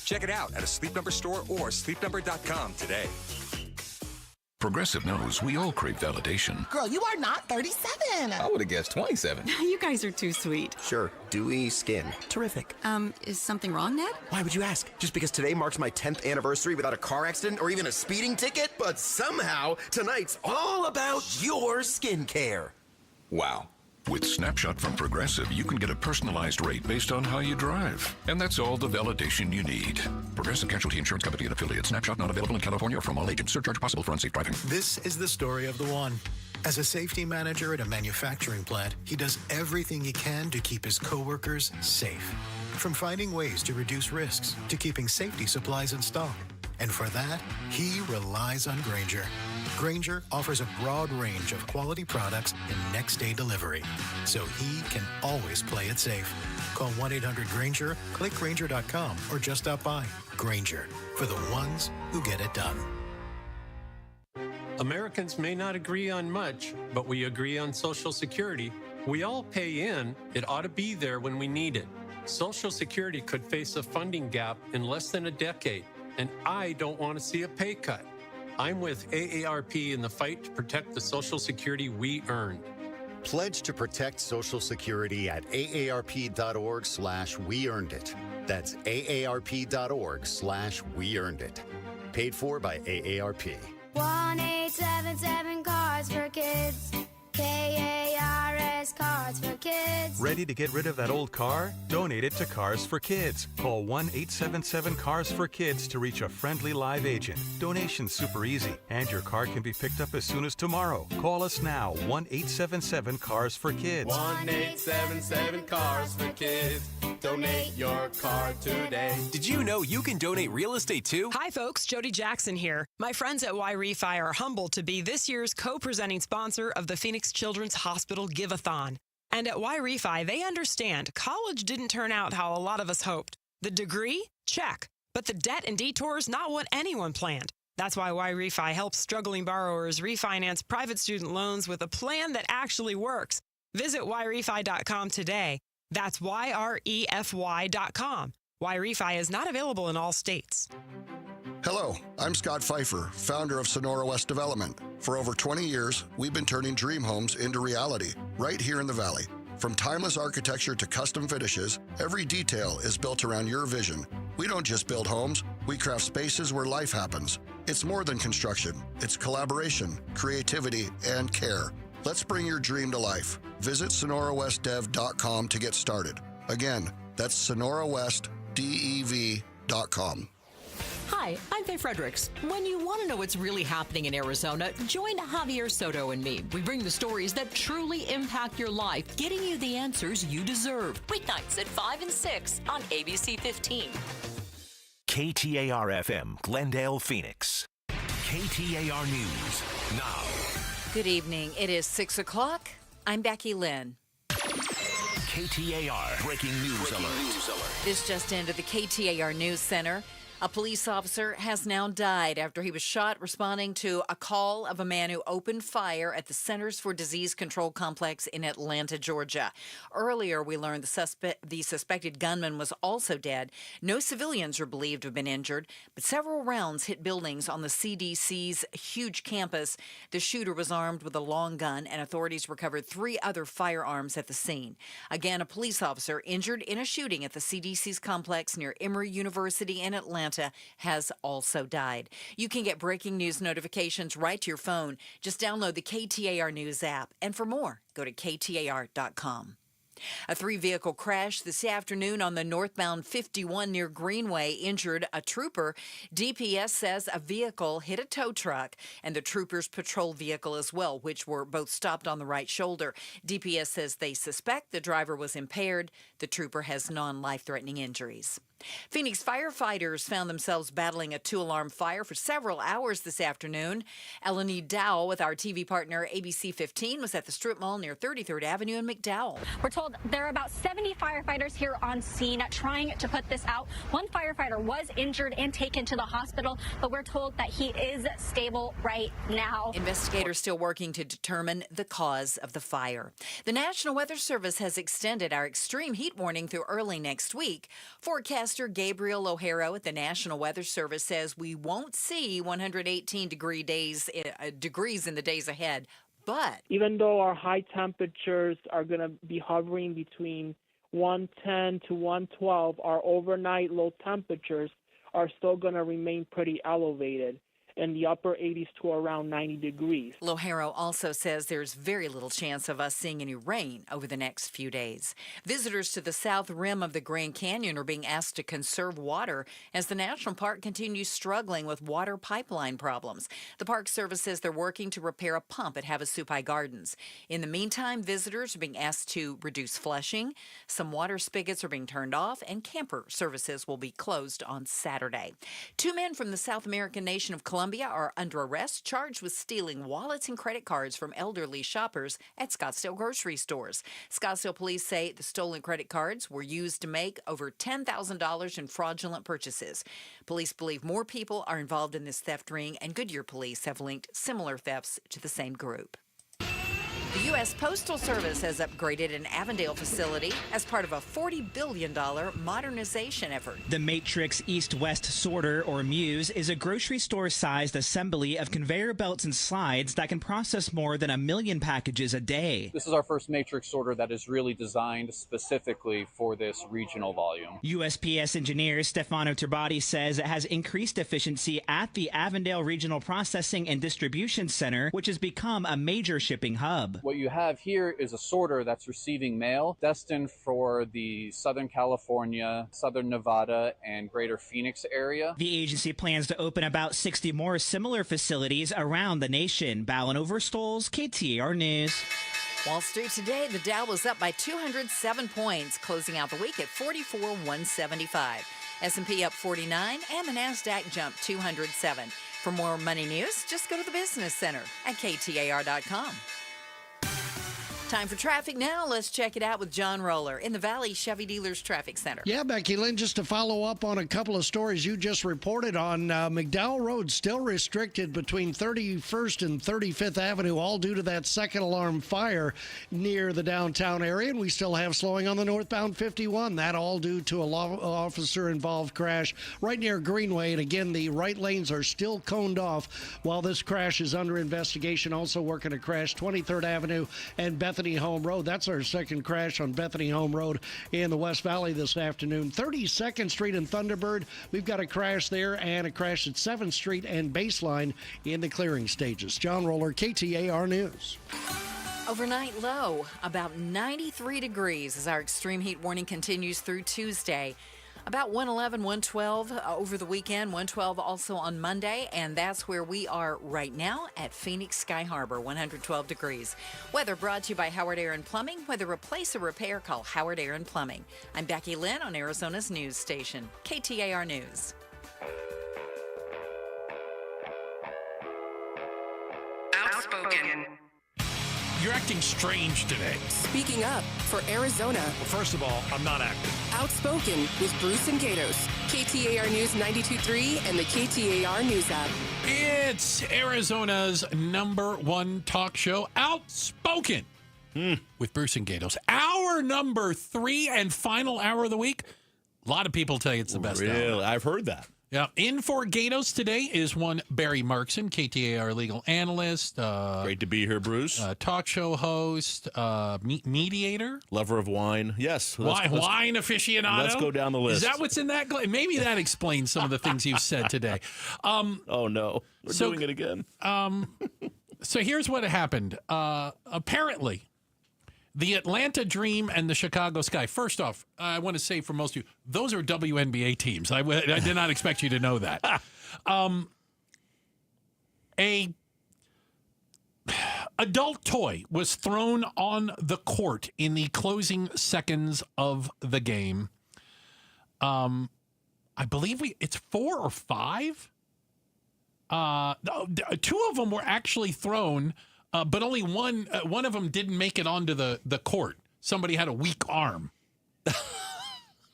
Check it out at a Sleep Number store or sleepnumber.com today. Progressive knows we all crave validation. Girl, you are not 37. I would have guessed 27. You guys are too sweet. Sure, dewy skin. Terrific. Is something wrong, Ned? Why would you ask? Just because today marks my 10th anniversary without a car accident or even a speeding ticket? But somehow, tonight's all about your skincare. Wow. With Snapshot from Progressive, you can get a personalized rate based on how you drive. And that's all the validation you need. Progressive Casualty Insurance Company and affiliates. Snapshot not available in California or from all agents. Surcharge possible for unsafe driving. This is the story of the one. As a safety manager at a manufacturing plant, he does everything he can to keep his coworkers safe. From finding ways to reduce risks to keeping safety supplies in stock. And for that, he relies on Grainger. Grainger offers a broad range of quality products and next-day delivery, so he can always play it safe. Call 1-800-GRAINGER, click Grainger.com, or just stop by. Grainger, for the ones who get it done. Americans may not agree on much, but we agree on Social Security. We all pay in. It ought to be there when we need it. Social Security could face a funding gap in less than a decade, and I don't want to see a pay cut. I'm with AARP in the fight to protect the Social Security we earned. Pledge to protect Social Security at aarp.org/weearnedit. That's aarp.org/weearnedit. Paid for by AARP. 1-877 Cards for Kids. KARS Cards for Kids. Ready to get rid of that old car? Donate it to Cars for Kids. Call 1-877-CARS-FOR-KIDS to reach a friendly live agent. Donation's super easy, and your car can be picked up as soon as tomorrow. Call us now, 1-877-CARS-FOR-KIDS. 1-877-CARS-FOR-KIDS. Donate your car today. Did you know you can donate real estate too? Hi folks, Jody Jackson here. My friends at Y-Refi are humbled to be this year's co-presenting sponsor of the Phoenix Children's Hospital Give-a-thon. And at Y-Refi, they understand college didn't turn out how a lot of us hoped. The degree? Check. But the debt and detours, not what anyone planned. That's why Y-Refi helps struggling borrowers refinance private student loans with a plan that actually works. Visit yrefi.com today. That's YREFY.com. Y-Refi is not available in all states. Hello, I'm Scott Pfeiffer, founder of Sonora West Development. For over 20 years, we've been turning dream homes into reality right here in the Valley. From timeless architecture to custom finishes, every detail is built around your vision. We don't just build homes, we craft spaces where life happens. It's more than construction. It's collaboration, creativity, and care. Let's bring your dream to life. Visit SonoraWestDev.com to get started. Again, that's SonoraWestDev.com. Hi, I'm Faye Fredericks. When you want to know what's really happening in Arizona, join Javier Soto and me. We bring the stories that truly impact your life, getting you the answers you deserve. Weeknights at 5 and 6 on ABC 15. KTAR-FM, Glendale, Phoenix. KTAR News now. Good evening. It is 6 o'clock. I'm Becky Lynn. KTAR Breaking News Alert. This just into the KTAR News Center. A police officer has now died after he was shot responding to a call of a man who opened fire at the Centers for Disease Control complex in Atlanta, Georgia. Earlier, we learned the suspected gunman was also dead. No civilians are believed to have been injured, but several rounds hit buildings on the CDC's huge campus. The shooter was armed with a long gun, and authorities recovered 3 other firearms at the scene. Again, a police officer injured in a shooting at the CDC's complex near Emory University in Atlanta has also died. You can get breaking news notifications right to your phone. Just download the KTAR News app. And for more, go to KTAR.com. A 3-vehicle crash this afternoon on the northbound 51 near Greenway injured a trooper. DPS says a vehicle hit a tow truck and the trooper's patrol vehicle as well, which were both stopped on the right shoulder. DPS says they suspect the driver was impaired. The trooper has non-life-threatening injuries. Phoenix firefighters found themselves battling a 2-alarm fire for several hours this afternoon. Eleni Dow with our TV partner ABC 15 was at the strip mall near 33rd Avenue in McDowell. We're told there are about 70 firefighters here on scene trying to put this out. One firefighter was injured and taken to the hospital, but we're told that he is stable right now. Investigators still working to determine the cause of the fire. The National Weather Service has extended our extreme heat warning through early next week. Forecaster Gabriel O'Hara at the National Weather Service says we won't see 118 degrees in the days ahead, but even though our high temperatures are going to be hovering between 110 to 112, our overnight low temperatures are still going to remain pretty elevated in the upper 80s to around 90 degrees. Loharo also says there's very little chance of us seeing any rain over the next few days. Visitors to the south rim of the Grand Canyon are being asked to conserve water as the national park continues struggling with water pipeline problems. The Park Service says they're working to repair a pump at Havasupai Gardens. In the meantime, visitors are being asked to reduce flushing. Some water spigots are being turned off, and camper services will be closed on Saturday. 2 men from the South American nation of Colombia are under arrest, charged with stealing wallets and credit cards from elderly shoppers at Scottsdale grocery stores. Scottsdale police say the stolen credit cards were used to make over $10,000 in fraudulent purchases. Police believe more people are involved in this theft ring, and Goodyear police have linked similar thefts to the same group. The U.S. Postal Service has upgraded an Avondale facility as part of a $40 billion modernization effort. The Matrix East-West Sorter, or Muse, is a grocery store-sized assembly of conveyor belts and slides that can process more than 1 million packages a day. This is our first Matrix sorter that is really designed specifically for this regional volume. USPS engineer Stefano Turbati says it has increased efficiency at the Avondale Regional Processing and Distribution Center, which has become a major shipping hub. What you have here is a sorter that's receiving mail destined for the Southern California, Southern Nevada, and Greater Phoenix area. The agency plans to open about 60 more similar facilities around the nation. Ballin Overstoles, KTAR News. Wall Street today, the Dow was up by 207 points, closing out the week at 44,175. S&P up 49, and the NASDAQ jumped 207. For more money news, just go to the Business Center at KTAR.com. Time for traffic now. Let's check it out with John Roller in the Valley Chevy Dealers Traffic Center. Yeah, Becky Lynn, just to follow up on a couple of stories you just reported on, McDowell Road still restricted between 31st and 35th Avenue, all due to that second alarm fire near the downtown area. And we still have slowing on the northbound 51. That all due to a law officer-involved crash right near Greenway. And again, the right lanes are still coned off while this crash is under investigation. Also working a crash 23rd Avenue and Bethany Bethany Home Road. That's our second crash on Bethany Home Road in the West Valley this afternoon. 32nd Street and Thunderbird, we've got a crash there and a crash at 7th Street and Baseline in the clearing stages. John Roller, KTAR News. Overnight low, about 93 degrees as our extreme heat warning continues through Tuesday. About 111, 112 over the weekend, 112 also on Monday, and that's where we are right now at Phoenix Sky Harbor, 112 degrees. Weather brought to you by Howard Air and Plumbing. Whether replace or repair, call Howard Air and Plumbing. I'm Becky Lynn on Arizona's news station, KTAR News. Outspoken. You're acting strange today. Speaking up for Arizona. Well, first of all, I'm not acting. Outspoken with Bruce and Gatos. KTAR News 92.3 and the KTAR News app. It's Arizona's #1 talk show, Outspoken, with Bruce and Gatos. Hour number 3 and final hour of the week. A lot of people tell you it's the best hour. I've heard that. Yeah, in for Gatos today is one Barry Markson, KTAR legal analyst. Great to be here, Bruce. Talk show host, mediator. Lover of wine. Yes. Wine aficionado. Let's go down the list. Is that what's in that? Maybe that explains some of the things you've said today. Oh, no. We're doing it again. So here's what happened. Apparently, the Atlanta Dream and the Chicago Sky. First off, I want to say for most of you, those are WNBA teams. I did not expect you to know that. A adult toy was thrown on the court in the closing seconds of the game. I believe it's 4 or 5. 2 of them were actually thrown. But only one of them didn't make it onto the court. Somebody had a weak arm.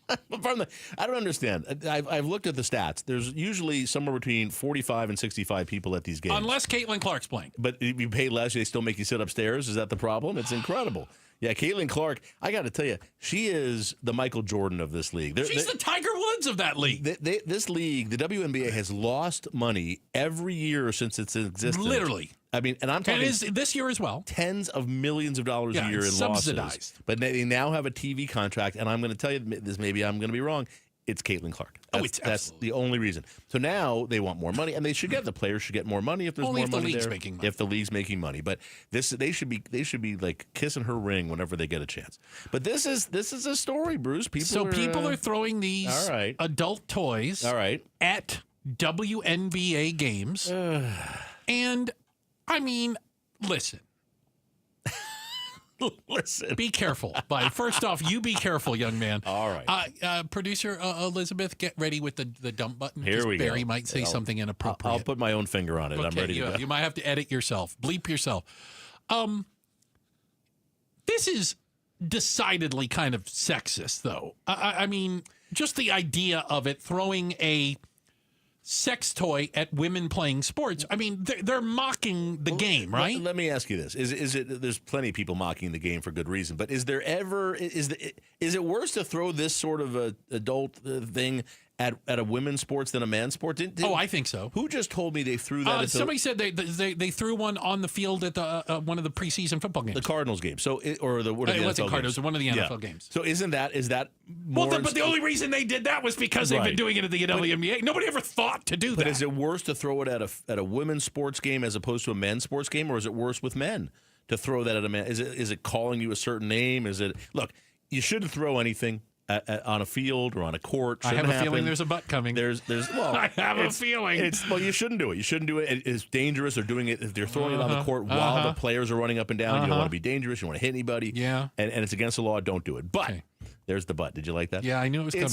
I don't understand. I've looked at the stats. There's usually somewhere between 45 and 65 people at these games. Unless Caitlin Clark's playing. But if you pay less, they still make you sit upstairs. Is that the problem? It's incredible. Yeah, Caitlin Clark, I got to tell you, she is the Michael Jordan of this league. She's the Tiger Woods of that league. This league, the WNBA, has lost money every year since its existence. Literally. I mean, and I'm talking this year as well. Tens of millions of dollars a year in subsidized losses. But they now have a TV contract, and I'm going to tell you this. Maybe I'm going to be wrong. It's Caitlin Clark. That's the only reason. So now they want more money, and they should get the players should get more money if there's only more if the money league's there. Making money. If the league's making money, but they should be like kissing her ring whenever they get a chance. But this is a story, Bruce. People are throwing these adult toys at WNBA games, and I mean, listen. Listen. Be careful. First off, you be careful, young man. All right. Producer Elizabeth, get ready with the dump button. Here we go. Barry might say something inappropriate. I'll put my own finger on it. Okay, I'm ready to go. You might have to edit yourself. Bleep yourself. This is decidedly kind of sexist, though. I mean, just the idea of it, throwing a sex toy at women playing sports. I mean, they're mocking the game, right? Let me ask you this: Is it? There's plenty of people mocking the game for good reason, but is it worse to throw this sort of a adult thing at a women's sports than a man's sport? I think so. Who just told me they threw that? Somebody said they threw one on the field at the one of the preseason football games, the Cardinals game. So it wasn't Cardinals, one of the NFL games. So is that more? Well, but the only reason they did that was because they've been doing it at the WNBA. Nobody ever thought to do that. But is it worse to throw it at a women's sports game as opposed to a men's sports game, or is it worse with men to throw that at a man? Is it calling you a certain name? Look? You shouldn't throw anything on a field or on a court. I have a feeling there's a butt coming. I have a feeling. You shouldn't do it. You shouldn't do it. It's dangerous. They're doing it. They're throwing it on the court while the players are running up and down. You don't want to be dangerous. You don't want to hit anybody. Yeah. And it's against the law. Don't do it. But there's the but. Did you like that? Yeah, I knew it was coming.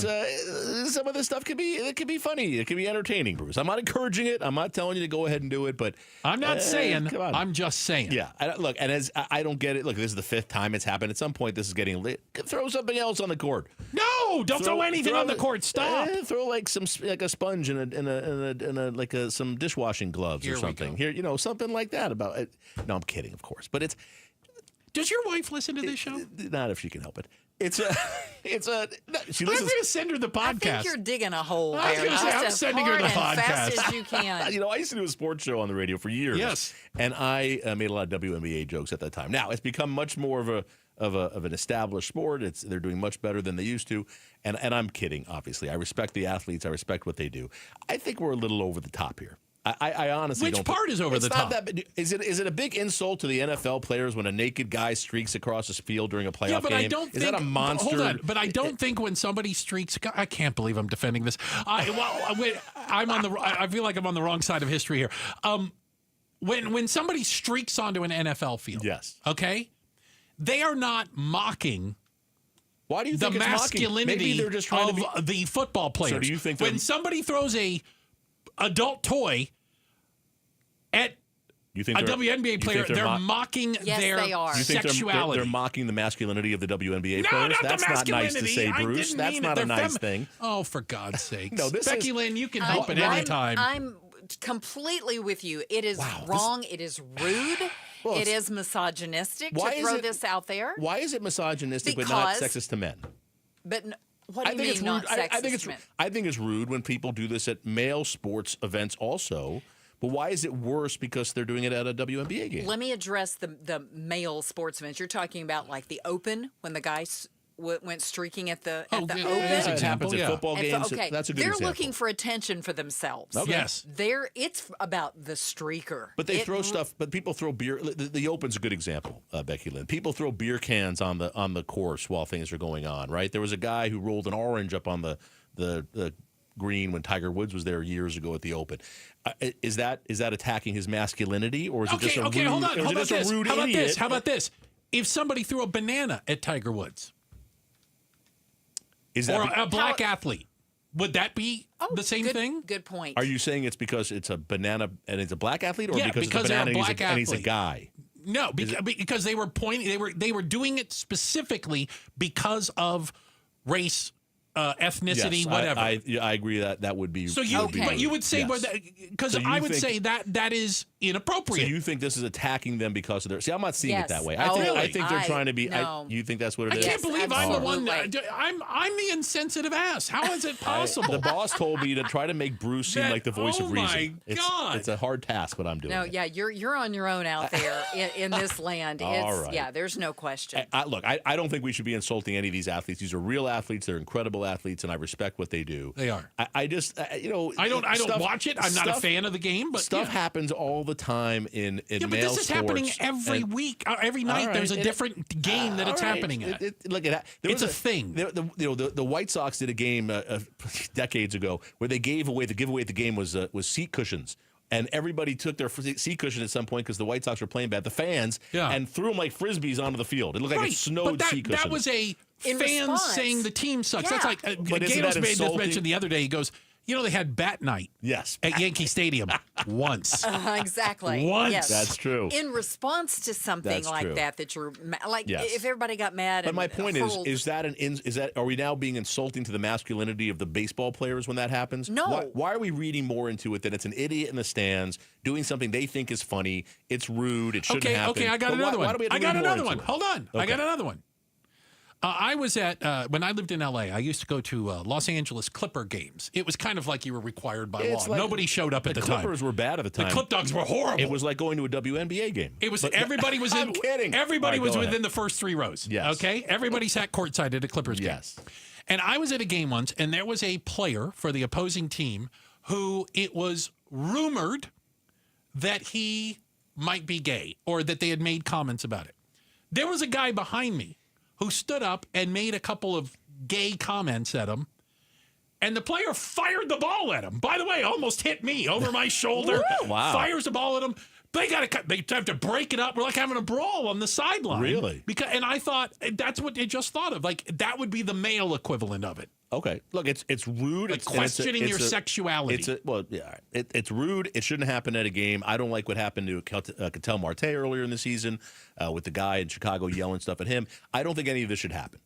Some of this stuff can be funny. It can be entertaining, Bruce. I'm not encouraging it. I'm not telling you to go ahead and do it. But I'm not saying. Come on. I'm just saying. Yeah. Look, and as I don't get it. Look, this is the 5th time it's happened. At some point, this is getting lit. Throw something else on the court. No, don't throw anything on the court. Stop. Throw like a sponge in some dishwashing gloves or something. Here, something like that. No, I'm kidding, of course. But it's. Does your wife listen to this show? Not if she can help it. It's a. She I'm listens. going to send her the podcast. I think you're digging a hole I was there. gonna say, I'm Just as sending her hard the and fast podcast. as you can. You know, I used to do a sports show on the radio for years. Yes. And I made a lot of WNBA jokes at that time. Now, it's become much more of an established sport. They're doing much better than they used to. And I'm kidding, obviously. I respect the athletes. I respect what they do. I think we're a little over the top here. I honestly don't. Which part is over the top? Is it a big insult to the NFL players when a naked guy streaks across the field during a playoff Yeah, but game? I don't is think. that a monster? Hold on, but I don't think when somebody streaks. I can't believe I'm defending this. I feel like I'm on the wrong side of history here. When somebody streaks onto an NFL field, yes, okay, they are not mocking. Why do you the think it's masculinity mocking? Maybe they're just trying of to be... the football players? So do you think when somebody throws a adult toy at a WNBA player, they're mocking their sexuality. They're mocking the masculinity of the WNBA No, players? not That's the not nice to masculinity. say, I Bruce. didn't That's mean not it. a They're nice thing. Oh, for God's sakes. No, Becky Lynn, you can help at any time. I'm completely with you. It is wrong. It is rude. Well, it is misogynistic Why to is throw it- this out there. Why is it misogynistic but not sexist to men? But what do you mean not sexist? I think it's rude when people do this at male sports events also. But why is it worse because they're doing it at a WNBA game? Let me address the male sportsmen. You're talking about like the Open when the guys went streaking at the Open. It happens at football games. Okay, That's a good they're example. looking for attention for themselves. Okay. Yes. It's about the streaker. But they throw stuff. But people throw beer. The Open's a good example, Becky Lynn. People throw beer cans on the course while things are going on. Right? There was a guy who rolled an orange up on the green when Tiger Woods was there years ago at the Open. Is that attacking his masculinity, or is it just a rude? Hold on. How about idiot? this? If somebody threw a banana at Tiger Woods, or a black athlete, would that be the same thing? Good point. Are you saying it's because it's a banana and it's a black athlete, or Yeah, because it's a they're banana a black and he's a athlete. guy? No, because they were pointing. They were doing it specifically because of race, ethnicity, Yes, whatever. I agree that would be. So but you would say, because So you I would think- say that is inappropriate. So you think this is attacking them because of their? See, I'm not seeing it Yes. that way. Oh, I think they're trying to be. no. You think that's what I it is? can't believe I'm the one. absolutely. I'm the insensitive ass. How is it possible? The boss told me to try to make Bruce seem like the voice of reason. my God. It's a hard task, but I'm doing No, it. yeah, you're on your own out there in this land. It's, All right. Yeah, there's no question. Look, I don't think we should be insulting any of these athletes. These are real athletes. They're incredible athletes, and I respect what they do. They are. I just, I don't watch it. I'm not a fan of the game, but stuff happens all the time in Yeah, but male this is sports. happening every week, every night. All right, There's a different game that it's all right. happening at. It's a thing. The White Sox did a game decades ago where they gave away the giveaway at the game was seat cushions. And everybody took their seat cushion at some point because the White Sox were playing bad. The fans and threw them like frisbees onto the field. It looked like it snowed but seat cushions. that was a In fan response. saying the team sucks. That's Yeah. like But isn't Gatos that made this insulting? mention the other day. He goes, they had bat night. Yes. At Yankee Stadium once. Exactly. Once. Yes. That's true. In response to something That's like true. that you're like, Yes. if everybody got mad. But and my point hurled- is that are we now being insulting to the masculinity of the baseball players when that happens? No. Why are we reading more into it that it's an idiot in the stands doing something they think is funny? It's rude. It shouldn't happen. Okay, I got But another why one. do we have to I got read more another into one. it? Hold on. I Okay. got another one. I was at, when I lived in L.A., I used to go to Los Angeles Clipper games. It was kind of like you were required by law. It's like- Nobody showed up at the time. The Clippers were bad at the time. The Clip Dogs were horrible. It was like going to a WNBA game. It was But- everybody was in. I'm kidding. Everybody All right, was go within ahead. the first three rows. Yes. Okay. Everybody sat courtside at a Clippers game. Yes. And I was at a game once, and there was a player for the opposing team who it was rumored that he might be gay or that they had made comments about it. There was a guy behind me who stood up and made a couple of gay comments at him. And the player fired the ball at him. By the way, almost hit me over my shoulder. Wow. Fires the ball at him. They have to break it up. We're like having a brawl on the sideline. Really? And I thought that's what they just thought of. Like that would be the male equivalent of it. Okay. Look, it's rude. Like questioning your sexuality. It's rude. It shouldn't happen at a game. I don't like what happened to Ketel Marte earlier in the season with the guy in Chicago yelling stuff at him. I don't think any of this should happen.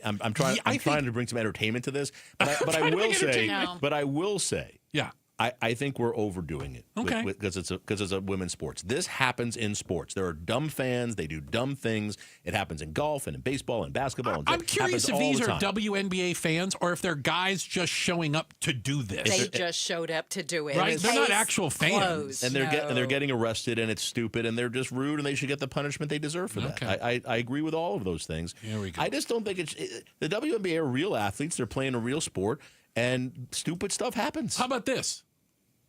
I'm trying to bring some entertainment to this, but I will say. No. But I will say. Yeah. I think we're overdoing it. Okay. Because it's a women's sports. This happens in sports. There are dumb fans. They do dumb things. It happens in golf and in baseball and basketball. I'm curious if these are WNBA fans or if they're guys just showing up to do this. They just showed up to do it. Right? They're not actual fans. Closed. And they're getting arrested, and it's stupid, and they're just rude, and they should get the punishment they deserve for that. I agree with all of those things. Here we go. I just don't think the WNBA are real athletes. They're playing a real sport, and stupid stuff happens. How about this?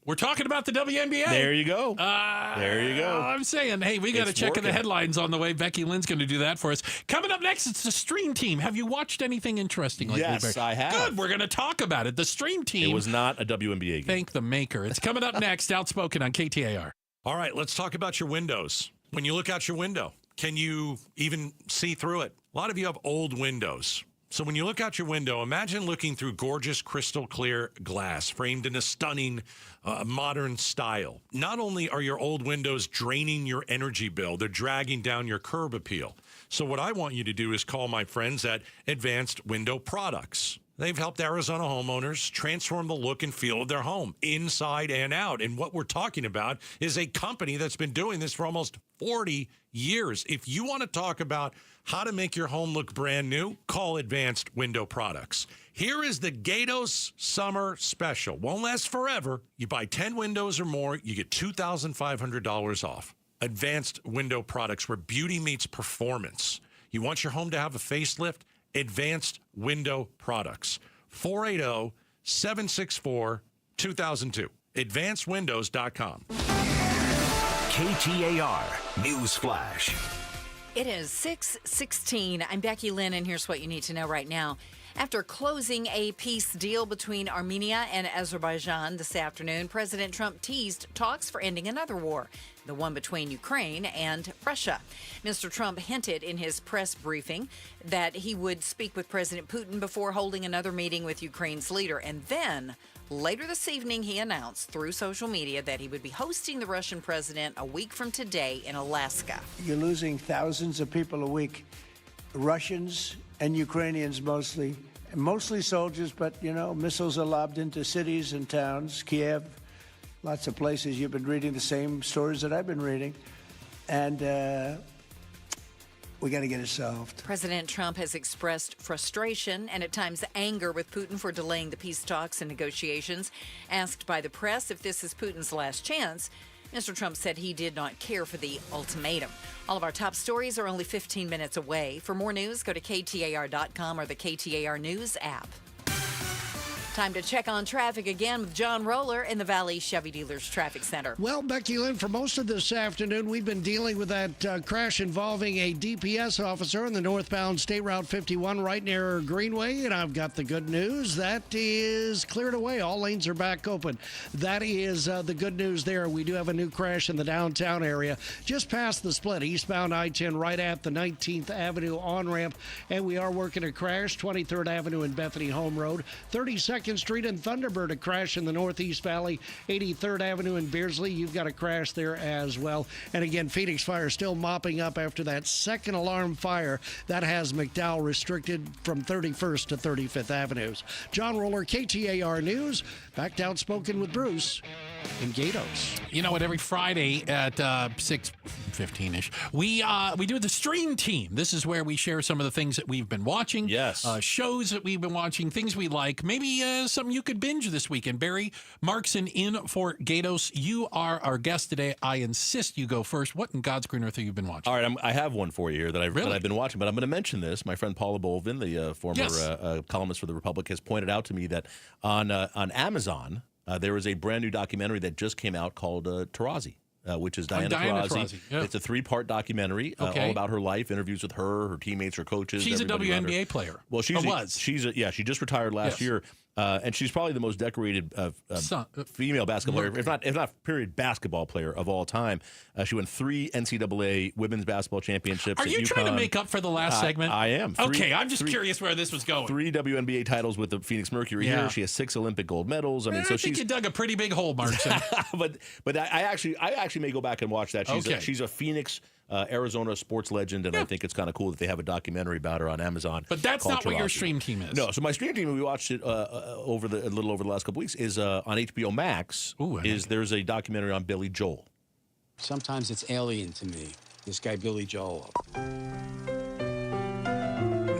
We're talking about the WNBA. There you go. There you go. I'm saying, hey, we got to check the headlines on the way. Becky Lynn's going to do that for us. Coming up next, it's the Stream Team. Have you watched anything interesting lately? Yes, I have. Good. We're going to talk about it. The Stream Team. It was not a WNBA game. Thank the maker. It's coming up next. Outspoken on KTAR. All right, let's talk about your windows. When you look out your window, can you even see through it? A lot of you have old windows. So when you look out your window, imagine looking through gorgeous crystal clear glass framed in a stunning modern style. Not only are your old windows draining your energy bill, they're dragging down your curb appeal. So what I want you to do is call my friends at Advanced Window Products. They've helped Arizona homeowners transform the look and feel of their home, inside and out. And what we're talking about is a company that's been doing this for almost 40 years. If you want to talk about how to make your home look brand new, call Advanced Window Products. Here is the Gatos Summer Special. Won't last forever. You buy 10 windows or more, you get $2,500 off. Advanced Window Products, where beauty meets performance. You want your home to have a facelift? Advanced Window Products. 480-764-2002. AdvancedWindows.com. KTAR News Flash. It is 6:16. I'm Becky Lynn, and here's what you need to know right now. After closing a peace deal between Armenia and Azerbaijan this afternoon, President Trump teased talks for ending another war, the one between Ukraine and Russia. Mr. Trump hinted in his press briefing that he would speak with President Putin before holding another meeting with Ukraine's leader. And then later this evening, he announced through social media that he would be hosting the Russian president a week from today in Alaska. You're losing thousands of people a week, Russians and Ukrainians mostly soldiers, but, you know, missiles are lobbed into cities and towns, Kiev, lots of places. You've been reading the same stories that I've been reading, and we got to get it solved. President Trump has expressed frustration and at times anger with Putin for delaying the peace talks and negotiations. Asked by the press if this is Putin's last chance, Mr. Trump said he did not care for the ultimatum. All of our top stories are only 15 minutes away. For more news, go to KTAR.com or the KTAR News app. Time to check on traffic again with John Roller in the Valley Chevy Dealers Traffic Center. Well, Becky Lynn, for most of this afternoon, we've been dealing with that crash involving a DPS officer on the northbound State Route 51 right near Greenway, and I've got the good news. That is cleared away. All lanes are back open. That is the good news there. We do have a new crash in the downtown area, just past the split, eastbound I-10, right at the 19th Avenue on-ramp, and we are working a crash, 23rd Avenue and Bethany Home Road, 32nd Street and Thunderbird, a crash in the Northeast Valley, 83rd Avenue in Beardsley. You've got a crash there as well. And again, Phoenix Fire still mopping up after that second alarm fire that has McDowell restricted from 31st to 35th Avenues. John Roller, KTAR News. Back to Outspoken with Bruce in Gatos. You know what? Every Friday at 6:15ish, we do the Stream Team. This is where we share some of the things that we've been watching. Yes. Shows that we've been watching, things we like. Maybe something you could binge this weekend. Barry Markson in for Gatos. You are our guest today. I insist you go first. What in God's green earth have you been watching? All right, I have one for you here that I've been watching, but I'm going to mention this. My friend Paula Bolvin, the former columnist for The Republic, has pointed out to me that on Amazon, there is a brand new documentary that just came out called Taurasi. Which is Diana Taurasi. Yeah. It's a 3-part documentary all about her life, interviews with her teammates, her coaches. She's a WNBA player. Well, she just retired last year. And she's probably the most decorated female basketball player, if not period basketball player of all time. She won 3 NCAA women's basketball championships. Are you trying to make up for the last segment? I am. I'm just curious where this was going. 3 WNBA titles with the Phoenix Mercury here. She has 6 Olympic gold medals. I think you dug a pretty big hole, Markson. but I actually may go back and watch that. She's a Phoenix Arizona sports legend, and I think it's kind of cool that they have a documentary about her on Amazon. But that's not what your stream team is. No, so my stream team, we watched it a little over the last couple weeks, is on HBO Max. There's a documentary on Billy Joel. Sometimes it's alien to me, this guy Billy Joel. I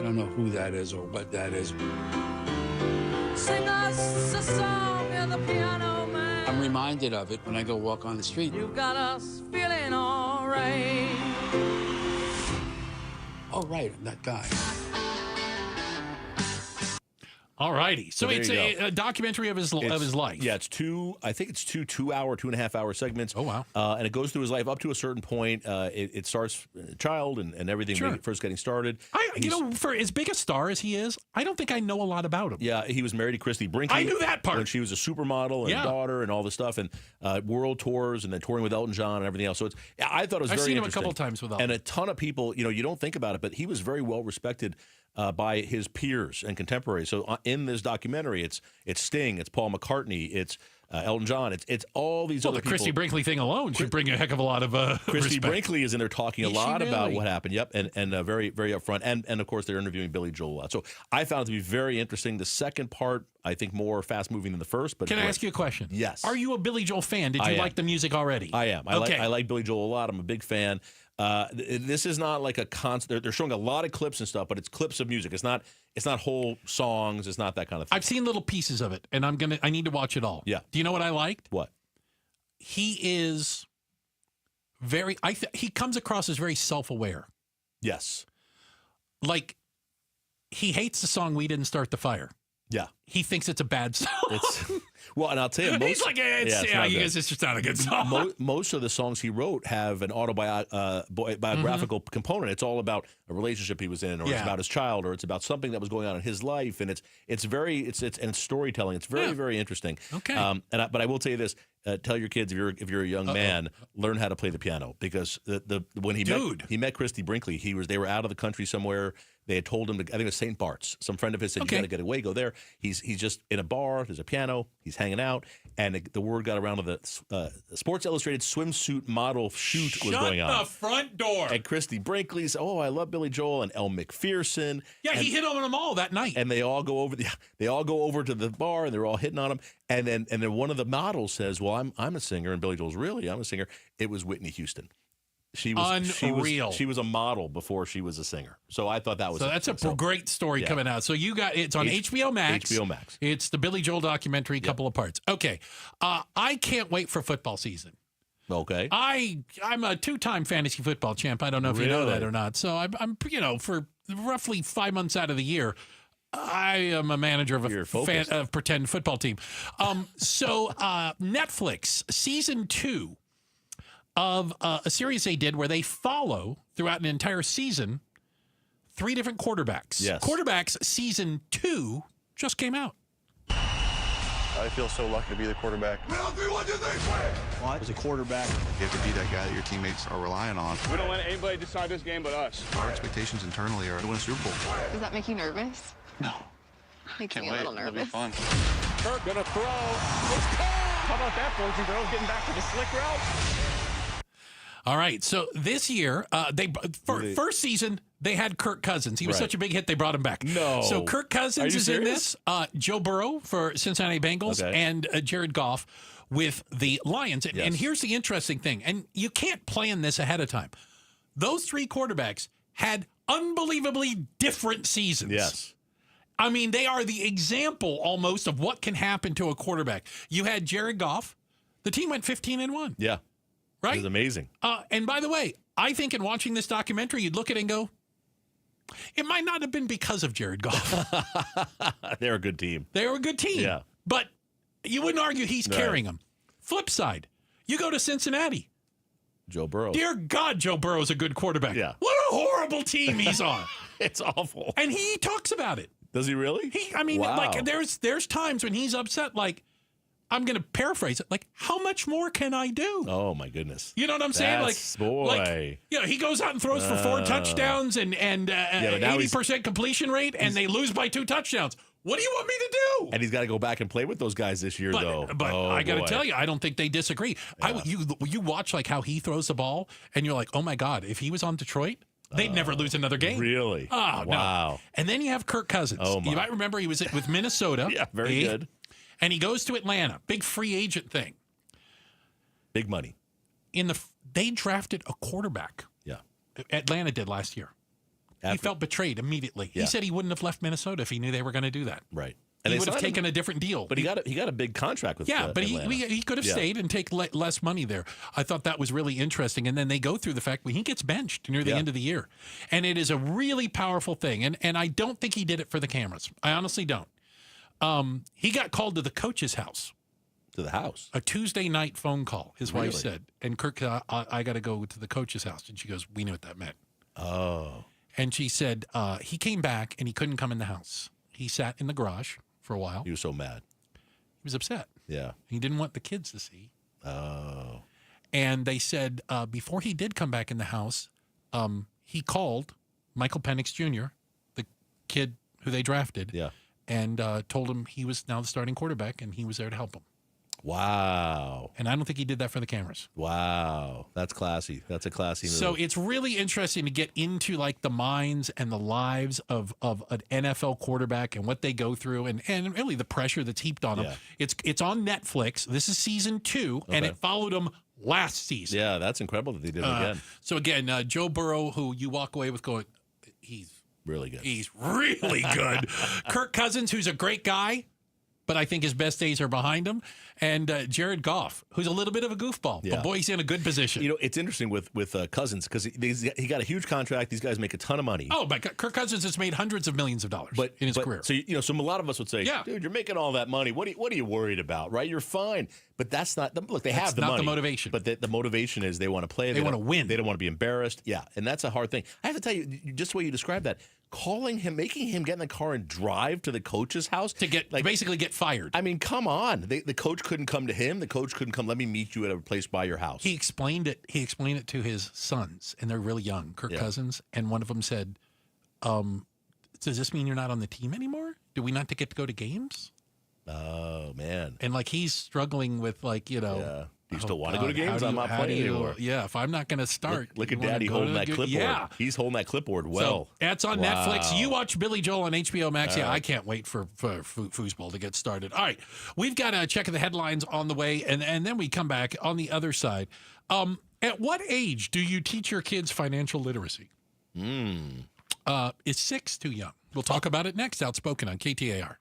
don't know who that is or what that is. Sing us a song in the piano man. I'm reminded of it when I go walk on the street. You've got us feeling all right. Oh, right, that guy. All righty. So there it's you a documentary of his life. Yeah, it's two 2.5-hour segments. Oh, wow. And it goes through his life up to a certain point. It starts child and everything Sure. when he first getting started. For as big a star as he is, I don't think I know a lot about him. Yeah, he was married to Christy Brinkley. I knew that part. When she was a supermodel and a daughter and all this stuff, and world tours and then touring with Elton John and everything else. So I thought it was I've very seen him a interesting. couple times with Elton. And a ton of people, you don't think about it, but he was very well respected by his peers and contemporaries. So in this documentary, it's Sting, it's Paul McCartney, it's Elton John, it's all these other the people. Christy Brinkley thing alone should bring a heck of a lot of Christy respect. Brinkley is in there talking a Is she lot about really? what happened. Yep, and very, very upfront. And of course, they're interviewing Billy Joel a lot. So I found it to be very interesting. The second part, I think, more fast moving than the first. But Can I ask you a question? Yes. Are you a Billy Joel fan? Did I you am. like the music already? I am. Okay. I like Billy Joel a lot. I'm a big fan. This is not like a concert. They're showing a lot of clips and stuff, but it's clips of music. It's not whole songs. It's not that kind of thing. I've seen little pieces of it, and I need to watch it all. Yeah. Do you know what I liked? What? He is he comes across as very self-aware. Yes. Like, he hates the song "We Didn't Start the Fire." Yeah. He thinks it's a bad song. Well, and I'll tell you, he's like, it's just not a good song. Most of the songs he wrote have an biographical component. It's all about a relationship he was in, or it's about his child, or it's about something that was going on in his life, and it's storytelling. It's very, very interesting. Okay. But I will tell you this: tell your kids if you're a young man, learn how to play the piano, because when he met Christy Brinkley, they were out of the country somewhere. They had told him to, I think it was St. Bart's. Some friend of his said, you got to get away, go there. He's just in a bar. There's a piano. He's hanging out. And the word got around to the Sports Illustrated swimsuit model shoot was going on. Shut the front door. And Christy Brinkley said, I love Billy Joel, and Elle McPherson. Yeah, he hit on them all that night. And they all go over to the bar, and they're all hitting on him. And then one of the models says, well, I'm a singer. And Billy Joel's, really? I'm a singer. It was Whitney Houston. She was unreal. She was a model before she was a singer. So I thought that was that's a great story coming out. So it's on HBO Max. HBO Max. It's the Billy Joel documentary, couple of parts. Okay, I can't wait for football season. Okay. I'm a 2-time fantasy football champ. I don't know if you know that or not. So I'm for roughly 5 months out of the year, I am a manager of a pretend football team. So Netflix season 2 of a series they did where they follow throughout an entire season 3 different quarterbacks. Yes. Quarterbacks season 2 just came out. I feel so lucky to be the quarterback. Well, as a quarterback, You have to be that guy that your teammates are relying on. We don't let anybody decide this game but us. Our expectations internally are to win a Super Bowl. Does that make you nervous? No. Makes Can't me a wait. little It'll be nervous. fun. Kirk gonna throw. It's caught. How about that, boys and girls? Getting back to the slick route. All right, so this year, first season, they had Kirk Cousins. He was such a big hit, they brought him back. No. So Kirk Cousins is in serious? this. Joe Burrow for Cincinnati Bengals and Jared Goff with the Lions. And here's the interesting thing, and you can't plan this ahead of time. Those 3 quarterbacks had unbelievably different seasons. Yes. I mean, they are the example almost of what can happen to a quarterback. You had Jared Goff. The team went 15-1. Yeah. Right? It was amazing. And by the way, I think in watching this documentary, you'd look at it and go, it might not have been because of Jared Goff. They're a good team. They were a good team. Yeah. But you wouldn't argue he's carrying them. Flip side, you go to Cincinnati. Joe Burrow. Dear God, Joe Burrow's a good quarterback. Yeah. What a horrible team he's on. It's awful. And he talks about it. Does he really? Wow. Like there's times when he's upset, like, I'm going to paraphrase it, like, how much more can I do? Oh, my goodness. You know what I'm saying? He goes out and throws for 4 touchdowns and 80% completion rate, and they lose by 2 touchdowns. What do you want me to do? And he's got to go back and play with those guys this year, though. But I got to tell you, I don't think they disagree. Yeah. You watch like how he throws the ball, and you're like, oh my God, if he was on Detroit, they'd never lose another game. Really? Oh, wow. No. And then you have Kirk Cousins. Oh, my. You might remember he was with Minnesota. Yeah, very good. And he goes to Atlanta, big free agent thing. Big money. They drafted a quarterback. Yeah. Atlanta did last year. He felt betrayed immediately. Yeah. He said he wouldn't have left Minnesota if he knew they were going to do that. Right. And he would have taken a different deal. But he got a big contract with but Atlanta. he could have stayed and take less money there. I thought that was really interesting. And then they go through the fact he gets benched near the end of the year. And it is a really powerful thing. And I don't think he did it for the cameras. I honestly don't. He got called to the coach's house. To the house? A Tuesday night phone call, his wife said. And Kirk, I got to go to the coach's house. And she goes, we knew what that meant. Oh. And she said he came back and he couldn't come in the house. He sat in the garage for a while. He was so mad. He was upset. Yeah. He didn't want the kids to see. Oh. And they said before he did come back in the house, he called Michael Penix Jr., the kid who they drafted, and told him he was now the starting quarterback and he was there to help him. Wow. And I don't think he did that for the cameras. Wow. That's classy. That's a classy move. So it's really interesting to get into like the minds and the lives of an NFL quarterback and what they go through and really the pressure that's heaped on them. It's on Netflix. This is season 2, and it followed them last season. Yeah, that's incredible that they did it again. So again, Joe Burrow, who you walk away with going, he's really good. He's really good. Kirk Cousins, who's a great guy, but I think his best days are behind him. And Jared Goff, who's a little bit of a goofball. Yeah. But, boy, he's in a good position. You know, it's interesting with Cousins because he got a huge contract. These guys make a ton of money. Oh, my God. Kirk Cousins has made hundreds of millions of dollars in his career. So, so a lot of us would say, dude, you're making all that money. What are you worried about, right? You're fine. But that's not – look, they have the money. That's not the motivation. But the motivation is they want to play. They want to win. They don't want to be embarrassed. Yeah, and that's a hard thing. I have to tell you, just the way you described that, making him get in the car and drive to the coach's house to basically get fired. I mean, come on. The coach couldn't come to him. The coach couldn't come. Let me meet you at a place by your house. He explained it. He explained it to his sons, and they're really young. Kirk Cousins, and one of them said, "Does this mean you're not on the team anymore? Do we not get to go to games?" Oh man! And he's struggling with Do you still want to go to games? I'm not playing anymore. Yeah, if I'm not going to start. Look at Daddy holding that clipboard. Yeah. He's holding that clipboard well. So that's on Netflix. You watch Billy Joel on HBO Max. All right. I can't wait for foosball to get started. All right. We've got a check of the headlines on the way, and then we come back on the other side. At what age do you teach your kids financial literacy? Is 6 too young? We'll talk about it next. Outspoken on KTAR.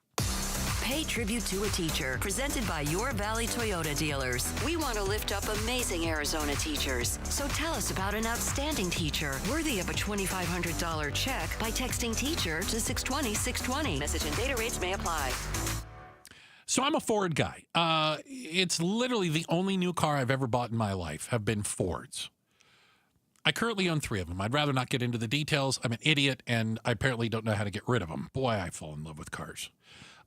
Pay tribute to a teacher, presented by Your Valley Toyota dealers. We want to lift up amazing Arizona teachers. So tell us about an outstanding teacher worthy of a $2,500 check by texting teacher to 620-620. Message and data rates may apply. So I'm a Ford guy. It's literally the only new car I've ever bought in my life have been Fords. I currently own 3 of them. I'd rather not get into the details. I'm an idiot, and I apparently don't know how to get rid of them. Boy, I fall in love with cars.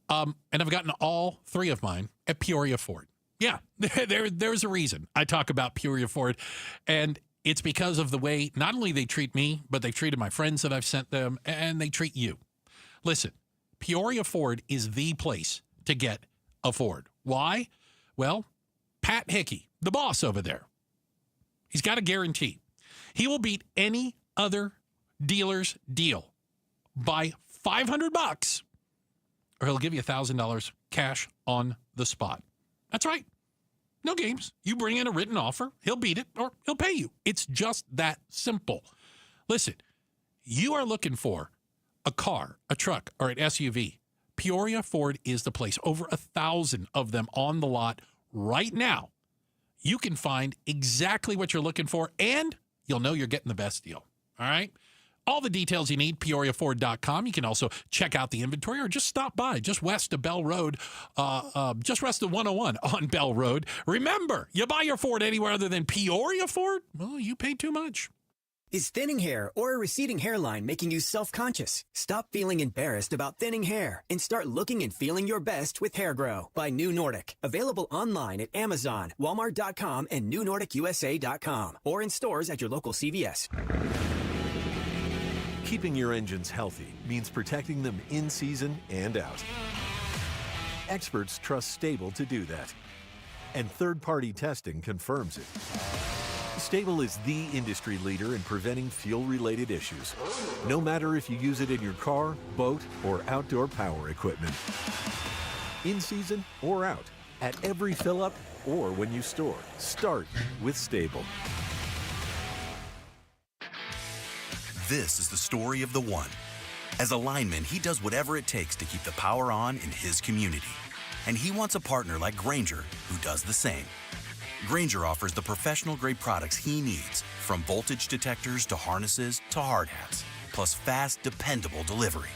And I've gotten all 3 of mine at Peoria Ford. Yeah, there's a reason I talk about Peoria Ford. And it's because of the way not only they treat me, but they've treated my friends that I've sent them, and they treat you. Listen, Peoria Ford is the place to get a Ford. Why? Well, Pat Hickey, the boss over there, he's got a guarantee. He will beat any other dealer's deal by $500, or he'll give you $1,000 cash on the spot. That's right. No games. You bring in a written offer, he'll beat it, or he'll pay you. It's just that simple. Listen, you are looking for a car, a truck, or an SUV. Peoria Ford is the place. Over 1,000 of them on the lot right now. You can find exactly what you're looking for, and you'll know you're getting the best deal. All right? All the details you need, PeoriaFord.com. You can also check out the inventory or just stop by just west of Bell Road, just west of 101 on Bell Road. Remember, you buy your Ford anywhere other than Peoria Ford, well, you pay too much. Is thinning hair or a receding hairline making you self-conscious? Stop feeling embarrassed about thinning hair and start looking and feeling your best with Hair Grow by New Nordic. Available online at Amazon, Walmart.com, and NewNordicUSA.com, or in stores at your local CVS. Keeping your engines healthy means protecting them in season and out. Experts trust Stable to do that. And third-party testing confirms it. Stable is the industry leader in preventing fuel-related issues, no matter if you use it in your car, boat, or outdoor power equipment. In season or out, at every fill-up or when you store, start with Stable. This is the story of the one. As a lineman, he does whatever it takes to keep the power on in his community. And he wants a partner like Grainger who does the same. Grainger offers the professional-grade products he needs, from voltage detectors to harnesses to hard hats, plus fast, dependable delivery,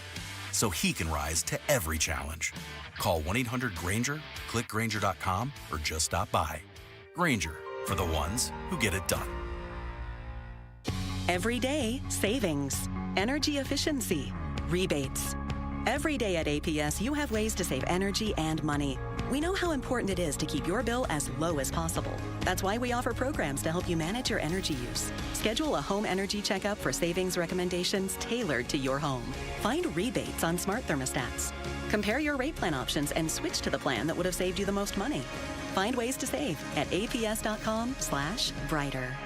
so he can rise to every challenge. Call 1-800-GRAINGER, click Grainger.com, or just stop by. Grainger, for the ones who get it done. Every day, savings, energy efficiency, rebates. Every day at APS, you have ways to save energy and money. We know how important it is to keep your bill as low as possible. That's why we offer programs to help you manage your energy use. Schedule a home energy checkup for savings recommendations tailored to your home. Find rebates on smart thermostats. Compare your rate plan options and switch to the plan that would have saved you the most money. Find ways to save at aps.com/brighter.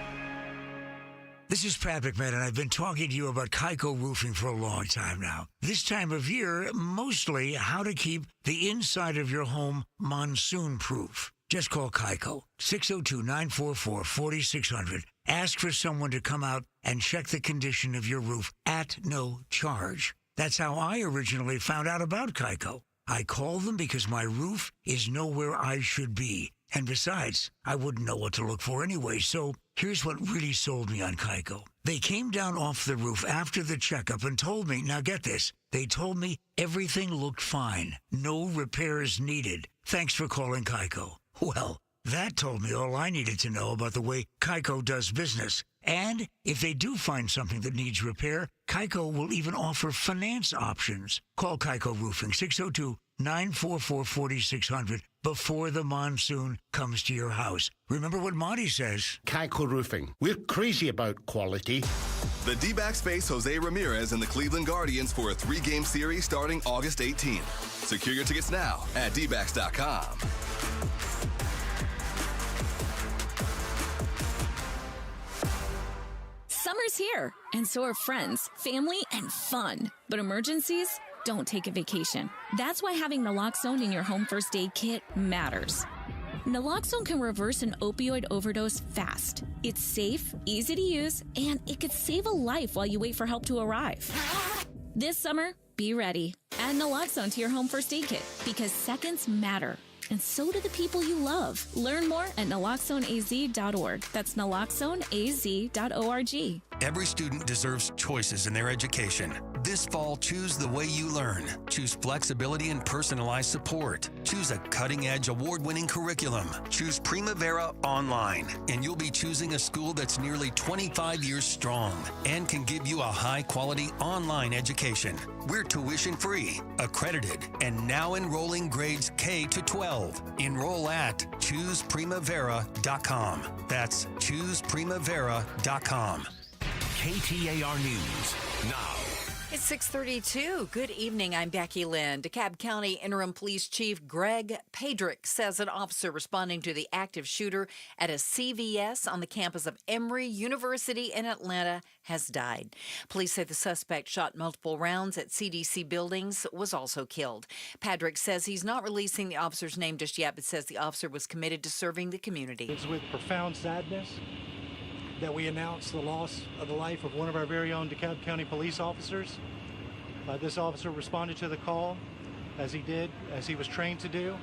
This is Pat McMahon, and I've been talking to you about Kaiko Roofing for a long time now. This time of year, mostly how to keep the inside of your home monsoon-proof. Just call Kaiko, 602-944-4600. Ask for someone to come out and check the condition of your roof at no charge. That's how I originally found out about Kaiko. I called them because my roof is nowhere I should be. And besides, I wouldn't know what to look for anyway, so here's what really sold me on Kaiko. They came down off the roof after the checkup and told me, now get this, they told me everything looked fine. No repairs needed. Thanks for calling Kaiko. Well, that told me all I needed to know about the way Kaiko does business. And if they do find something that needs repair, Kaiko will even offer finance options. Call Kaiko Roofing, 602-944-4600 before the monsoon comes to your house. Remember what Monty says. Kaiko Roofing. We're crazy about quality. The D-backs face Jose Ramirez and the Cleveland Guardians for a 3-game series starting August 18th. Secure your tickets now at dbacks.com. Summer's here, and so are friends, family, and fun. But emergencies don't take a vacation. That's why having naloxone in your home first aid kit matters. Naloxone can reverse an opioid overdose fast. It's safe, easy to use, and it could save a life while you wait for help to arrive. This summer, be ready. Add naloxone to your home first aid kit because seconds matter. And so do the people you love. Learn more at naloxoneaz.org. That's naloxoneaz.org. Every student deserves choices in their education. This fall, choose the way you learn. Choose flexibility and personalized support. Choose a cutting-edge, award-winning curriculum. Choose Primavera Online, and you'll be choosing a school that's nearly 25 years strong and can give you a high-quality online education. We're tuition-free, accredited, and now enrolling grades K to 12. Enroll at ChoosePrimavera.com. That's ChoosePrimavera.com. KTAR News now. It's 6:32. Good evening. I'm Becky Lynn. DeKalb County Interim Police Chief Greg Pedrick says an officer responding to the active shooter at a CVS on the campus of Emory University in Atlanta has died. Police say the suspect shot multiple rounds at CDC buildings, was also killed. Pedrick says he's not releasing the officer's name just yet, but says the officer was committed to serving the community. It's with profound sadness that we announce the loss of the life of one of our very own DeKalb County police officers. This officer responded to the call as he was trained to do.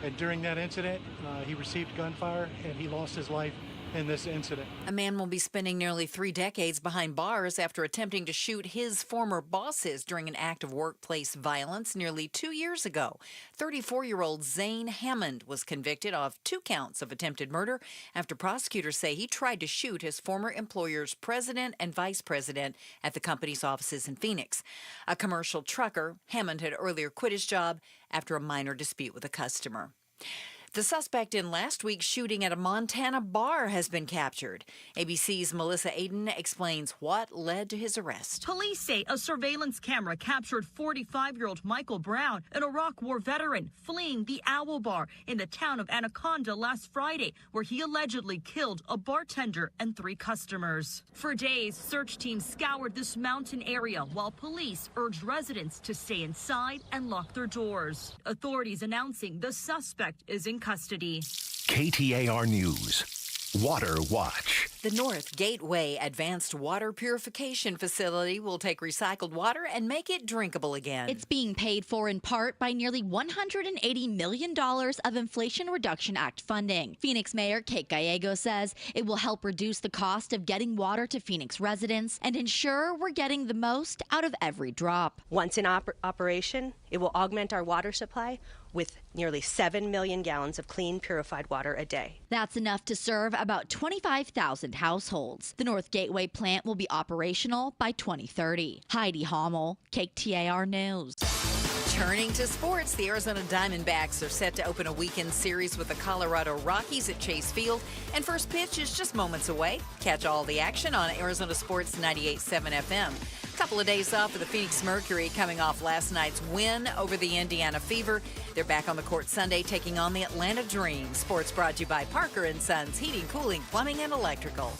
And during that incident, he received gunfire and he lost his life in this incident. A man will be spending nearly 3 decades behind bars after attempting to shoot his former bosses during an act of workplace violence nearly 2 years ago. 34-year-old Zane Hammond was convicted of 2 counts of attempted murder after prosecutors say he tried to shoot his former employer's president and vice president at the company's offices in Phoenix. A commercial trucker, Hammond had earlier quit his job after a minor dispute with a customer. The suspect in last week's shooting at a Montana bar has been captured. ABC's Melissa Aiden explains what led to his arrest. Police say a surveillance camera captured 45-year-old Michael Brown, an Iraq War veteran, fleeing the Owl Bar in the town of Anaconda last Friday, where he allegedly killed a bartender and 3 customers. For days, search teams scoured this mountain area while police urged residents to stay inside and lock their doors. Authorities announcing the suspect is in custody. KTAR News. Water Watch. The North Gateway Advanced Water Purification Facility will take recycled water and make it drinkable again. It's being paid for in part by nearly $180 million of Inflation Reduction Act funding. Phoenix Mayor Kate Gallego says it will help reduce the cost of getting water to Phoenix residents and ensure we're getting the most out of every drop. Once in operation, it will augment our water supply with nearly 7 million gallons of clean, purified water a day. That's enough to serve about 25,000 households. The North Gateway plant will be operational by 2030. Heidi Hommel, KTAR News. Turning to sports, the Arizona Diamondbacks are set to open a weekend series with the Colorado Rockies at Chase Field, and first pitch is just moments away. Catch all the action on Arizona Sports 98.7 FM. A couple of days off for the Phoenix Mercury coming off last night's win over the Indiana Fever. They're back on the court Sunday taking on the Atlanta Dream. Sports brought to you by Parker & Sons Heating, Cooling, Plumbing, and Electrical.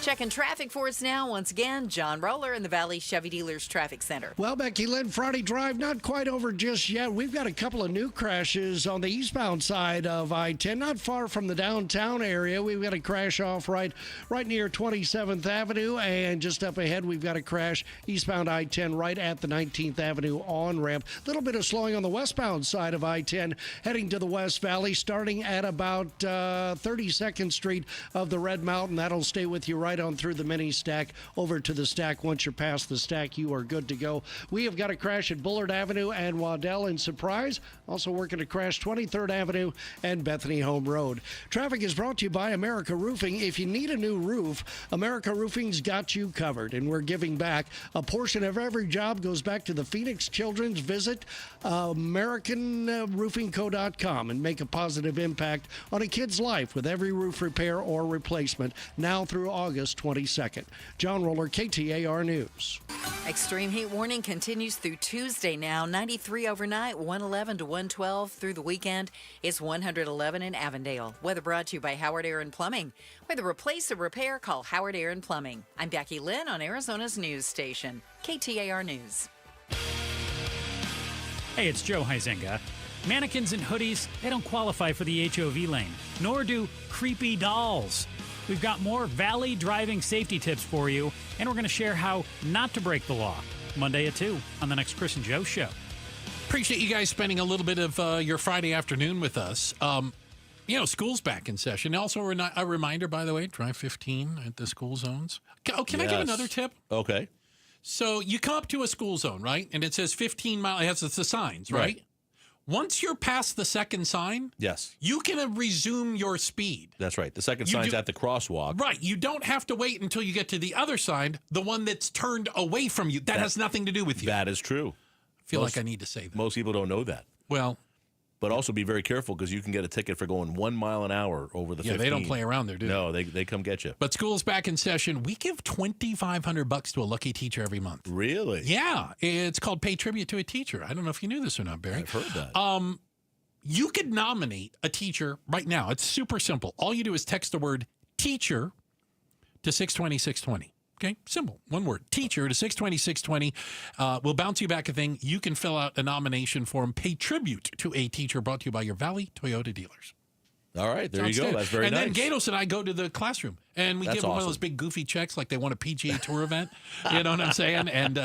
Checking traffic for us now, once again, John Roller in the Valley Chevy Dealers Traffic Center. Well, Becky Lynn, Friday Drive, not quite over just yet. We've got a couple of new crashes on the eastbound side of I-10, not far from the downtown area. We've got a crash off right near 27th Avenue, and just up ahead, we've got a crash eastbound I-10 right at the 19th Avenue on-ramp. A little bit of slowing on the westbound side of I-10, heading to the West Valley, starting at about 32nd Street of the Red Mountain. That'll stay with you right on through the mini stack over to the stack. Once you're past the stack, you are good to go. We have got a crash at Bullard Avenue and Waddell in Surprise. Also working to crash 23rd Avenue and Bethany Home Road. Traffic is brought to you by America Roofing. If you need a new roof, America Roofing's got you covered, and we're giving back. A portion of every job goes back to the Phoenix Children's. Visit AmericanRoofingCo.com and make a positive impact on a kid's life with every roof repair or replacement now through August 22nd. John Roller, KTAR News. Extreme heat warning continues through Tuesday now. 93 overnight, 111 to 112 through the weekend. It's 111 in Avondale. Weather brought to you by Howard Air and Plumbing. Whether replace or repair, call Howard Air and Plumbing. I'm Becky Lynn on Arizona's news station, KTAR News. Hey, it's Joe Huizenga. Mannequins and hoodies, they don't qualify for the HOV lane, nor do creepy dolls. We've got more Valley driving safety tips for you, and we're going to share how not to break the law. Monday at 2 on the next Chris and Joe show. Appreciate you guys spending a little bit of your Friday afternoon with us. School's back in session. Also, a reminder, by the way, drive 15 at the school zones. Oh, can I give another tip? Okay. So you come up to a school zone, right? And it says 15 miles. It has the signs, right? Once you're past the second sign, yes, you can resume your speed. That's right. The second sign's at the crosswalk. Right. You don't have to wait until you get to the other side, the one that's turned away from you. That has nothing to do with you. That is true. I feel like I need to say that. Most people don't know that. Well, but also be very careful because you can get a ticket for going 1 mile an hour over the 15. They don't play around there, do they? No, they come get you. But school's back in session. We give $2,500 to a lucky teacher every month. Really? Yeah. It's called Pay Tribute to a Teacher. I don't know if you knew this or not, Barry. I've heard that. You could nominate a teacher right now. It's super simple. All you do is text the word teacher to 620-620. Okay? Simple. One word. Teacher to 620-620. We'll bounce you back a thing. You can fill out a nomination form. Pay tribute to a teacher brought to you by your Valley Toyota dealers. All right. There you go. That's very nice. And then Gatos and I go to the classroom, and we give them one of those big goofy checks like they want a PGA Tour event. You know what I'm saying? And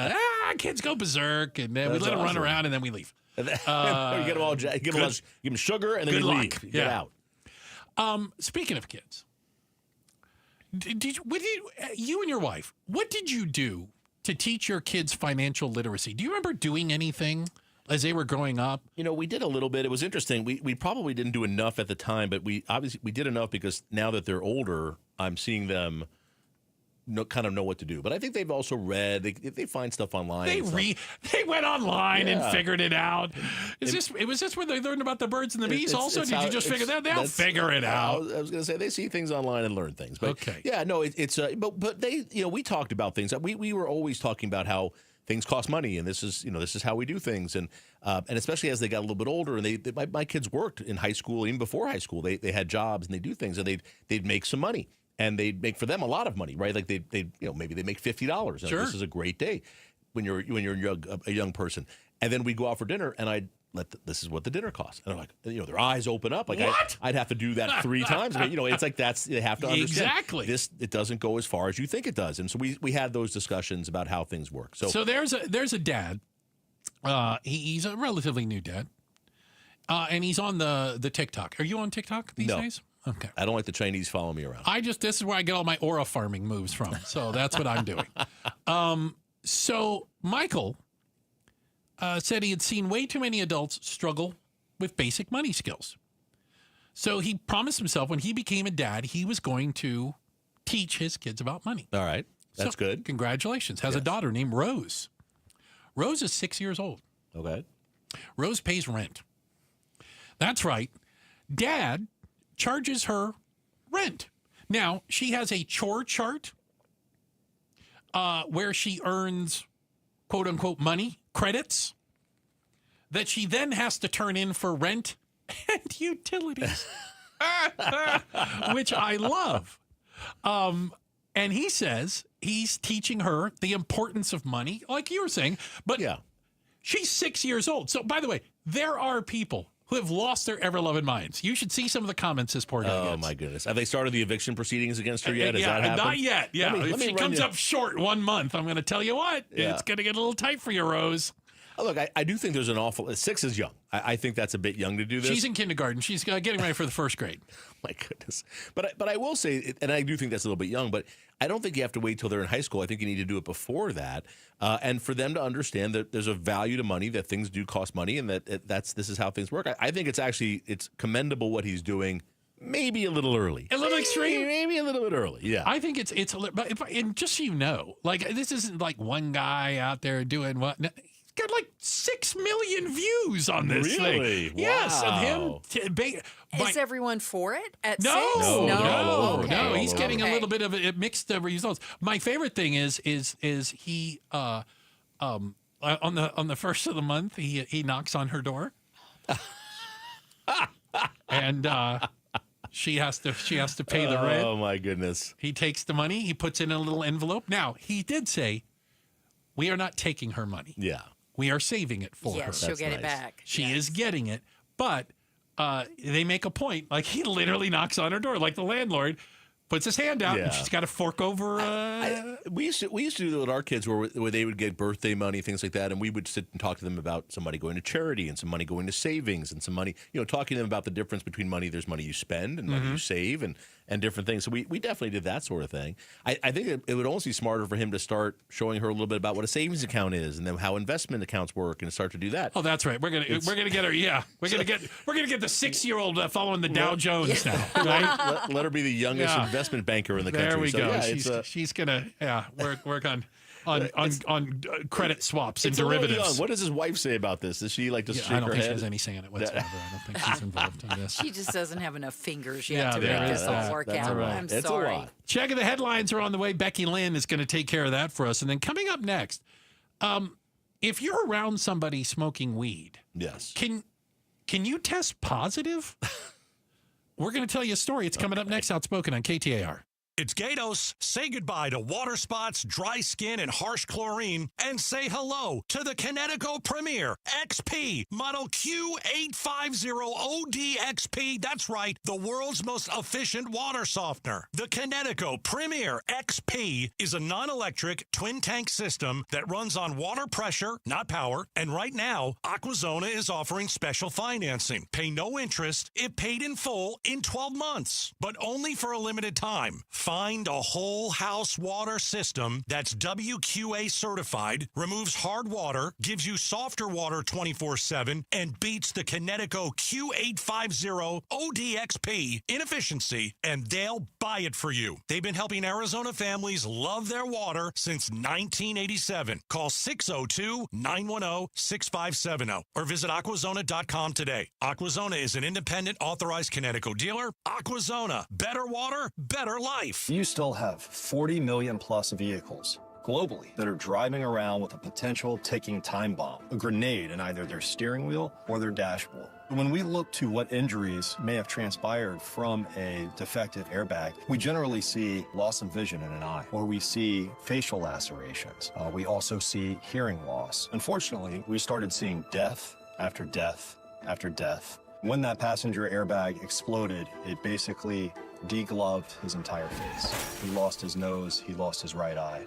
kids go berserk, and we let them run around, and then we leave. You get them all, give them sugar, and then you leave. Get out. Speaking of kids, you and your wife, what did you do to teach your kids financial literacy? Do you remember doing anything as they were growing up? We did a little bit. It was interesting. We probably didn't do enough at the time, but we did enough because now that they're older, I'm seeing them kind of know what to do. But I think they've also read. They find stuff online. They went online and figured it out. Was this where they learned about the birds and the bees? Also, did you just figure that? They'll figure it out. I was going to say they see things online and learn things. But okay. Yeah, no, but they, we talked about things. We were always talking about how things cost money, and this is how we do things, and especially as they got a little bit older, and my kids worked in high school, even before high school, they had jobs and they do things, and they'd make some money, and they'd make for them a lot of money, right? Like they maybe they make $50. Sure. This is a great day when you're a young person, and then we go out for dinner, and this is what the dinner costs. And they're like, their eyes open up. Like, what? I'd have to do that 3 times. It's like they have to understand. Exactly. It doesn't go as far as you think it does. And so we had those discussions about how things work. So there's a dad. He's a relatively new dad. And he's on the TikTok. Are you on TikTok these days? Okay. I don't like the Chinese follow me around. This is where I get all my aura farming moves from. So that's what I'm doing. So Michael said he had seen way too many adults struggle with basic money skills. So he promised himself when he became a dad, he was going to teach his kids about money. All right. That's good. Congratulations. Has a daughter named Rose. Rose is 6 years old. Okay. Rose pays rent. That's right. Dad charges her rent. Now, she has a chore chart where she earns, quote unquote, money, credits, that she then has to turn in for rent and utilities, which I love. And he says he's teaching her the importance of money, like you were saying. But she's 6 years old. So, by the way, there are people who have lost their ever-loving minds. You should see some of the comments this poor guy gets. My goodness. Have they started the eviction proceedings against her yet? Has that happened? Not yet. Yeah. If she comes up short 1 month, I'm going to tell you what, it's going to get a little tight for you, Rose. Look, I do think there's an awful... 6 is young. I think that's a bit young to do this. She's in kindergarten. She's getting ready for the first grade. My goodness. But I will say, and I do think that's a little bit young, but I don't think you have to wait till they're in high school. I think you need to do it before that. And for them to understand that there's a value to money, that things do cost money, and this is how things work. I think it's commendable what he's doing. Maybe a little early. A little extreme? Maybe a little bit early, yeah. I think it's and just so you know, like, this isn't like one guy out there doing what... Got like 6 million views on this thing. Really? Wow. Yes, of him. Is everyone for it at 6? No. Okay. He's getting a little bit of mixed results. My favorite thing is he on the first of the month he knocks on her door, and she has to pay the rent. Oh my goodness! He takes the money. He puts it in a little envelope. Now he did say, "We are not taking her money. Yeah." We are saving it for her. Yes, she'll get it back. She is getting it, but they make a point. Like, he literally knocks on her door, like the landlord puts his hand out, and she's got to fork over. We used to do that with our kids, where they would get birthday money, things like that, and we would sit and talk to them about some money going to charity and some money going to savings and some money, talking to them about the difference between money. There's money you spend and money you save and different things. So we definitely did that sort of thing. I think it would almost be smarter for him to start showing her a little bit about what a savings account is and then how investment accounts work, and start to do that. Oh, that's right. We're gonna get her. Yeah, we're gonna get the 6-year-old following the Dow Jones now. Right? Let her be the youngest investment banker in the country. There we go. Yeah, she's gonna work on credit swaps and derivatives. What does his wife say about this? Does she just shake her head? I don't think she has any say in it whatsoever. I don't think she's involved in this. She just doesn't have enough fingers yet to make this all work out. Right. I'm it's sorry. A lot. Checking the headlines are on the way. Becky Lynn is going to take care of that for us. And then coming up next, if you're around somebody smoking weed, yes, can you test positive? We're going to tell you a story. It's coming up next. Outspoken on KTAR. It's Gatos. Say goodbye to water spots, dry skin, and harsh chlorine, and say hello to the Kinetico Premier XP Model Q850OD-XP. That's right, the world's most efficient water softener. The Kinetico Premier XP is a non-electric twin-tank system that runs on water pressure, not power. And right now, Aquazona is offering special financing. Pay no interest if paid in full in 12 months, but only for a limited time. Find a whole house water system that's WQA certified, removes hard water, gives you softer water 24/7, and beats the Connecticut Q850 ODXP in efficiency, and they'll buy it for you. They've been helping Arizona families love their water since 1987. Call 602-910-6570 or visit aquazona.com today. Aquazona is an independent authorized Connecticut dealer. Aquazona, better water, better life. You still have 40 million plus vehicles globally that are driving around with a potential ticking time bomb, a grenade in either their steering wheel or their dashboard. When we look to what injuries may have transpired from a defective airbag, we generally see loss of vision in an eye, or we see facial lacerations. We also see hearing loss. Unfortunately, we started seeing death after death after death. When that passenger airbag exploded, it basically degloved his entire face. He lost his nose, he lost his right eye.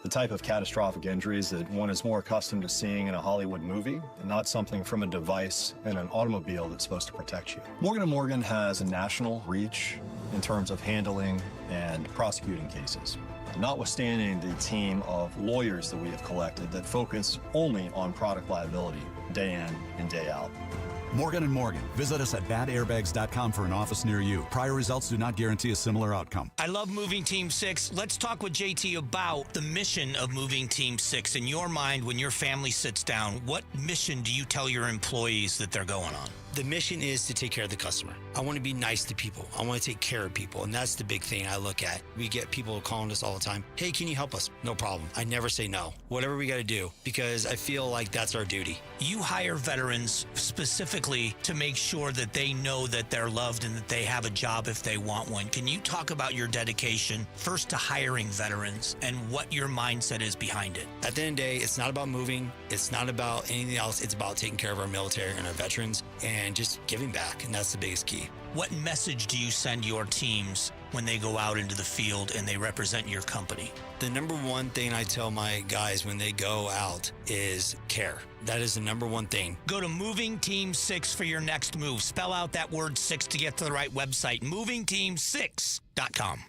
The type of catastrophic injuries that one is more accustomed to seeing in a Hollywood movie, and not something from a device in an automobile that's supposed to protect you. Morgan & Morgan has a national reach in terms of handling and prosecuting cases. Notwithstanding the team of lawyers that we have collected that focus only on product liability day in and day out. Morgan & Morgan. Visit us at badairbags.com for an office near you. Prior results do not guarantee a similar outcome. I love Moving Team 6. Let's talk with JT about the mission of Moving Team 6. In your mind, when your family sits down, what mission do you tell your employees that they're going on? The mission is to take care of the customer. I want to be nice to people. I want to take care of people. And that's the big thing I look at. We get people calling us all the time. Hey, can you help us? No problem. I never say no. Whatever we got to do, because I feel like that's our duty. You hire veterans specifically to make sure that they know that they're loved and that they have a job if they want one. Can you talk about your dedication first to hiring veterans and what your mindset is behind it? At the end of the day, it's not about moving. It's not about anything else. It's about taking care of our military and our veterans and just giving back. And that's the biggest key. What message do you send your teams when they go out into the field and they represent your company? The number one thing I tell my guys when they go out is care. That is the number one thing. Go to Moving Team 6 for your next move. Spell out that word 6 to get to the right website. MovingTeam6.com.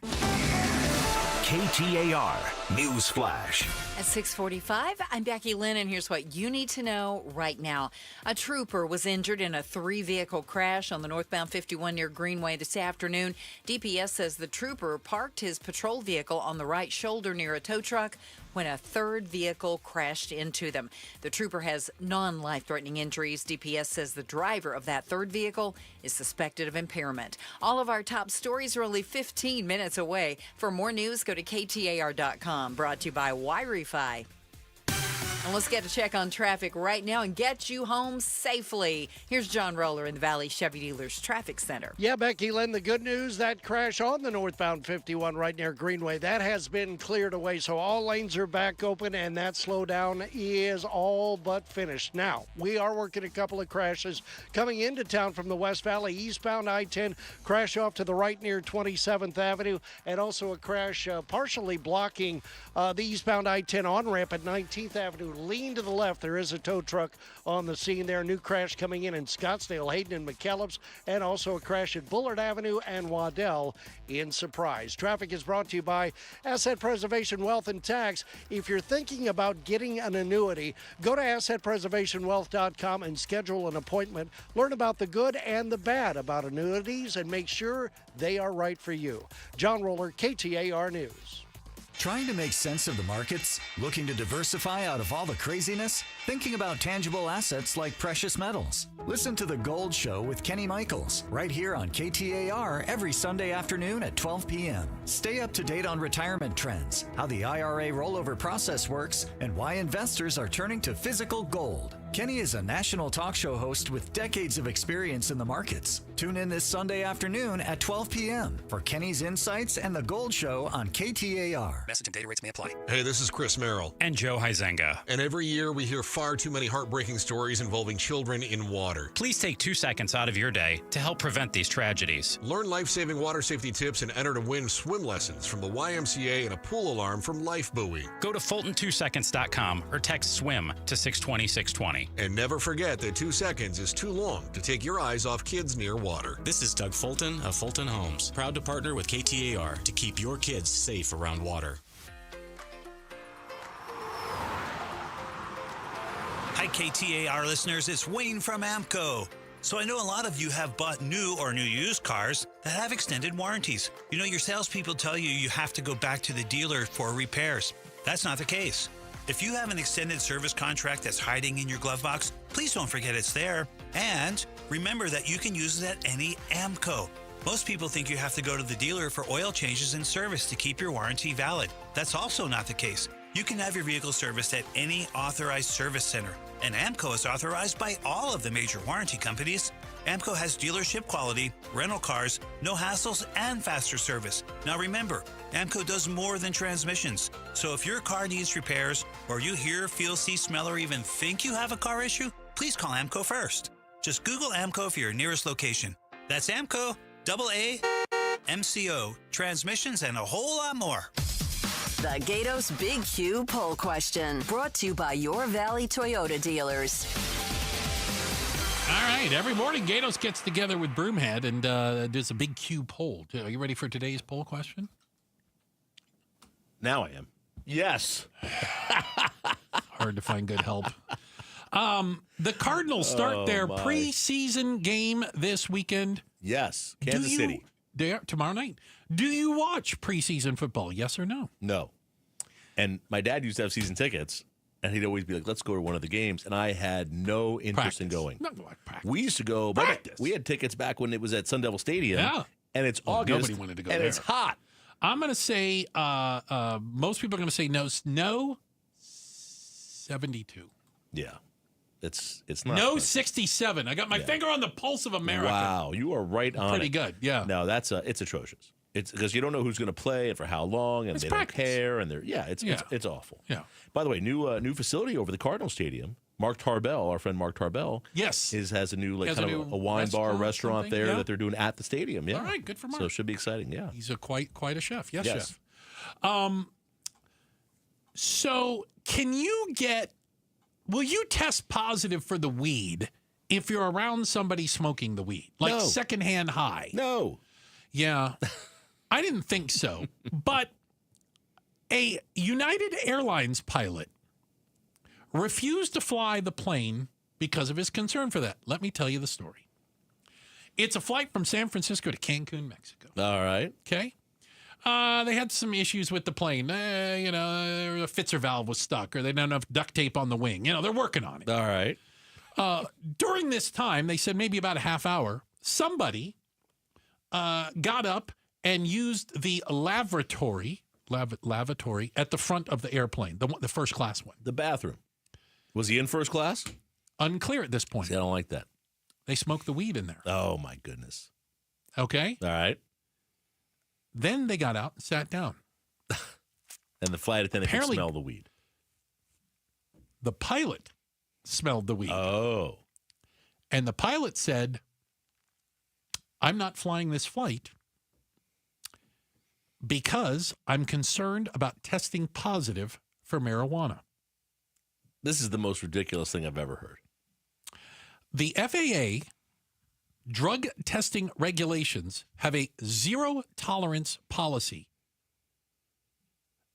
KTAR News Flash. At 6:45, I'm Becky Lynn, and here's what you need to know right now. A trooper was injured in a 3-vehicle crash on the northbound 51 near Greenway this afternoon. DPS says the trooper parked his patrol vehicle on the right shoulder near a tow truck when a third vehicle crashed into them. The trooper has non-life-threatening injuries. DPS says the driver of that third vehicle is suspected of impairment. All of our top stories are only 15 minutes away. For more news, go to KTAR.com. Brought to you by Wi-Fi. And let's get a check on traffic right now and get you home safely. Here's John Roller in the Valley Chevy Dealers Traffic Center. Yeah, Becky Lynn, the good news, that crash on the northbound 51 right near Greenway, that has been cleared away. So all lanes are back open, and that slowdown is all but finished. Now, we are working a couple of crashes coming into town from the West Valley. Eastbound I-10, crash off to the right near 27th Avenue, and also a crash partially blocking the eastbound I-10 on-ramp at 19th Avenue. Lean to the left. There is a tow truck on the scene there. New crash coming in Scottsdale, Hayden, and McKellips, and also a crash at Bullard Avenue and Waddell in Surprise. Traffic is brought to you by Asset Preservation Wealth and Tax. If you're thinking about getting an annuity, go to AssetPreservationWealth.com and schedule an appointment. Learn about the good and the bad about annuities and make sure they are right for you. John Roller, KTAR News. Trying to make sense of the markets? Looking to diversify out of all the craziness? Thinking about tangible assets like precious metals? Listen to The Gold Show with Kenny Michaels right here on KTAR every Sunday afternoon at 12 p.m. Stay up to date on retirement trends, how the IRA rollover process works, and why investors are turning to physical gold. Kenny is a national talk show host with decades of experience in the markets. Tune in this Sunday afternoon at 12 p.m. for Kenny's Insights and The Gold Show on KTAR. Message and data rates may apply. Hey, this is Chris Merrill. And Joe Huizenga. And every year we hear far too many heartbreaking stories involving children in water. Please take 2 seconds out of your day to help prevent these tragedies. Learn life-saving water safety tips and enter to win swim lessons from the YMCA and a pool alarm from Life Buoy. Go to Fulton2seconds.com or text SWIM to 620-620. County. And never forget that 2 seconds is too long to take your eyes off kids near water. This is Doug Fulton of Fulton Homes, proud to partner with KTAR to keep your kids safe around water. Hi, KTAR listeners. It's Wayne from AMCO. So I know a lot of you have bought new or new used cars that have extended warranties. You know, your salespeople tell you you have to go back to the dealer for repairs. That's not the case. If you have an extended service contract that's hiding in your glove box, please don't forget it's there. And remember that you can use it at any AMCO. Most people think you have to go to the dealer for oil changes and service to keep your warranty valid. That's also not the case. You can have your vehicle serviced at any authorized service center. And AMCO is authorized by all of the major warranty companies. AMCO has dealership quality, rental cars, no hassles, and faster service. Now remember, AMCO does more than transmissions. So if your car needs repairs, or you hear, feel, see, smell, or even think you have a car issue, please call AMCO first. Just Google AMCO for your nearest location. That's AMCO, AAMCO, transmissions, and a whole lot more. The Gatos Big Q poll question, brought to you by your Valley Toyota dealers. All right. Every morning, Gatos gets together with Broomhead and does a Big Q poll. Are you ready for today's poll question? Now I am. Yes. Hard to find good help. The Cardinals start their preseason game this weekend. Yes. Kansas City. Tomorrow night. Do you watch preseason football? Yes or no? No. And my dad used to have season tickets, and he'd always be like, let's go to one of the games. And I had no interest in going. Nothing like practice. We used to go. We had tickets back when it was at Sun Devil Stadium. Yeah. And it's August. Nobody wanted to go and there. It's hot. I'm going to say, most people are going to say no, 72. Yeah. It's not. No, 67. I got my finger on the pulse of America. Wow, you are right on Pretty it. good, yeah. No, it's atrocious. It's because you don't know who's going to play and for how long, and It's they practice. don't care, and it's awful. Yeah. By the way, new facility over the Cardinal Stadium. Mark Tarbell, our friend Mark Tarbell, yes, has a new Has kind a of new a wine bar restaurant something? there Yeah. that they're doing at the stadium. Yeah. All right, good for Mark. So it should be exciting. Yeah. He's a quite a chef. Yes, Yes. chef. So will you test positive for the weed if you're around somebody smoking the weed? Like No. secondhand high? No. Yeah. I didn't think so. But a United Airlines pilot refused to fly the plane because of his concern for that. Let me tell you the story. It's a flight from San Francisco to Cancun, Mexico. All right. Okay. They had some issues with the plane. A Fitzer valve was stuck, or they didn't have enough duct tape on the wing. They're working on it. All right. During this time, they said maybe about a half hour, somebody got up and used the lavatory at the front of the airplane, the first class one. The bathroom. Was he in first class? Unclear at this point. See, I don't like that. They smoked the weed in there. Oh, my goodness. Okay. All right. Then they got out and sat down. And the flight attendant could smell the weed. The pilot smelled the weed. Oh. And the pilot said, I'm not flying this flight because I'm concerned about testing positive for marijuana. This is the most ridiculous thing I've ever heard. The FAA drug testing regulations have a zero tolerance policy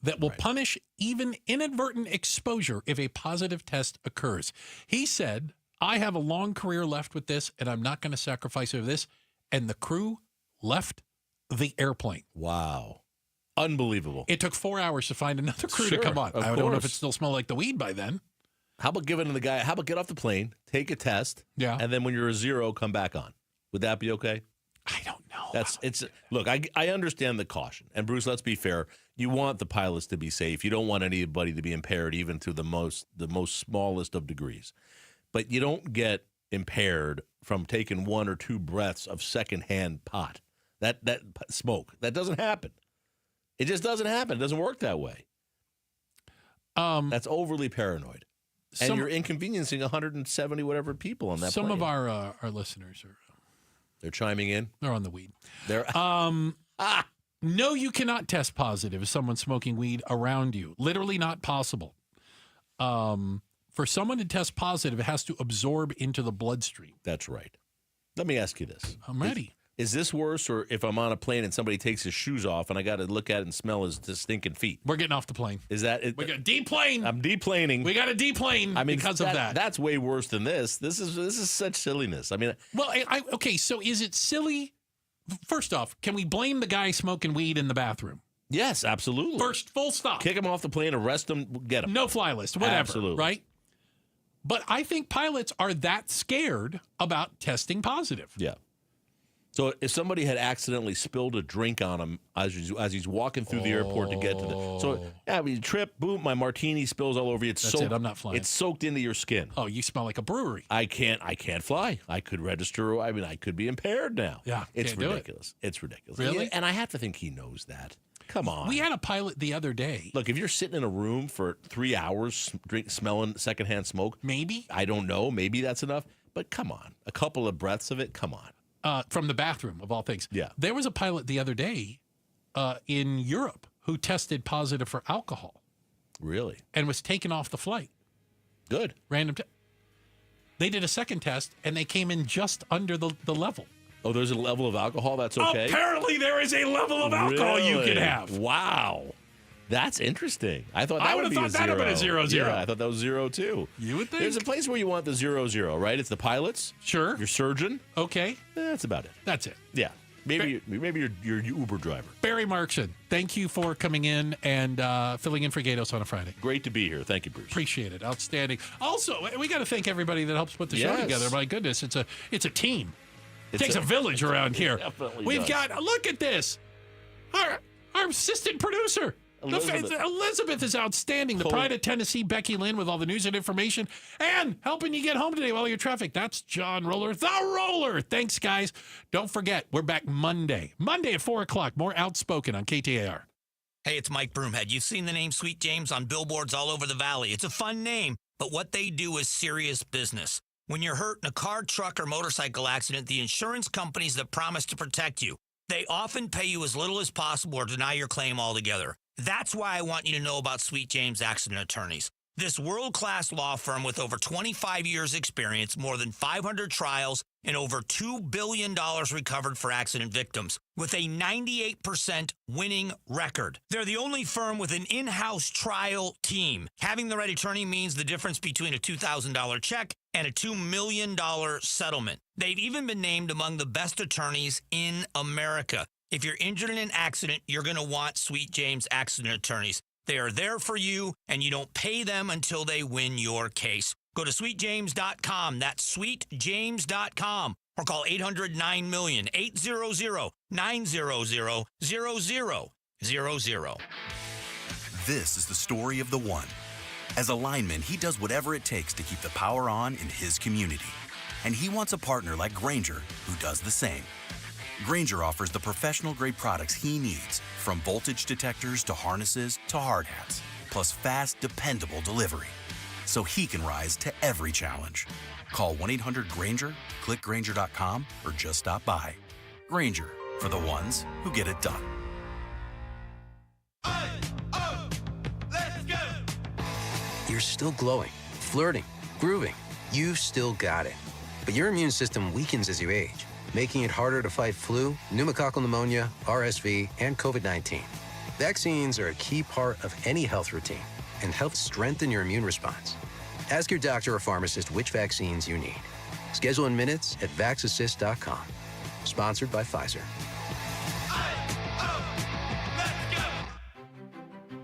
that will punish even inadvertent exposure if a positive test occurs. He said, I have a long career left with this, and I'm not going to sacrifice over this. And the crew left the airplane. Wow. Unbelievable. It took 4 hours to find another crew to Sure, come on. of I don't know if course. it still smelled like the weed by then. How about giving the guy, get off the plane, take a test, and then when you're a zero, come back on? Would that be okay? I don't know. Look, I understand the caution. And Bruce, let's be fair. You want the pilots to be safe. You don't want anybody to be impaired, even to the most smallest of degrees. But you don't get impaired from taking 1 or 2 breaths of secondhand pot. That smoke. That doesn't happen. It just doesn't happen. It doesn't work that way. That's overly paranoid. And you're inconveniencing 170 whatever people on that Some plane. of our listeners are They're chiming in. They're on the weed. They're No, you cannot test positive if someone's smoking weed around you. Literally not possible. for someone to test positive, it has to absorb into the bloodstream. That's right. Let me ask you this. I'm ready. Is this worse, or if I'm on a plane and somebody takes his shoes off and I got to look at it and smell his stinking feet? We're getting off the plane. Is that it? We got deplane. I'm deplaning. We got to deplane because of that. That's way worse than this. This is such silliness. I mean, well, okay. So is it silly? First off, can we blame the guy smoking weed in the bathroom? Yes, absolutely. First, full stop. Kick him off the plane, arrest him, get him. No fly list, whatever. Absolutely. Right? But I think pilots are that scared about testing positive. Yeah. So if somebody had accidentally spilled a drink on him as he's walking through the airport to get to the... So, yeah, we trip, boom, my martini spills all over you. That's it, I'm not flying. It's soaked into your skin. Oh, you smell like a brewery. I can't fly. I could register. I mean, I could be impaired now. Yeah, it's can't do ridiculous. It's ridiculous. Really? And I have to think he knows that. Come on. We had a pilot the other day. Look, if you're sitting in a room for 3 hours smelling secondhand smoke... Maybe. I don't know. Maybe that's enough. But come on. A couple of breaths of it, come on. From the bathroom, of all things. Yeah. There was a pilot the other day in Europe who tested positive for alcohol. Really? And was taken off the flight. Good. They did a second test, and they came in just under the level. Oh, there's a level of alcohol that's okay? Apparently there is a level of alcohol you can have. Wow. That's interesting. I thought that would be a 0. that would have been a 0-0. Yeah, I thought that was 0 too. You would think. There's a place where you want the 0-0, right? It's the pilots. Sure. Your surgeon. Okay. That's about it. That's it. Yeah. Maybe your Uber driver. Barry Markson, thank you for coming in and filling in for Gatos on a Friday. Great to be here. Thank you, Bruce. Appreciate it. Outstanding. Also, we got to thank everybody that helps put the show together. My goodness, it's a team. It takes a village around here. We've got, look at this. Our assistant producer. Elizabeth is outstanding. The pride of Tennessee, Becky Lynn, with all the news and information and helping you get home today while you're traffic. That's John Roller, the Roller. Thanks, guys. Don't forget, we're back Monday at 4 o'clock. More Outspoken on KTAR. Hey, it's Mike Broomhead. You've seen the name Sweet James on billboards all over the valley. It's a fun name, but what they do is serious business. When you're hurt in a car, truck, or motorcycle accident, the insurance companies that promise to protect you, they often pay you as little as possible or deny your claim altogether. That's why I want you to know about Sweet James Accident Attorneys. This world-class law firm with over 25 years experience, more than 500 trials, and over $2 billion recovered for accident victims, with a 98% winning record. They're the only firm with an in-house trial team. Having the right attorney means the difference between a $2,000 check and a $2 million settlement. They've even been named among the best attorneys in America. If you're injured in an accident, you're going to want Sweet James Accident Attorneys. They are there for you, and you don't pay them until they win your case. Go to sweetjames.com. That's sweetjames.com. Or call 800-9-MILLION, 800-900-0000. This is the story of the one. As a lineman, he does whatever it takes to keep the power on in his community. And he wants a partner like Grainger who does the same. Grainger offers the professional-grade products he needs, from voltage detectors to harnesses to hard hats, plus fast, dependable delivery, so he can rise to every challenge. Call 1-800-GRAINGER, click Grainger.com, or just stop by. Grainger, for the ones who get it done. You're still glowing, flirting, grooving. You've still got it. But your immune system weakens as you age, making it harder to fight flu, pneumococcal pneumonia, RSV, and COVID-19. Vaccines are a key part of any health routine and help strengthen your immune response. Ask your doctor or pharmacist which vaccines you need. Schedule in minutes at vaxassist.com. Sponsored by Pfizer.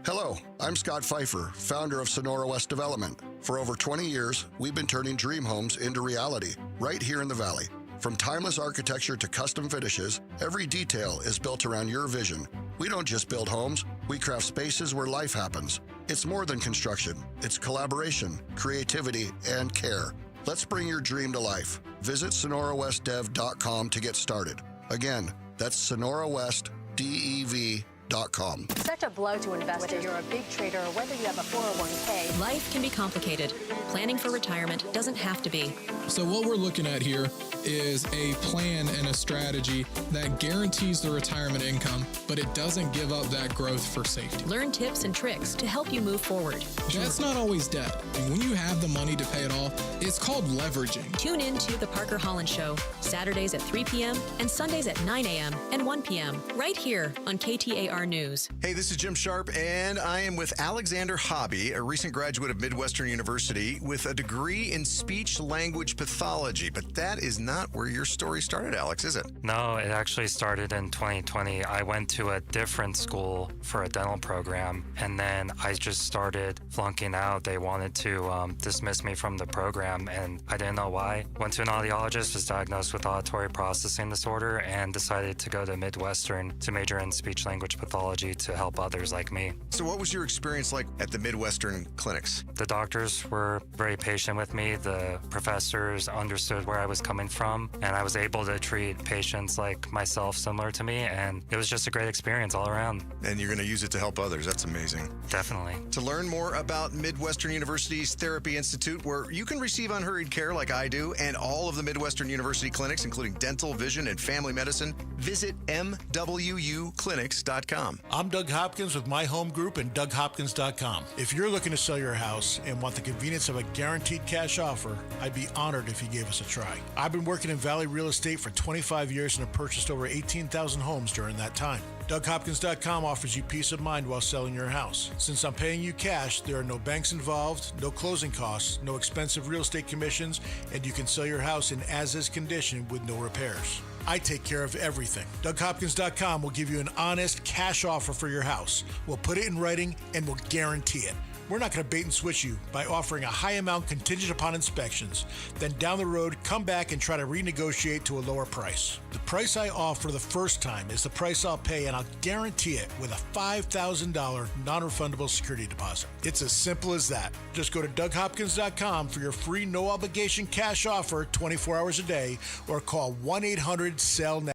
Hello, I'm Scott Pfeiffer, founder of Sonora West Development. For over 20 years, we've been turning dream homes into reality right here in the Valley. From timeless architecture to custom finishes, every detail is built around your vision. We don't just build homes, we craft spaces where life happens. It's more than construction. It's collaboration, creativity, and care. Let's bring your dream to life. Visit SonoraWestDev.com to get started. Again, that's SonoraWestDev.com. DougHopkins.com. Such a blow to investors. Whether you're a big trader or whether you have a 401k. Life can be complicated. Planning for retirement doesn't have to be. So what we're looking at here is a plan and a strategy that guarantees the retirement income, but it doesn't give up that growth for safety. Learn tips and tricks to help you move forward. That's not always debt. And when you have the money to pay it off, it's called leveraging. Tune in to The Parker Holland Show, Saturdays at 3 p.m. and Sundays at 9 a.m. and 1 p.m. right here on KTAR News. Hey, this is Jim Sharp, and I am with Alexander Hobby, a recent graduate of Midwestern University with a degree in speech-language pathology. But that is not where your story started, Alex, is it? No, it actually started in 2020. I went to a different school for a dental program, and then I just started flunking out. They wanted to dismiss me from the program, and I didn't know why. Went to an audiologist, was diagnosed with auditory processing disorder, and decided to go to Midwestern to major in speech-language pathology to help others like me. So what was your experience like at the Midwestern clinics? The doctors were very patient with me. The professors understood where I was coming from, and I was able to treat patients like myself similar to me, and it was just a great experience all around. And you're going to use it to help others. That's amazing. Definitely. To learn more about Midwestern University's Therapy Institute, where you can receive unhurried care like I do, and all of the Midwestern University clinics, including dental, vision, and family medicine, visit MWUclinics.com. I'm Doug Hopkins with My Home Group and DougHopkins.com. If you're looking to sell your house and want the convenience of a guaranteed cash offer, I'd be honored if you gave us a try. I've been working in Valley Real Estate for 25 years and have purchased over 18,000 homes during that time. DougHopkins.com offers you peace of mind while selling your house. Since I'm paying you cash, there are no banks involved, no closing costs, no expensive real estate commissions, and you can sell your house in as-is condition with no repairs. I take care of everything. DougHopkins.com will give you an honest cash offer for your house. We'll put it in writing and we'll guarantee it. We're not going to bait and switch you by offering a high amount contingent upon inspections. Then down the road, come back and try to renegotiate to a lower price. The price I offer the first time is the price I'll pay, and I'll guarantee it with a $5,000 non-refundable security deposit. It's as simple as that. Just go to DougHopkins.com for your free no-obligation cash offer 24 hours a day, or call 1-800-SELL-NOW.